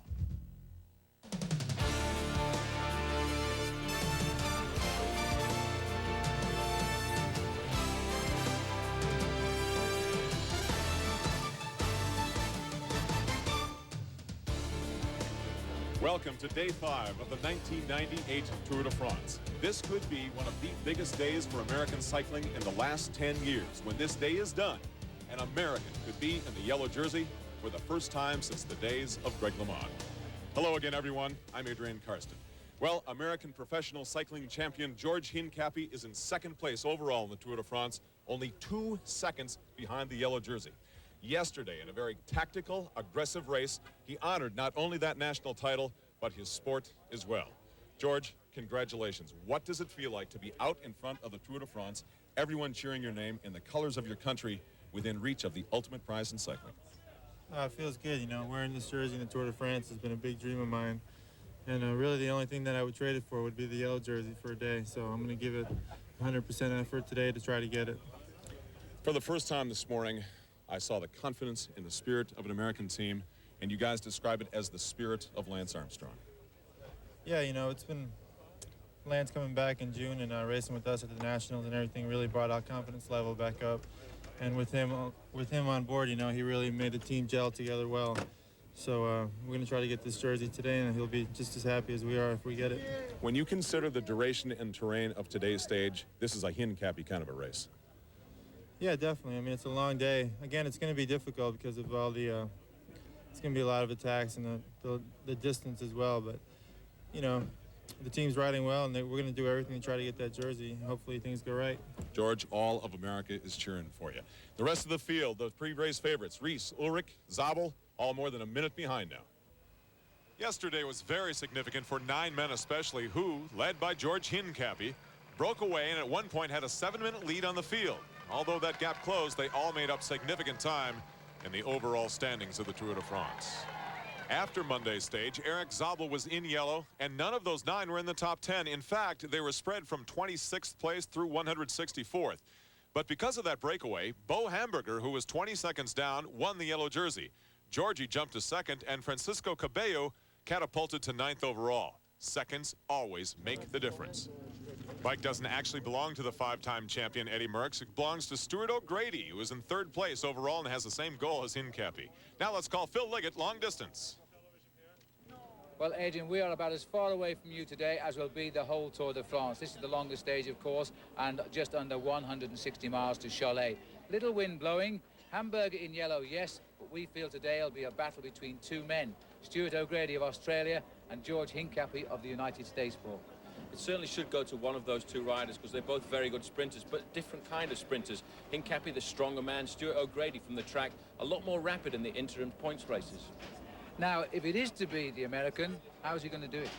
Welcome to Day 5 of the 1998 Tour de France. This could be one of the biggest days for American cycling in the last 10 years. When this day is done, an American could be in the yellow jersey for the first time since the days of Greg LeMond. Hello again, everyone. I'm Adrian Karsten. Well, American professional cycling champion George Hincapie is in second place overall in the Tour de France, only 2 seconds behind the yellow jersey. Yesterday, in a very tactical, aggressive race, he honored not only that national title, but his sport as well. George, congratulations. What does it feel like to be out in front of the Tour de France, everyone cheering your name in the colors of your country, within reach of the ultimate prize in cycling? It feels good, you know. Wearing this jersey in the Tour de France has been a big dream of mine. And really the only thing that I would trade it for would be the yellow jersey for a day. So I'm going to give it 100% effort today to try to get it. For the first time this morning, I saw the confidence in the spirit of an American team, and you guys describe it as the spirit of Lance Armstrong. Yeah, you know, it's been Lance coming back in June and racing with us at the Nationals and everything really brought our confidence level back up. And with him on board, you know, he really made the team gel together well. So we're going to try to get this jersey today, and he'll be just as happy as we are if we get it. When you consider the duration and terrain of today's stage, this is a Hincapie kind of a race. Yeah, definitely. I mean, it's a long day. Again, it's going to be difficult because of all the, it's going to be a lot of attacks and the distance as well. But, you know, the team's riding well, and we're going to do everything to try to get that jersey. Hopefully things go right. George, all of America is cheering for you. The rest of the field, the pre-race favorites, Reese, Ullrich, Zabel, all more than a minute behind now. Yesterday was very significant for 9 men especially, who, led by George Hincapie, broke away and at one point had a 7-minute lead on the field. Although that gap closed, they all made up significant time in the overall standings of the Tour de France. After Monday's stage, Eric Zabel was in yellow, and none of those 9 were in the top 10. In fact, they were spread from 26th place through 164th. But because of that breakaway, Bo Hamburger, who was 20 seconds down, won the yellow jersey. Georgie jumped to second, and Francisco Cabello catapulted to 9th overall. Seconds always make the difference. Bike doesn't actually belong to the 5-time champion Eddie Merckx. It belongs to Stuart O'Grady, who is in 3rd place overall and has the same goal as Hincapie. Now let's call Phil Liggett, long distance. Well, Adrian, we are about as far away from you today as will be the whole Tour de France. This is the longest stage, of course, and just under 160 miles to Cholet. Little wind blowing. Hamburger in yellow, yes, but we feel today it'll be a battle between 2 men. Stuart O'Grady of Australia and George Hincapie of the United States. It certainly should go to one of those 2 riders because they're both very good sprinters, but different kind of sprinters. Hincapie, the stronger man. Stuart O'Grady from the track, a lot more rapid in the interim points races. Now, if it is to be the American, how is he going to do it?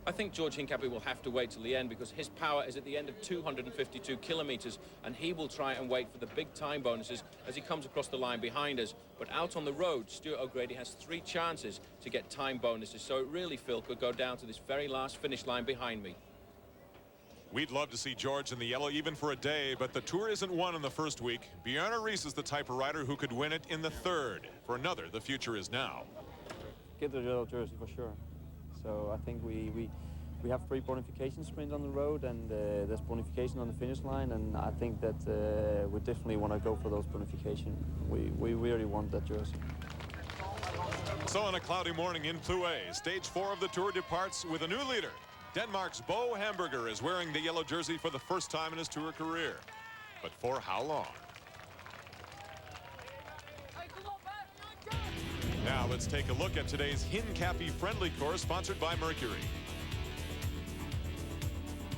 I think George Hincapie will have to wait till the end because his power is at the end of 252 kilometers, and he will try and wait for the big time bonuses as he comes across the line behind us. But out on the road, Stuart O'Grady has 3 chances to get time bonuses, so it really, Phil, could go down to this very last finish line behind me. We'd love to see George in the yellow even for a day, but the Tour isn't won in the first week. Bjarne Riis is the type of rider who could win it in the 3rd. For another, the future is now. Get the yellow jersey for sure. So I think we have 3 bonification sprints on the road, and there's bonification on the finish line, and I think that we definitely want to go for those bonification. We really want that jersey. So on a cloudy morning in Plouay, stage 4 of the Tour departs with a new leader. Denmark's Bo Hamburger is wearing the yellow jersey for the first time in his Tour career. But for how long? Now let's take a look at today's Hincapie friendly course sponsored by Mercury.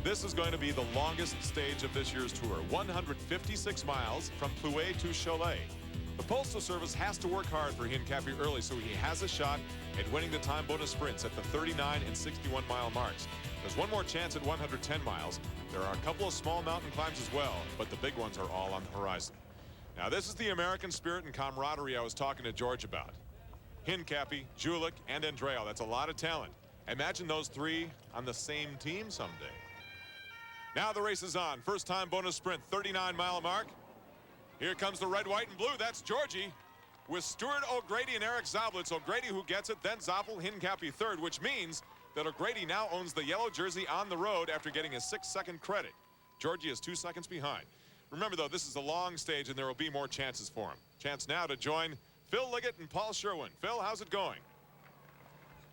This is going to be the longest stage of this year's tour, 156 miles from Plouay to Cholet. The Postal Service has to work hard for Hincapie early so he has a shot at winning the time bonus sprints at the 39 and 61 mile marks. There's one more chance at 110 miles. There are a couple of small mountain climbs as well, but the big ones are all on the horizon. Now this is the American spirit and camaraderie I was talking to George about. Hincapie, Julich, and Andreu. That's a lot of talent. Imagine those three on the same team someday. Now the race is on. First time bonus sprint, 39 mile mark. Here comes the red, white, and blue. That's Georgie with Stuart O'Grady and Eric Zablitz. O'Grady who gets it, then Zoppel, Hincapie third, which means that O'Grady now owns the yellow jersey on the road after getting a 6-second credit. Georgie is 2 seconds behind. Remember, though, this is a long stage, and there will be more chances for him. Chance now to join Phil Liggett and Paul Sherwen. Phil, how's it going?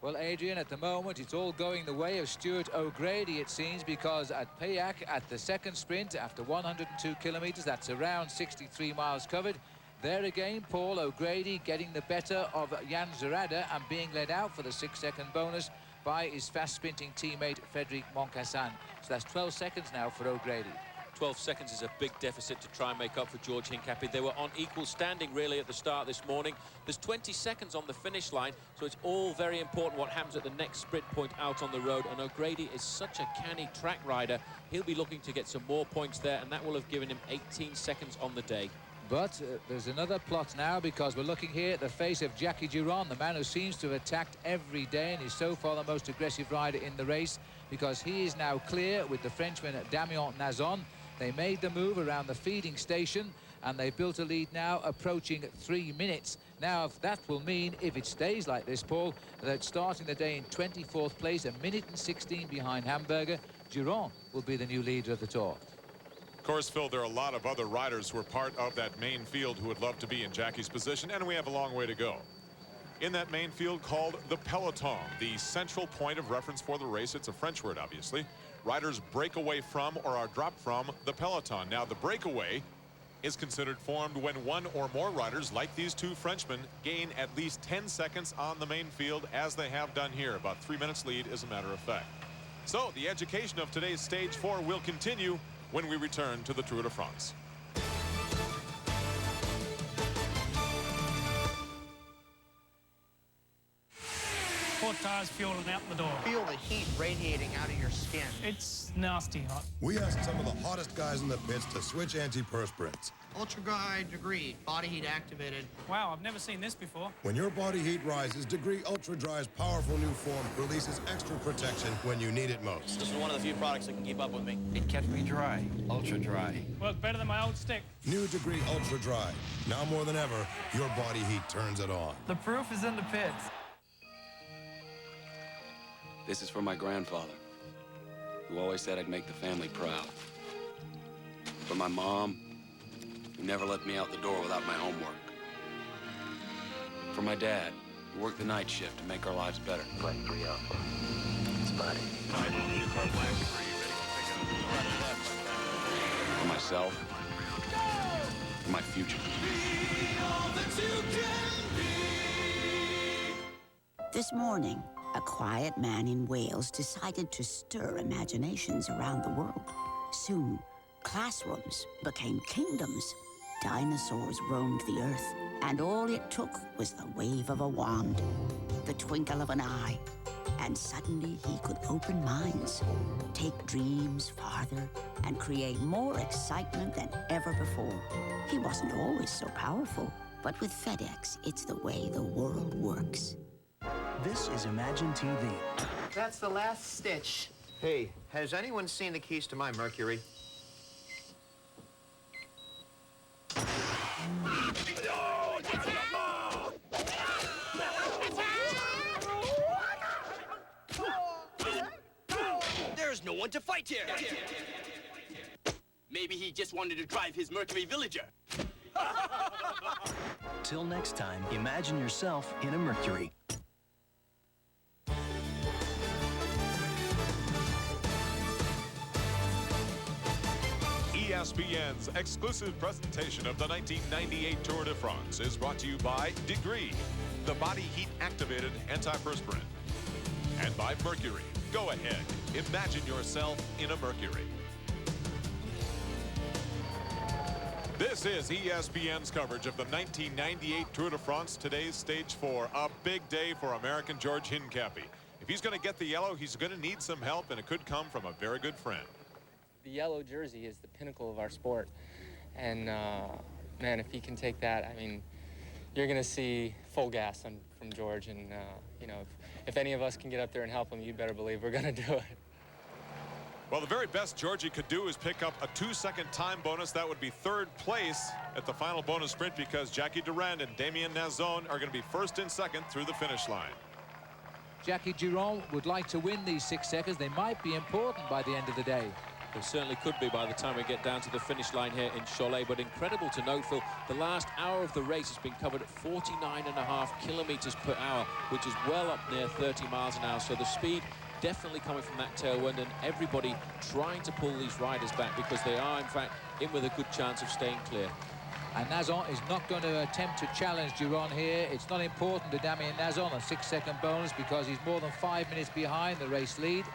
Well, Adrian, at the moment, it's all going the way of Stuart O'Grady, it seems, because at Payac, at the second sprint, after 102 kilometres, that's around 63 miles covered, there again, Paul O'Grady getting the better of Jan Svorada and being led out for the 6-second bonus by his fast-sprinting teammate, Frederic Moncassin. So that's 12 seconds now for O'Grady. 12 seconds is a big deficit to try and make up for George Hincapie. They were on equal standing, really, at the start this morning. There's 20 seconds on the finish line, so it's all very important what happens at the next sprint point out on the road. And O'Grady is such a canny track rider. He'll be looking to get some more points there, and that will have given him 18 seconds on the day. But there's another plot now, because we're looking here at the face of Jackie Duron, the man who seems to have attacked every day and is so far the most aggressive rider in the race, because he is now clear with the Frenchman Damien Nazon. They made the move around the feeding station, and they built a lead now approaching 3 minutes. Now, that will mean, if it stays like this, Paul, that starting the day in 24th place, 1 minute and 16 behind Hamburger, Duron will be the new leader of the Tour. Of course, Phil, there are a lot of other riders who are part of that main field who would love to be in Jackie's position, and we have a long way to go. In that main field called the peloton, the central point of reference for the race, it's a French word, obviously. Riders break away from or are dropped from the peloton. Now, the breakaway is considered formed when one or more riders, like these two Frenchmen, gain at least 10 seconds on the main field, as they have done here. About 3 minutes lead, as a matter of fact. So, the education of today's Stage 4 will continue when we return to the Tour de France. Four tires fueling out the door. Feel the heat radiating out of your skin. It's nasty hot. We asked some of the hottest guys in the pits to switch antiperspirants. Ultra guide degree, body heat activated. Wow, I've never seen this before. When your body heat rises, Degree Ultra Dry's powerful new form releases extra protection when you need it most. This is one of the few products that can keep up with me. It kept me dry, ultra dry. Worked better than my old stick. New Degree Ultra Dry. Now more than ever, your body heat turns it on. The proof is in the pits. This is for my grandfather, who always said I'd make the family proud. For my mom, who never let me out the door without my homework. For my dad, who worked the night shift to make our lives better. Flight 3 Alpha. Spotted. For myself. For my future. This morning, a quiet man in Wales decided to stir imaginations around the world. Soon, classrooms became kingdoms. Dinosaurs roamed the earth, and all it took was the wave of a wand, the twinkle of an eye, and suddenly he could open minds, take dreams farther, and create more excitement than ever before. He wasn't always so powerful, but with FedEx, it's the way the world works. This is Imagine TV. That's the last stitch. Hey, has anyone seen the keys to my Mercury? There's no one to fight here. Maybe he just wanted to drive his Mercury Villager. Till next time, imagine yourself in a Mercury. ESPN's exclusive presentation of the 1998 Tour de France is brought to you by Degree. the body heat activated antiperspirant. And by Mercury. Go ahead, imagine yourself in a Mercury. This is ESPN's coverage of the 1998 Tour de France. Today's stage 4, a big day for American George Hincapie. If he's going to get the yellow, he's going to need some help, and it could come from a very good friend. The yellow jersey is the pinnacle of our sport, and man, if he can take that, I mean, you're going to see full gas from George, and you know, if any of us can get up there and help him, you better believe we're going to do it. Well, the very best Georgie could do is pick up a 2-second time bonus. That would be 3rd place at the final bonus sprint, because Jackie Durand and Damien Nazon are going to be 1st and 2nd through the finish line. Jackie Durand would like to win these 6 seconds. They might be important by the end of the day. They certainly could be by the time we get down to the finish line here in Cholet. But incredible to note, Phil, the last hour of the race has been covered at 49.5 kilometers per hour, which is well up near 30 miles an hour. So the speed definitely coming from that tailwind, and everybody trying to pull these riders back, because they are, in fact, in with a good chance of staying clear. And Nazon is not going to attempt to challenge Durand here. It's not important to Damien Nazon, a 6-second bonus, because he's more than 5 minutes behind the race lead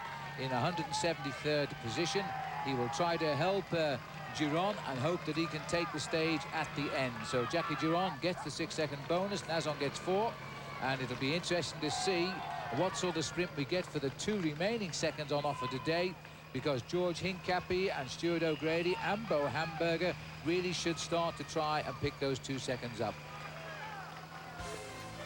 in 173rd position. He will try to help Durand and hope that he can take the stage at the end. So Jackie Durand gets the 6-second bonus, Nazon gets 4, and it'll be interesting to see what sort of sprint we get for the 2 remaining seconds on offer today, because George Hincapie and Stuart O'Grady and Bo Hamburger really should start to try and pick those 2 seconds up.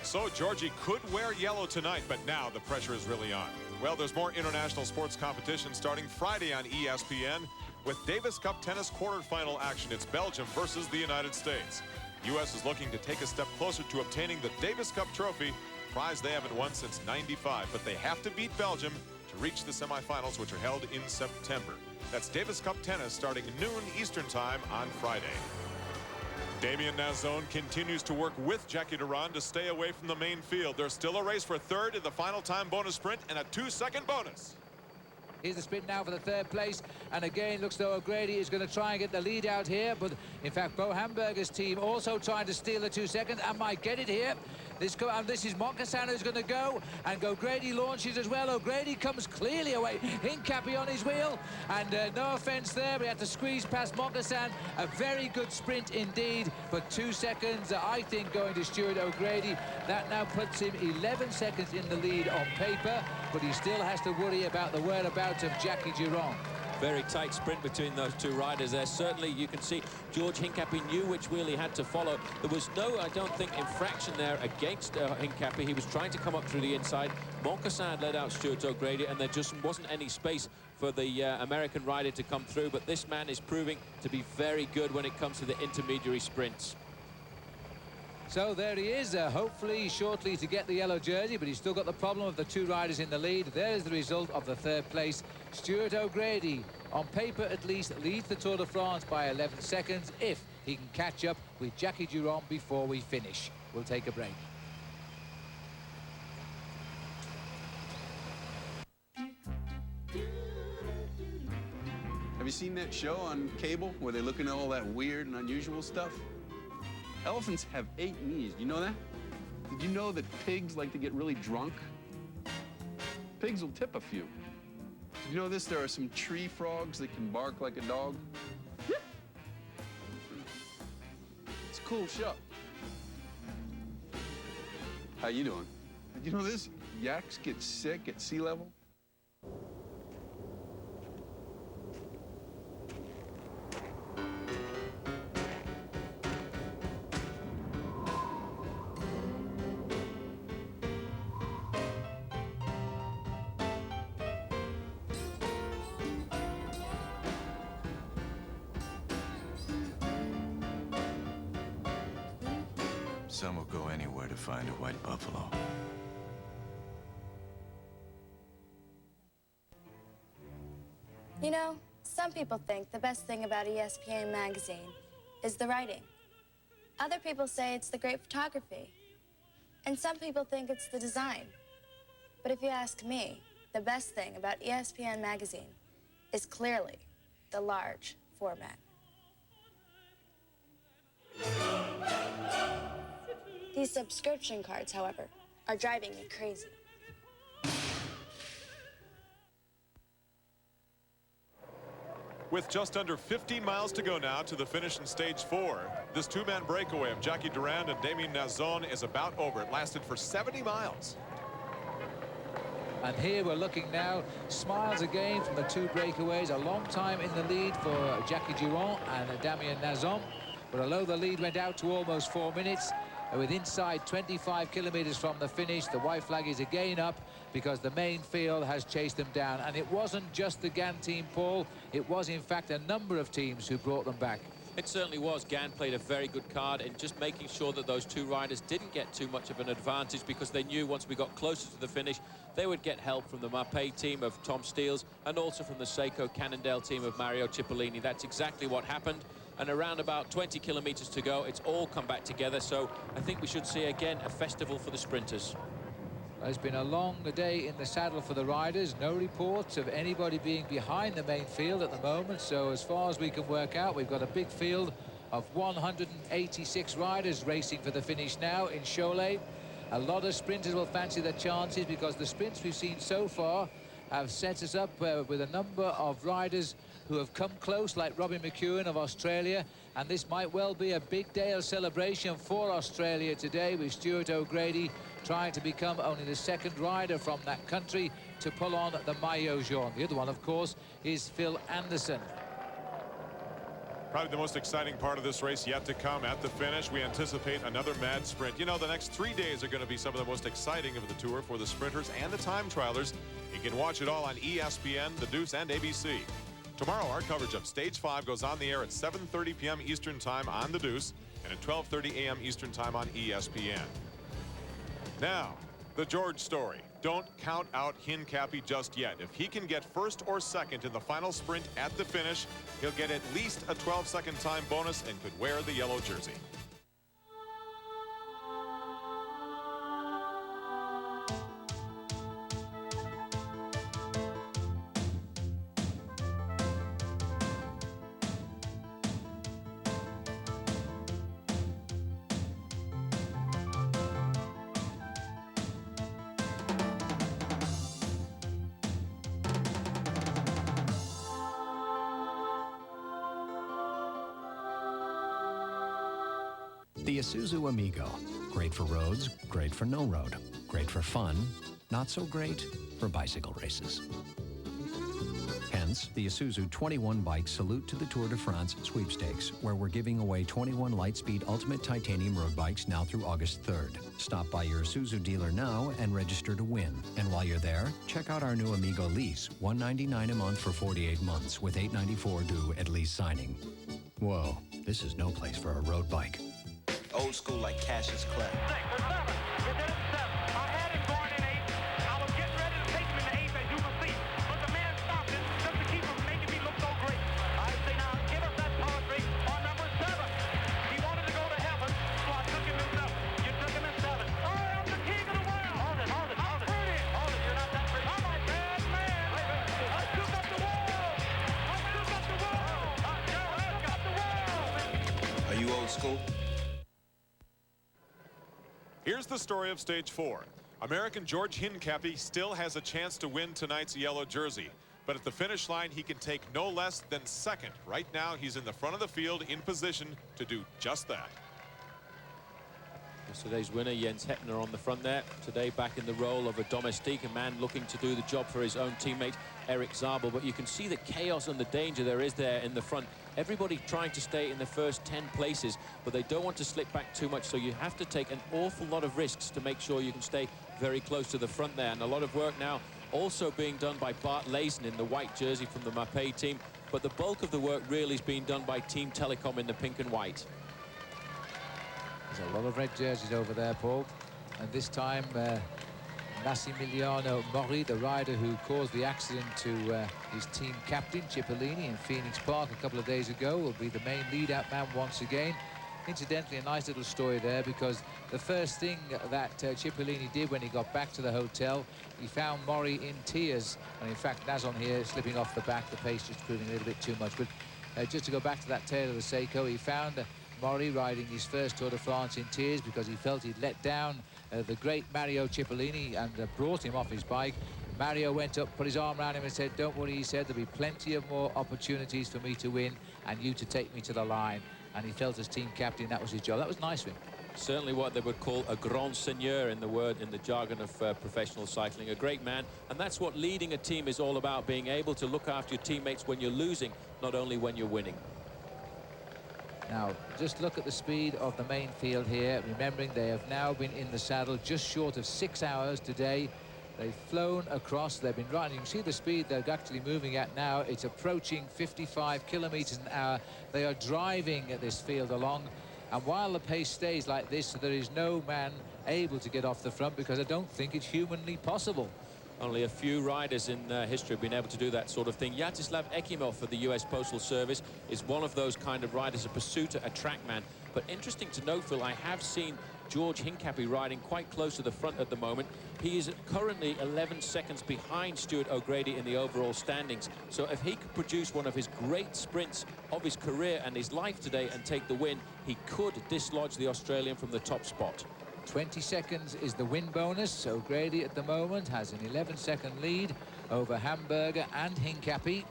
So Georgie could wear yellow tonight, but now the pressure is really on. Well, there's more international sports competition starting Friday on ESPN with Davis Cup tennis quarterfinal action. It's Belgium versus the United States. U.S. is looking to take a step closer to obtaining the Davis Cup trophy, prize they haven't won since '95, but they have to beat Belgium to reach the semifinals, which are held in September. That's Davis Cup tennis starting noon Eastern time on Friday. Damien Nazon continues to work with Jackie Durand to stay away from the main field. There's still a race for 3rd in the final time bonus sprint and a 2-second bonus. Here's the sprint now for the 3rd place, and again looks though O'Grady is going to try and get the lead out here, but in fact Bo Hamburger's team also trying to steal the 2 seconds and might get it here. This is Moncassin who's going to go, and O'Grady launches as well. O'Grady comes clearly away. Hincapie on his wheel, and no offense there, but he had to squeeze past Moncassin. A very good sprint indeed, but 2 seconds I think going to Stuart O'Grady. That now puts him 11 seconds in the lead on paper, but he still has to worry about the whereabouts of Jackie Durand. Very tight sprint between those 2 riders there. Certainly you can see George Hincapie knew which wheel he had to follow. There was no, I don't think, infraction there against Hincapie. He was trying to come up through the inside. Moncassin led out Stuart O'Grady, and there just wasn't any space for the American rider to come through. But this man is proving to be very good when it comes to the intermediary sprints. So there he is, hopefully shortly to get the yellow jersey, but he's still got the problem of the 2 riders in the lead. There's the result of the 3rd place. Stuart O'Grady, on paper at least, leads the Tour de France by 11 seconds if he can catch up with Jackie Durand before we finish. We'll take a break. Have you seen that show on cable where they look into all that weird and unusual stuff? Elephants have 8 knees. You know that? Did you know that pigs like to get really drunk? Pigs will tip a few. Did you know this? There are some tree frogs that can bark like a dog. It's a cool show. How you doing? Did you know this? Yaks get sick at sea level. Some will go anywhere to find a white buffalo. You know, some people think the best thing about ESPN magazine is the writing. Other people say it's the great photography. And some people think it's the design. But if you ask me, the best thing about ESPN magazine is clearly the large format. These subscription cards, however, are driving me crazy. With just under 15 miles to go now to the finish in stage 4, this two-man breakaway of Jackie Durand and Damien Nazon is about over. It lasted for 70 miles. And here we're looking now, smiles again from the two breakaways. A long time in the lead for Jackie Durand and Damien Nazon. But although the lead went out to almost 4 minutes, with inside 25 kilometers from the finish, the white flag is again up because the main field has chased them down. And it wasn't just the GAN team, Paul. It was, in fact, a number of teams who brought them back. It certainly was. GAN played a very good card in just making sure that those two riders didn't get too much of an advantage, because they knew once we got closer to the finish, they would get help from the Mapei team of Tom Steels and also from the Seiko Cannondale team of Mario Cipollini. That's exactly what happened. And around about 20 kilometers to go, it's all come back together. So I think we should see again a festival for the sprinters. It's been a long day in the saddle for the riders. No reports of anybody being behind the main field at the moment. So as far as we can work out, we've got a big field of 186 riders racing for the finish now in Cholet. A lot of sprinters will fancy their chances because the sprints we've seen so far have set us up with a number of riders who have come close, like Robbie McEwen of Australia, and this might well be a big day of celebration for Australia today, with Stuart O'Grady trying to become only the second rider from that country to pull on the maillot jaune. The other one, of course, is Phil Anderson. Probably the most exciting part of this race yet to come at the finish. We anticipate another mad sprint. You know, the next 3 days are going to be some of the most exciting of the tour for the sprinters and the time trialers. You can watch it all on ESPN, The Deuce, and ABC. Tomorrow, our coverage of Stage 5 goes on the air at 7:30 p.m. Eastern Time on The Deuce and at 12:30 a.m. Eastern Time on ESPN. Now, the George story. Don't count out Hincapie just yet. If he can get first or second in the final sprint at the finish, he'll get at least a 12-second time bonus and could wear the yellow jersey. The Isuzu Amigo. Great for roads, great for no road. Great for fun, not so great for bicycle races. Hence, the Isuzu 21 Bike Salute to the Tour de France sweepstakes, where we're giving away 21 Lightspeed Ultimate Titanium road bikes now through August 3rd. Stop by your Isuzu dealer now and register to win. And while you're there, check out our new Amigo lease, $199 a month for 48 months, with $894 due at lease signing. Whoa, this is no place for a road bike. Old school like Cassius Clay. Are you old school? Here's the story of Stage 4. American George Hincapie still has a chance to win tonight's yellow jersey. But at the finish line, he can take no less than second. Right now, he's in the front of the field in position to do just that. Yesterday's winner, Jens Heppner, on the front there. Today back in the role of a domestique, a man looking to do the job for his own teammate, Eric Zabel. But you can see the chaos and the danger there is there in the front. Everybody trying to stay in the first 10 places, but they don't want to slip back too much, so you have to take an awful lot of risks to make sure you can stay very close to the front there. And a lot of work now also being done by Bart Lazen in the white jersey from the Mapei team, but the bulk of the work really is being done by Team Telecom in the pink and white. There's a lot of red jerseys over there, Paul, and this time Massimiliano Mori, the rider who caused the accident to his team captain Cipollini in Phoenix Park a couple of days ago, will be the main lead-out man once again. Incidentally, a nice little story there, because the first thing that Cipollini did when he got back to the hotel, he found Mori in tears, and in fact Nazon here slipping off the back, the pace just proving a little bit too much. But just to go back to that tale of the Seiko, he found Maury riding his first Tour de France in tears because he felt he'd let down the great Mario Cipollini and brought him off his bike. Mario went up, put his arm around him and said, "Don't worry," he said, "there'll be plenty of more opportunities for me to win and you to take me to the line." And he felt as team captain that was his job. That was nice of him. Certainly what they would call a grand seigneur in the jargon of professional cycling. A great man, and that's what leading a team is all about, being able to look after your teammates when you're losing, not only when you're winning. Now, just look at the speed of the main field here, remembering they have now been in the saddle just short of 6 hours today. They've flown across, they've been riding. You can see the speed they're actually moving at now. It's approaching 55 kilometers an hour. They are driving this field along. And while the pace stays like this, there is no man able to get off the front because I don't think it's humanly possible. Only a few riders in history have been able to do that sort of thing. Yaroslav Ekimov for the US Postal Service is one of those kind of riders, a pursuiter, a trackman. But interesting to note, Phil, I have seen George Hincapie riding quite close to the front at the moment. He is currently 11 seconds behind Stuart O'Grady in the overall standings. So if he could produce one of his great sprints of his career and his life today and take the win, he could dislodge the Australian from the top spot. 20 seconds is the win bonus. So O'Grady at the moment has an 11-second lead over Hamburger and Hincapie.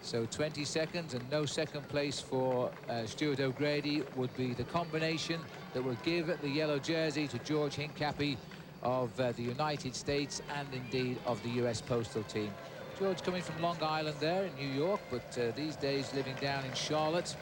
So 20 seconds and no second place for Stuart O'Grady would be the combination that will give the yellow jersey to George Hincapie of the United States and indeed of the US Postal Team. George coming from Long Island there in New York, but these days living down in Charlotte.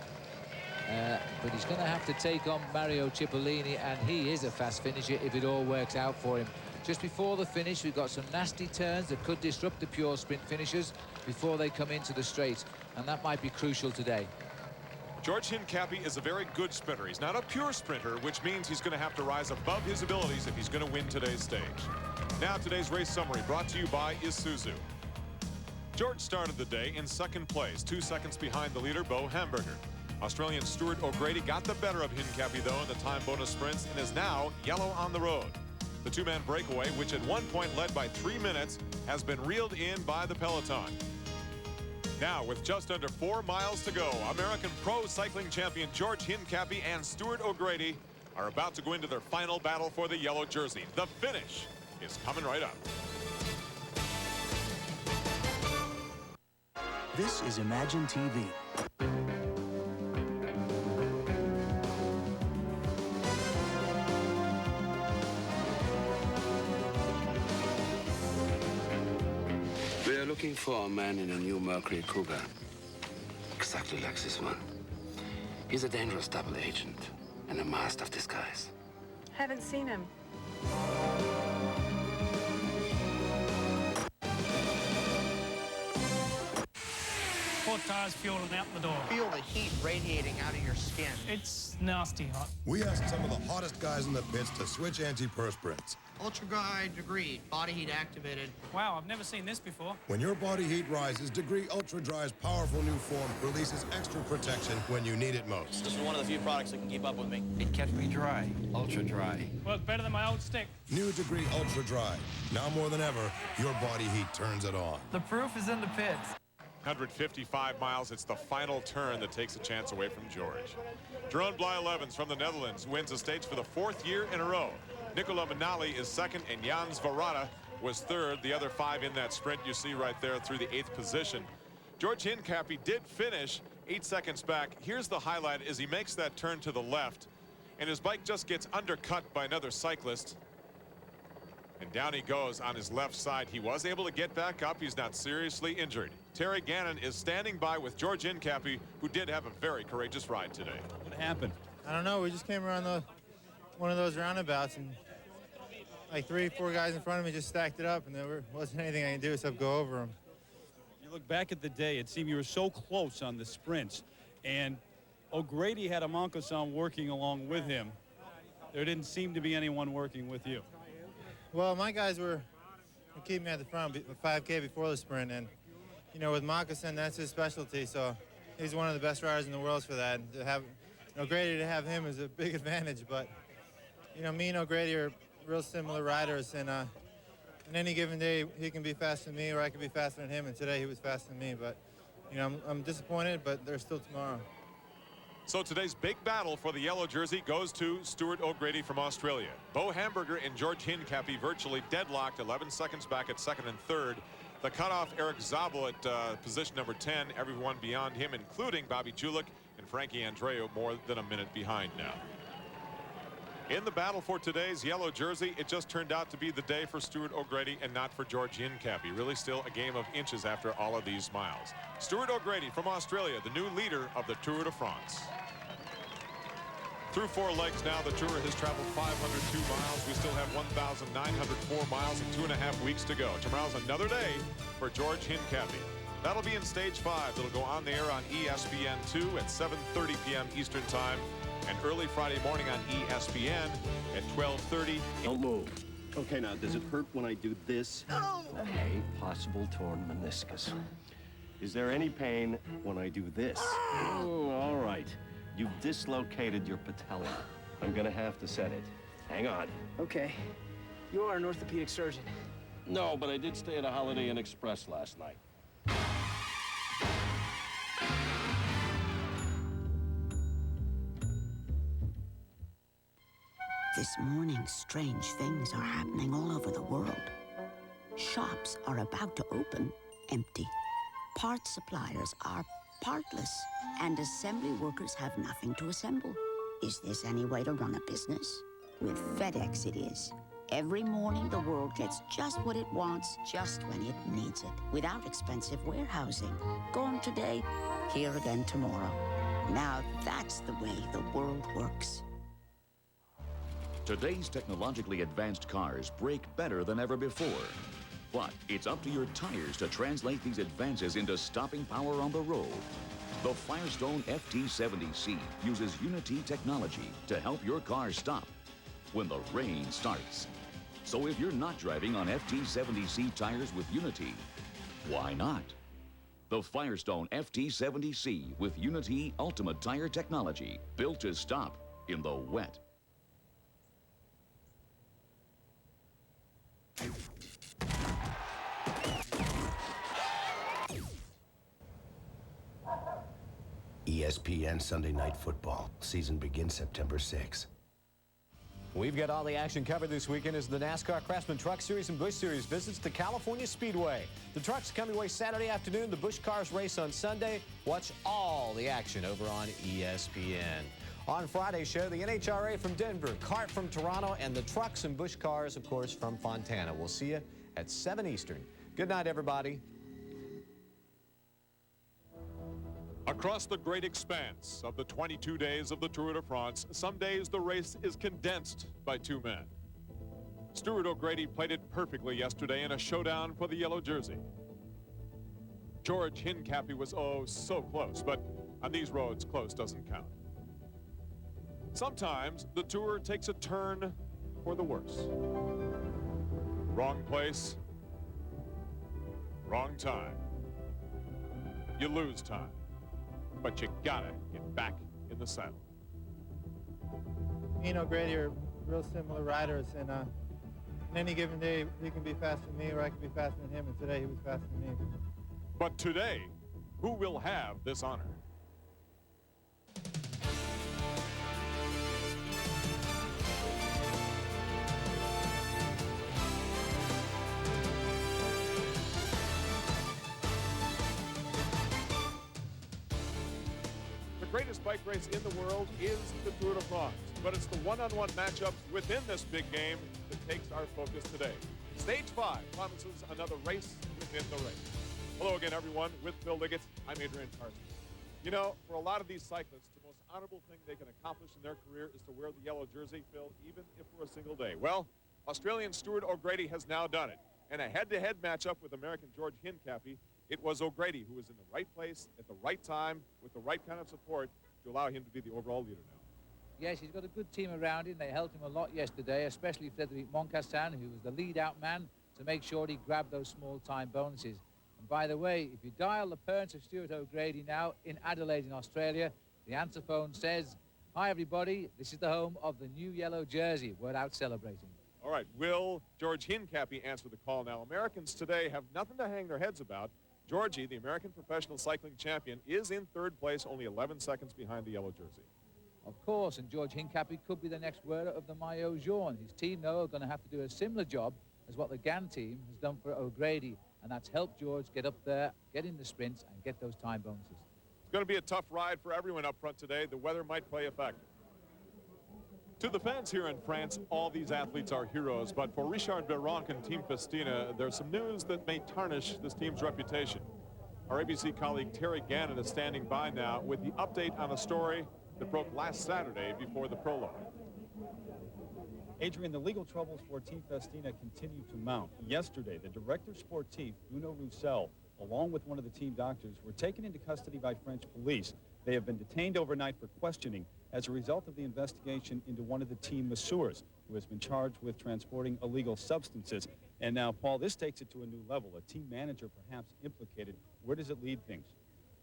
But he's going to have to take on Mario Cipollini, and he is a fast finisher if it all works out for him. Just before the finish, we've got some nasty turns that could disrupt the pure sprint finishers before they come into the straight, and that might be crucial today. George Hincapie is a very good sprinter. He's not a pure sprinter, which means he's going to have to rise above his abilities if he's going to win today's stage. Now today's race summary brought to you by Isuzu. George started the day in second place, 2 seconds behind the leader, Bo Hamburger. Australian Stuart O'Grady got the better of Hincapie, though, in the time bonus sprints and is now yellow on the road. The two-man breakaway, which at one point led by 3 minutes, has been reeled in by the peloton. Now, with just under 4 miles to go, American pro cycling champion George Hincapie and Stuart O'Grady are about to go into their final battle for the yellow jersey. The finish is coming right up. This is Imagine TV. We are looking for a man in a new Mercury Cougar. Exactly like this one. He's a dangerous double agent and a master of disguise. Haven't seen him. Four tires fueling out the door. Feel the heat radiating out of your skin. It's nasty hot. We asked some of the hottest guys in the pits to switch antiperspirants. Ultra guide degree, body heat activated. Wow, I've never seen this before. When your body heat rises, Degree Ultra Dry's powerful new form releases extra protection when you need it most. This is one of the few products that can keep up with me. It kept me dry, ultra dry. Worked better than my old stick. New Degree Ultra Dry. Now more than ever, your body heat turns it on. The proof is in the pits. 155 miles, it's the final turn that takes a chance away from George. Jeroen Blijlevens from the Netherlands wins a stage for the 4th year in a row. Nicola Manali is second, and Jan Svorada was third. The other 5 in that sprint you see right there through the 8th position. George Hincapie did finish 8 seconds back. Here's the highlight as he makes that turn to the left, and his bike just gets undercut by another cyclist. And down he goes on his left side. He was able to get back up. He's not seriously injured. Terry Gannon is standing by with George Hincapie, who did have a very courageous ride today. What happened? I don't know. We just came around one of those roundabouts, and like 3 or 4 guys in front of me just stacked it up, and there wasn't anything I could do except go over them. You look back at the day, it seemed you were so close on the sprints, and O'Grady had a Moncosan working along with him. There didn't seem to be anyone working with you. Well, my guys were keeping me at the front, 5K before the sprint, and you know, with Moccasin, that's his specialty, so he's one of the best riders in the world for that. And to have O'Grady, to have him is a big advantage, but you know, me and O'Grady are real similar riders, and on any given day, he can be faster than me, or I can be faster than him, and today he was faster than me, but you know, I'm disappointed, but there's still tomorrow. So today's big battle for the yellow jersey goes to Stuart O'Grady from Australia. Bo Hamburger and George Hincapie virtually deadlocked, 11 seconds back at second and third. The cutoff Eric Zabel at position number 10. Everyone beyond him, including Bobby Julich and Frankie Andreu, more than a minute behind now. In the battle for today's yellow jersey, it just turned out to be the day for Stuart O'Grady and not for George Hincapie. Really still a game of inches after all of these miles. Stuart O'Grady from Australia, the new leader of the Tour de France. Through 4 legs now, the Tour has traveled 502 miles. We still have 1,904 miles and 2.5 weeks to go. Tomorrow's another day for George Hincapie. That'll be in stage 5. It'll go on the air on ESPN2 at 7:30 p.m. Eastern Time. And early Friday morning on ESPN at 12:30. Don't move. Okay, now, does it hurt when I do this? No! Okay, possible torn meniscus. Is there any pain when I do this? Oh, all right. You've dislocated your patella. I'm gonna have to set it. Hang on. Okay. You are an orthopedic surgeon. No, but I did stay at a Holiday Inn Express last night. This morning, strange things are happening all over the world. Shops are about to open empty. Parts suppliers are partless, and assembly workers have nothing to assemble. Is this any way to run a business? With FedEx, it is. Every morning, the world gets just what it wants, just when it needs it, without expensive warehousing. Gone today, here again tomorrow. Now that's the way the world works. Today's technologically advanced cars brake better than ever before. But it's up to your tires to translate these advances into stopping power on the road. The Firestone FT70C uses Unity technology to help your car stop when the rain starts. So if you're not driving on FT70C tires with Unity, why not? The Firestone FT70C with Unity Ultimate Tire Technology, built to stop in the wet. ESPN Sunday Night Football. Season begins September 6th. We've got all the action covered this weekend as the NASCAR Craftsman Truck Series and Busch Series visits the California Speedway. The trucks come your way Saturday afternoon. The Busch cars race on Sunday. Watch all the action over on ESPN. On Friday's show, the NHRA from Denver, kart from Toronto, and the trucks and Busch cars, of course, from Fontana. We'll see you at 7 Eastern. Good night, everybody. Across the great expanse of the 22 days of the Tour de France, some days the race is condensed by 2 men. Stuart O'Grady played it perfectly yesterday in a showdown for the yellow jersey. George Hincapie was so close, but on these roads, close doesn't count. Sometimes the Tour takes a turn for the worse. Wrong place, wrong time. You lose time, but you gotta get back in the saddle. Me and O'Grady are real similar riders, and in any given day, he can be faster than me, or I can be faster than him, and today he was faster than me. But today, who will have this honor? The greatest bike race in the world is the Tour de France, but it's the one-on-one matchups within this big game that takes our focus today. Stage 5 promises another race within the race. Hello again, everyone. With Phil Liggett, I'm Adrian Karsten. You know, for a lot of these cyclists, the most honorable thing they can accomplish in their career is to wear the yellow jersey, Phil, even if for a single day. Well, Australian Stuart O'Grady has now done it. In a head-to-head matchup with American George Hincapie, it was O'Grady who was in the right place at the right time with the right kind of support to allow him to be the overall leader now. Yes, he's got a good team around him. They helped him a lot yesterday, especially Frédéric Moncassin, who was the lead-out man to make sure he grabbed those small-time bonuses. And by the way, if you dial the parents of Stuart O'Grady now in Adelaide in Australia, the answer phone says, "Hi, everybody. This is the home of the new yellow jersey. We're out celebrating." All right, will George Hincapie answer the call now? Americans today have nothing to hang their heads about. Georgie, the American professional cycling champion, is in third place, only 11 seconds behind the yellow jersey. Of course, and George Hincapie could be the next wearer of the maillot jaune. His team, though, are going to have to do a similar job as what the Gann team has done for O'Grady, and that's helped George get up there, get in the sprints, and get those time bonuses. It's going to be a tough ride for everyone up front today. The weather might play a factor. To the fans here in France, all these athletes are heroes, but for Richard Virenque and Team Festina, there's some news that may tarnish this team's reputation. Our ABC colleague Terry Gannon is standing by now with the update on a story that broke last Saturday before the prologue. Adrian, the legal troubles for Team Festina continue to mount. Yesterday, the director sportif, Bruno Roussel, along with one of the team doctors, were taken into custody by French police. They have been detained overnight for questioning as a result of the investigation into one of the team masseurs, who has been charged with transporting illegal substances. And now, Paul, this takes it to a new level. A team manager perhaps implicated. Where does it lead things?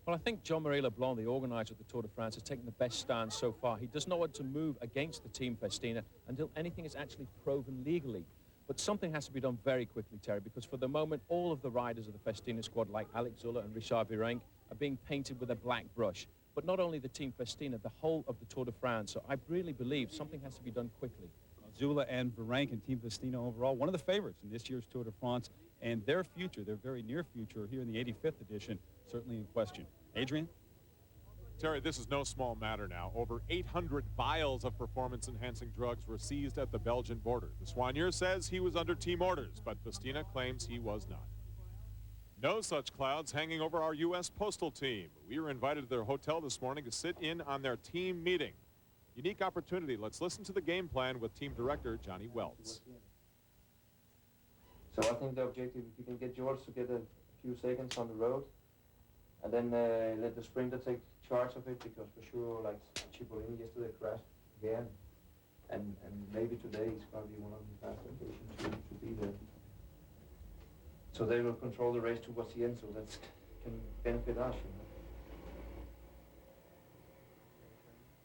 Well, I think Jean-Marie Leblanc, the organizer of the Tour de France, has taken the best stand so far. He does not want to move against the Team Festina until anything is actually proven legally. But something has to be done very quickly, Terry, because for the moment, all of the riders of the Festina squad, like Alex Zulle and Richard Virenque, are being painted with a black brush. But not only the Team Festina, the whole of the Tour de France. So I really believe something has to be done quickly. Zulle and Virenque and Team Festina overall, one of the favorites in this year's Tour de France, and their future, their very near future here in the 85th edition, certainly in question. Adrian? Terry, this is no small matter now. Over 800 vials of performance-enhancing drugs were seized at the Belgian border. The Soigneur says he was under team orders, but Festina claims he was not. No such clouds hanging over our U.S. postal team. We were invited to their hotel this morning to sit in on their team meeting. Unique opportunity. Let's listen to the game plan with team director Johnny Wells. So I think the objective, if you can get George to get a few seconds on the road, and then let the sprinter take charge of it, because for sure, like Cipollini yesterday crashed again, and maybe today he's going to be one of the fast occasions to be there. So they will control the race towards the end, so that can benefit us, you know.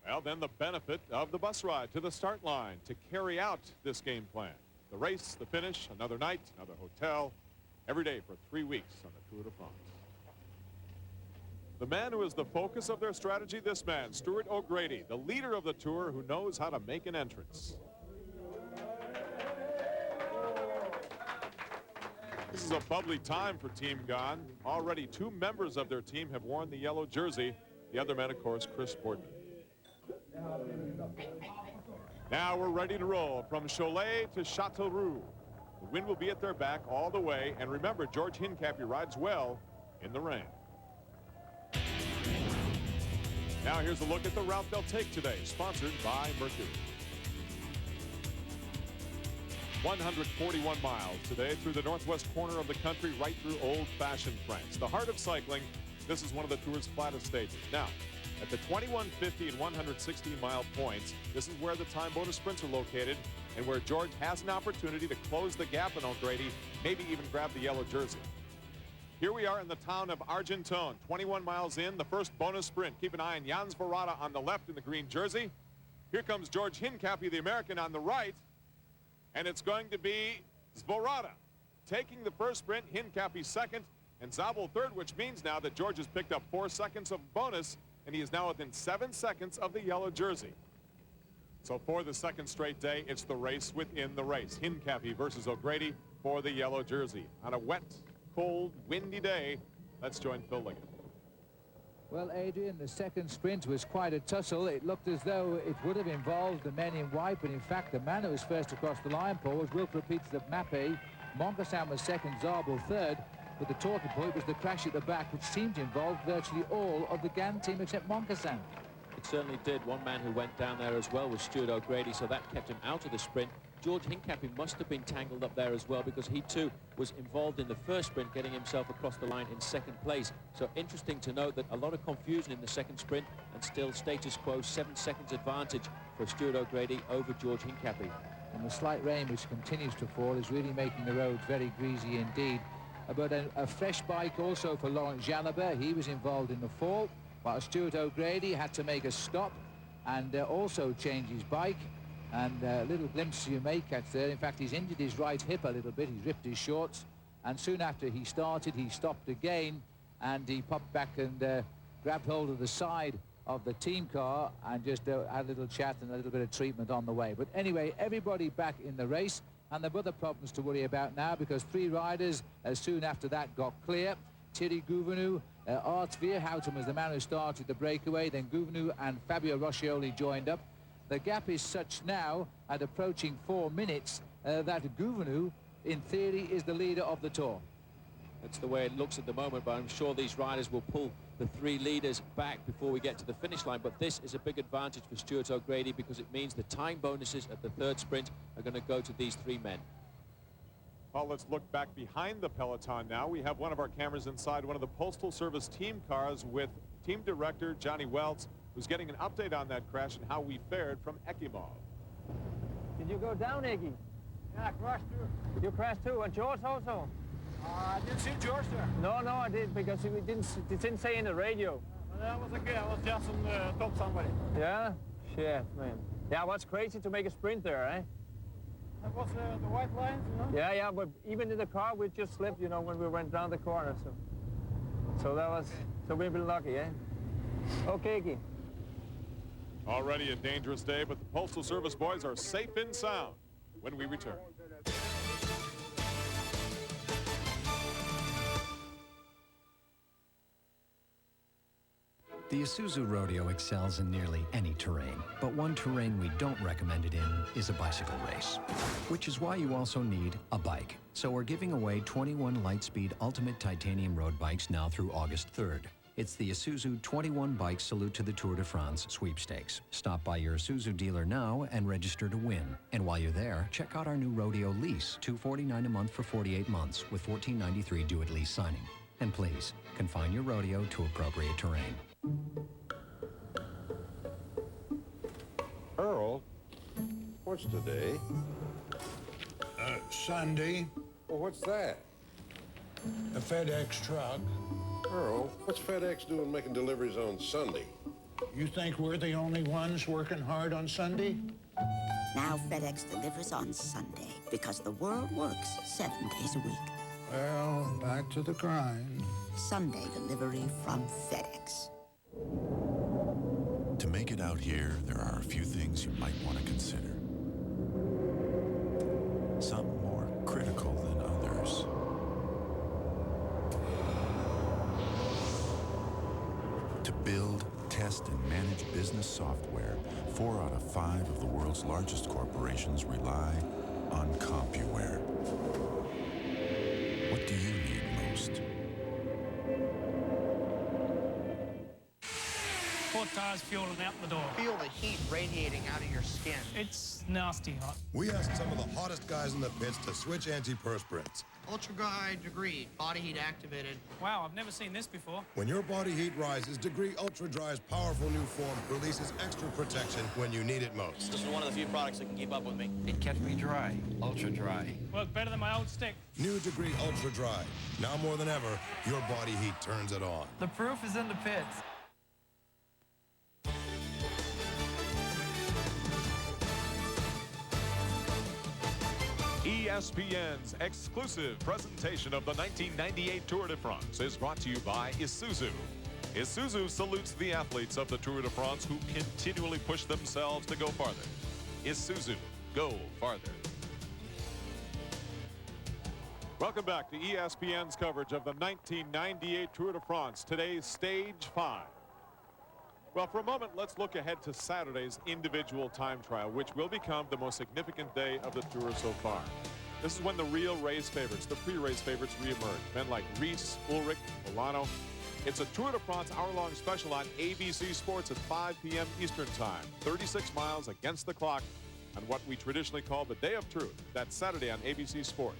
Well, then the benefit of the bus ride to the start line to carry out this game plan. The race, the finish, another night, another hotel, every day for 3 weeks on the Tour de France. The man who is the focus of their strategy, this man, Stuart O'Grady, the leader of the Tour, who knows how to make an entrance. This is a bubbly time for Team Gann. Already 2 members of their team have worn the yellow jersey. The other man, of course, Chris Boardman. Now we're ready to roll from Cholet to Châteauroux. The wind will be at their back all the way. And remember, George Hincapie rides well in the rain. Now here's a look at the route they'll take today, sponsored by Mercury. 141 miles today through the northwest corner of the country, right through old-fashioned France. The heart of cycling, this is one of the Tour's flattest stages. Now, at the 2150 and 116-mile points, this is where the time bonus sprints are located and where George has an opportunity to close the gap on O'Grady, maybe even grab the yellow jersey. Here we are in the town of Argenton, 21 miles in, the first bonus sprint. Keep an eye on Jan Svorada on the left in the green jersey. Here comes George Hincapie, the American, on the right. And it's going to be Svorada taking the first sprint, Hincapie second, and Zabel third, which means now that George has picked up 4 seconds of bonus, and he is now within 7 seconds of the yellow jersey. So for the second straight day, it's the race within the race. Hincapie versus O'Grady for the yellow jersey. On a wet, cold, windy day, let's join Phil Liggett. Well, Adrian, the second sprint was quite a tussle. It looked as though it would have involved the men in white, but in fact, the man who was first across the line, Paul, was Wilfried Peters of Mappe. Moncassin was second, Zabel third. But the talking point was the crash at the back, which seemed to involve virtually all of the Gann team except Moncassin. It certainly did. One man who went down there as well was Stuart O'Grady, so that kept him out of the sprint. George Hincapie must have been tangled up there as well, because he too was involved in the first sprint, getting himself across the line in second place. So interesting to note that a lot of confusion in the second sprint, and still status quo, 7 seconds advantage for Stuart O'Grady over George Hincapie. And the slight rain which continues to fall is really making the roads very greasy indeed. But a fresh bike also for Laurent Jalabert. He was involved in the fall, while Stuart O'Grady had to make a stop and also change his bike. And a little glimpse you may catch there. In fact, he's injured his right hip a little bit. He's ripped his shorts. And soon after he started, he stopped again. and he popped back and grabbed hold of the side of the team car and just had a little chat and a little bit of treatment on the way. But anyway, everybody back in the race, and there were other problems to worry about now because 3 riders soon after that got clear. Thierry Gouvenou, Art Veerhouten was the man who started the breakaway, then Gouvenou and Fabio Roche joined up. The gap is such now at approaching 4 minutes that Gouvenou, in theory, is the leader of the Tour. That's the way it looks at the moment, but I'm sure these riders will pull the 3 leaders back before we get to the finish line. But this is a big advantage for Stuart O'Grady because it means the time bonuses at the 3rd sprint are going to go to these 3 men. Well, let's look back behind the peloton now. We have one of our cameras inside one of the Postal Service team cars with team director Johnny Welts, who's getting an update on that crash and how we fared from Ekimov. Did you go down, Iggy? Yeah, I crashed too. You crashed too, and George also? I didn't see George there. No, I did, because it didn't say in the radio. That was okay, I was just on the top somebody. Yeah? Shit, man. Yeah, what's crazy to make a sprint there, eh? That was the white lines, you know? Yeah, but even in the car, we just slipped, you know, when we went down the corner, so we've been lucky, eh? Okay, Iggy. Already a dangerous day, but the Postal Service boys are safe and sound when we return. The Isuzu Rodeo excels in nearly any terrain, but one terrain we don't recommend it in is a bicycle race, which is why you also need a bike. So we're giving away 21 Lightspeed Ultimate Titanium road bikes now through August 3rd. It's the Isuzu 21 Bike Salute to the Tour de France sweepstakes. Stop by your Isuzu dealer now and register to win. And while you're there, check out our new Rodeo lease, $249 a month for 48 months with $14.93 due at lease signing. And please, confine your rodeo to appropriate terrain. Earl, what's today? Sunday. Well, what's that? A FedEx truck. Earl, what's FedEx doing making deliveries on Sunday? You think we're the only ones working hard on Sunday? Now FedEx delivers on Sunday because the world works 7 days a week. Well, back to the grind. Sunday delivery from FedEx. To make it out here, there are a few things you might want to consider. Some more critical than others. To build, test, and manage business software, 4 out of 5 of the world's largest corporations rely on CompuWare. What do you need most? 4 tires fueling out the door. Feel the heat radiating out of your skin. It's nasty hot. We asked some of the hottest guys in the pits to switch antiperspirants. Ultra Guide Degree, body heat activated. Wow, I've never seen this before. When your body heat rises, Degree Ultra Dry's powerful new form releases extra protection when you need it most. This is one of the few products that can keep up with me. It kept me dry, ultra dry. Worked better than my old stick. New Degree Ultra Dry. Now more than ever, your body heat turns it on. The proof is in the pits. ESPN's exclusive presentation of the 1998 Tour de France is brought to you by Isuzu. Isuzu salutes the athletes of the Tour de France who continually push themselves to go farther. Isuzu, go farther. Welcome back to ESPN's coverage of the 1998 Tour de France. Today's Stage 5. Well, for a moment, let's look ahead to Saturday's individual time trial, which will become the most significant day of the Tour so far. This is when the real race favorites, the pre-race favorites, reemerge. Men like Reese, Ullrich, Olano. It's a Tour de France hour-long special on ABC Sports at 5 p.m. Eastern Time. 36 miles against the clock on what we traditionally call the Day of Truth. That's Saturday on ABC Sports.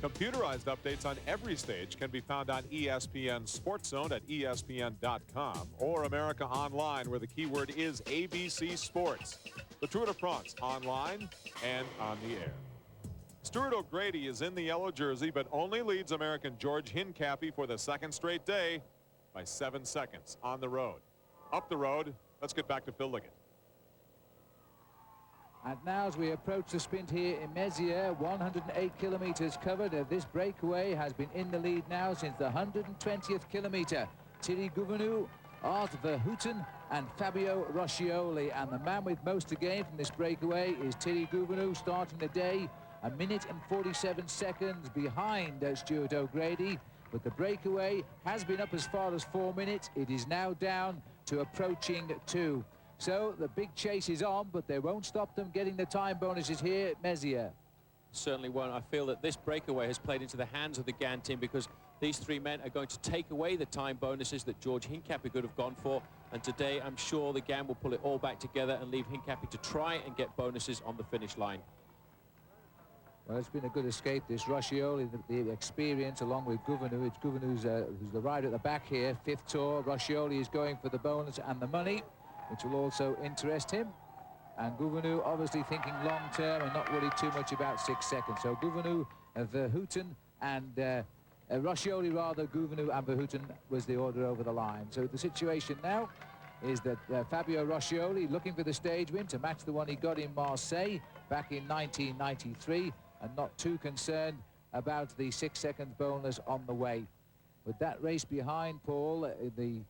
Computerized updates on every stage can be found on ESPN Sports Zone at ESPN.com or America Online, where the keyword is ABC Sports. The Tour de France online and on the air. Stuart O'Grady is in the yellow jersey, but only leads American George Hincapie for the second straight day by 7 seconds on the road. Up the road, let's get back to Phil Liggett. And now as we approach the sprint here in Mézières, 108 kilometers covered. This breakaway has been in the lead now since the 120th kilometer. Thierry Gouvenou, Art Verhoeven and Fabio Roscioli. And the man with most to gain from this breakaway is Thierry Gouvenou, starting the day 1 minute and 47 seconds behind Stuart O'Grady. But the breakaway has been up as far as 4 minutes. It is now down to approaching 2. So the big chase is on, but they won't stop them getting the time bonuses here at Mézières. Certainly won't. I feel that this breakaway has played into the hands of the Gann team, because these three men are going to take away the time bonuses that George Hincapie could have gone for. And today, I'm sure the Gann will pull it all back together and leave Hincapie to try and get bonuses on the finish line. Well, it's been a good escape, this Roscioli, the experience, along with Gouvenou. It's Gouvenou's who's the rider at the back here, 5th tour. Roscioli is going for the bonus and the money, which will also interest him. And Gouvenou obviously thinking long-term and not worried too much about 6 seconds. So Gouvenou, Verhoeven and Roscioli, rather, Gouvenou and Verhoeven was the order over the line. So the situation now is that Fabio Roscioli looking for the stage win to match the one he got in Marseille back in 1993, and not too concerned about the 6 seconds bonus on the way. With that race behind, Paul, they've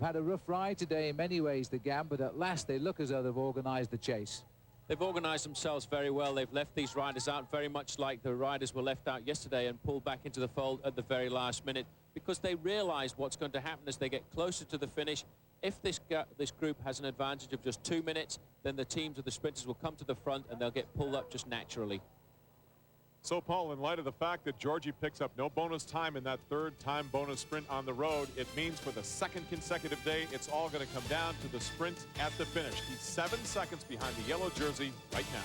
had a rough ride today in many ways, the Gann, but at last they look as though they've organised the chase. They've organised themselves very well. They've left these riders out very much like the riders were left out yesterday and pulled back into the fold at the very last minute, because they realise what's going to happen as they get closer to the finish. If this group has an advantage of just 2 minutes, then the teams of the sprinters will come to the front and they'll get pulled up just naturally. So, Paul, in light of the fact that Georgie picks up no bonus time in that third time bonus sprint on the road, it means for the second consecutive day, it's all going to come down to the sprint at the finish. He's 7 seconds behind the yellow jersey right now.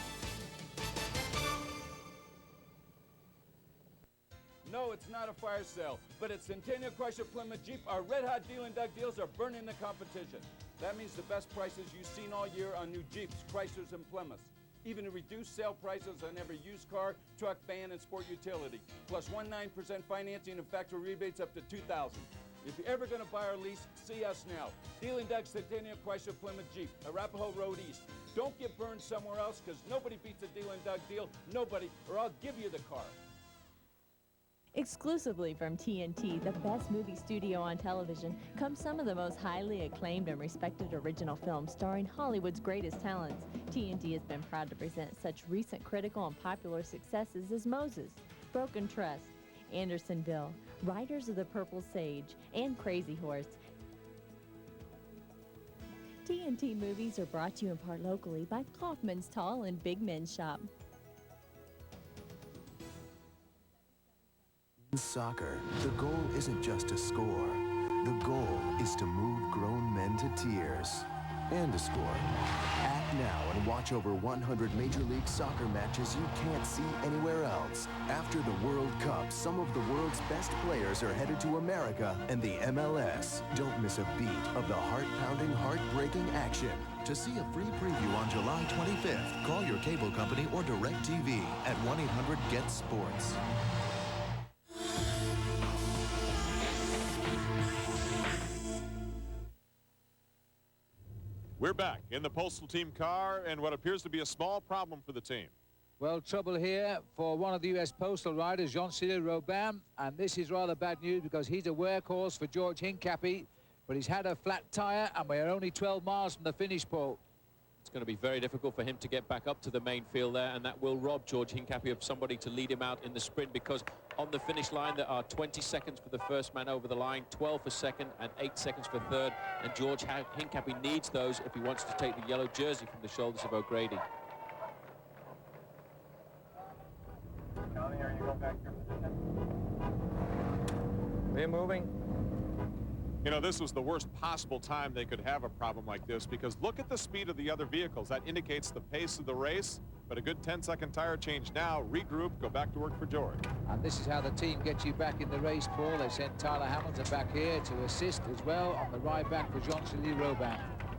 No, it's not a fire sale, but at Centennial Chrysler Plymouth Jeep, our red-hot deal and Doug deals are burning the competition. That means the best prices you've seen all year on new Jeeps, Chryslers, and Plymouths. Even reduced sale prices on every used car, truck, van, and sport utility. Plus 19% financing and factory rebates up to $2,000. If you're ever going to buy or lease, see us now. Deal and Doug Centennial Chrysler Plymouth Jeep, Arapahoe Road East. Don't get burned somewhere else, because nobody beats a Deal and Doug deal. Nobody, or I'll give you the car. Exclusively from TNT, the best movie studio on television, come some of the most highly acclaimed and respected original films starring Hollywood's greatest talents. TNT has been proud to present such recent critical and popular successes as Moses, Broken Trust, Andersonville, Riders of the Purple Sage, and Crazy Horse. TNT movies are brought to you in part locally by Kaufman's Tall and Big Men's Shop. In soccer, the goal isn't just to score. The goal is to move grown men to tears and to score. Act now and watch over 100 Major League Soccer matches you can't see anywhere else. After the World Cup, some of the world's best players are headed to America and the MLS. Don't miss a beat of the heart-pounding, heart-breaking action. To see a free preview on July 25th, call your cable company or DirecTV at 1-800-GET-SPORTS. We're back in the Postal Team car, and what appears to be a small problem for the team. Well, trouble here for one of the U.S. Postal riders, Jean-Cyril Robin, and this is rather bad news because he's a workhorse for George Hincapie, but he's had a flat tyre, and we're only 12 miles from the finish, Paul. It's going to be very difficult for him to get back up to the main field there, and that will rob George Hincapie of somebody to lead him out in the sprint, because on the finish line there are 20 seconds for the first man over the line, 12 for second, and 8 seconds for third, and George Hincapie needs those if he wants to take the yellow jersey from the shoulders of O'Grady. Johnny, are you going back to your position? We're moving. You know, this was the worst possible time they could have a problem like this, because look at the speed of the other vehicles. That indicates the pace of the race, but a good 10-second tire change now, regroup, go back to work for George. And this is how the team gets you back in the race, Paul. They sent Tyler Hamilton back here to assist as well on the ride back for Jean-Cyril Robin.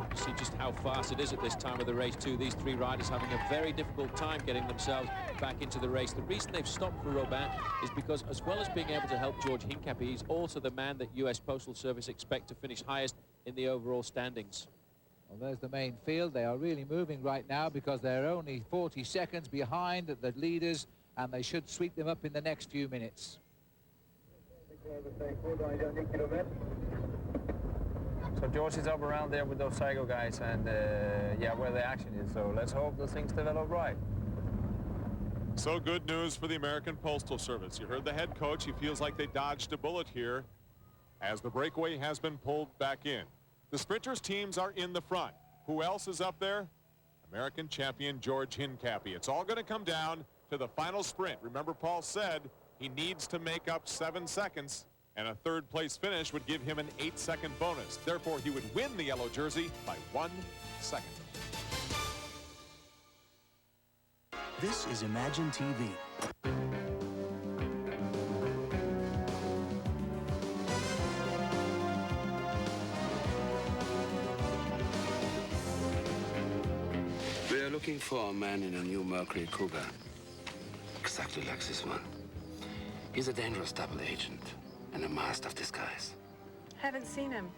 You see just how fast it is at this time of the race, too. These three riders having a very difficult time getting themselves back into the race. The reason they've stopped for Robin is because, as well as being able to help George Hincapie, he's also the man that U.S. Postal Service expect to finish highest in the overall standings. Well, there's the main field. They are really moving right now because they're only 40 seconds behind the leaders, and they should sweep them up in the next few minutes. So George is up around there with those Psycho guys, and yeah, where the action is. So let's hope those things develop right. So good news for the American Postal Service. You heard the head coach. He feels like they dodged a bullet here as the breakaway has been pulled back in. The sprinters teams are in the front. Who else is up there? American champion George Hincapie. It's all going to come down to the final sprint. Remember, Paul said he needs to make up 7 seconds, and a third-place finish would give him an 8-second bonus. Therefore, he would win the yellow jersey by 1 second. This is Imagine TV. We are looking for a man in a new Mercury Cougar. Exactly like this one. He's a dangerous double agent and a master of disguise. Haven't seen him.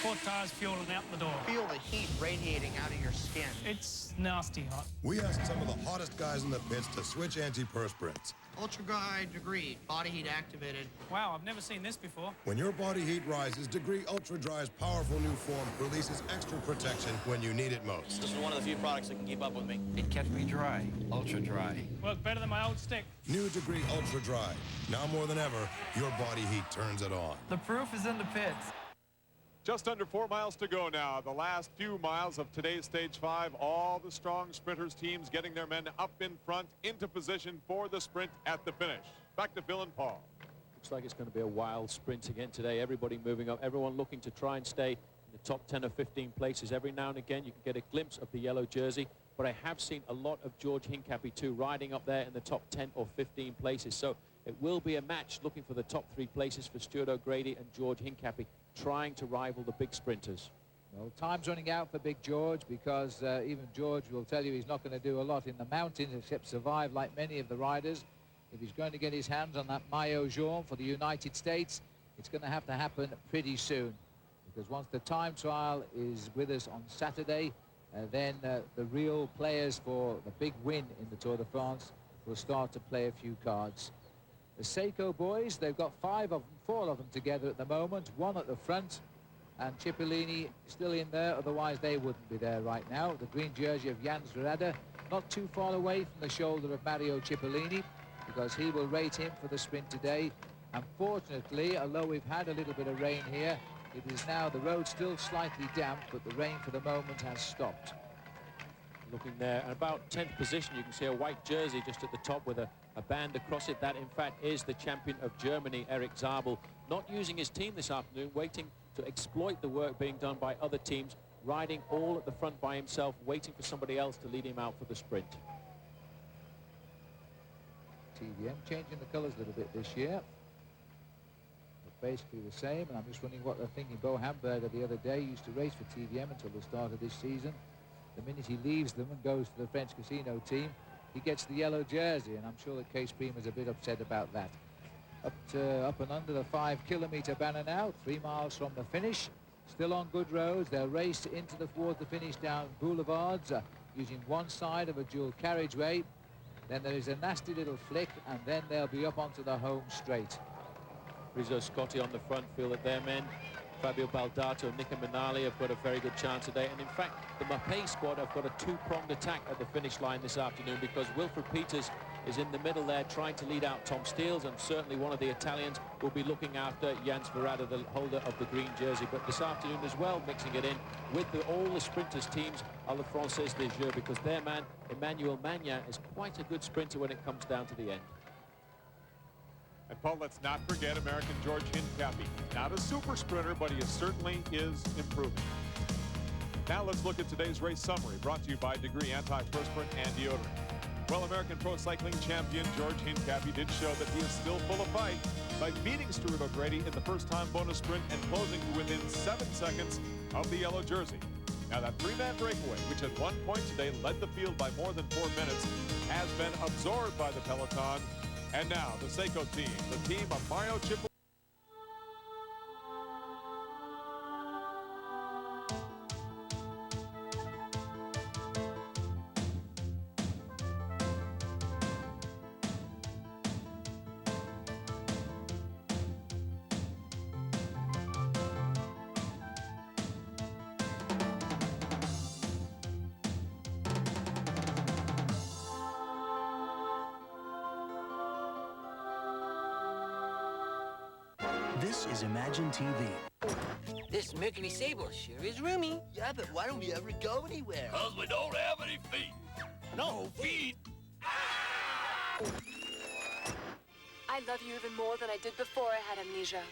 Four tires fueling out the door. Feel the heat radiating out of your skin. It's nasty hot. We asked some of the hottest guys in the pits to switch antiperspirants. Ultra guide degree, body heat activated. Wow, I've never seen this before. When your body heat rises, Degree Ultra Dry's powerful new form releases extra protection when you need it most. This is one of the few products that can keep up with me. It kept me dry, ultra dry. Worked better than my old stick. New Degree Ultra Dry. Now more than ever, your body heat turns it on. The proof is in the pits. Just under 4 miles to go now. The last few miles of today's Stage 5. All the strong sprinters teams getting their men up in front into position for the sprint at the finish. Back to Phil and Paul. Looks like it's going to be a wild sprint again today. Everybody moving up. Everyone looking to try and stay in the top 10 or 15 places. Every now and again you can get a glimpse of the yellow jersey. But I have seen a lot of George Hincapie too riding up there in the top 10 or 15 places. So it will be a match looking for the top 3 places for Stuart O'Grady and George Hincapie, trying to rival the big sprinters. Well, time's running out for Big George because even George will tell you he's not going to do a lot in the mountains except survive like many of the riders. If he's going to get his hands on that maillot jaune for the United States, it's going to have to happen pretty soon. Because once the time trial is with us on Saturday, then the real players for the big win in the Tour de France will start to play a few cards. The Seiko boys, they've got 4 of them together at the moment, 1 at the front, and Cipollini still in there, otherwise they wouldn't be there right now. The green jersey of Jan Svorada, not too far away from the shoulder of Mario Cipollini, because he will rate him for the sprint today. Unfortunately, although we've had a little bit of rain here, it is now, the road still slightly damp, but the rain for the moment has stopped. Looking there, and about 10th position, you can see a white jersey just at the top with a band across it. That, in fact, is the champion of Germany, Eric Zabel. Not using his team this afternoon, waiting to exploit the work being done by other teams, riding all at the front by himself, waiting for somebody else to lead him out for the sprint. TVM changing the colours a little bit this year. But basically the same, and I'm just wondering what they're thinking. Bo Hamburger the other day used to race for TVM until the start of this season. The minute he leaves them and goes to the French Casino team, he gets the yellow jersey, and I'm sure that Case Prima's a bit upset about that. Up and under the 5-kilometre banner now, 3 miles from the finish. Still on good roads. They'll race towards the finish down boulevards using one side of a dual carriageway. Then there is a nasty little flick, and then they'll be up onto the home straight. Rizzo Scotti on the front feel that their men, Fabio Baldato, Nica Minali, have got a very good chance today. And in fact, the Mapei squad have got a 2-pronged attack at the finish line this afternoon, because Wilfred Peters is in the middle there trying to lead out Tom Steels, and certainly one of the Italians will be looking after Jan Svorada, the holder of the green jersey. But this afternoon as well, mixing it in with all the sprinters teams are the Français des Jeux, because their man, Emmanuel Magnan, is quite a good sprinter when it comes down to the end. And Paul, let's not forget American George Hincapie. Not a super sprinter, but he certainly is improving. Now let's look at today's race summary, brought to you by Degree Antiperspirant and Deodorant. Well, American Pro Cycling champion George Hincapie did show that he is still full of fight by beating Stuart O'Grady in the first-time bonus sprint and closing to within 7 seconds of the yellow jersey. Now that 3-man breakaway, which at one point today led the field by more than 4 minutes, has been absorbed by the peloton, And now, the Seiko team, the team of Mario Cipollini. This is Imagine TV. This Mercury Sable sure is roomy. Yeah, but why don't we ever go anywhere? 'Cause we don't have any feet. No feet? I love you even more than I did before I had amnesia.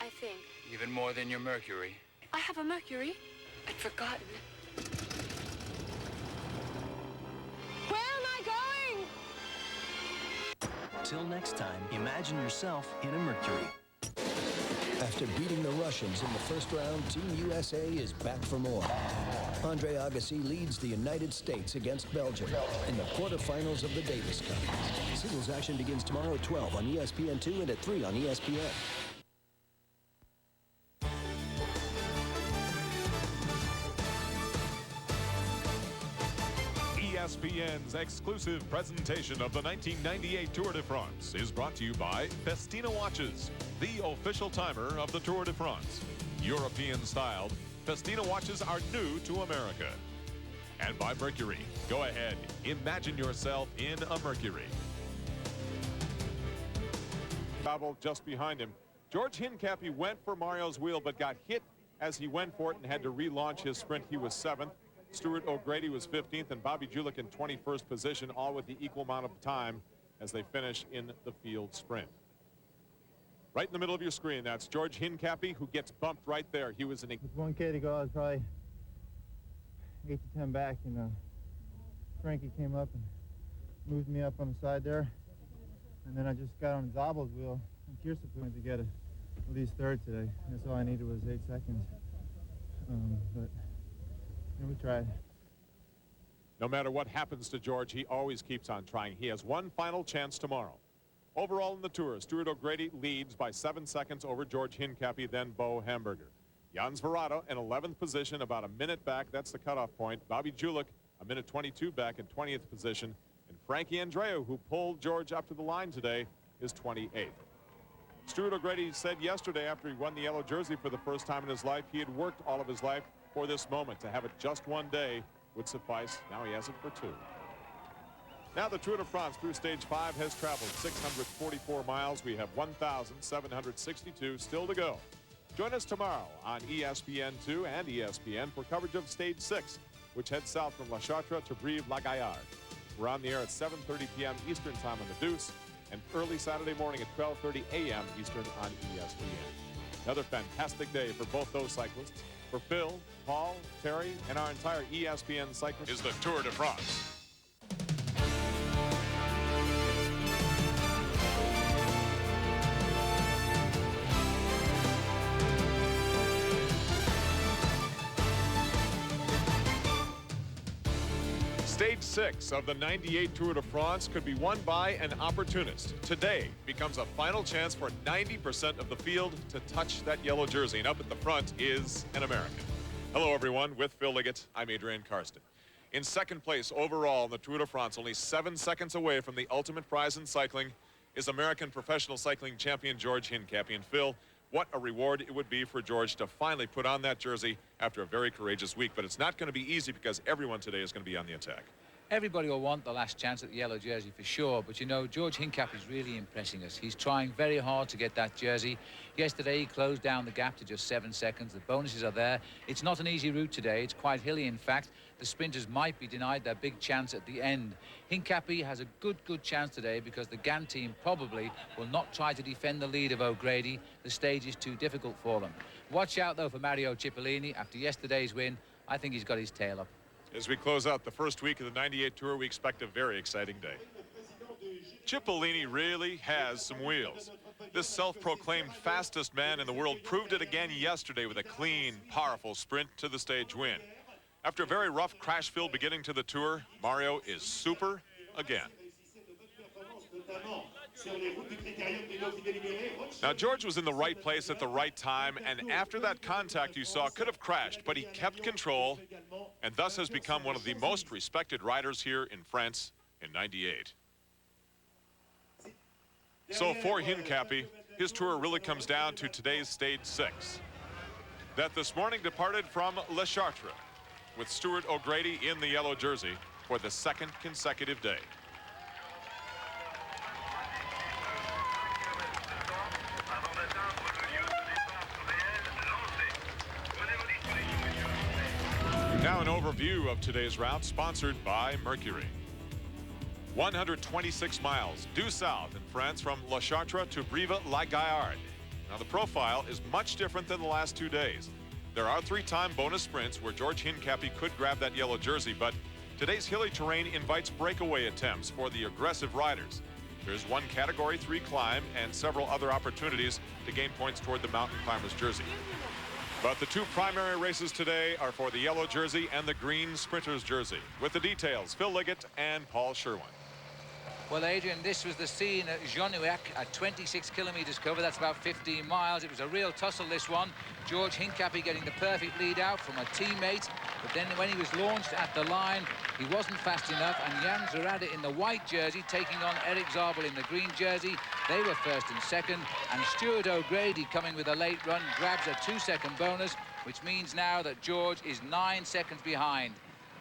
I think. Even more than your Mercury. I have a Mercury. I'd forgotten. Where am I going? Till next time, imagine yourself in a Mercury. After beating the Russians in the first round, Team USA is back for more. Andre Agassi leads the United States against Belgium in the quarterfinals of the Davis Cup. Singles action begins tomorrow at 12 on ESPN2 and at 3 on ESPN. ESPN's exclusive presentation of the 1998 Tour de France is brought to you by Festina Watches, the official timer of the Tour de France. European-styled, Festina watches are new to America. And by Mercury. Go ahead, imagine yourself in a Mercury. Travel just behind him. George Hincapie went for Mario's wheel, but got hit as he went for it and had to relaunch his sprint. He was 7th. Stuart O'Grady was 15th, and Bobby Julich in 21st position, all with the equal amount of time as they finish in the field sprint. Right in the middle of your screen, that's George Hincapie, who gets bumped right there. He was With 1K to go, I was probably 8 to 10 back, and Frankie came up and moved me up on the side there. And then I just got on Zabel's wheel, and Kirsten put me to get at least 3rd today. That's all I needed was 8 seconds. But we tried. No matter what happens to George, he always keeps on trying. He has one final chance tomorrow. Overall in the Tour, Stuart O'Grady leads by 7 seconds over George Hincapie, then Bo Hamburger. Jan Svorada in 11th position, about a minute back. That's the cutoff point. Bobby Julich, a minute 22 back in 20th position. And Frankie Andreu, who pulled George up to the line today, is 28th. Stuart O'Grady said yesterday after he won the yellow jersey for the first time in his life, he had worked all of his life for this moment. To have it just one day would suffice. Now he has it for 2. Now the Tour de France through stage 5 has traveled 644 miles. We have 1,762 still to go. Join us tomorrow on ESPN2 and ESPN for coverage of stage 6, which heads south from La Chartre to Brive-la-Gaillarde. We're on the air at 7:30 p.m. Eastern time on the Deuce, and early Saturday morning at 12:30 a.m. Eastern on ESPN. Another fantastic day for both those cyclists. For Phil, Paul, Terry, and our entire ESPN cyclist is the Tour de France. Stage 6 of the 98 Tour de France could be won by an opportunist. Today becomes a final chance for 90% of the field to touch that yellow jersey. And up at the front is an American. Hello, everyone. With Phil Liggett, I'm Adrian Karsten. In second place overall in the Tour de France, only 7 seconds away from the ultimate prize in cycling, is American professional cycling champion George Hincapie. And Phil, what a reward it would be for George to finally put on that jersey after a very courageous week. But it's not going to be easy because everyone today is going to be on the attack. Everybody will want the last chance at the yellow jersey for sure, but you know, George Hincapie is really impressing us. He's trying very hard to get that jersey. Yesterday he closed down the gap to just 7 seconds. The bonuses are there. It's not an easy route today. It's quite hilly, in fact. The sprinters might be denied their big chance at the end. Hincapie has a good chance today because the Gann team probably will not try to defend the lead of O'Grady. The stage is too difficult for them. Watch out though for Mario Cipollini. After yesterday's win, I think he's got his tail up. As we close out the first week of the 98 Tour, we expect a very exciting day. Cipollini really has some wheels. This self-proclaimed fastest man in the world proved it again yesterday with a clean, powerful sprint to the stage win. After a very rough, crash-filled beginning to the Tour, Mario is super again. Now, George was in the right place at the right time, and after that contact you saw, could have crashed, but he kept control, and thus has become one of the most respected riders here in France in '98. So for Hincapie, his tour really comes down to today's stage 6. That this morning departed from Le Chartres, with Stuart O'Grady in the yellow jersey for the 2nd consecutive day. Now an overview of today's route, sponsored by Mercury. 126 miles due south in France from Le Chartres to Brive-la-Gaillarde. Now the profile is much different than the last 2 days. There are 3-time bonus sprints where George Hincapie could grab that yellow jersey, but today's hilly terrain invites breakaway attempts for the aggressive riders. There's one Category 3 climb and several other opportunities to gain points toward the mountain climber's jersey. But the 2 primary races today are for the yellow jersey and the green sprinter's jersey. With the details, Phil Liggett and Paul Sherwen. Well, Adrian, this was the scene at Julich at 26 kilometers cover. That's about 15 miles. It was a real tussle, this one. George Hincapie getting the perfect lead out from a teammate. But then when he was launched at the line, he wasn't fast enough. And Jan Svorada in the white jersey taking on Eric Zabel in the green jersey. They were first and second. And Stuart O'Grady coming with a late run grabs a 2-second bonus, which means now that George is 9 seconds behind.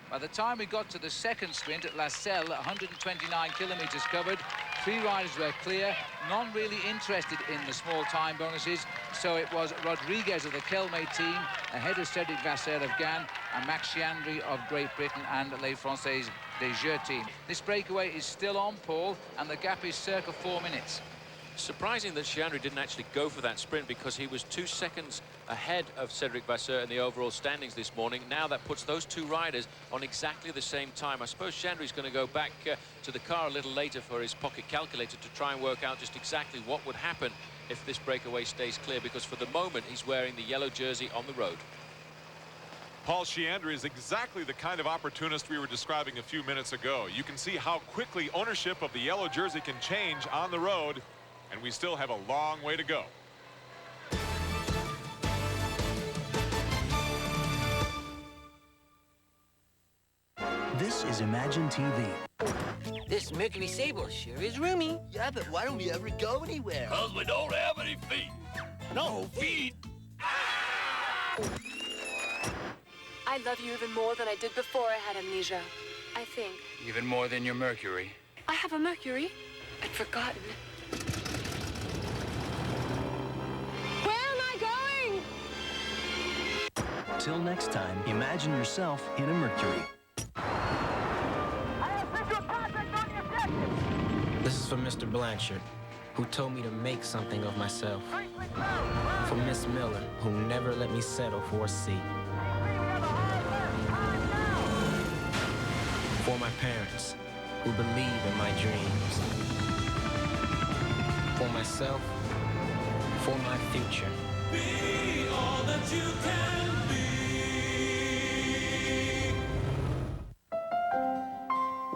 By the time we got to the second sprint at La Selle, 129 kilometers covered, 3 riders were clear, none really interested in the small time bonuses, so it was Rodriguez of the Kelme team, ahead of Cedric Vasseur of Gannon, and Frankie Andreu of Great Britain and Les Français des Jeux team. This breakaway is still on, Paul, and the gap is circa 4 minutes. Surprising that Andreu didn't actually go for that sprint, because he was 2 seconds ahead of Cedric Vasseur in the overall standings this morning. Now that puts those 2 riders on exactly the same time. I suppose Andreu's going to go back to the car a little later for his pocket calculator to try and work out just exactly what would happen if this breakaway stays clear, because for the moment he's wearing the yellow jersey on the road. Paul Andreu is exactly the kind of opportunist we were describing a few minutes ago. You can see how quickly ownership of the yellow jersey can change on the road, and we still have a long way to go. This is Imagine TV. This Mercury Sable sure is roomy. Yeah, but why don't we ever go anywhere? 'Cause we don't have any feet. No feet. I love you even more than I did before I had amnesia. I think. Even more than your Mercury. I have a Mercury. I'd forgotten. Where am I going? Till next time, imagine yourself in a Mercury. This is for Mr. Blanchard, who told me to make something of myself. For Miss Miller, who never let me settle for a seat. For my parents, who believe in my dreams. For myself, for my future. Be all that you can be.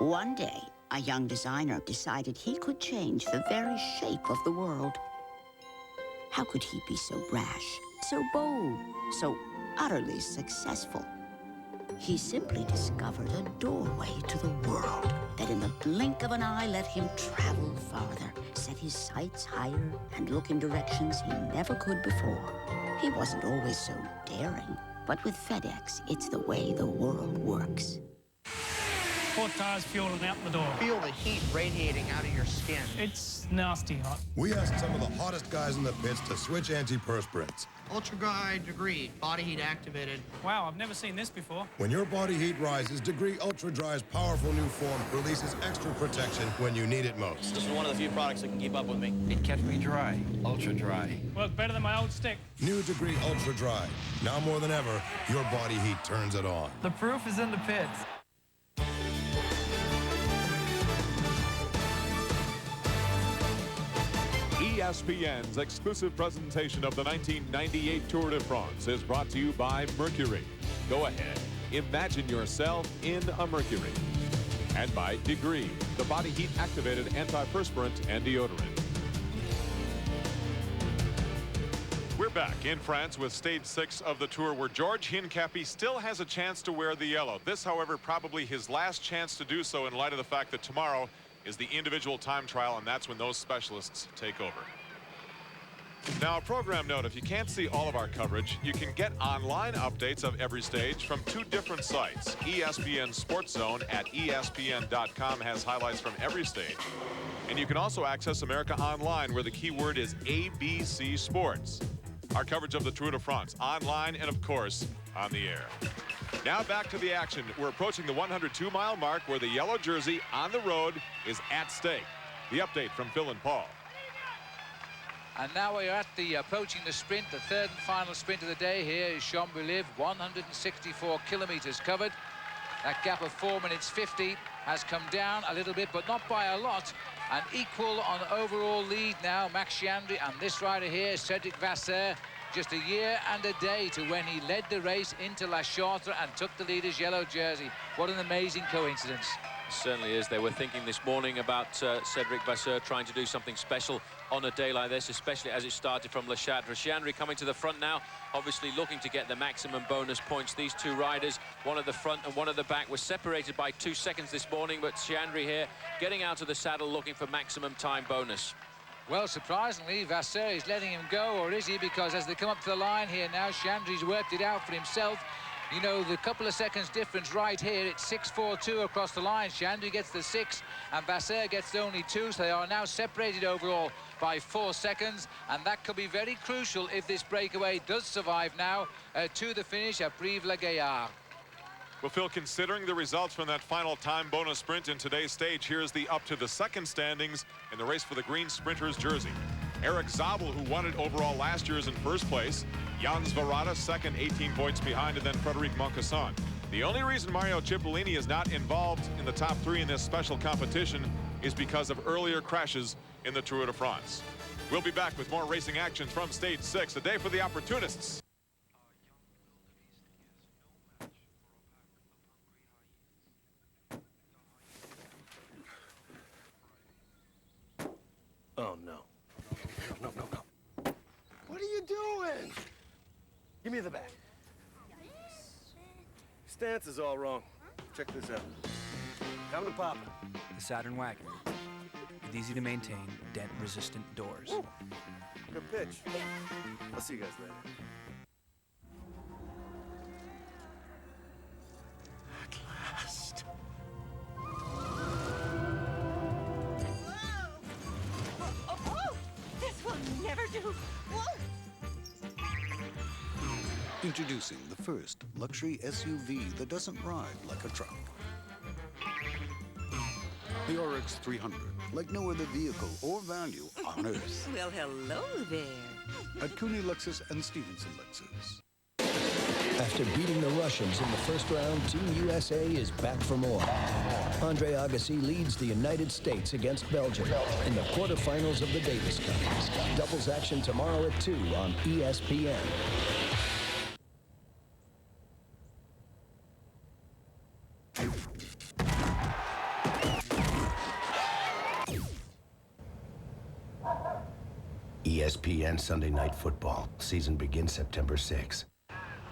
One day, a young designer decided he could change the very shape of the world. How could he be so rash, so bold, so utterly successful? He simply discovered a doorway to the world that in the blink of an eye let him travel farther, set his sights higher, and look in directions he never could before. He wasn't always so daring, but with FedEx, it's the way the world works. 4 tires fueling out the door. Feel the heat radiating out of your skin. It's nasty hot. We asked some of the hottest guys in the pits to switch antiperspirants. Ultra-dry degree, body heat activated. Wow, I've never seen this before. When your body heat rises, Degree Ultra Dry's powerful new form releases extra protection when you need it most. This is one of the few products that can keep up with me. It kept me dry, ultra dry. Worked better than my old stick. New Degree Ultra Dry. Now more than ever, your body heat turns it on. The proof is in the pits. ESPN's exclusive presentation of the 1998 Tour de France is brought to you by Mercury. Go ahead, imagine yourself in a Mercury. And by Degree, the body heat activated antiperspirant and deodorant. We're back in France with stage 6 of the tour, where George Hincapie still has a chance to wear the yellow. This, however, probably his last chance to do so in light of the fact that tomorrow is the individual time trial, and that's when those specialists take over. Now, a program note, if you can't see all of our coverage, you can get online updates of every stage from 2 different sites. ESPN Sports Zone at ESPN.com has highlights from every stage. And you can also access America Online, where the keyword is ABC Sports. Our coverage of the Tour de France, online and, of course, on the air. Now back to the action. We're approaching the 102-mile mark, where the yellow jersey on the road is at stake. The update from Phil and Paul. And now we're at the approaching the sprint, the third and final sprint of the day. Here is Champs-Élysées, 164 kilometers covered. That gap of 4 minutes 50 has come down a little bit, but not by a lot. And equal on overall lead now, Max Chiandri, and this rider here, Cedric Vasseur, just a year and a day to when he led the race into La Chartre and took the leader's yellow jersey. What an amazing coincidence. It certainly is. They were thinking this morning about Cedric Vasseur trying to do something special on a day like this, especially as it started from La Chartre. Chiandri coming to the front now, obviously looking to get the maximum bonus points. These 2 riders, one at the front and one at the back, were separated by 2 seconds this morning, but Chiandri here getting out of the saddle looking for maximum time bonus. Well, surprisingly, Vasseur is letting him go, or is he? Because as they come up to the line here now, Chiandri's worked it out for himself. You know, the couple of seconds difference right here, it's 6:42 across the line. Chiandri gets the 6 and Vasseur gets the only 2, so they are now separated overall by 4 seconds, and that could be very crucial if this breakaway does survive now to the finish at Brive-la-Gaillarde. Well, Phil, considering the results from that final time bonus sprint in today's stage, here's the up to the second standings in the race for the green sprinter's jersey. Eric Zabel, who won it overall last year, is in first place. Jan Svorada second, 18 points behind, and then Frédéric Moncassin. The only reason Mario Cipollini is not involved in the top 3 in this special competition is because of earlier crashes in the Tour de France. We'll be back with more racing action from stage 6, a day for the opportunists. Oh, no. No. What are you doing? Give me the bag. Stance is all wrong. Check this out. Come to Papa. The Saturn wagon. With easy to maintain, dent-resistant doors. Ooh. Good pitch. I'll see you guys later. At last. Oh, this will never do. Whoa. Introducing the first luxury SUV that doesn't ride like a truck. The RX 300, like no other vehicle or value on Earth. Well, hello there. At Cooney Lexus and Stevenson Lexus. After beating the Russians in the first round, Team USA is back for more. Andre Agassi leads the United States against Belgium in the quarterfinals of the Davis Cup. Doubles action tomorrow at 2 on ESPN. ESPN Sunday Night Football. Season begins September 6th.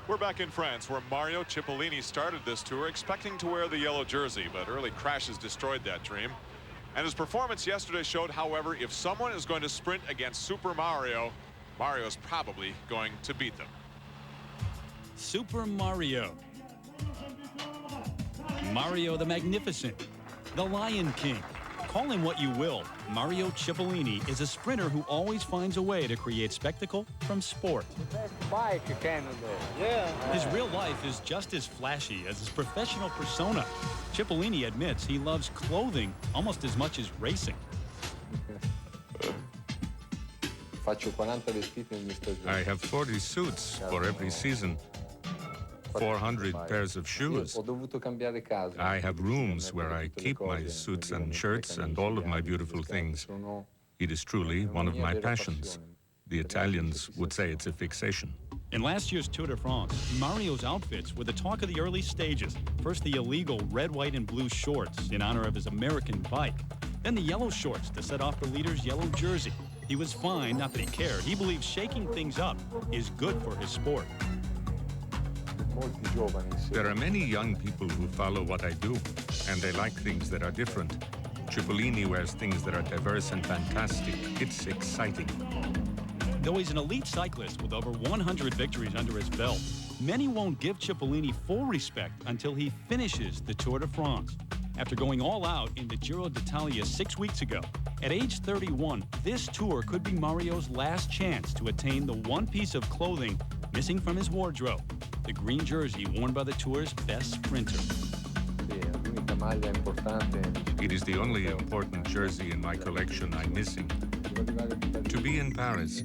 We're back in France, where Mario Cipollini started this tour expecting to wear the yellow jersey, but early crashes destroyed that dream. And his performance yesterday showed, however, if someone is going to sprint against Super Mario, Mario's probably going to beat them. Super Mario. Mario the Magnificent. The Lion King. Call him what you will, Mario Cipollini is a sprinter who always finds a way to create spectacle from sport. Bike you can do. Yeah. His real life is just as flashy as his professional persona. Cipollini admits he loves clothing almost as much as racing. I have 40 suits for every season. 400 pairs of shoes. I have rooms where I keep my suits and shirts and all of my beautiful things. It is truly one of my passions. The Italians would say it's a fixation. In last year's Tour de France, Mario's outfits were the talk of the early stages. First, the illegal red, white, and blue shorts in honor of his American bike. Then the yellow shorts to set off the leader's yellow jersey. He was fine, not that he cared. He believes shaking things up is good for his sport. There are many young people who follow what I do, and they like things that are different. Cipollini wears things that are diverse and fantastic. It's exciting. Though he's an elite cyclist with over 100 victories under his belt, many won't give Cipollini full respect until he finishes the Tour de France. After going all out in the Giro d'Italia 6 weeks ago, at age 31, this tour could be Mario's last chance to attain the one piece of clothing missing from his wardrobe, the green jersey worn by the Tour's best sprinter. It is the only important jersey in my collection I'm missing. To be in Paris,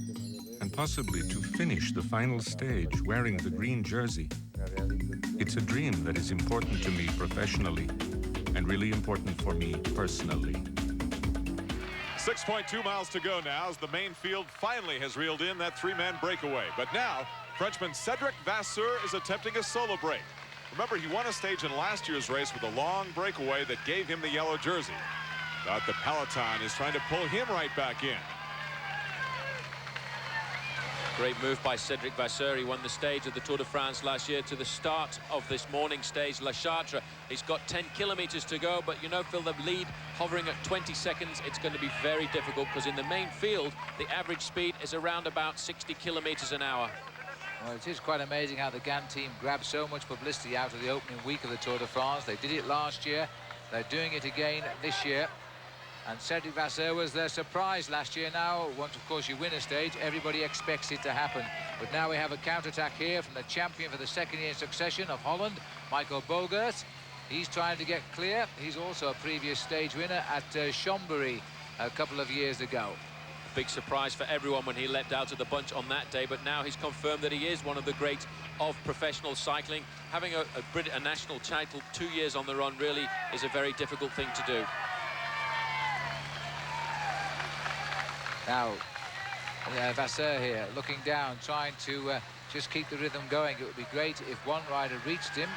and possibly to finish the final stage wearing the green jersey, it's a dream that is important to me professionally, and really important for me personally. 6.2 miles to go now as the main field finally has reeled in that three-man breakaway. But now, Frenchman Cedric Vasseur is attempting a solo break. Remember, he won a stage in last year's race with a long breakaway that gave him the yellow jersey. But the peloton is trying to pull him right back in. Great move by Cedric Vasseur. He won the stage of the Tour de France last year to the start of this morning stage, La Chartre. He's got 10 kilometers to go, but you know, Phil, the lead hovering at 20 seconds. It's going to be very difficult because in the main field, the average speed is around about 60 kilometers an hour. Well, it is quite amazing how the Gannon team grabbed so much publicity out of the opening week of the Tour de France. They did it last year. They're doing it again this year. And Cedric Vasseur was their surprise last year. Now, once, of course, you win a stage, everybody expects it to happen. But now we have a counterattack here from the champion for the second year in succession of Holland, Michael Bogert. He's trying to get clear. He's also a previous stage winner at Chambéry a couple of years ago. Big surprise for everyone when he leapt out of the bunch on that day, but now he's confirmed that he is one of the greats of professional cycling. Having a national title 2 years on the run really is a very difficult thing to do. Now, Vasseur here, looking down, trying to just keep the rhythm going. It would be great if one rider reached him,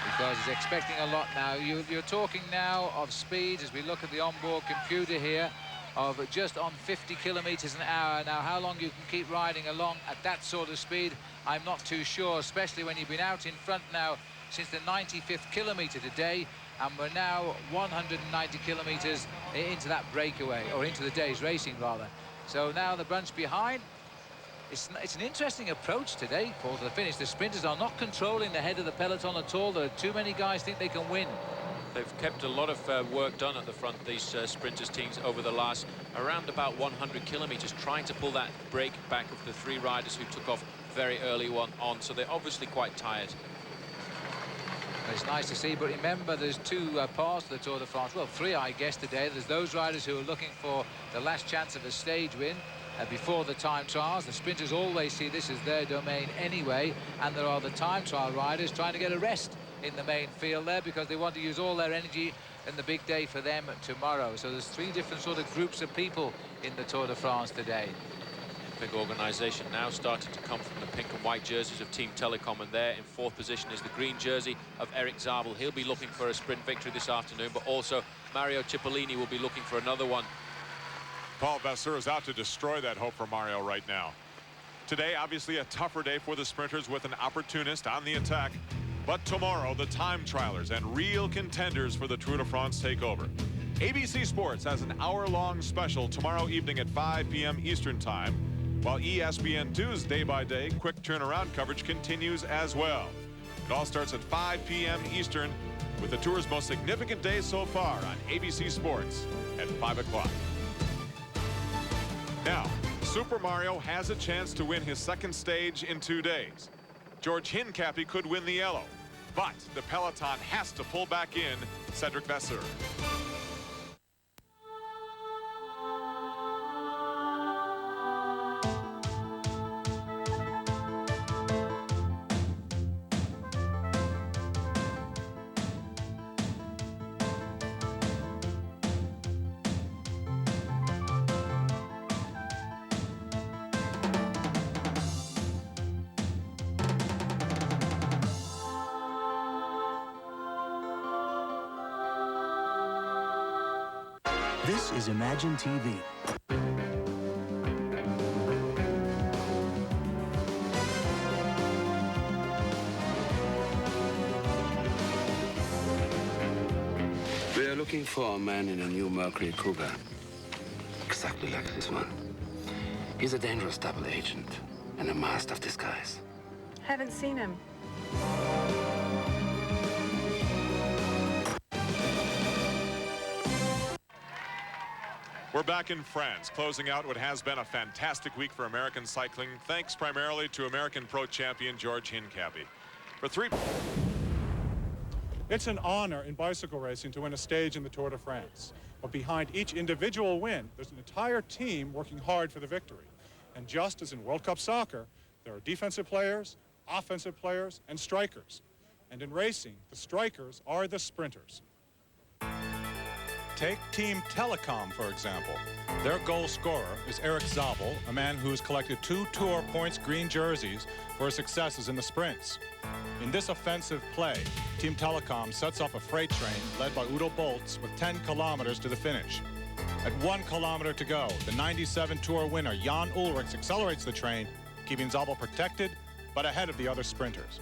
because he's expecting a lot now. You're talking now of speed, as we look at the onboard computer here, of just on 50 kilometers an hour. Now, how long you can keep riding along at that sort of speed, I'm not too sure, especially when you've been out in front now since the 95th kilometer today, and we're now 190 kilometers into that breakaway, or into the day's racing rather. So now the bunch behind. It's an interesting approach today, Paul, to the finish. The sprinters are not controlling the head of the peloton at all. There are too many guys think they can win. They've kept a lot of work done at the front, these sprinters teams, over the last around about 100 kilometers, trying to pull that break back of the three riders who took off very early on. So they're obviously quite tired. It's nice to see, but remember, there's two parts to the Tour de France. Well, three, I guess, today. There's those riders who are looking for the last chance of a stage win before the time trials. The sprinters always see this as their domain anyway, and there are the time trial riders trying to get a rest in the main field there because they want to use all their energy in the big day for them tomorrow. So there's three different sort of groups of people in the Tour de France today. Big organisation now starting to come from the pink and white jerseys of Team Telecom, and there in fourth position is the green jersey of Eric Zabel. He'll be looking for a sprint victory this afternoon, but also Mario Cipollini will be looking for another one. Paul, Vasseur is out to destroy that hope for Mario right now. Today, obviously a tougher day for the sprinters with an opportunist on the attack. But tomorrow, the time trialers and real contenders for the Tour de France take over. ABC Sports has an hour-long special tomorrow evening at 5 p.m. Eastern Time, while ESPN 2's day-by-day quick turnaround coverage continues as well. It all starts at 5 p.m. Eastern with the Tour's most significant day so far on ABC Sports at 5 o'clock. Now, Super Mario has a chance to win his second stage in 2 days. George Hincapie could win the yellow, but the peloton has to pull back in Cedric Vasseur. This is Imagine TV. We are looking for a man in a new Mercury Cougar. Exactly like this one. He's a dangerous double agent and a master of disguise. Haven't seen him. We're back in France, closing out what has been a fantastic week for American cycling, thanks primarily to American pro champion George Hincapie. For three... It's an honor in bicycle racing to win a stage in the Tour de France. But behind each individual win, there's an entire team working hard for the victory. And just as in World Cup soccer, there are defensive players, offensive players, and strikers. And in racing, the strikers are the sprinters. Take Team Telecom, for example. Their goal scorer is Eric Zabel, a man who's collected 2 Tour points green jerseys for his successes in the sprints. In this offensive play, Team Telecom sets off a freight train led by Udo Boltz with 10 kilometers to the finish. At 1 kilometer to go, the 97 Tour winner Jan Ullrich accelerates the train, keeping Zabel protected but ahead of the other sprinters.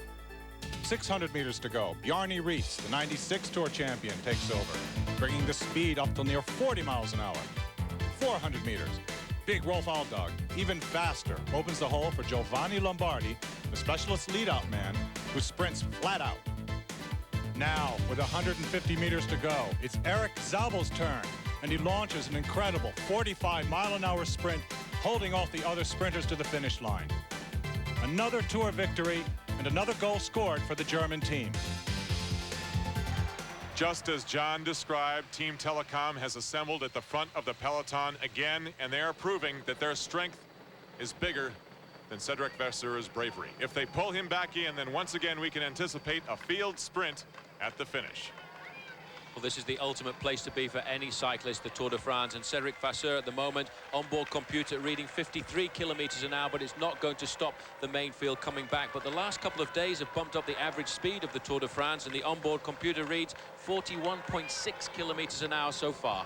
600 meters to go, Bjarne Riis, the 96 Tour champion, takes over, bringing the speed up to near 40 miles an hour. 400 meters, Big Rolf Aldag, even faster, opens the hole for Giovanni Lombardi, the specialist lead-out man, who sprints flat out. Now, with 150 meters to go, it's Eric Zabel's turn, and he launches an incredible 45-mile-an-hour sprint, holding off the other sprinters to the finish line. Another Tour victory, and another goal scored for the German team. Just as John described, Team Telecom has assembled at the front of the peloton again, and they are proving that their strength is bigger than Cedric Vasseur's bravery. If they pull him back in, then once again we can anticipate a field sprint at the finish. Well, this is the ultimate place to be for any cyclist, the Tour de France, and Cedric Vasseur at the moment, onboard computer reading 53 kilometers an hour, but it's not going to stop the main field coming back. But the last couple of days have bumped up the average speed of the Tour de France, and the onboard computer reads 41.6 kilometers an hour so far.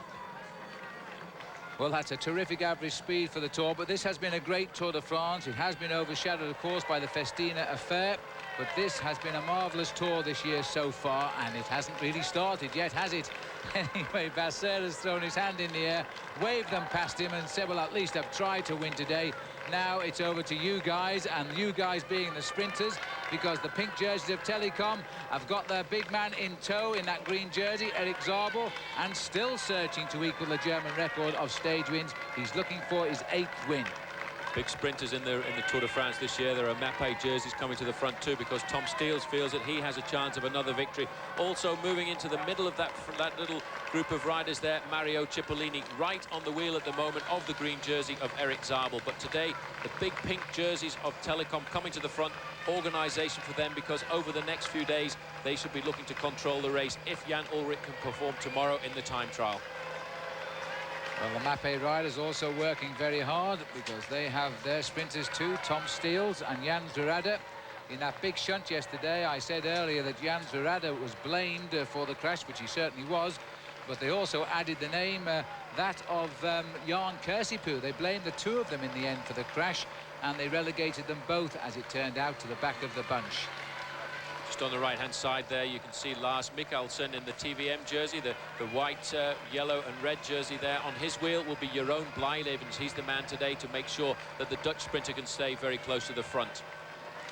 Well, that's a terrific average speed for the Tour, but this has been a great Tour de France. It has been overshadowed, of course, by the Festina affair, but this has been a marvellous Tour this year so far, and it hasn't really started yet, has it? Anyway, Vasseur has thrown his hand in the air, waved them past him, and said, well, at least I've tried to win today. Now it's over to you guys, and you guys being the sprinters, because the pink jerseys of Telecom have got their big man in tow in that green jersey, Eric Zabel, and still searching to equal the German record of stage wins. He's looking for his 8th win. Big sprinters in the Tour de France this year. There are Mappe jerseys coming to the front too, because Tom Steels feels that he has a chance of another victory. Also moving into the middle of that little group of riders there, Mario Cipollini right on the wheel at the moment of the green jersey of Eric Zabel. But today, the big pink jerseys of Telecom coming to the front. Organisation for them, because over the next few days they should be looking to control the race if Jan Ullrich can perform tomorrow in the time trial. Well, the Mappe riders also working very hard, because they have their sprinters too, Tom Steels and Jan Svorada. In that big shunt yesterday, I said earlier that Jan Svorada was blamed for the crash, which he certainly was, but they also added the name, that of Jan Kirsipuu. They blamed the two of them in the end for the crash, and they relegated them both, as it turned out, to the back of the bunch. Just on the right-hand side there, you can see Lars Mikkelsen in the TVM jersey, the white, yellow and red jersey there. On his wheel will be Jeroen Blijlevens. He's the man today to make sure that the Dutch sprinter can stay very close to the front.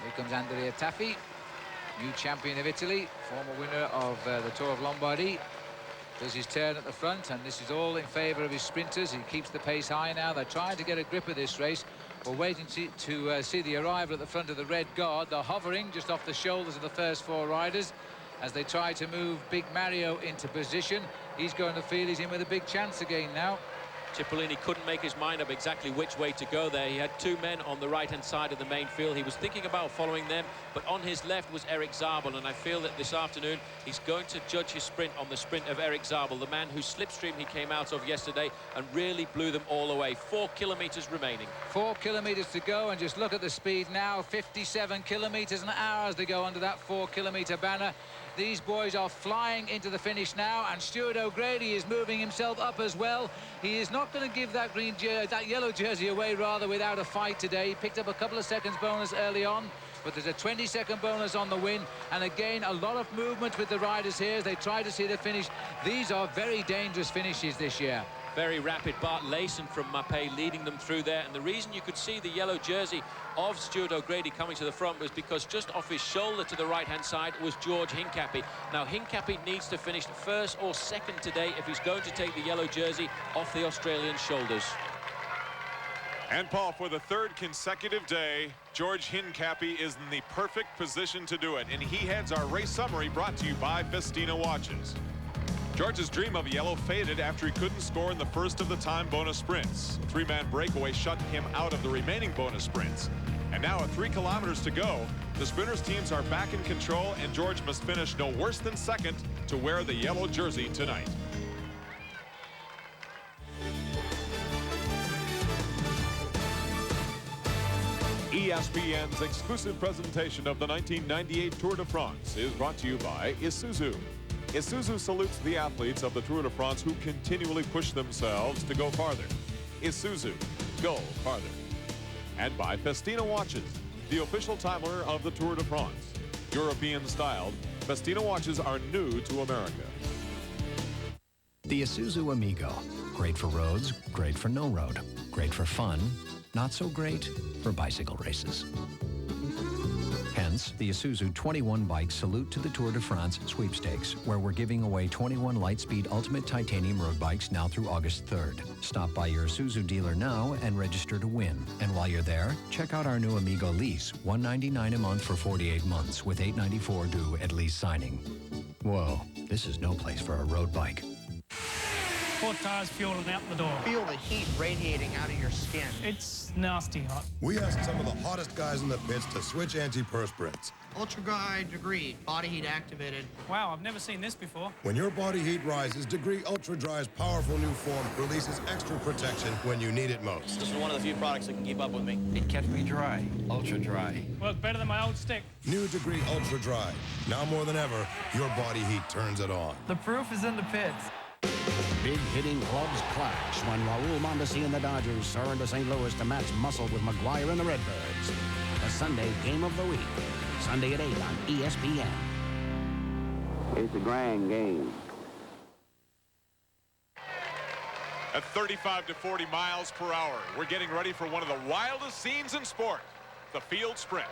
Here comes Andrea Taffi, new champion of Italy, former winner of the Tour of Lombardy. Does his turn at the front, and this is all in favour of his sprinters. He keeps the pace high now. They're trying to get a grip of this race. We're waiting to see the arrival at the front of the Red Guard. They're hovering just off the shoulders of the first 4 riders as they try to move Big Mario into position. He's going to feel he's in with a big chance again now. Cipollini couldn't make his mind up exactly which way to go there. He had 2 men on the right-hand side of the main field. He was thinking about following them, but on his left was Eric Zabel, and I feel that this afternoon he's going to judge his sprint on the sprint of Eric Zabel, the man whose slipstream he came out of yesterday and really blew them all away. 4 kilometers remaining. 4 kilometers to go, and just look at the speed now, 57 kilometers an hour as they go under that 4 kilometer banner. These boys are flying into the finish now, and Stuart O'Grady is moving himself up as well. He is not going to give that yellow jersey away, rather, without a fight today. He picked up a couple of seconds bonus early on, but there's a 20-second bonus on the win. And again, a lot of movement with the riders here as they try to see the finish. These are very dangerous finishes this year. Very rapid. Bart Layson from Mapei leading them through there. And the reason you could see the yellow jersey of Stuart O'Grady coming to the front was because just off his shoulder to the right-hand side was George Hincapie. Now, Hincapie needs to finish first or second today if he's going to take the yellow jersey off the Australian shoulders. And Paul, for the third consecutive day, George Hincapie is in the perfect position to do it. And he heads our race summary, brought to you by Festina Watches. George's dream of yellow faded after he couldn't score in the first of the time bonus sprints. A three-man breakaway shut him out of the remaining bonus sprints. And now, at 3 kilometers to go, the sprinters' teams are back in control, and George must finish no worse than second to wear the yellow jersey tonight. ESPN's exclusive presentation of the 1998 Tour de France is brought to you by Isuzu. Isuzu salutes the athletes of the Tour de France who continually push themselves to go farther. Isuzu, go farther. And by Festina Watches, the official timer of the Tour de France. European-styled, Festina watches are new to America. The Isuzu Amigo. Great for roads, great for no road. Great for fun, not so great for bicycle races. Hence, the Isuzu 21 Bike Salute to the Tour de France sweepstakes, where we're giving away 21 Lightspeed Ultimate Titanium road bikes now through August 3rd. Stop by your Isuzu dealer now and register to win. And while you're there, check out our new Amigo lease, $199 a month for 48 months, with $894 due at lease signing. Whoa, this is no place for a road bike. 4 tires fueling out the door. Feel the heat radiating out of your skin. It's nasty hot. We asked some of the hottest guys in the pits to switch antiperspirants. Ultra Guide Degree, body heat activated. Wow, I've never seen this before. When your body heat rises, Degree Ultra Dry's powerful new form releases extra protection when you need it most. This is one of the few products that can keep up with me. It kept me dry. Ultra Dry. Worked better than my old stick. New Degree Ultra Dry. Now more than ever, your body heat turns it on. The proof is in the pits. Big hitting clubs clash when Raul Mondesi and the Dodgers soar into St. Louis to match muscle with McGuire and the Redbirds. The Sunday game of the week. Sunday at 8 on ESPN. It's a grand game. At 35 to 40 miles per hour, we're getting ready for one of the wildest scenes in sport, the field sprint.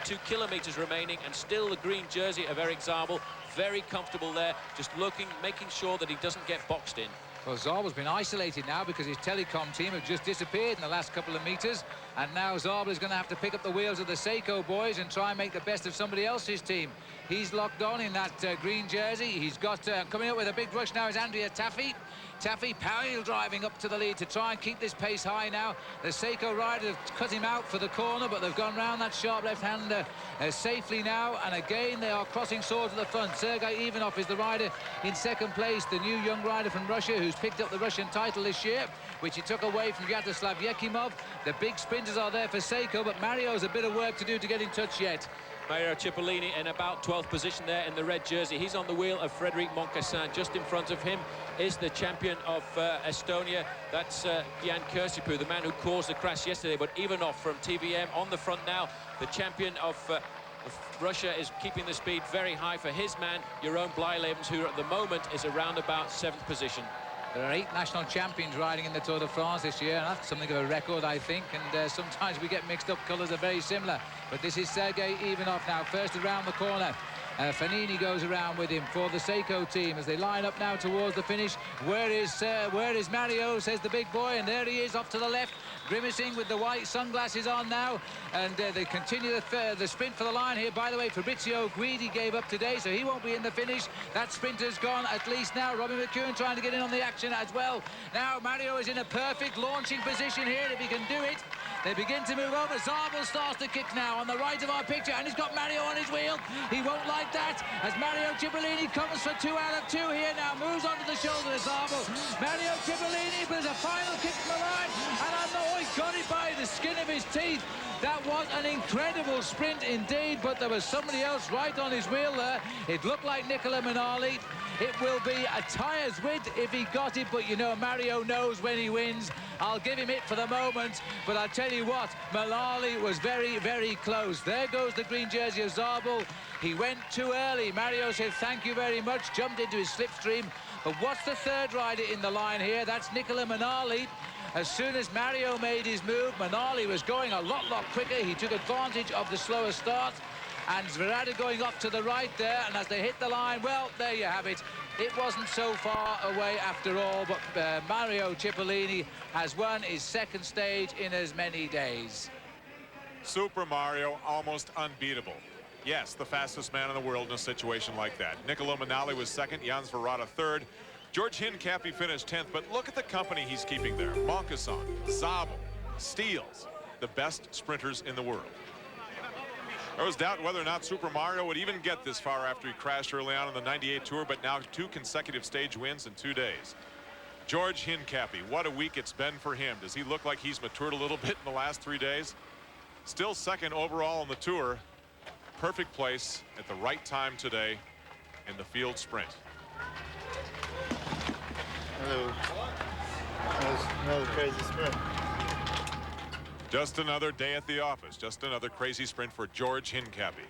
2 kilometers remaining, and still the green jersey of Erik Zabel. Very comfortable there, just looking, making sure that he doesn't get boxed in. Well, Zabel's been isolated now because his Telecom team have just disappeared in the last couple of meters, and now Zabel is going to have to pick up the wheels of the Seiko boys and try and make the best of somebody else's team. He's locked on in that green jersey. He's got coming up with a big rush now is Andrea Taffy. Taffy pile driving up to the lead to try and keep this pace high now. The Seiko riders have cut him out for the corner, but they've gone round that sharp left-hander safely now. And again, they are crossing swords at the front. Sergei Ivanov is the rider in second place, the new young rider from Russia who's picked up the Russian title this year, which he took away from Vyacheslav Yekimov. The big sprinters are there for Seiko, but Mario's a bit of work to do to get in touch yet. Mario Cipollini in about 12th position there in the red jersey. He's on the wheel of Frédéric Moncassin. Just in front of him is the champion of Estonia. That's Jan Kirsipuu, the man who caused the crash yesterday. But Ivanov from TVM on the front now. The champion of Russia is keeping the speed very high for his man, Jeroen Blijlevens, who at the moment is around about 7th position. There are 8 national champions riding in the Tour de France this year, and that's something of a record, I think, and sometimes we get mixed up. Colours are very similar, but this is Sergei Ivanov now, first around the corner. Fanini goes around with him for the Seiko team as they line up now towards the finish. Where is Mario, says the big boy, and there he is off to the left, grimacing with the white sunglasses on now, and they continue the sprint for the line here. By the way, Fabrizio Guidi gave up today, so he won't be in the finish. That sprinter's gone at least now. Robbie McEwen trying to get in on the action as well. Now Mario is in a perfect launching position here if he can do it. They begin to move over. Zabel starts to kick now on the right of our picture, and he's got Mario on his wheel. He won't like that as Mario Cipollini comes for 2 out of 2 here now. Moves onto the shoulder of Zabel. Mario Cipollini, but there's a final kick from the line, and I know he got it by the skin of his teeth. That was an incredible sprint indeed, but there was somebody else right on his wheel there. It looked like Nicola Minali. It will be a tyre's width if he got it, but you know Mario knows when he wins. I'll give him it for the moment, but I'll tell you what, Minali was very, very close. There goes the green jersey of Zabel. He went too early. Mario said thank you very much, jumped into his slipstream. But what's the third rider in the line here? That's Nicola Minali. As soon as Mario made his move, Minali was going a lot quicker. He took advantage of the slower start. And Svorada going up to the right there, and as they hit the line, well, there you have it. It wasn't so far away after all, but Mario Cipollini has won his second stage in as many days. Super Mario, almost unbeatable. Yes, the fastest man in the world in a situation like that. Nicola Minali was second, Jan Svorada third. George Hincapie finished 10th, but look at the company he's keeping there. Moncasson, Zabel, Steels, the best sprinters in the world. There was doubt whether or not Super Mario would even get this far after he crashed early on in the 98 Tour, but now 2 consecutive stage wins in 2 days. George Hincapie, what a week it's been for him. Does he look like he's matured a little bit in the last 3 days? Still second overall on the Tour. Perfect place at the right time today in the field sprint. Hello. That was another crazy sprint. Just another day at the office. Just another crazy sprint for George Hincapie.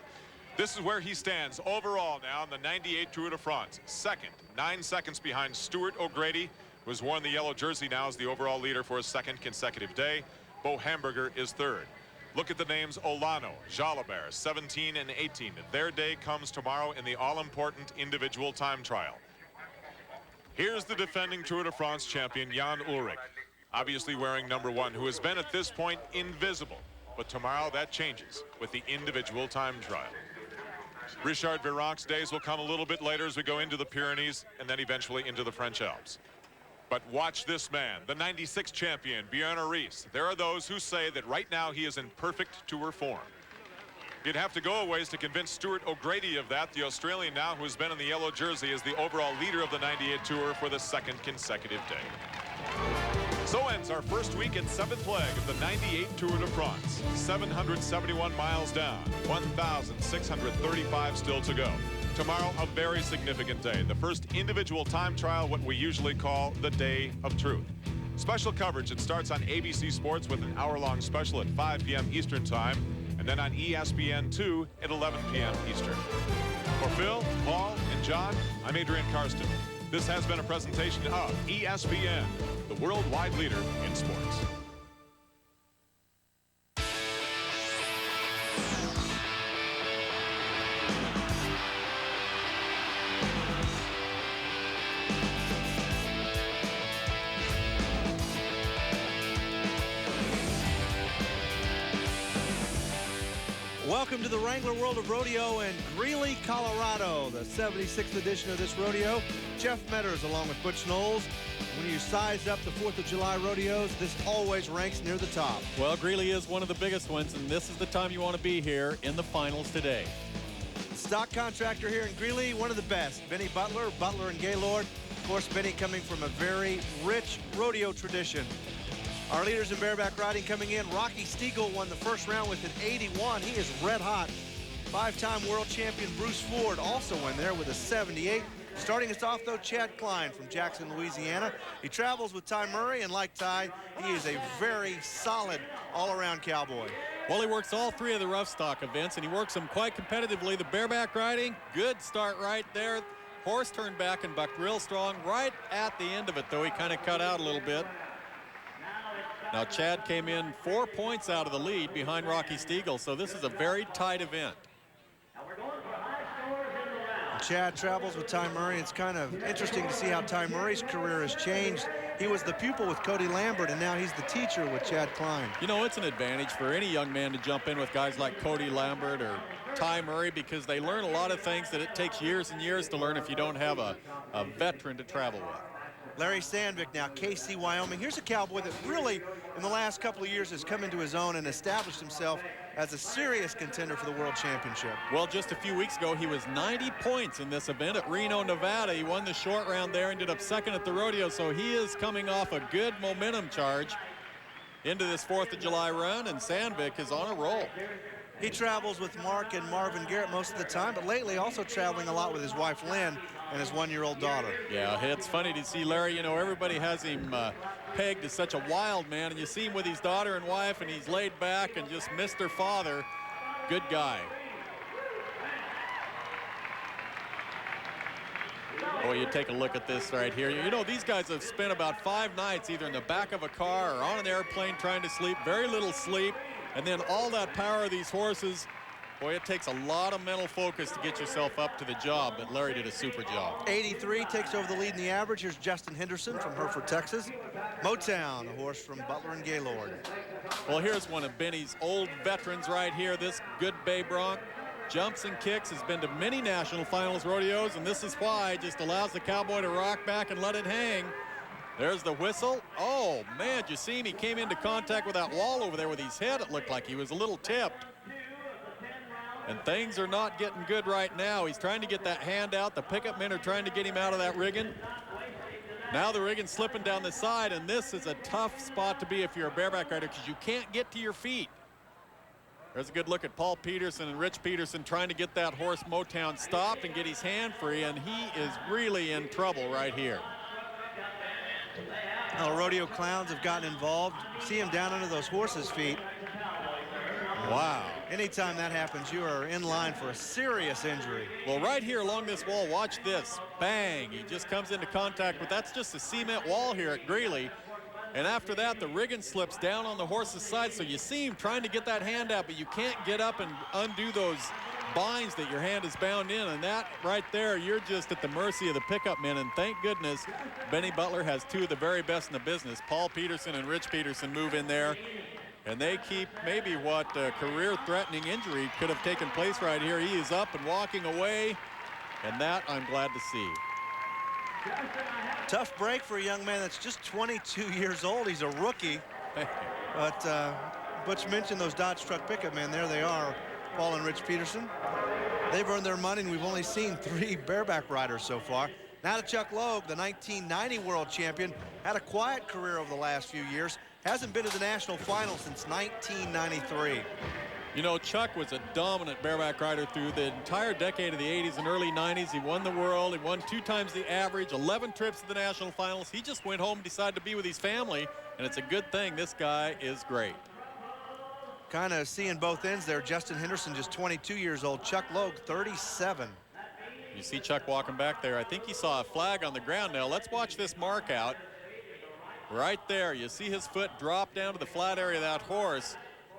This is where he stands overall now in the 98 Tour de France. Second, 9 seconds behind Stuart O'Grady, who has worn the yellow jersey now as the overall leader for his second consecutive day. Bo Hamburger is third. Look at the names Olano, Jalabert, 17 and 18. Their day comes tomorrow in the all-important individual time trial. Here's the defending Tour de France champion, Jan Ullrich. Obviously wearing number 1, who has been at this point invisible. But tomorrow that changes with the individual time trial. Richard Virenque's days will come a little bit later as we go into the Pyrenees and then eventually into the French Alps. But watch this man, the 96 champion, Bjarne Riis. There are those who say that right now he is in perfect Tour form. You'd have to go a ways to convince Stuart O'Grady of that. The Australian now, who's been in the yellow jersey, is the overall leader of the 98 Tour for the second consecutive day. So ends our first week at 7th leg of the 98 Tour de France. 771 miles down, 1,635 still to go. Tomorrow, a very significant day. The first individual time trial, what we usually call the Day of Truth. Special coverage, it starts on ABC Sports with an hour-long special at 5 p.m. Eastern Time, and then on ESPN 2 at 11 p.m. Eastern. For Phil, Paul, and John, I'm Adrian Karsten. This has been a presentation of ESPN, the worldwide leader in sports. Welcome to the Wrangler World of Rodeo in Greeley, Colorado, the 76th edition of this rodeo. Jeff Metters along with Butch Knowles. When you size up the 4th of July rodeos, this always ranks near the top. Well, Greeley is one of the biggest ones, and this is the time you want to be here in the finals today. Stock contractor here in Greeley, one of the best. Benny Butler, Butler and Gaylord. Of course, Benny coming from a very rich rodeo tradition. Our leaders in bareback riding coming in. Rocky Stiegel won the first round with an 81. He is red hot. 5-time world champion Bruce Ford also won there with a 78. Starting us off, though, Chad Klein from Jackson, Louisiana. He travels with Ty Murray, and like Ty, he is a very solid all-around cowboy. Well, he works all 3 of the rough stock events, and he works them quite competitively. The bareback riding, good start right there. Horse turned back and bucked real strong. Right at the end of it, though, he kind of cut out a little bit. Now, Chad came in 4 points out of the lead behind Rocky Stiegel, so this is a very tight event. Chad travels with Ty Murray. It's kind of interesting to see how Ty Murray's career has changed. He was the pupil with Cody Lambert, and now he's the teacher with Chad Klein. You know, it's an advantage for any young man to jump in with guys like Cody Lambert or Ty Murray, because they learn a lot of things that it takes years and years to learn if you don't have a veteran to travel with. Larry Sandvik now, KC, Wyoming. Here's a cowboy that really, in the last couple of years, has come into his own and established himself as a serious contender for the World Championship. Well, just a few weeks ago, he was 90 points in this event at Reno, Nevada. He won the short round there, ended up second at the rodeo, so he is coming off a good momentum charge into this 4th of July run, and Sandvik is on a roll. He travels with Mark and Marvin Garrett most of the time, but lately also traveling a lot with his wife, Lynn, and his 1-year-old daughter. Yeah, it's funny to see Larry. You know, everybody has him pegged as such a wild man, and you see him with his daughter and wife, and he's laid back and just Mr. Father. Good guy. Oh, you take a look at this right here. You know, these guys have spent about 5 nights either in the back of a car or on an airplane trying to sleep, very little sleep, and then all that power of these horses. Boy, it takes a lot of mental focus to get yourself up to the job, but Larry did a super job. 83 takes over the lead in the average. Here's Justin Henderson from Hereford, Texas. Motown, a horse from Butler and Gaylord. Well, here's one of Benny's old veterans right here, this good bay bronc. Jumps and kicks, has been to many national finals rodeos, and this is why, just allows the cowboy to rock back and let it hang. There's the whistle. Oh, man, did you see him? He came into contact with that wall over there with his head. It looked like he was a little tipped. And things are not getting good right now. He's trying to get that hand out. The pickup men are trying to get him out of that rigging. Now the rigging's slipping down the side, and this is a tough spot to be if you're a bareback rider because you can't get to your feet. There's a good look at Paul Peterson and Rich Peterson trying to get that horse Motown stopped and get his hand free, and he is really in trouble right here. Well, rodeo clowns have gotten involved. See him down under those horses' feet. Wow. Anytime that happens, you are in line for a serious injury. Well, right here along this wall, watch this. Bang, he just comes into contact, but that's just a cement wall here at Greeley. And after that, the rigging slips down on the horse's side, so you see him trying to get that hand out, but you can't get up and undo those binds that your hand is bound in, and that right there, you're just at the mercy of the pickup men, and thank goodness Benny Butler has 2 of the very best in the business. Paul Peterson and Rich Peterson move in there, and they keep maybe what career-threatening injury could have taken place right here. He is up and walking away, and that I'm glad to see. Tough break for a young man that's just 22 years old. He's a rookie. But Butch mentioned those Dodge truck pickup men. There they are, Paul and Rich Peterson. They've earned their money, and we've only seen 3 bareback riders so far. Now to Chuck Logue, the 1990 world champion. Had a quiet career over the last few years. Hasn't been to the national final since 1993. You know, Chuck was a dominant bareback rider through the entire decade of the 80s and early 90s. He won the world. He won 2 times the average, 11 trips to the national finals. He just went home and decided to be with his family, and it's a good thing. This guy is great. Kind of seeing both ends there. Justin Henderson, just 22 years old. Chuck Logue, 37. You see Chuck walking back there. I think he saw a flag on the ground. Now, let's watch this mark out. Right there, you see his foot drop down to the flat area of that horse.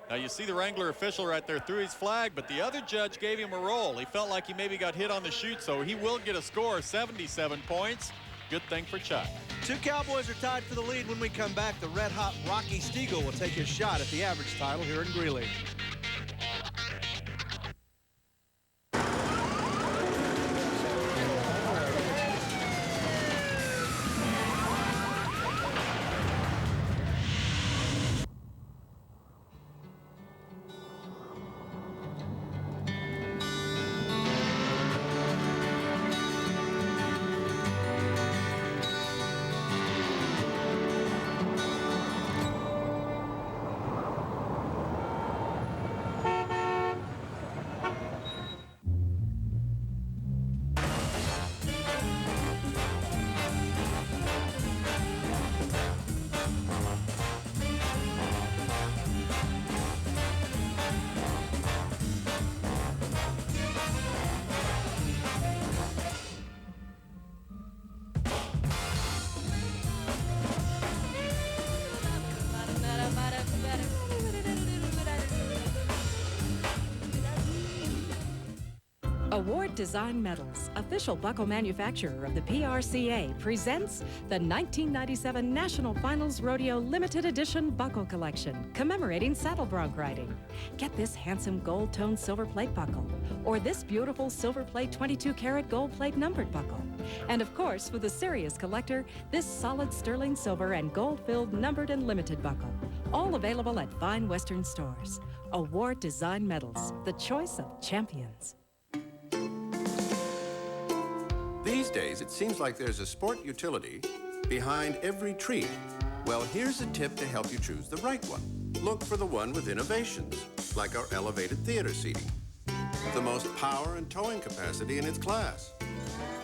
Now you see the Wrangler official right there threw his flag, but the other judge gave him a roll. He felt like he maybe got hit on the chute, so he will get a score, 77 points. Good thing for Chuck. 2 cowboys are tied for the lead. When we come back, the red-hot Rocky Stiegel will take his shot at the average title here in Greeley. Award Design Metals, official buckle manufacturer of the PRCA, presents the 1997 National Finals Rodeo Limited Edition Buckle Collection, commemorating saddle bronc riding. Get this handsome gold-toned silver plate buckle, or this beautiful silver plate 22-karat gold plate numbered buckle. And of course, for the serious collector, this solid sterling silver and gold-filled numbered and limited buckle. All available at fine Western stores. Award Design Metals, the choice of champions. These days, it seems like there's a sport utility behind every tree. Well, here's a tip to help you choose the right one. Look for the one with innovations, like our elevated theater seating. The most power and towing capacity in its class.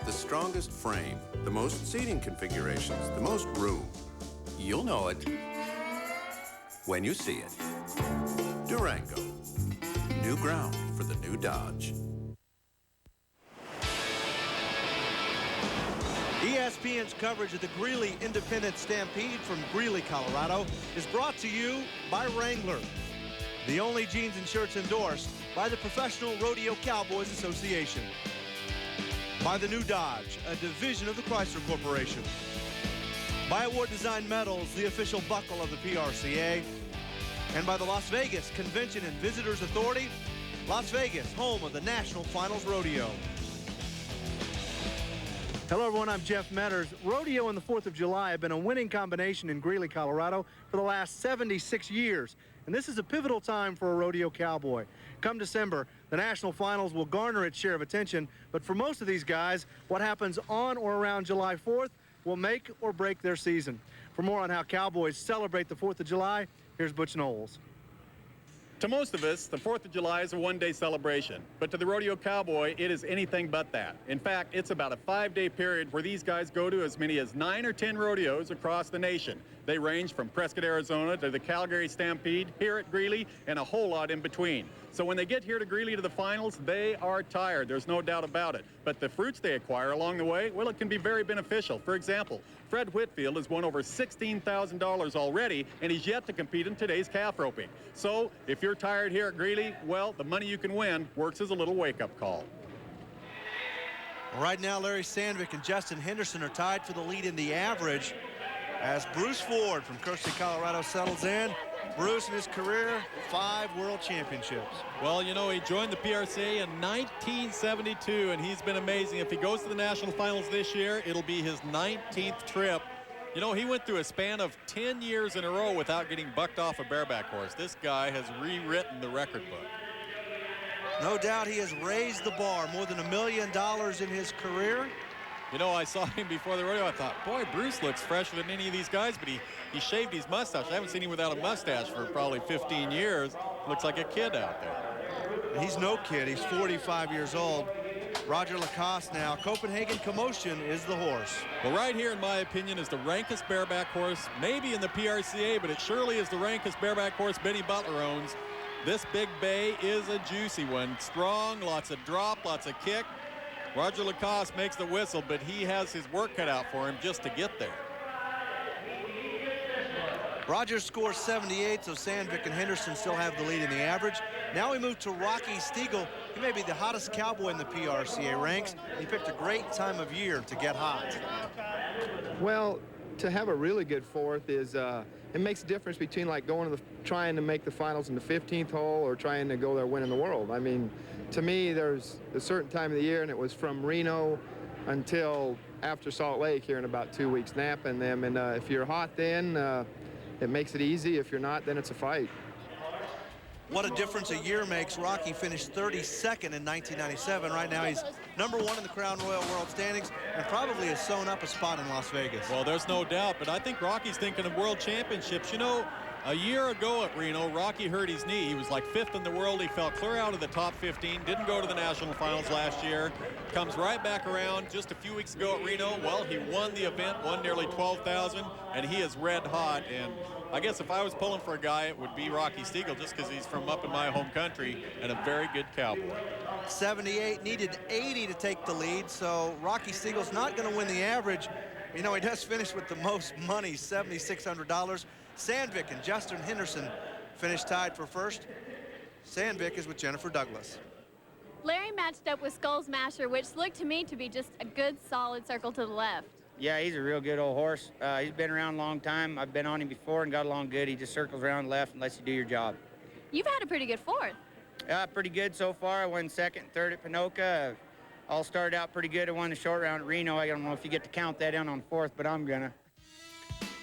The strongest frame, the most seating configurations, the most room. You'll know it when you see it. Durango. New ground for the new Dodge. ESPN's coverage of the Greeley Independent Stampede from Greeley, Colorado is brought to you by Wrangler, the only jeans and shirts endorsed by the Professional Rodeo Cowboys Association. By the new Dodge, a division of the Chrysler Corporation. By Award Design Metals, the official buckle of the PRCA. And by the Las Vegas Convention and Visitors Authority, Las Vegas, home of the National Finals Rodeo. Hello, everyone. I'm Jeff Metters. Rodeo and the 4th of July have been a winning combination in Greeley, Colorado for the last 76 years. And this is a pivotal time for a rodeo cowboy. Come December, the National Finals will garner its share of attention. But for most of these guys, what happens on or around July 4th will make or break their season. For more on how cowboys celebrate the 4th of July, here's Butch Knowles. To most of us, the 4th of July is a one-day celebration, but to the rodeo cowboy, it is anything but that. In fact, it's about a 5-day period where these guys go to as many as 9 or 10 rodeos across the nation. They range from Prescott, Arizona to the Calgary Stampede, here at Greeley, and a whole lot in between. So when they get here to Greeley to the finals, they are tired. There's no doubt about it. But the fruits they acquire along the way, well, it can be very beneficial. For example, Fred Whitfield has won over $16,000 already, and he's yet to compete in today's calf roping. So if you're tired here at Greeley, well, the money you can win works as a little wake-up call. Right now, Larry Sandvik and Justin Henderson are tied for the lead in the average as Bruce Ford from Kersey, Colorado settles in. Bruce in his career, 5 world championships. Well, you know, he joined the PRCA in 1972, and he's been amazing. If he goes to the national finals this year, it'll be his 19th trip. You know, he went through a span of 10 years in a row without getting bucked off a bareback horse. This guy has rewritten the record book. No doubt he has raised the bar, more than $1 million in his career. You know, I saw him before the rodeo. I thought, boy, Bruce looks fresher than any of these guys, but he shaved his mustache. I haven't seen him without a mustache for probably 15 years. Looks like a kid out there. He's no kid. He's 45 years old. Roger Lacoste now. Copenhagen Commotion is the horse. Well, right here, in my opinion, is the rankest bareback horse, maybe in the PRCA, but it surely is the rankest bareback horse Benny Butler owns. This Big Bay is a juicy one. Strong, lots of drop, lots of kick. Roger Lacoste makes the whistle, but he has his work cut out for him just to get there. Rogers scores 78, so Sandvik and Henderson still have the lead in the average. Now we move to Rocky Stiegel. He may be the hottest cowboy in the PRCA ranks. He picked a great time of year to get hot. Well, to have a really good 4th is, it makes a difference between like going to trying to make the finals in the 15th hole or trying to go there winning the world. I mean, to me, there's a certain time of the year, and it was from Reno until after Salt Lake here in about 2 weeks, napping them. And if you're hot then, it makes it easy. If you're not, then it's a fight. What a difference a year makes. Rocky finished 32nd in 1997. Right now he's #1 in the Crown Royal World Standings and probably has sewn up a spot in Las Vegas. Well, there's no doubt, but I think Rocky's thinking of world championships. You know, a year ago at Reno, Rocky hurt his knee. He was like 5th in the world. He fell clear out of the top 15, didn't go to the national finals last year. Comes right back around just a few weeks ago at Reno. Well, he won the event, won nearly $12,000, and he is red hot. And I guess if I was pulling for a guy, it would be Rocky Stiegel, just because he's from up in my home country and a very good cowboy. 78, needed 80 to take the lead, so Rocky Stiegel's not going to win the average. You know, he does finish with the most money, $7,600. Sandvik and Justin Henderson finished tied for first. Sandvik is with Jennifer Douglas. Larry matched up with Skull's Masher, which looked to me to be just a good, solid circle to the left. Yeah, he's a real good old horse. He's been around a long time. I've been on him before and got along good. He just circles around left and lets you do your job. You've had a pretty good fourth. Pretty good so far. I won second and third at Pinoca. All started out pretty good. I won the short round at Reno. I don't know if you get to count that in on fourth, but I'm gonna.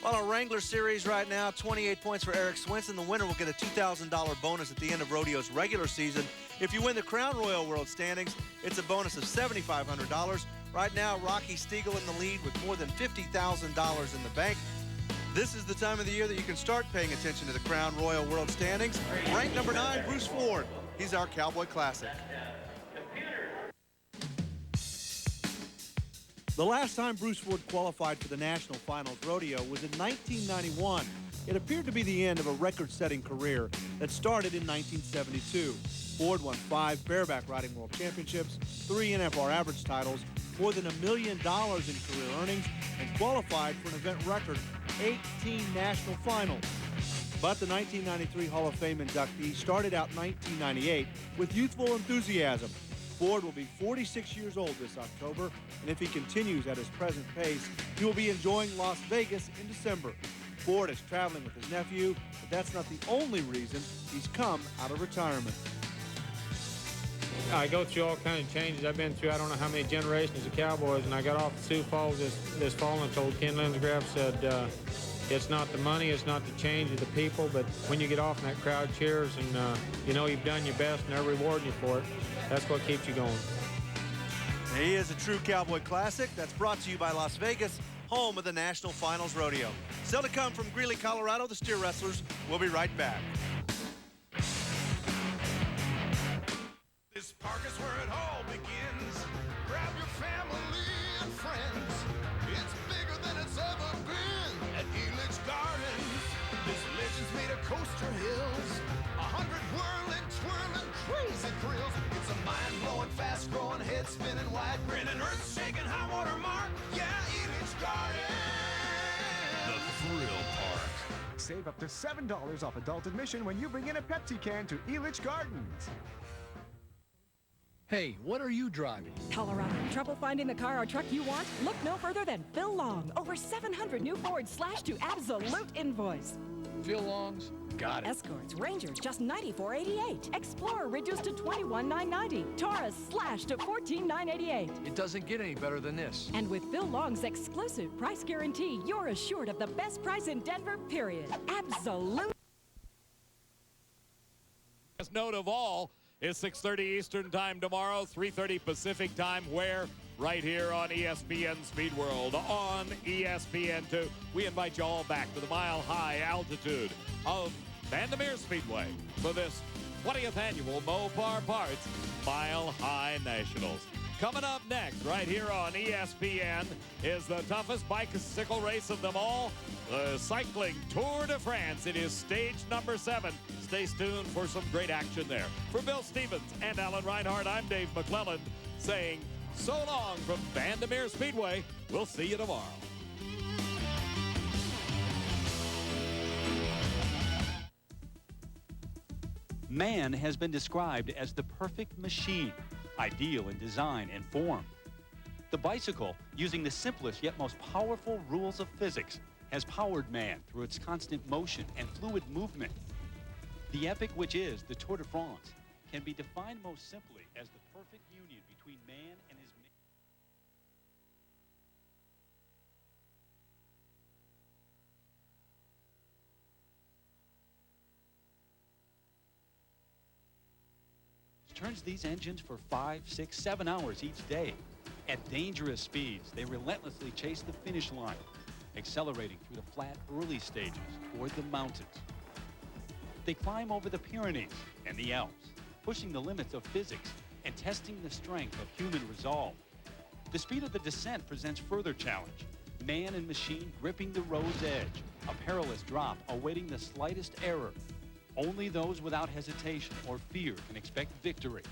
Well, a Wrangler Series right now, 28 points for Eric Swinson. The winner will get a $2,000 bonus at the end of rodeo's regular season. If you win the Crown Royal World Standings, it's a bonus of $7,500. Right now, Rocky Stiegel in the lead with more than $50,000 in the bank. This is the time of the year that you can start paying attention to the Crown Royal World Standings. Ranked number 9, Bruce Ford. He's our Cowboy Classic. The last time Bruce Ford qualified for the National Finals Rodeo was in 1991. It appeared to be the end of a record-setting career that started in 1972. Ford won 5 bareback riding world championships, 3 NFR average titles, more than $1 million in career earnings, and qualified for an event record 18 national finals. But the 1993 Hall of Fame inductee started out 1998 with youthful enthusiasm. Ford will be 46 years old this October, and if he continues at his present pace, he will be enjoying Las Vegas in December. Ford is traveling with his nephew, but that's not the only reason he's come out of retirement. I go through all kinds of changes. I've been through I don't know how many generations of cowboys, and I got off the Sioux Falls this fall and told Ken Linsgraf, said, it's not the money, it's not the change of the people, but when you get off and that crowd cheers and you know you've done your best and they're rewarding you for it, that's what keeps you going. He is a true Cowboy Classic. That's brought to you by Las Vegas, home of the National Finals Rodeo. Still to come from Greeley, Colorado, the Steer Wrestlers. We'll be right back. This park is where it all begins. Grab your family and friends. It's bigger than it's ever been at Ullrich Gardens. This legend's made of coaster hills, 100 whirling, twirling, crazy thrills. It's a mind-blowing, fast-growing, head-spinning, wide-grinning, earth-shaking, high-water mark. Yeah, Ullrich Gardens. The Thrill Park. Save up to $7 off adult admission when you bring in a Pepsi can to Ullrich Gardens. Hey, what are you driving? Colorado. Trouble finding the car or truck you want? Look no further than Phil Long. Over 700 new Fords slashed to absolute invoice. Phil Long's? Got it. Escorts, Rangers, just $94.88. Explorer reduced to $21,990. Taurus slashed to $14,988. It doesn't get any better than this. And with Phil Long's exclusive price guarantee, you're assured of the best price in Denver, period. Absolute. Best note of all is 6:30 Eastern Time tomorrow, 3:30 Pacific Time, where? Right here on ESPN Speed World on ESPN2. We invite you all back to the mile-high altitude of Vandermeer Speedway for this 20th annual Mopar Parts Mile High Nationals. Coming up next, right here on ESPN, is the toughest bicycle race of them all, the Cycling Tour de France. It is stage number 7. Stay tuned for some great action there. For Bill Stevens and Alan Reinhardt, I'm Dave McClelland saying so long from Vandermeer Speedway. We'll see you tomorrow. Man has been described as the perfect machine, ideal in design and form. The bicycle, using the simplest yet most powerful rules of physics, has powered man through its constant motion and fluid movement. The epic which is the Tour de France can be defined most simply as the perfect union between man and his turns these engines for 5, 6, 7 hours each day. At dangerous speeds, they relentlessly chase the finish line, accelerating through the flat early stages toward the mountains. They climb over the Pyrenees and the Alps, pushing the limits of physics and testing the strength of human resolve. The speed of the descent presents further challenge. Man and machine gripping the road's edge, a perilous drop awaiting the slightest error. Only those without hesitation or fear can expect victory.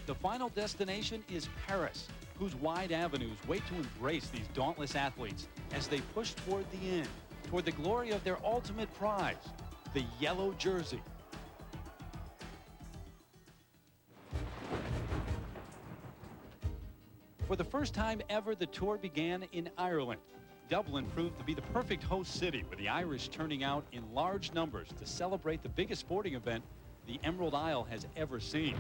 The final destination is Paris, whose wide avenues wait to embrace these dauntless athletes as they push toward the end, toward the glory of their ultimate prize, the yellow jersey. For the first time ever, the tour began in Ireland. Dublin proved to be the perfect host city, with the Irish turning out in large numbers to celebrate the biggest sporting event the Emerald Isle has ever seen.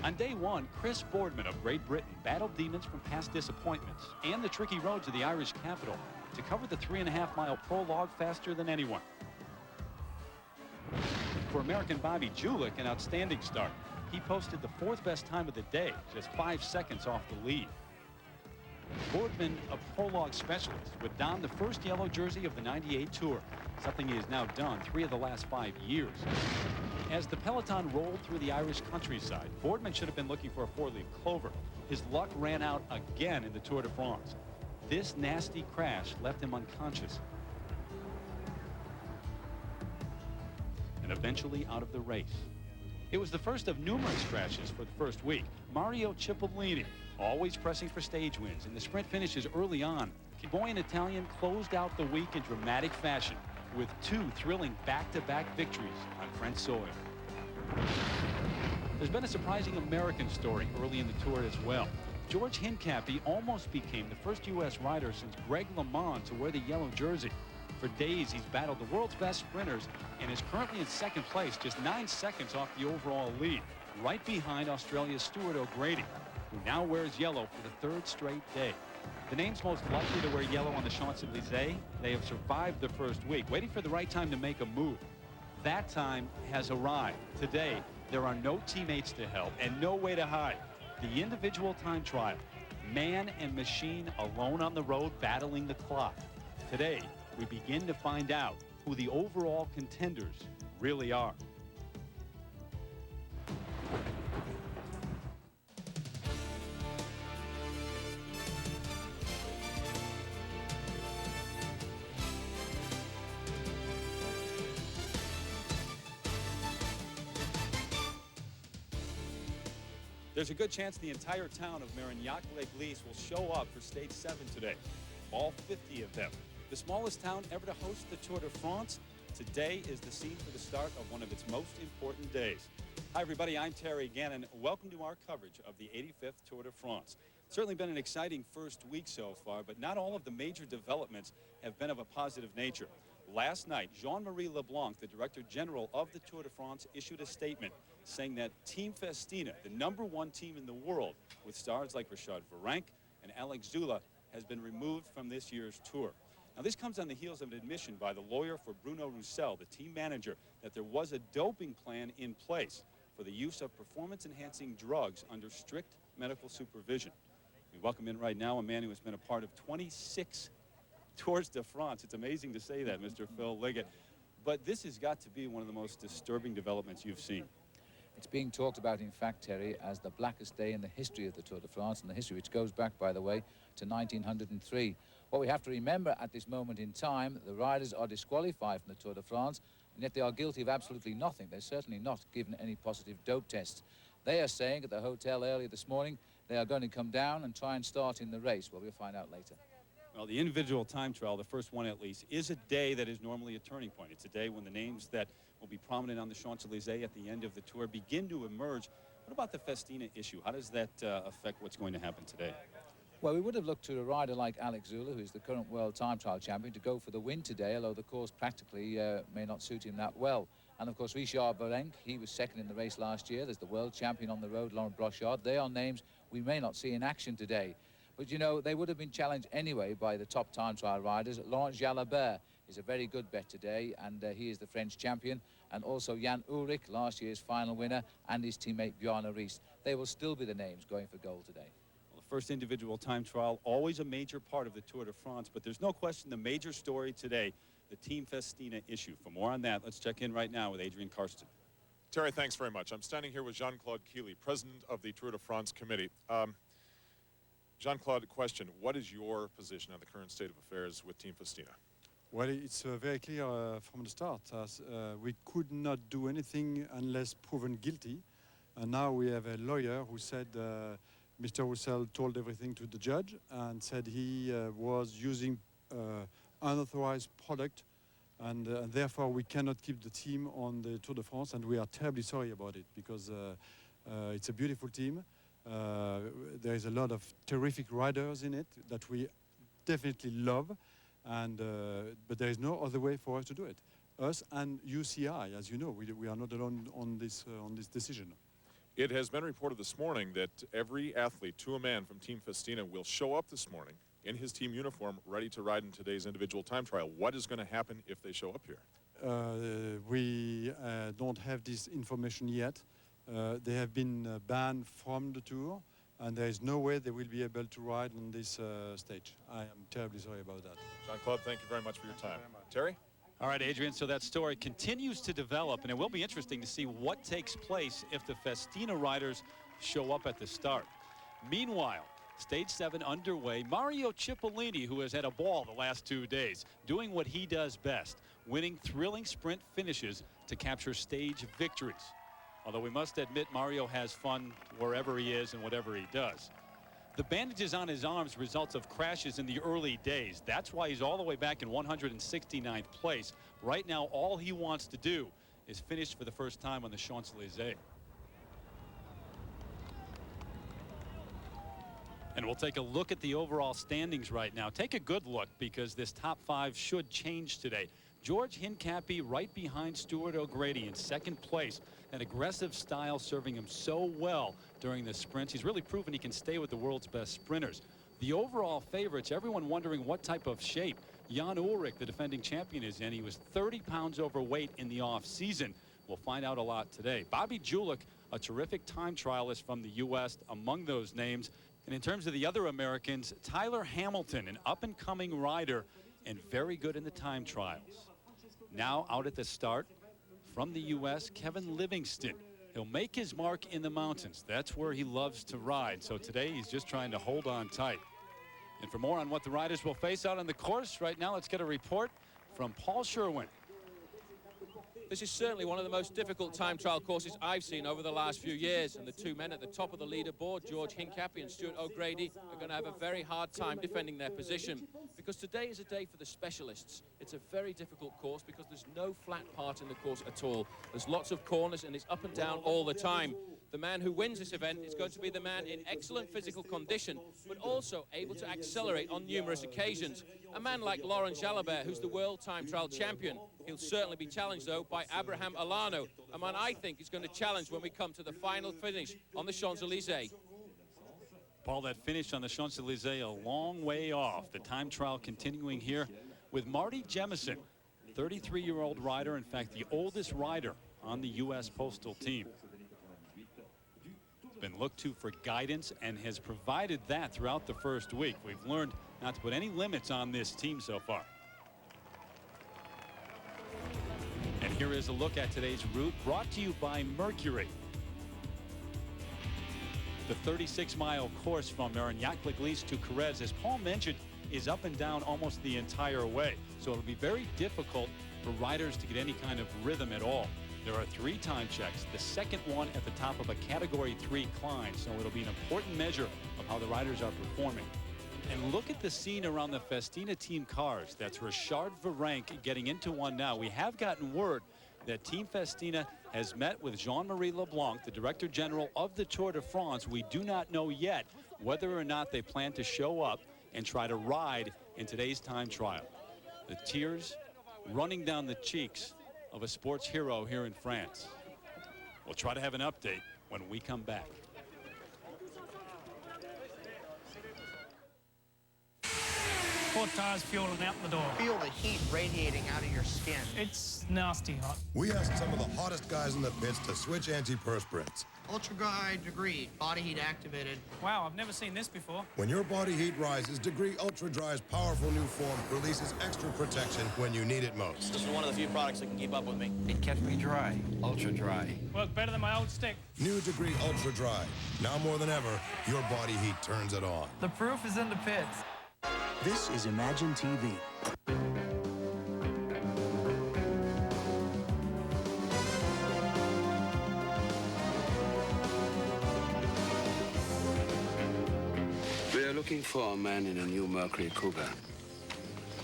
On day one, Chris Boardman of Great Britain battled demons from past disappointments and the tricky roads of the Irish capital to cover the 3.5-mile prologue faster than anyone. For American Bobby Julich, an outstanding start. He posted the 4th best time of the day, just 5 seconds off the lead. Boardman, a prologue specialist, would don the first yellow jersey of the '98 Tour, something he has now done 3 of the last 5 years. As the peloton rolled through the Irish countryside, Boardman should have been looking for a 4-leaf clover. His luck ran out again in the Tour de France. This nasty crash left him unconscious and eventually out of the race. It was the first of numerous crashes for the first week. Mario Cipollini, always pressing for stage wins, and the sprint finishes early on. Flamboyant Italian closed out the week in dramatic fashion with 2 thrilling back-to-back victories on French soil. There's been a surprising American story early in the Tour as well. George Hincapie almost became the first U.S. rider since Greg LeMond to wear the yellow jersey. For days, he's battled the world's best sprinters and is currently in 2nd place, just 9 seconds off the overall lead, right behind Australia's Stuart O'Grady, who now wears yellow for the 3rd straight day. The names most likely to wear yellow on the Champs-Élysées, they have survived the first week, waiting for the right time to make a move. That time has arrived. Today, there are no teammates to help and no way to hide. The individual time trial, man and machine alone on the road battling the clock. Today, we begin to find out who the overall contenders really are. There's a good chance the entire town of Marignac-l'Église will show up for stage 7 today. All 50 of them. The smallest town ever to host the Tour de France. Today is the scene for the start of one of its most important days. Hi, everybody. I'm Terry Gannon. Welcome to our coverage of the 85th Tour de France. It's certainly been an exciting first week so far, but not all of the major developments have been of a positive nature. Last night, Jean-Marie Leblanc, the Director General of the Tour de France, issued a statement saying that Team Festina, the #1 team in the world, with stars like Richard Virenque and Alex Zulle, has been removed from this year's tour. Now, this comes on the heels of an admission by the lawyer for Bruno Roussel, the team manager, that there was a doping plan in place for the use of performance-enhancing drugs under strict medical supervision. We welcome in right now a man who has been a part of 26 Tours de France. It's amazing to say that, Mr. Phil Liggett. But this has got to be one of the most disturbing developments you've seen. It's being talked about, in fact, Terry, as the blackest day in the history of the Tour de France, and the history which goes back, by the way, to 1903. What we have to remember at this moment in time, the riders are disqualified from the Tour de France, and yet they are guilty of absolutely nothing. They're certainly not given any positive dope tests. They are saying at the hotel earlier this morning they are going to come down and try and start in the race. Well, we'll find out later. Well, the individual time trial, the first one at least, is a day that is normally a turning point. It's a day when the names that will be prominent on the Champs-Élysées at the end of the tour begin to emerge. What about the Festina issue? How does that affect what's going to happen today? Well, we would have looked to a rider like Alex Zulle, who's the current world time trial champion, to go for the win today, although the course practically may not suit him that well. And, of course, Richard Virenque, he was second in the race last year. There's the world champion on the road, Laurent Brochard. They are names we may not see in action today. But, you know, they would have been challenged anyway by the top time trial riders. Laurent Jalabert is a very good bet today, and he is the French champion. And also Jan Ullrich, last year's final winner, and his teammate Bjarne Riis. They will still be the names going for gold today. Well, the first individual time trial, always a major part of the Tour de France, but there's no question the major story today, the Team Festina issue. For more on that, let's check in right now with Adrian Karsten. Terry, thanks very much. I'm standing here with Jean-Claude Killy, president of the Tour de France committee. Jean-Claude, question, what is your position on the current state of affairs with Team Festina? Well, it's very clear from the start, as we could not do anything unless proven guilty. And now we have a lawyer who said Mr. Roussel told everything to the judge and said he was using unauthorized product, and therefore we cannot keep the team on the Tour de France, and we are terribly sorry about it, because it's a beautiful team. There is a lot of terrific riders in it that we definitely love, and but there is no other way for us to do it. Us and UCI, as you know, we are not alone on this decision. It has been reported this morning that every athlete, to a man from Team Festina, will show up this morning in his team uniform, ready to ride in today's individual time trial. What is going to happen if they show up here? We don't have this information yet. They have been banned from the tour, and there is no way they will be able to ride on this stage. I am terribly sorry about that. Jean-Claude, thank you very much for your time. Terry? All right, Adrian, so that story continues to develop, and it will be interesting to see what takes place if the Festina riders show up at the start. Meanwhile, Stage 7 underway. Mario Cipollini, who has had a ball the last 2 days, doing what he does best, winning thrilling sprint finishes to capture stage victories. Although we must admit Mario has fun wherever he is and whatever he does. The bandages on his arms results of crashes in the early days. That's why he's all the way back in 169th place. Right now, all he wants to do is finish for the first time on the Champs-Élysées. And we'll take a look at the overall standings right now. Take a good look, because this top 5 should change today. George Hincapie right behind Stuart O'Grady in 2nd place. An aggressive style serving him so well during the sprints. He's really proven he can stay with the world's best sprinters. The overall favorites, everyone wondering what type of shape Jan Ullrich, the defending champion, is in. He was 30 pounds overweight in the off-season. We'll find out a lot today. Bobby Julich, a terrific time trialist from the U.S., among those names. And in terms of the other Americans, Tyler Hamilton, an up-and-coming rider and very good in the time trials. Now out at the start from the U.S., Kevin Livingston. He'll make his mark in the mountains. That's where he loves to ride. So today he's just trying to hold on tight. And for more on what the riders will face out on the course, right now let's get a report from Paul Sherwen. This is certainly one of the most difficult time trial courses I've seen over the last few years, and the 2 men at the top of the leaderboard, George Hincapie and Stuart O'Grady, are going to have a very hard time defending their position, because today is a day for the specialists. It's a very difficult course because there's no flat part in the course at all. There's lots of corners and it's up and down all the time. The man who wins this event is going to be the man in excellent physical condition, but also able to accelerate on numerous occasions. A man like Laurent Jalabert, who's the world time trial champion. He'll certainly be challenged, though, by Abraham Olano, a man I think is going to challenge when we come to the final finish on the Champs-Élysées. Paul, that finish on the Champs-Élysées a long way off. The time trial continuing here with Marty Jemison, 33-year-old rider, in fact, the oldest rider on the U.S. Postal team. Been looked to for guidance and has provided that throughout the first week. We've learned not to put any limits on this team so far. And here is a look at today's route, brought to you by Mercury. The 36-mile course from Marignac-l'Église to Carrez, as Paul mentioned, is up and down almost the entire way. So it'll be very difficult for riders to get any kind of rhythm at all. There are 3 time checks, the second one at the top of a Category 3 climb, so it'll be an important measure of how the riders are performing. And look at the scene around the Festina team cars. That's Richard Virenque getting into one now. We have gotten word that Team Festina has met with Jean-Marie Leblanc, the Director General of the Tour de France. We do not know yet whether or not they plan to show up and try to ride in today's time trial. The tears running down the cheeks of a sports hero here in France. We'll try to have an update when we come back. Four tires fueling out the door. Feel the heat radiating out of your skin. It's nasty hot. We asked some of the hottest guys in the pits to switch antiperspirants. Ultra Guide Degree, body heat activated. Wow, I've never seen this before. When your body heat rises, Degree Ultra Dry's powerful new form releases extra protection when you need it most. This is one of the few products that can keep up with me. It kept me dry. Ultra Dry. Worked better than my old stick. New Degree Ultra Dry. Now more than ever, your body heat turns it on. The proof is in the pits. This is Imagine TV. We are looking for a man in a new Mercury Cougar.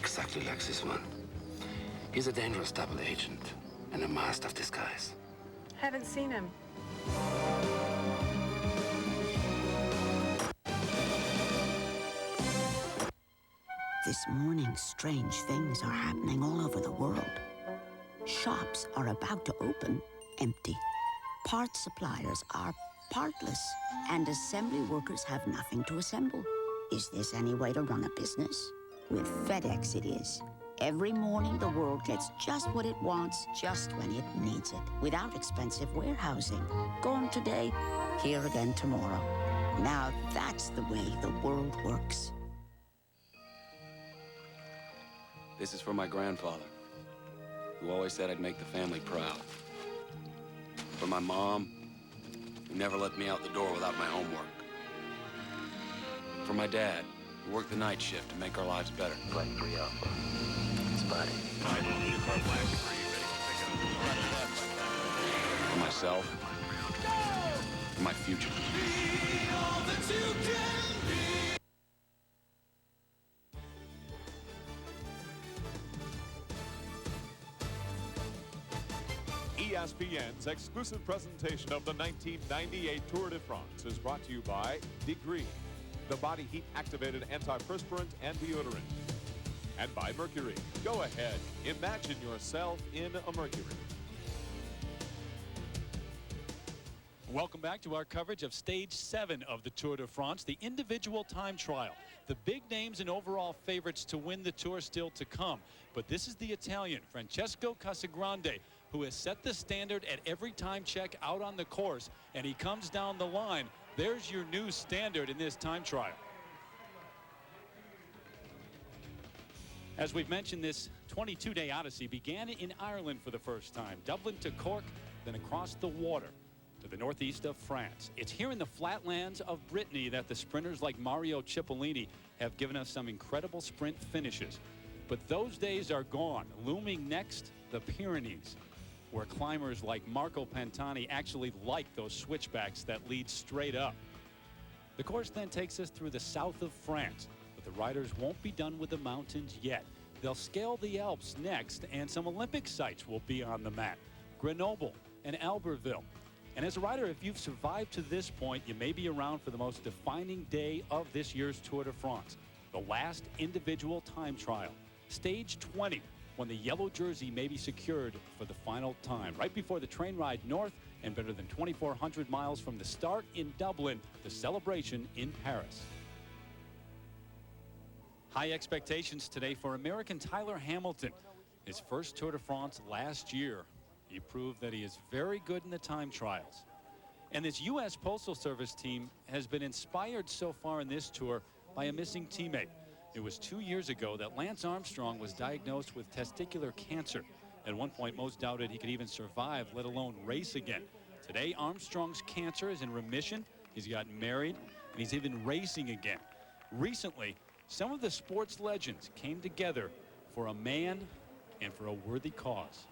Exactly like this one. He's a dangerous double agent and a master of disguise. Haven't seen him. This morning, strange things are happening all over the world. Shops are about to open empty. Parts suppliers are partless, and assembly workers have nothing to assemble. Is this any way to run a business? With FedEx it is. Every morning the world gets just what it wants, just when it needs it, without expensive warehousing. Gone today, here again tomorrow. Now that's the way the world works. This is for my grandfather, who always said I'd make the family proud. For my mom, who never let me out the door without my homework. For my dad, who worked the night shift to make our lives better. Flight 3 Alpha. Spotted. For myself, for my future. ESPN's exclusive presentation of the 1998 Tour de France is brought to you by Degree, the body heat activated antiperspirant and deodorant. And by Mercury. Go ahead, imagine yourself in a Mercury. Welcome back to our coverage of Stage 7 of the Tour de France, the individual time trial. The big names and overall favorites to win the Tour still to come. But this is the Italian, Francesco Casagrande, who has set the standard at every time check out on the course, and he comes down the line. There's your new standard in this time trial. As we've mentioned, this 22-day odyssey began in Ireland for the first time. Dublin to Cork, then across the water to the northeast of France. It's here in the flatlands of Brittany that the sprinters like Mario Cipollini have given us some incredible sprint finishes. But those days are gone. Looming next, the Pyrenees, where climbers like Marco Pantani actually like those switchbacks that lead straight up. The course then takes us through the south of France, but the riders won't be done with the mountains yet. They'll scale the Alps next, and some Olympic sites will be on the map: Grenoble and Albertville. And as a rider, if you've survived to this point, you may be around for the most defining day of this year's Tour de France, the last individual time trial, Stage 20, when the yellow jersey may be secured for the final time, right before the train ride north and better than 2,400 miles from the start in Dublin, the celebration in Paris. High expectations today for American Tyler Hamilton. His first Tour de France last year. He proved that he is very good in the time trials. And this U.S. Postal Service team has been inspired so far in this tour by a missing teammate. It was 2 years ago that Lance Armstrong was diagnosed with testicular cancer. At one point, most doubted he could even survive, let alone race again. Today, Armstrong's cancer is in remission. He's gotten married, and he's even racing again. Recently, some of the sports legends came together for a man and for a worthy cause.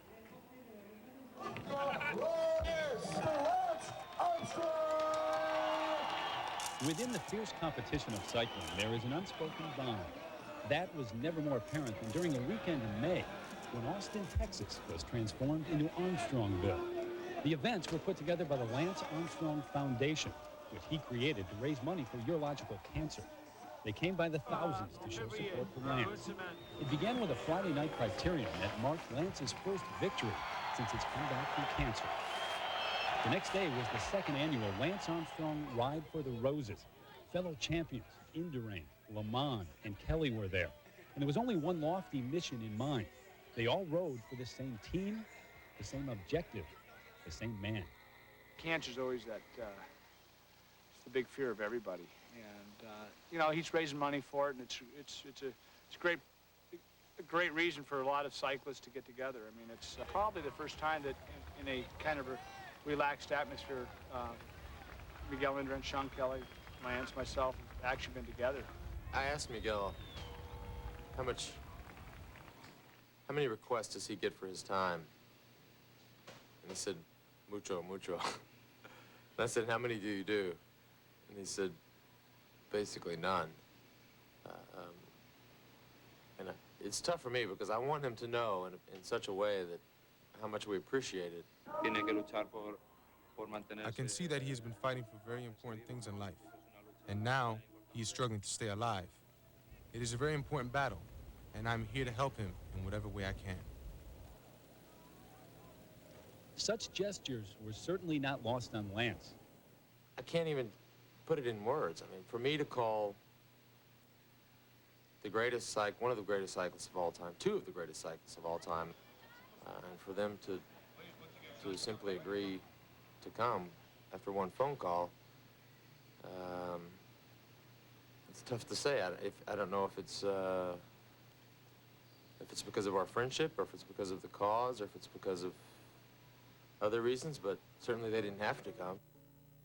Within the fierce competition of cycling, there is an unspoken bond. That was never more apparent than during a weekend in May when Austin, Texas was transformed into Armstrongville. The events were put together by the Lance Armstrong Foundation, which he created to raise money for urological cancer. They came by the thousands to show support for Lance. It began with a Friday night criterium that marked Lance's first victory since his comeback from cancer. The next day was the second annual Lance Armstrong Ride for the Roses. Fellow champions Indurain, Le Mans, and Kelly were there. And there was only one lofty mission in mind. They all rode for the same team, the same objective, the same man. Cancer's always that, it's the big fear of everybody. And, you know, he's raising money for it, and it's a great reason for a lot of cyclists to get together. I mean, it's probably the first time that in a kind of a relaxed atmosphere, Miguel Indurain, Sean Kelly, Lance, myself have actually been together. I asked Miguel how many requests does he get for his time? And he said, mucho, mucho. And I said, how many do you do? And he said, basically none. And it's tough for me because I want him to know in such a way that how much we appreciate it. I can see that he has been fighting for very important things in life. And now he is struggling to stay alive. It is a very important battle, and I'm here to help him in whatever way I can. Such gestures were certainly not lost on Lance. I can't even put it in words. I mean, for me to call the greatest one of the greatest cyclists of all time, two of the greatest cyclists of all time, and for them to simply agree to come after one phone call, it's tough to say. I don't know if it's because of our friendship, or if it's because of the cause, or if it's because of other reasons, but certainly they didn't have to come.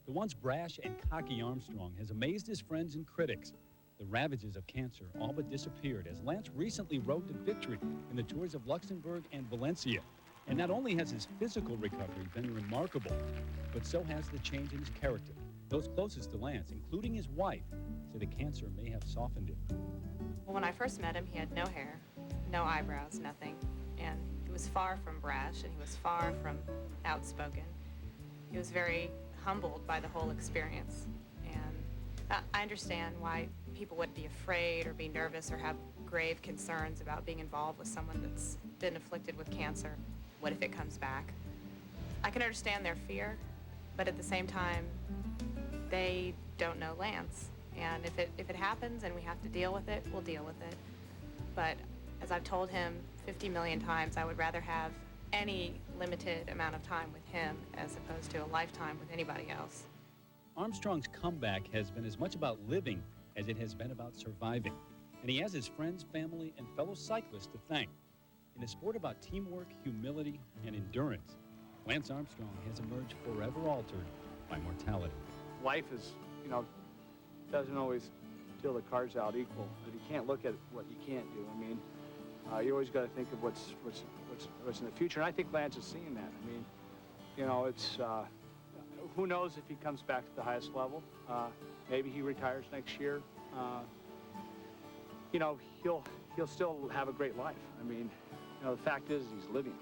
The once brash and cocky Armstrong has amazed his friends and critics. The ravages of cancer all but disappeared as Lance recently rode to victory in the Tours of Luxembourg and Valencia. And not only has his physical recovery been remarkable, but so has the change in his character. Those closest to Lance, including his wife, say the cancer may have softened him. Well, when I first met him, he had no hair, no eyebrows, nothing. And he was far from brash, and he was far from outspoken. He was very humbled by the whole experience. And I understand why people would be afraid or be nervous or have grave concerns about being involved with someone that's been afflicted with cancer. What if it comes back? I can understand their fear, but at the same time, they don't know Lance. And if it happens and we have to deal with it, we'll deal with it. But as I've told him 50 million times, I would rather have any limited amount of time with him as opposed to a lifetime with anybody else. Armstrong's comeback has been as much about living as it has been about surviving. And he has his friends, family, and fellow cyclists to thank. In a sport about teamwork, humility, and endurance, Lance Armstrong has emerged forever altered by mortality. Life is, doesn't always deal the cards out equal, but you can't look at what you can't do. I mean, you always got to think of what's in the future, and I think Lance is seeing that. I mean, it's who knows if he comes back to the highest level. Maybe he retires next year. He'll still have a great life. I mean, the fact is he's living.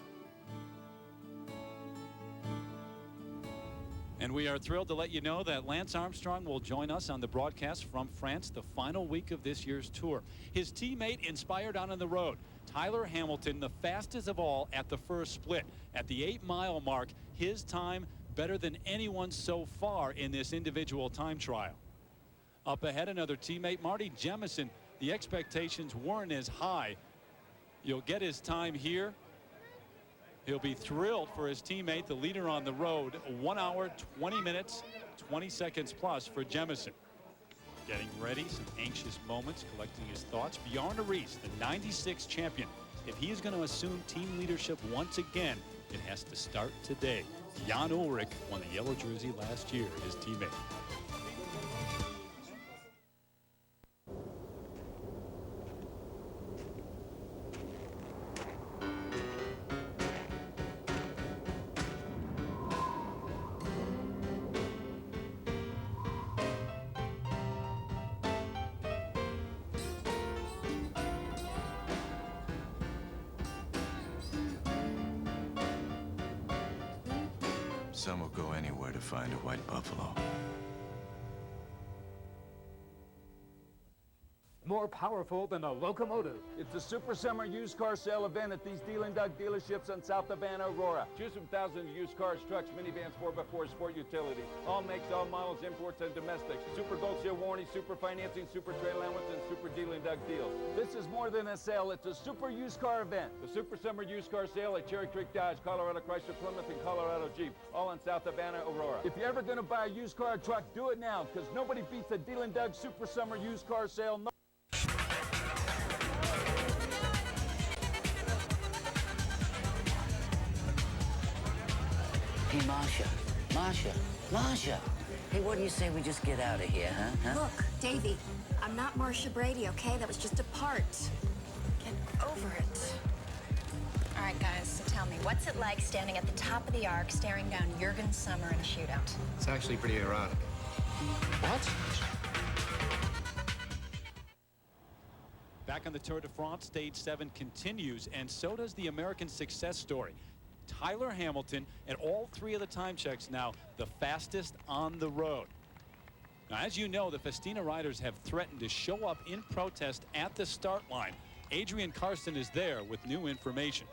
And we are thrilled to let you know that Lance Armstrong will join us on the broadcast from France the final week of this year's tour. His teammate inspired on the road, Tyler Hamilton, the fastest of all at the first split. At the 8-mile mark, his time better than anyone so far in this individual time trial. Up ahead, another teammate, Marty Jemison. The expectations weren't as high. You'll get his time here. He'll be thrilled for his teammate, the leader on the road. 1 hour, 20 minutes, 20 seconds plus for Jemison. Getting ready, some anxious moments, collecting his thoughts. Bjarne Riis, the 96 champion. If he is going to assume team leadership once again, it has to start today. Jan Ullrich won the yellow jersey last year, his teammate. Some will go anywhere to find a white buffalo. More powerful than a locomotive. It's a Super Summer used car sale event at these Deal and Doug dealerships on South Havana, Aurora. Choose from thousands of used cars, trucks, minivans, 4x4 sport utilities. All makes, all models, imports, and domestics. Super Gold Seal warranty, super financing, super trade allowance, and super Deal and Doug deals. This is more than a sale. It's a super used car event. The Super Summer used car sale at Cherry Creek Dodge, Colorado Chrysler Plymouth, and Colorado Jeep. All in South Havana, Aurora. If you're ever going to buy a used car or truck, do it now, because nobody beats a Deal and Doug Super Summer used car sale. Hey, Marsha. Hey, what do you say we just get out of here, huh? Look, Davey, I'm not Marsha Brady, okay? That was just a part. Get over it. All right, guys, so tell me, what's it like standing at the top of the arc, staring down Jürgen Sommer in a shootout? It's actually pretty erotic. What? Back on the Tour de France, Stage 7 continues, and so does the American success story. Tyler Hamilton, at all three of the time checks now, the fastest on the road. Now, as you know, the Festina riders have threatened to show up in protest at the start line. Adrian Karsten is there with new information.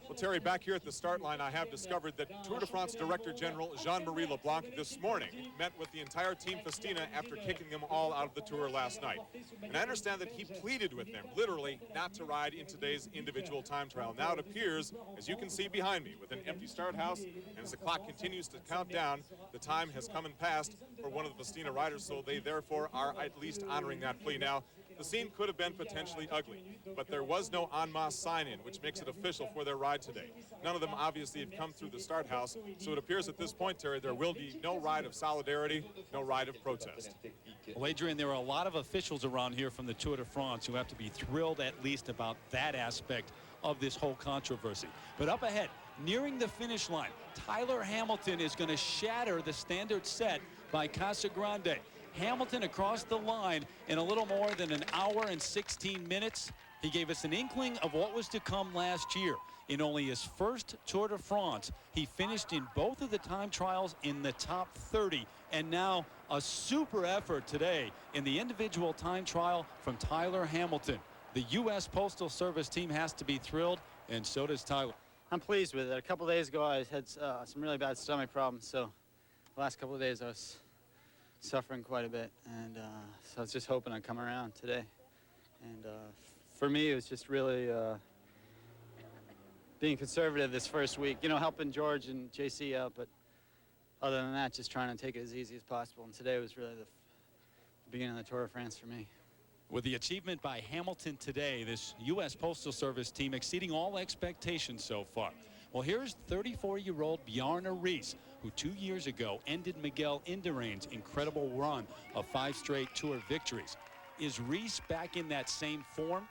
Well, Terry, back here at the start line, I have discovered that Tour de France Director General Jean-Marie Leblanc this morning met with the entire Team Festina after kicking them all out of the Tour last night. And I understand that he pleaded with them, literally, not to ride in today's individual time trial. Now it appears, as you can see behind me, with an empty start house, and as the clock continues to count down, the time has come and passed for one of the Festina riders, so they therefore are at least honoring that plea. Now, the scene could have been potentially ugly, but there was no en masse sign-in, which makes it official for their ride today. None of them obviously have come through the start house, so it appears at this point, Terry, there will be no ride of solidarity, no ride of protest. Well, Adrian, there are a lot of officials around here from the Tour de France who have to be thrilled at least about that aspect of this whole controversy. But up ahead, nearing the finish line, Tyler Hamilton is going to shatter the standard set by Casagrande. Hamilton across the line in a little more than an hour and 16 minutes. He gave us an inkling of what was to come last year. In only his first Tour de France, he finished in both of the time trials in the top 30. And now a super effort today in the individual time trial from Tyler Hamilton. The U.S. Postal Service team has to be thrilled, and so does Tyler. I'm pleased with it. A couple days ago, I had some really bad stomach problems, so the last couple of days I was suffering quite a bit, and so I was just hoping I'd come around today. And for me, it was just really being conservative this first week, you know, helping George and JC out, but other than that, just trying to take it as easy as possible. And today was really the beginning of the Tour de France for me. With the achievement by Hamilton today, this U.S. Postal Service team exceeding all expectations so far. Well, here's 34-year-old Bjarne Riis, who 2 years ago ended Miguel Indurain's incredible run of 5 straight Tour victories. Is Riis back in that same form?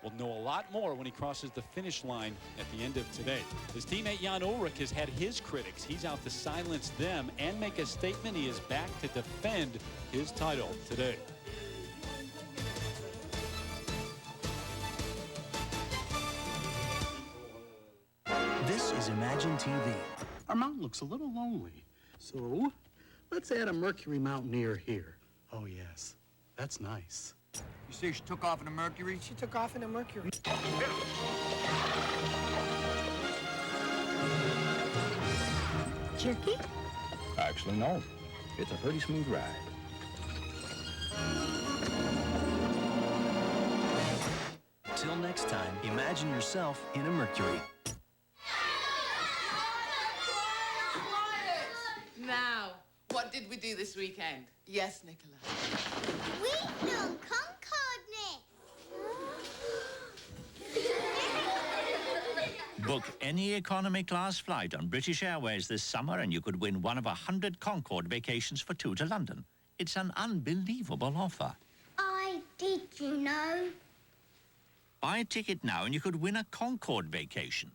We'll know a lot more when he crosses the finish line at the end of today. His teammate Jan Ullrich has had his critics. He's out to silence them and make a statement. He is back to defend his title today. This is Imagine TV. Our mountain looks a little lonely, so let's add a Mercury Mountaineer here. Oh, yes, that's nice. You say she took off in a Mercury? She took off in a Mercury. Jerky? Actually, no. It's a pretty smooth ride. Till next time, imagine yourself in a Mercury. Now, what did we do this weekend? Yes, Nicola. We know Concorde. Book any economy class flight on British Airways this summer and you could win one of 100 Concorde vacations for 2 to London. It's an unbelievable offer. Did you know? Buy a ticket now and you could win a Concorde vacation.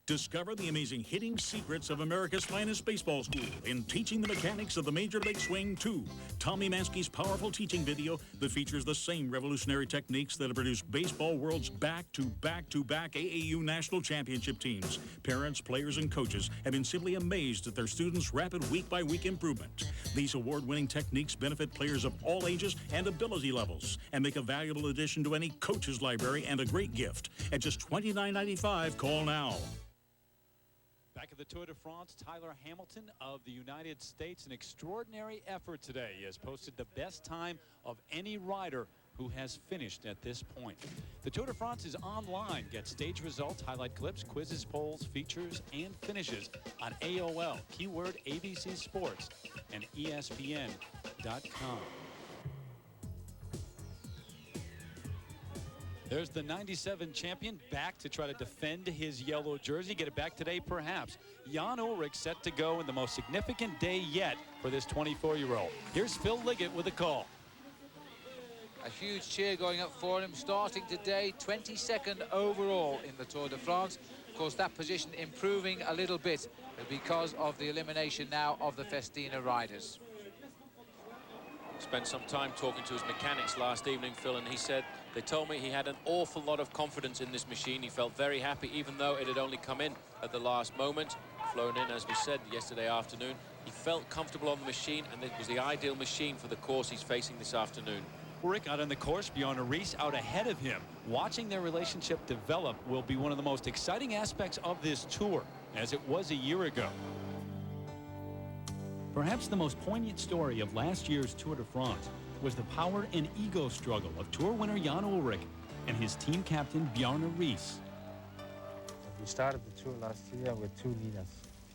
Discover the amazing hitting secrets of America's finest baseball school in Teaching the Mechanics of the Major League Swing 2. Tommy Mansky's powerful teaching video that features the same revolutionary techniques that have produced baseball world's back-to-back AAU national championship teams. Parents, players, and coaches have been simply amazed at their students' rapid week-by-week improvement. These award-winning techniques benefit players of all ages and ability levels and make a valuable addition to any coach's library and a great gift. At just $29.95, call now. Back at the Tour de France, Tyler Hamilton of the United States. An extraordinary effort today. He has posted the best time of any rider who has finished at this point. The Tour de France is online. Get stage results, highlight clips, quizzes, polls, features, and finishes on AOL, keyword ABC Sports, and ESPN.com. There's the 97 champion back to try to defend his yellow jersey. Get it back today, perhaps. Jan Ullrich set to go in the most significant day yet for this 24-year-old. Here's Phil Liggett with a call. A huge cheer going up for him, starting today, 22nd overall in the Tour de France. Of course, that position improving a little bit because of the elimination now of the Festina riders. Spent some time talking to his mechanics last evening, Phil, and he said they told me he had an awful lot of confidence in this machine. He felt very happy, even though it had only come in at the last moment. flown in. As we said yesterday afternoon, he felt comfortable on the machine, and it was the ideal machine for the course he's facing this afternoon. Ullrich out on the course, Bjarne Riis out ahead of him. Watching their relationship develop will be one of the most exciting aspects of this tour, as it was a year ago. Perhaps the most poignant story of last year's Tour de France was the power and ego struggle of Tour winner Jan Ullrich and his team captain Bjarne Riis. We started the Tour last year with 2 leaders.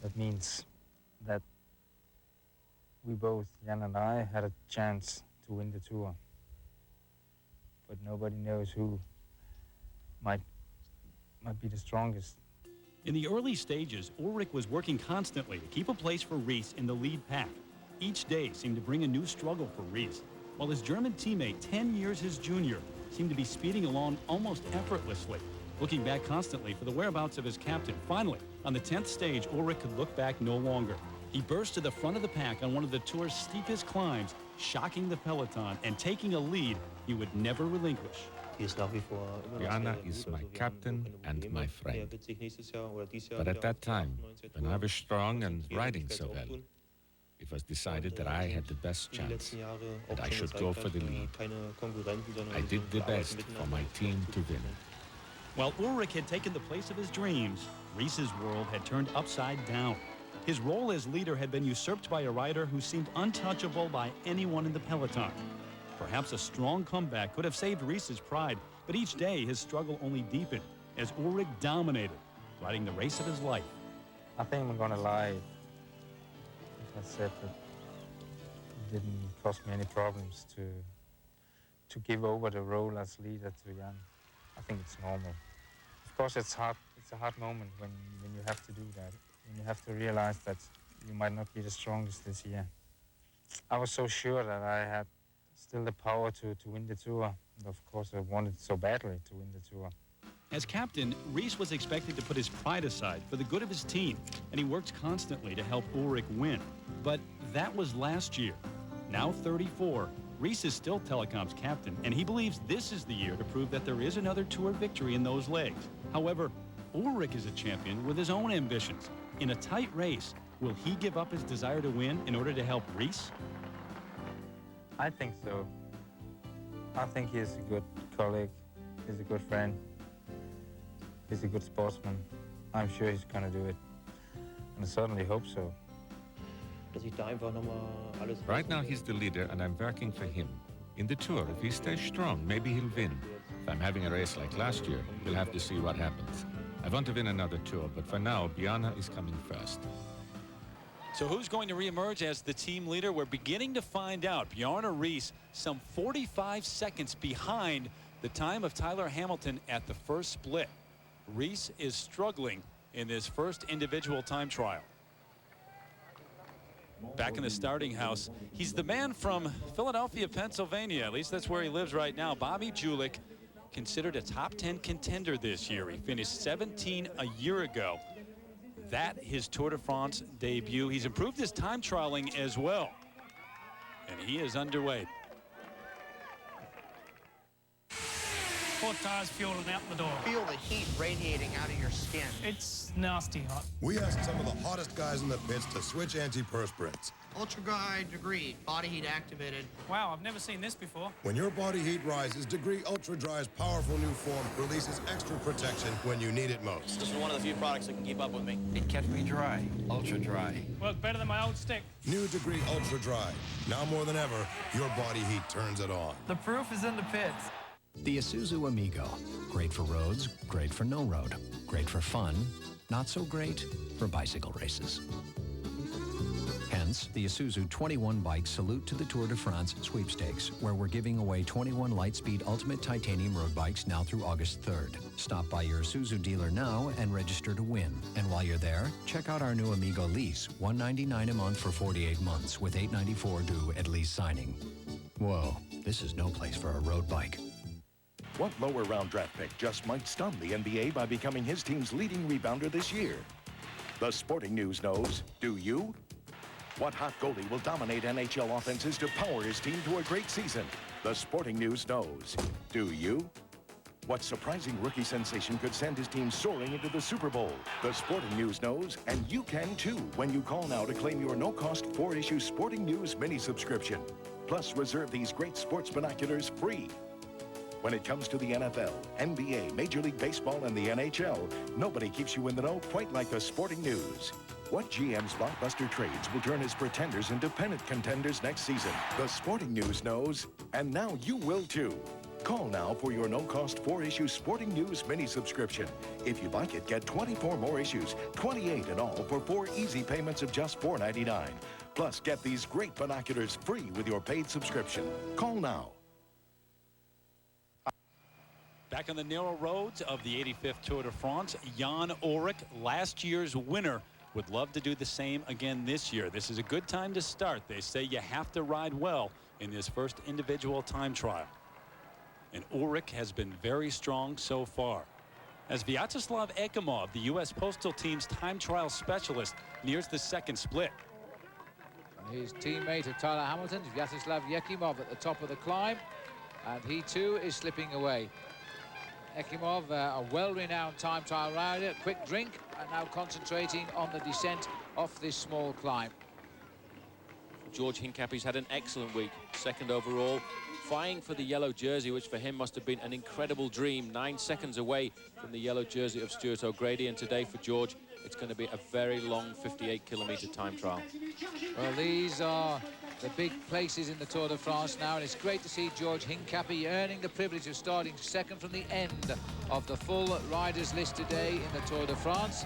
That means that we both, Jan and I, had a chance to win the Tour. But nobody knows who might be the strongest. In the early stages, Ullrich was working constantly to keep a place for Riis in the lead pack. Each day seemed to bring a new struggle for Riis, while his German teammate, 10 years his junior, seemed to be speeding along almost effortlessly, looking back constantly for the whereabouts of his captain. Finally, on the 10th stage, Ullrich could look back no longer. He burst to the front of the pack on one of the Tour's steepest climbs, shocking the peloton and taking a lead he would never relinquish. Bjarne is my captain and my friend. But at that time, when I was strong and riding so well, it was decided that I had the best chance, and I should go for the lead. I did the best for my team to win. While Ullrich had taken the place of his dreams, Riis's world had turned upside down. His role as leader had been usurped by a rider who seemed untouchable by anyone in the peloton. Perhaps a strong comeback could have saved Riis's pride, but each day his struggle only deepened as Ullrich dominated, riding the race of his life. I think I'm gonna lie if I said that it didn't cause me any problems to give over the role as leader to Jan. I think it's normal. Of course, it's hard. It's a hard moment when you have to do that. When you have to realize that you might not be the strongest this year. I was so sure that I had still the power to win the Tour. And of course, I wanted so badly to win the Tour. As captain, Riis was expected to put his pride aside for the good of his team, and he worked constantly to help Ullrich win. But that was last year. Now 34, Riis is still Telecom's captain, and he believes this is the year to prove that there is another Tour victory in those legs. However, Ullrich is a champion with his own ambitions. In a tight race, will he give up his desire to win in order to help Riis? I think so. I think he's a good colleague. He's a good friend. He's a good sportsman. I'm sure he's going to do it. And I certainly hope so. Right now he's the leader and I'm working for him. In the Tour, if he stays strong, maybe he'll win. If I'm having a race like last year, we'll have to see what happens. I want to win another Tour, but for now, Bjarne is coming first. So who's going to reemerge as the team leader? We're beginning to find out. Bjarne Riis, some 45 seconds behind the time of Tyler Hamilton at the first split. Riis is struggling in this first individual time trial. Back in the starting house, he's the man from Philadelphia, Pennsylvania. At least that's where he lives right now. Bobby Julich, considered a top 10 contender this year. He finished 17 a year ago. That his Tour de France debut. He's improved his time trialing as well. And he is underway. 4 tires fueling out the door. Feel the heat radiating out of your skin. It's nasty hot. We asked some of the hottest guys in the pits to switch antiperspirants. Ultra Dry Degree, body heat activated. Wow, I've never seen this before. When your body heat rises, Degree Ultra Dry's powerful new form releases extra protection when you need it most. This is one of the few products that can keep up with me. It kept me dry, ultra dry. Worked better than my old stick. New Degree Ultra Dry. Now more than ever, your body heat turns it on. The proof is in the pits. The Isuzu Amigo. Great for roads, great for no road. Great for fun, not so great for bicycle races. Hence, the Isuzu 21 bikes salute to the Tour de France sweepstakes, where we're giving away 21 Lightspeed Ultimate Titanium road bikes now through August 3rd. Stop by your Isuzu dealer now and register to win. And while you're there, check out our new Amigo lease, $199 a month for 48 months, with $894 due at lease signing. Whoa, this is no place for a road bike. What lower round draft pick just might stun the NBA by becoming his team's leading rebounder this year? The Sporting News knows. Do you? What hot goalie will dominate NHL offenses to power his team to a great season? The Sporting News knows. Do you? what surprising rookie sensation could send his team soaring into the Super Bowl. The Sporting News knows, and you can too when you call now to claim your no-cost 4-issue Sporting News mini-subscription. Plus, reserve these great sports binoculars free. When it comes to the NFL, NBA, Major League Baseball, and the NHL, nobody keeps you in the know quite like the Sporting News. What GM's blockbuster trades will turn his pretenders into pennant contenders next season? The Sporting News knows, and now you will too. Call now for your no-cost 4-issue Sporting News mini-subscription. If you like it, get 24 more issues, 28 in all, for 4 easy payments of just $4.99. Plus, get these great binoculars free with your paid subscription. Call now. Back on the narrow roads of the 85th Tour de France, Jan Ullrich, last year's winner, would love to do the same again this year. This is a good time to start. They say you have to ride well in this first individual time trial. And Ullrich has been very strong so far. As Vyacheslav Ekimov, the U.S. Postal Team's time trial specialist, nears the second split. His teammate of Tyler Hamilton, Vyacheslav Ekimov, at the top of the climb, and he too is slipping away. Ekimov, a well-renowned time trial rider, quick drink, and now concentrating on the descent off this small climb. George Hincapie's had an excellent week, second overall, vying for the yellow jersey, which for him must have been an incredible dream. 9 seconds away from the yellow jersey of Stuart O'Grady, and today for George, it's going to be a very long 58-kilometer time trial. Well, these are the big places in the Tour de France now, and it's great to see George Hincapie earning the privilege of starting second from the end of the full riders list today in the Tour de France.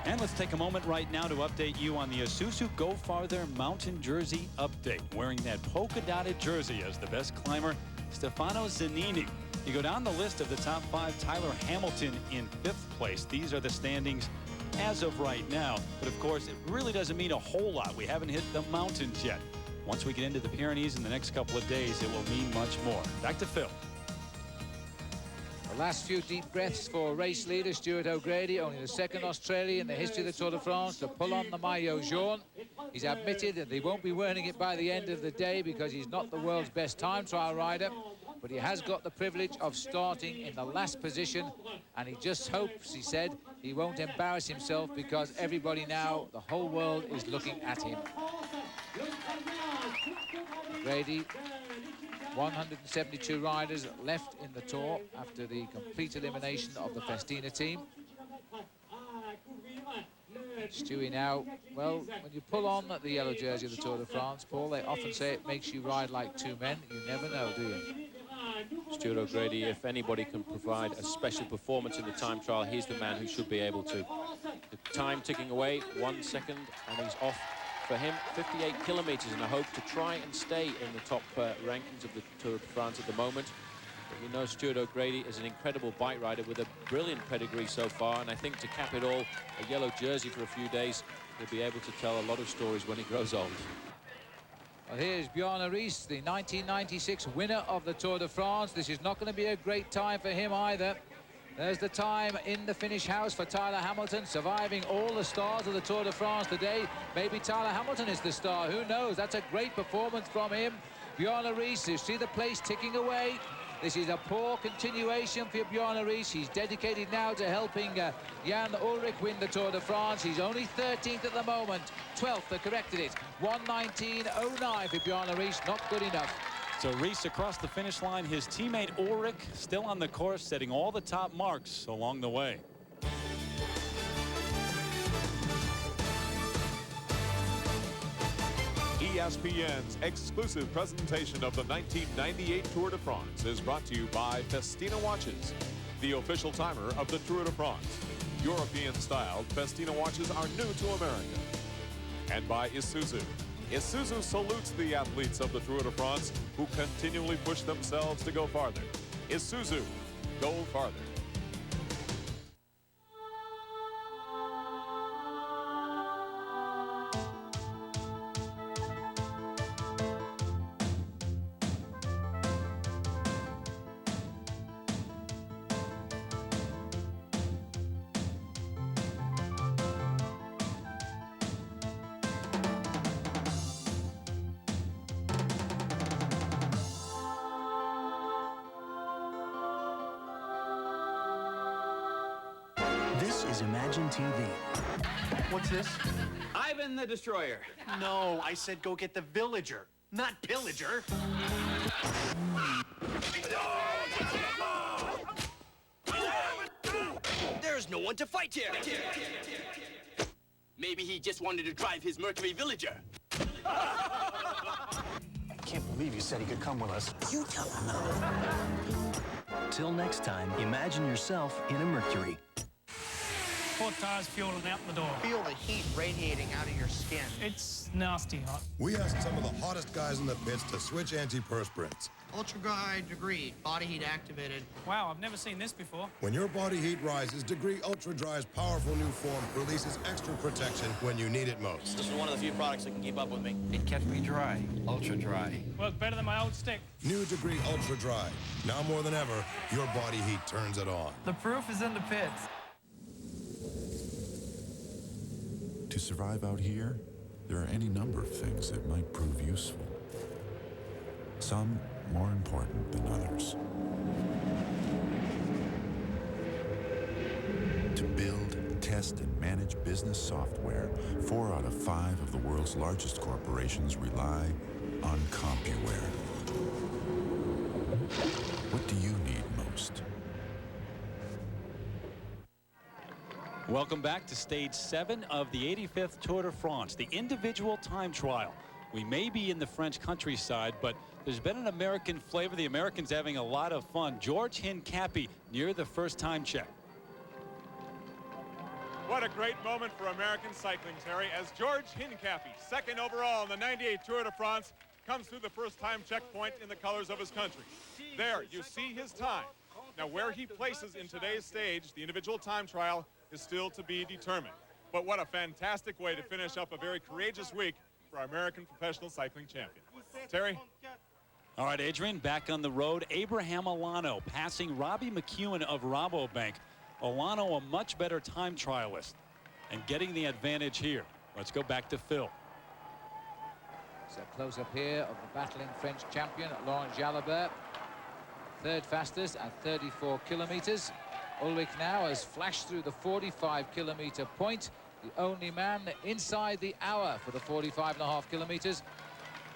And let's take a moment right now to update you on the Isuzu Go Farther Mountain Jersey update. Wearing that polka-dotted jersey as the best climber, Stefano Zanini. You go down the list of the top 5, Tyler Hamilton in 5th place. These are the standings as of right now. But of course, it really doesn't mean a whole lot. We haven't hit the mountains yet. Once we get into the Pyrenees in the next couple of days, it will mean much more. Back to Phil. The last few deep breaths for race leader Stuart O'Grady, only the second Australian in the history of the Tour de France to pull on the maillot jaune. He's admitted that he won't be wearing it by the end of the day because he's not the world's best time trial rider, but he has got the privilege of starting in the last position, and he just hopes, he said, he won't embarrass himself because everybody now, the whole world, is looking at him. O'Grady, 172 riders left in the Tour after the complete elimination of the Festina team. Stewie now, well, when you pull on the yellow jersey of the Tour de France, Paul, they often say it makes you ride like 2 men. You never know, do you? Stuart O'Grady, if anybody can provide a special performance in the time trial, he's the man who should be able to. The time ticking away, 1 second, and he's off. For him, 58 kilometers, and I hope to try and stay in the top rankings of the Tour de France at the moment. But you know, Stuart O'Grady is an incredible bike rider with a brilliant pedigree so far, and I think to cap it all, a yellow jersey for a few days, he'll be able to tell a lot of stories when he grows old. Well, here's Bjarne Riis, the 1996 winner of the Tour de France. This is not going to be a great time for him either. There's the time in the finish house for Tyler Hamilton, surviving all the stars of the Tour de France today. Maybe Tyler Hamilton is the star, who knows? That's a great performance from him. Bjarne Riis, you see the place ticking away. This is a poor continuation for Bjarne Riis. He's dedicated now to helping Jan Ullrich win the Tour de France. He's only 13th at the moment. 12th, they corrected it. 1:19.09 for Bjarne Riis, not good enough. So Riis across the finish line, his teammate Ullrich still on the course, setting all the top marks along the way. ESPN's exclusive presentation of the 1998 Tour de France is brought to you by Festina Watches, the official timer of the Tour de France. European-styled Festina watches are new to America. And by Isuzu. Isuzu salutes the athletes of the Tour de France who continually push themselves to go farther. Isuzu, go farther. is Imagine TV. What's this? Ivan the Destroyer. No, I said go get the villager, not pillager. There's no one to fight here. Maybe he just wanted to drive his Mercury Villager. I can't believe you said he could come with us. You tell him no. Till next time, imagine yourself in a Mercury. 4 tires fueling out the door. Feel the heat radiating out of your skin. It's nasty hot. We asked some of the hottest guys in the pits to switch antiperspirants. Ultra-high degree, body heat activated. Wow, I've never seen this before. When your body heat rises, Degree Ultra Dry's powerful new form releases extra protection when you need it most. This is one of the few products that can keep up with me. It kept me dry, ultra dry. Worked better than my old stick. New Degree Ultra Dry. Now more than ever, your body heat turns it on. The proof is in the pits. To survive out here, there are any number of things that might prove useful. Some more important than others. To build, test, and manage business software, 4 out of 5 of the world's largest corporations rely on CompuWare. What do you need most? Welcome back to stage 7 of the 85th Tour de France, the individual time trial. We may be in the French countryside, but there's been an American flavor. The Americans having a lot of fun. George Hincapie near the first time check. What a great moment for American cycling, Terry, as George Hincapie, second overall in the 98 Tour de France, comes through the first time checkpoint in the colors of his country. There, you see his time. Now, where he places in today's stage, the individual time trial, is still to be determined. But what a fantastic way to finish up a very courageous week for our American professional cycling champion. Terry? All right, Adrian, back on the road. Abraham Olano passing Robbie McEwen of Rabobank. Olano, a much better time trialist and getting the advantage here. Let's go back to Phil. So close-up here of the battling French champion, Laurent Jalabert. Third fastest at 34 kilometers. Ullrich now has flashed through the 45-kilometer point. The only man inside the hour for the 45.5 kilometers.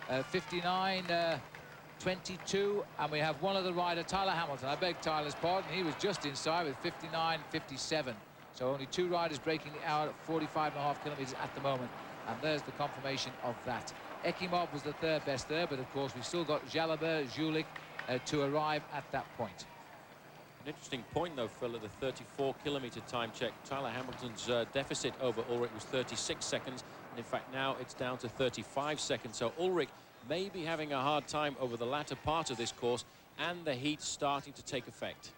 59.22, and we have one other rider, Tyler Hamilton. I beg Tyler's pardon. He was just inside with 59.57. So only 2 riders breaking the hour at 45.5 kilometers at the moment. And there's the confirmation of that. Ekimov was the third best there, but of course we've still got Jalabert, Julich to arrive at that point. An interesting point, though, Phil, at the 34-kilometer time check. Tyler Hamilton's deficit over Ullrich was 36 seconds. And in fact, now it's down to 35 seconds. So Ullrich may be having a hard time over the latter part of this course, and the heat starting to take effect.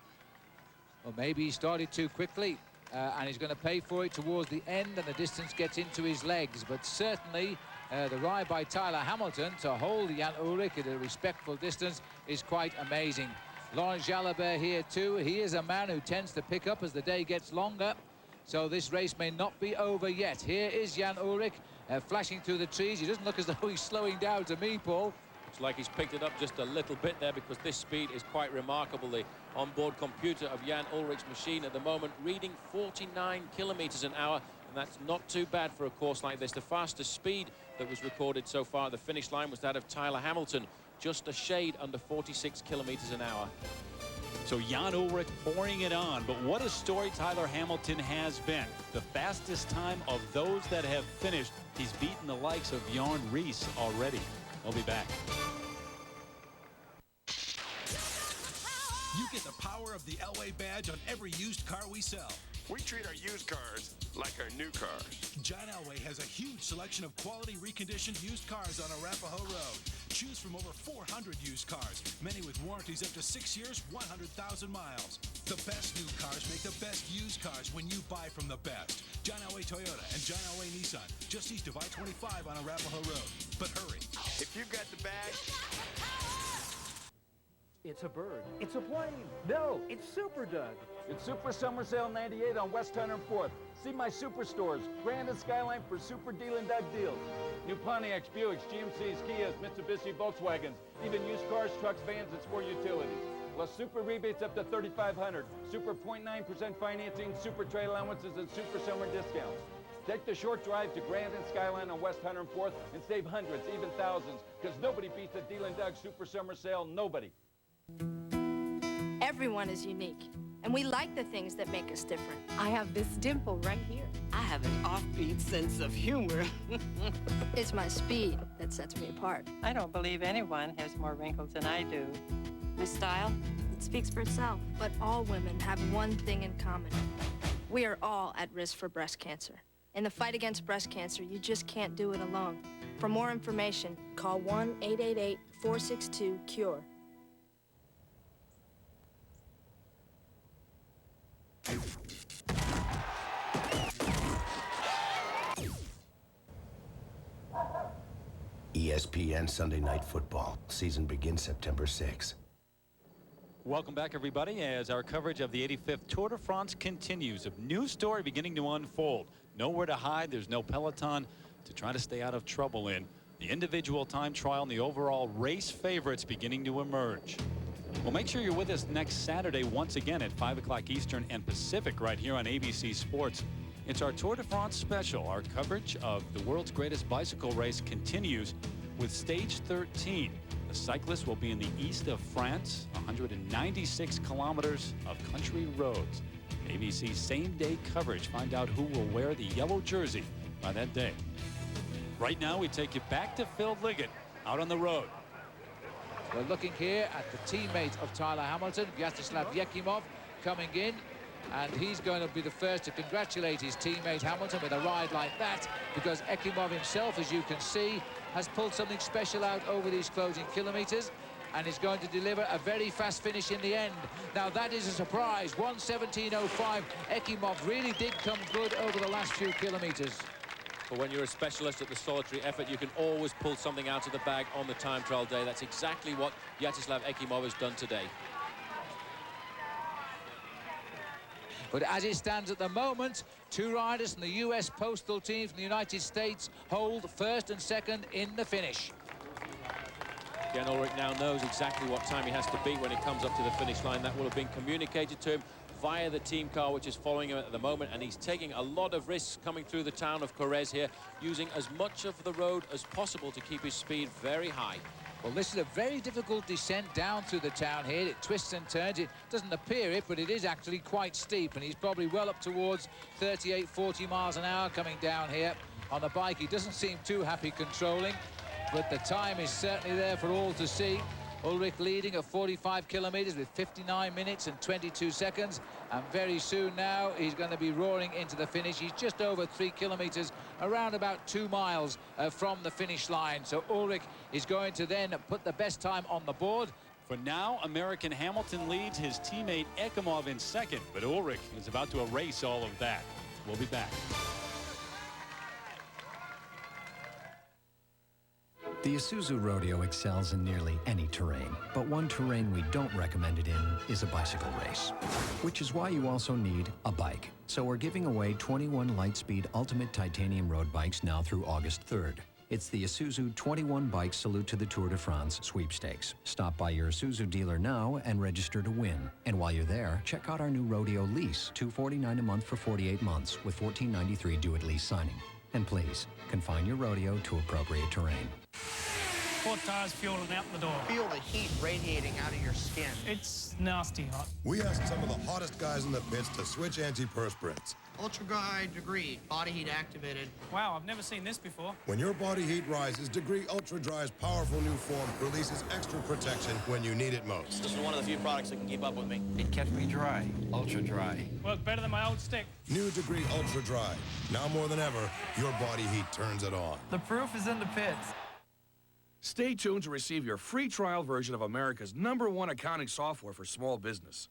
Well, maybe he started too quickly, and he's going to pay for it towards the end, and the distance gets into his legs. But certainly, the ride by Tyler Hamilton to hold Jan Ullrich at a respectful distance is quite amazing. Laurent Jalabert here too. He is a man who tends to pick up as the day gets longer, so this race may not be over yet. Here is Jan Ullrich flashing through the trees. He doesn't look as though he's slowing down to me, Paul. Looks like he's picked it up just a little bit there, because this speed is quite remarkable. The onboard computer of Jan Ullrich's machine at the moment reading 49 kilometers an hour, and that's not too bad for a course like this. The fastest speed that was recorded so far at the finish line was that of Tyler Hamilton, just a shade under 46 kilometers an hour. So Jan Ullrich pouring it on, but what a story Tyler Hamilton has been. The fastest time of those that have finished. He's beaten the likes of Bjorn Ries already. We'll be back. You get the power of the Elway badge on every used car we sell. We treat our used cars like our new cars. John Elway has a huge selection of quality reconditioned used cars on Arapahoe Road. Choose from over 400 used cars, many with warranties up to 6 years, 100,000 miles. The best new cars make the best used cars when you buy from the best. John Elway Toyota and John Elway Nissan, just east of I-25 on Arapahoe Road. But hurry. If you got the bag... It's a bird. It's a plane. No, it's Super Doug. It's Super Summer Sale 98 on West 104th. See my superstores, Grand and Skyline for Super Deal and Doug deals. New Pontiacs, Buicks, GMCs, Kias, Mitsubishi, Volkswagens, even used cars, trucks, vans, and sport utilities. plus super rebates up to $3,500, super 0.9% financing, super trade allowances, and super summer discounts. Take the short drive to Grand and Skyline on West 104th and save hundreds, even thousands, because nobody beats the Deal and Doug Super Summer Sale, nobody. Everyone is unique, and we like the things that make us different. I have this dimple right here. I have an offbeat sense of humor. It's my speed that sets me apart. I don't believe anyone has more wrinkles than I do. My style, it speaks for itself. But all women have one thing in common. We are all at risk for breast cancer. In the fight against breast cancer, you just can't do it alone. For more information, call 1-888-462-CURE. ESPN Sunday Night Football. Season begins September 6th. Welcome back, everybody, as our coverage of the 85th Tour de France continues. A new story beginning to unfold. Nowhere to hide. There's no peloton to try to stay out of trouble in. The individual time trial and the overall race favorites beginning to emerge. Well, make sure you're with us next Saturday once again at 5 o'clock Eastern and Pacific right here on ABC Sports. It's our Tour de France special. Our coverage of the world's greatest bicycle race continues with stage 13. The cyclists will be in the east of France, 196 kilometers of country roads. ABC same-day coverage. Find out who will wear the yellow jersey by that day. Right now, we take you back to Phil Liggett out on the road. We're looking here at the teammate of Tyler Hamilton, Vyacheslav Yekimov, coming in. And he's going to be the first to congratulate his teammate Hamilton with a ride like that, because Ekimov himself, as you can see, has pulled something special out over these closing kilometers and is going to deliver a very fast finish in the end. Now, that is a surprise. 1:17.05. Ekimov really did come good over the last few kilometers. But when you're a specialist at the solitary effort, you can always pull something out of the bag on the time trial day. That's exactly what Vyacheslav Ekimov has done today. But as it stands at the moment, two riders from the US Postal Team from the United States hold first and second in the finish. Again, Ullrich now knows exactly what time he has to beat when he comes up to the finish line. That will have been communicated to him via the team car, which is following him at the moment, and he's taking a lot of risks coming through the town of Corrèze here, using as much of the road as possible to keep his speed very high. Well, this is a very difficult descent down through the town here. It twists and turns. It doesn't appear it, but it is actually quite steep, and he's probably well up towards 38, 40 miles an hour coming down here on the bike. He doesn't seem too happy controlling, but the time is certainly there for all to see. Ullrich leading at 45 kilometers with 59 minutes and 22 seconds. And very soon now, he's going to be roaring into the finish. He's just over 3 kilometers, around about 2 miles from the finish line. So Ullrich is going to then put the best time on the board. For now, American Hamilton leads his teammate Ekimov in second, but Ullrich is about to erase all of that. We'll be back. The Isuzu Rodeo excels in nearly any terrain, but one terrain we don't recommend it in is a bicycle race, which is why you also need a bike. So we're giving away 21 Lightspeed Ultimate Titanium road bikes now through August 3rd. It's the Isuzu 21 Bike Salute to the Tour de France sweepstakes. Stop by your Isuzu dealer now and register to win. And while you're there, check out our new rodeo lease, $249 a month for 48 months with $14.93 due at lease signing. And please, confine your rodeo to appropriate terrain. 4 tires fueling out the door. Feel the heat radiating out of your skin. It's nasty hot. We asked some of the hottest guys in the pits to switch antiperspirants. Ultra Guide Degree, body heat activated. Wow, I've never seen this before. When your body heat rises, Degree Ultra Dry's powerful new form releases extra protection when you need it most. This is one of the few products that can keep up with me. It kept me dry, ultra dry. Worked better than my old stick. New Degree Ultra Dry. Now more than ever, your body heat turns it on. The proof is in the pits. Stay tuned to receive your free trial version of America's #1 accounting software for small business.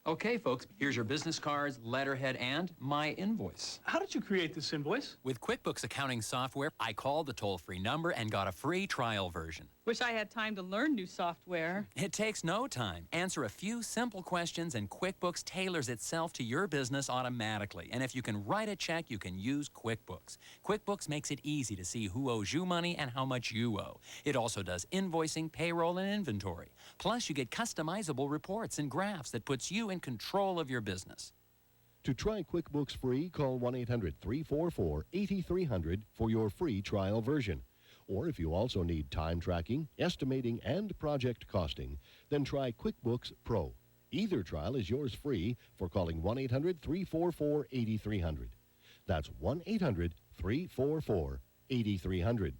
Okay, folks, here's your business cards, letterhead, and my invoice. How did you create this invoice? With QuickBooks accounting software, I called the toll-free number and got a free trial version. Wish I had time to learn new software. It takes no time. Answer a few simple questions and QuickBooks tailors itself to your business automatically. And if you can write a check, you can use QuickBooks. QuickBooks makes it easy to see who owes you money and how much you owe. It also does invoicing, payroll, and inventory. Plus, you get customizable reports and graphs that puts you in control of your business. To try QuickBooks free, call 1-800-344-8300 for your free trial version. Or if you also need time tracking, estimating, and project costing, then try QuickBooks Pro. Either trial is yours free for calling 1-800-344-8300. That's 1-800-344-8300.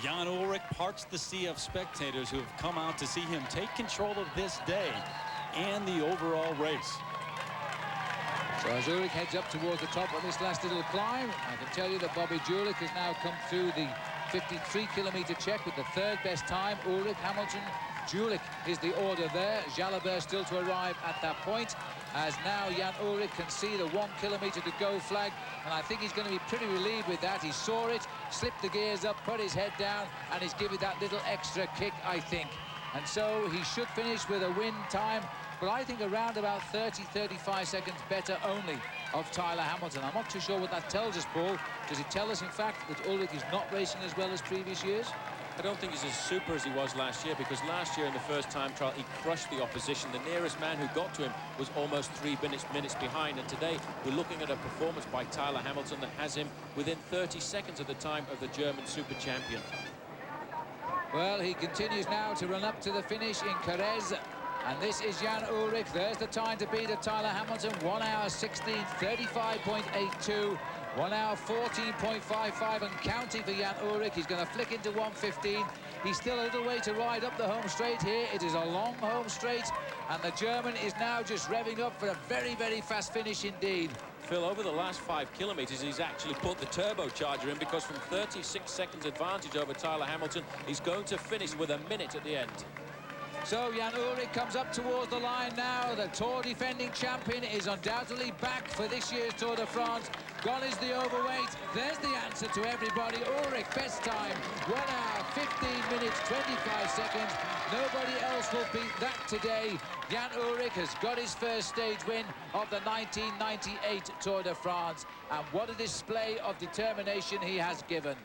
Jan Ullrich parts the sea of spectators who have come out to see him take control of this day and the overall race. So as Ullrich heads up towards the top of this last little climb, I can tell you that Bobby Julich has now come through the 53-kilometer check with the third best time. Ullrich, Hamilton, Julich is the order there. Jalabert still to arrive at that point, as now Jan Ullrich can see the 1 kilometer to go flag, and I think he's going to be pretty relieved with that. He saw it, slipped the gears up, put his head down, and he's given that little extra kick, I think. And so he should finish with a win time, but I think around about 30-35 seconds better only of Tyler Hamilton. I'm not too sure what that tells us, Paul. Does it tell us, in fact, that Ullrich is not racing as well as previous years? I don't think he's as super as he was last year, because last year in the first time trial he crushed the opposition. The nearest man who got to him was almost 3 minutes behind, and today we're looking at a performance by Tyler Hamilton that has him within 30 seconds of the time of the German super champion. Well, he continues now to run up to the finish in Jerez, and this is Jan Ullrich. There's the time to beat at Tyler Hamilton, 1 hour 16:35.82. 1 hour 14.55 and counting for Jan Ullrich. He's going to flick into 1:15. He's still a little way to ride up the home straight here. It is a long home straight, and the German is now just revving up for a very, very fast finish indeed. Phil, over the last 5 kilometers, he's actually put the turbocharger in, because from 36 seconds advantage over Tyler Hamilton, he's going to finish with a minute at the end. So Jan Ullrich comes up towards the line now. The Tour defending champion is undoubtedly back for this year's Tour de France. Gone is the overweight. There's the answer to everybody. Ullrich, best time, 1 hour, 15 minutes, 25 seconds. Nobody else will beat that today. Jan Ullrich has got his first stage win of the 1998 Tour de France. And what a display of determination he has given.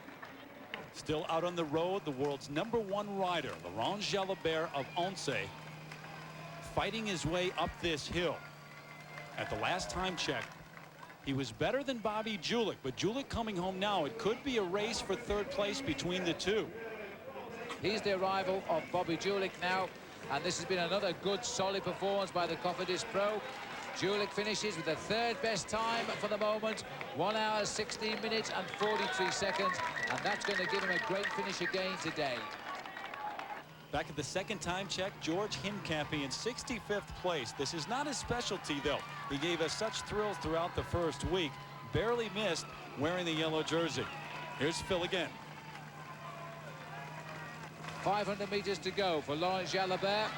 Still out on the road, the world's #1 rider, Laurent Jalabert of Once, fighting his way up this hill. At the last time check, he was better than Bobby Julich, but Julich coming home now. It could be a race for third place between the two. He's the arrival of Bobby Julich now, and this has been another good, solid performance by the Cofidis Pro. Julich finishes with the third best time for the moment, 1 hour 16 minutes and 43 seconds, and that's going to give him a great finish again today. Back at the second time check, George Hincapie in 65th place. This is not his specialty, though. He gave us such thrills throughout the first week. Barely missed wearing the yellow jersey. Here's Phil again. 500 meters to go for Laurent Jalabert.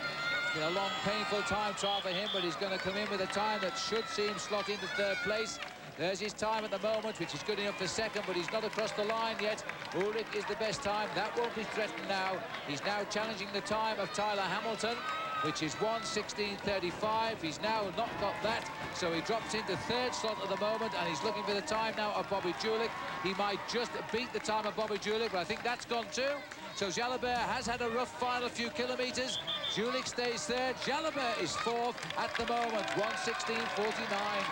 It's been a long, painful time trial for him, but he's going to come in with a time that should see him slot into third place. There's his time at the moment, which is good enough for second, but he's not across the line yet. Ullrich is the best time. That won't be threatened now. He's now challenging the time of Tyler Hamilton, which is 1:16:35. He's now not got that, so he drops into third slot at the moment, and he's looking for the time now of Bobby Julich. He might just beat the time of Bobby Julich, but I think that's gone too. So Jalabert has had a rough final few kilometers. Julich stays third. Jalabert is fourth at the moment, 1:16:49.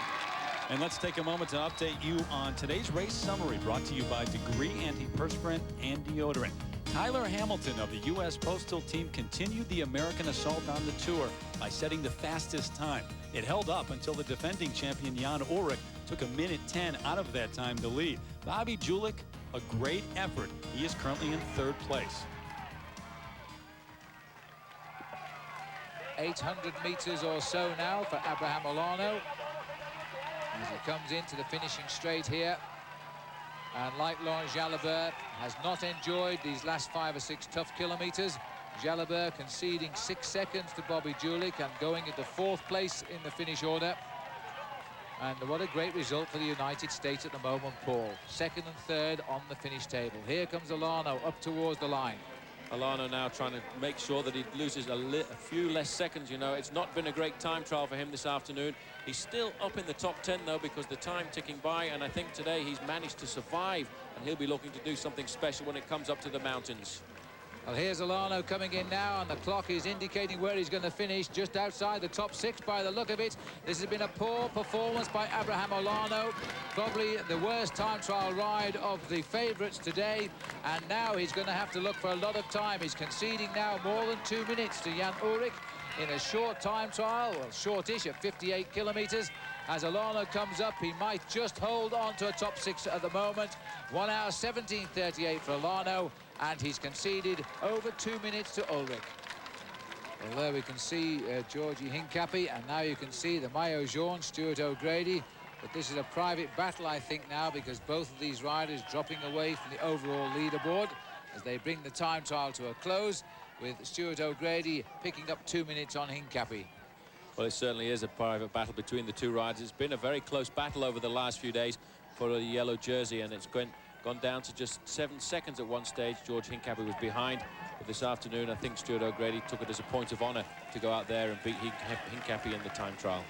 And let's take a moment to update you on today's race summary, brought to you by Degree Antiperspirant and Deodorant. Tyler Hamilton of the U.S. Postal Team continued the American assault on the Tour by setting the fastest time. It held up until the defending champion Jan Ullrich took 1:10 out of that time to lead. Bobby Julich, a great effort. He is currently in third place. 800 meters or so now for Abraham Olano, as he comes into the finishing straight here. And like Laurent Jalabert, has not enjoyed these last 5 or 6 tough kilometers. Jalabert conceding 6 seconds to Bobby Julich and going into 4th place in the finish order. And what a great result for the United States at the moment, Paul. 2nd and 3rd on the finish table. Here comes Olano up towards the line. Olano now trying to make sure that he loses a few less seconds. You know, it's not been a great time trial for him this afternoon. He's still up in the top 10, though, because the time ticking by, and I think today he's managed to survive, and he'll be looking to do something special when it comes up to the mountains. Well, here's Olano coming in now, and the clock is indicating where he's going to finish, just outside the top 6 by the look of it. This has been a poor performance by Abraham Olano, probably the worst time trial ride of the favourites today, and now he's going to have to look for a lot of time. He's conceding now more than 2 minutes to Jan Ullrich in a short time trial, well, shortish at 58 kilometres. As Olano comes up, he might just hold on to a top 6 at the moment. 1 hour 17:38 for Olano, and he's conceded over 2 minutes to Ullrich. Well, there we can see Georgie Hincapie, and now you can see the maillot jaune, Stuart O'Grady. But this is a private battle, I think, now, because both of these riders dropping away from the overall leaderboard as they bring the time trial to a close, with Stuart O'Grady picking up 2 minutes on Hincapie. Well, it certainly is a private battle between the two riders. It's been a very close battle over the last few days for the yellow jersey, and it's gone down to just 7 seconds at one stage. George Hincapie was behind, but this afternoon I think Stuart O'Grady took it as a point of honour to go out there and beat Hincapie in the time trial.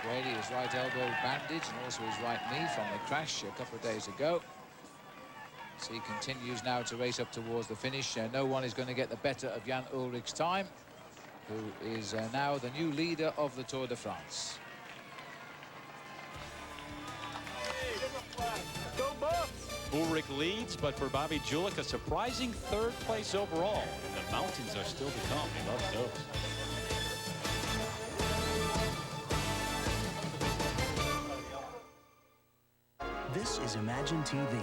O'Grady, his right elbow bandaged, and also his right knee from the crash a couple of days ago. So he continues now to race up towards the finish. No one is going to get the better of Jan Ullrich's time, who is now the new leader of the Tour de France. Ullrich leads, but for Bobby Julich, a surprising 3rd place overall. And the mountains are still to come. He loves those. This is Imagine TV.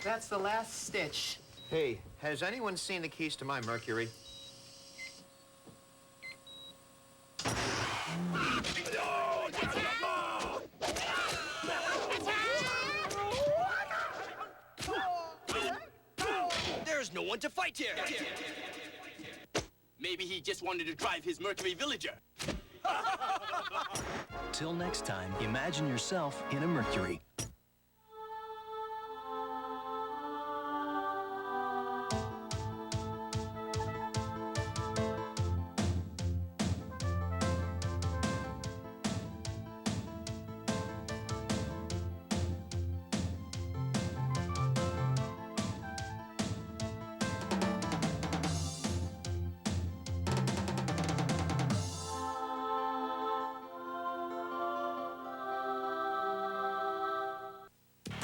That's the last stitch. Hey, has anyone seen the keys to my Mercury? There's no one to fight here. Maybe he just wanted to drive his Mercury Villager. Till next time, imagine yourself in a Mercury.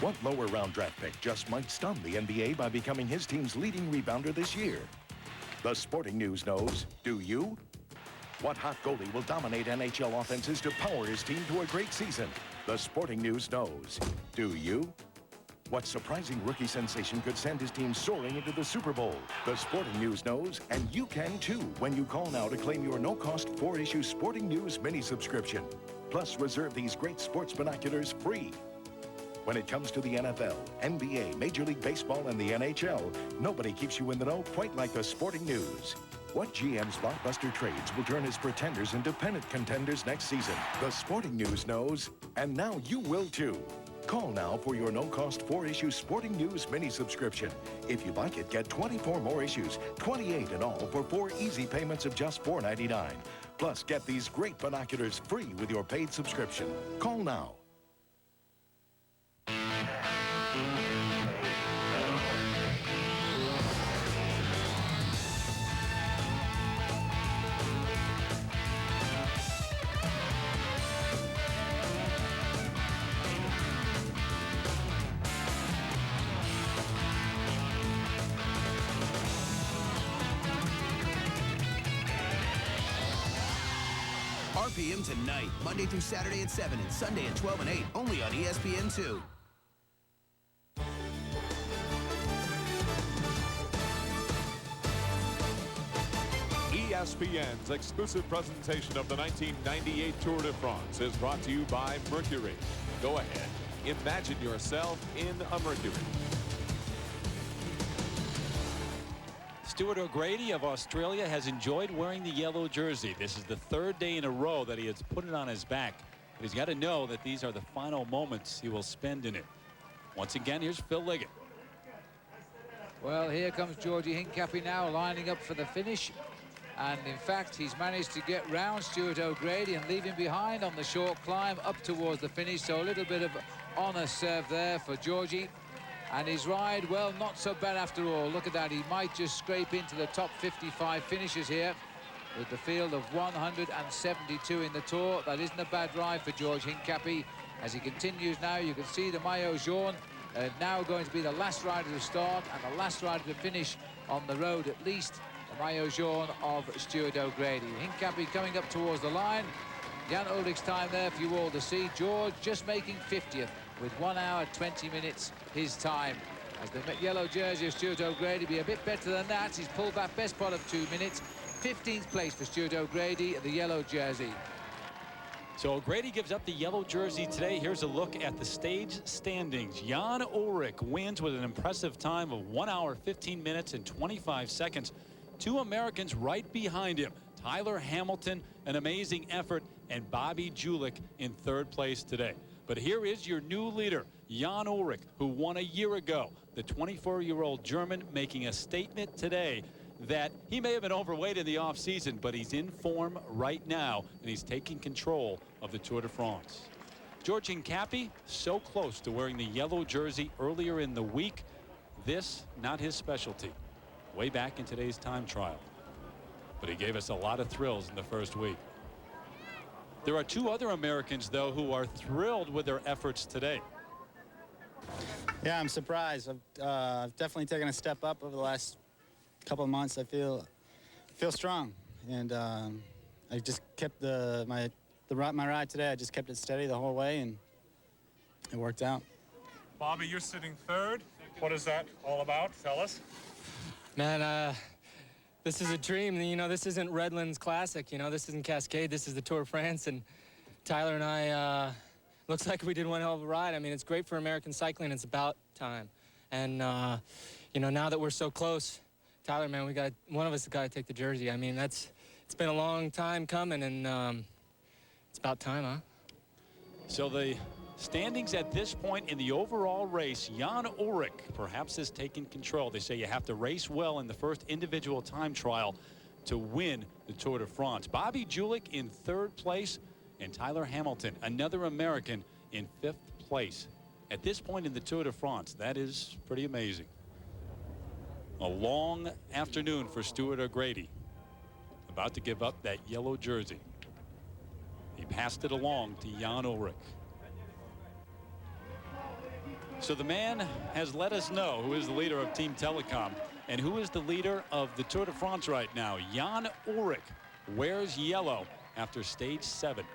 What lower round draft pick just might stun the NBA by becoming his team's leading rebounder this year? The Sporting News knows. Do you? What hot goalie will dominate NHL offenses to power his team to a great season? The Sporting News knows. Do you? What surprising rookie sensation could send his team soaring into the Super Bowl? The Sporting News knows, and you can too when you call now to claim your no-cost 4-issue Sporting News mini subscription. Plus, reserve these great sports binoculars free. When it comes to the NFL, NBA, Major League Baseball, and the NHL, nobody keeps you in the know quite like the Sporting News. What GM's blockbuster trades will turn his pretenders into pennant contenders next season? The Sporting News knows, and now you will too. Call now for your no-cost 4-issue Sporting News mini subscription. If you like it, get 24 more issues, 28 in all, for 4 easy payments of just $4.99. Plus, get these great binoculars free with your paid subscription. Call now. RPM tonight, Monday through Saturday at 7 and Sunday at 12 and 8, only on ESPN 2. ESPN's exclusive presentation of the 1998 Tour de France is brought to you by Mercury. Go ahead, imagine yourself in a Mercury. Stuart O'Grady of Australia has enjoyed wearing the yellow jersey. This is the third day in a row that he has put it on his back. But he's got to know that these are the final moments he will spend in it. Once again, here's Phil Liggett. Well, here comes Georgie Hincapie now, lining up for the finish. And in fact, he's managed to get round Stuart O'Grady and leave him behind on the short climb up towards the finish. So a little bit of honour served there for Georgie. And his ride, well, not so bad after all. Look at that. He might just scrape into the top 55 finishers here with the field of 172 in the Tour. That isn't a bad ride for George Hincapie. As he continues now, you can see the maillot jaune now going to be the last rider to start and the last rider to finish on the road, at least the maillot jaune of Stuart O'Grady. Hincapie coming up towards the line. Jan Ullrich's time there for you all to see. George just making 50th with 1 hour 20 minutes his time. As the yellow jersey of Stuart O'Grady be a bit better than that. He's pulled back best part of 2 minutes. 15th place for Stuart O'Grady, the yellow jersey. So O'Grady gives up the yellow jersey today. Here's a look at the stage standings. Jan Ullrich wins with an impressive time of 1 hour 15 minutes and 25 seconds. 2 Americans right behind him. Tyler Hamilton, an amazing effort, and Bobby Julich in 3rd place today. But here is your new leader, Jan Ullrich, who won a year ago. The 24-year-old German making a statement today that he may have been overweight in the offseason, but he's in form right now, and he's taking control of the Tour de France. George Hincapie, so close to wearing the yellow jersey earlier in the week. This, not his specialty. Way back in today's time trial. But he gave us a lot of thrills in the first week. There are 2 other Americans, though, who are thrilled with their efforts today. Yeah, I'm surprised. I've definitely taken a step up over the last couple of months. I feel strong, and I just kept my ride today. I just kept it steady the whole way, and it worked out. Bobby, you're sitting 3rd. What is that all about? Tell us. Man, this is a dream. You know, this isn't Redlands Classic. You know, this isn't Cascade. This is the Tour de France, and Tyler and I, looks like we did one hell of a ride. I mean, it's great for American cycling. It's about time. And, you know, now that we're so close, Tyler, man, one of us has got to take the jersey. I mean, it's been a long time coming, and it's about time, huh? So the standings at this point in the overall race, Jan Ullrich perhaps has taken control. They say you have to race well in the first individual time trial to win the Tour de France. Bobby Julich in 3rd place, and Tyler Hamilton, another American, in 5th place. At this point in the Tour de France, that is pretty amazing. A long afternoon for Stuart O'Grady. About to give up that yellow jersey. He passed it along to Jan Ullrich. So the man has let us know who is the leader of Team Telecom and who is the leader of the Tour de France right now. Jan Ullrich wears yellow after stage 7.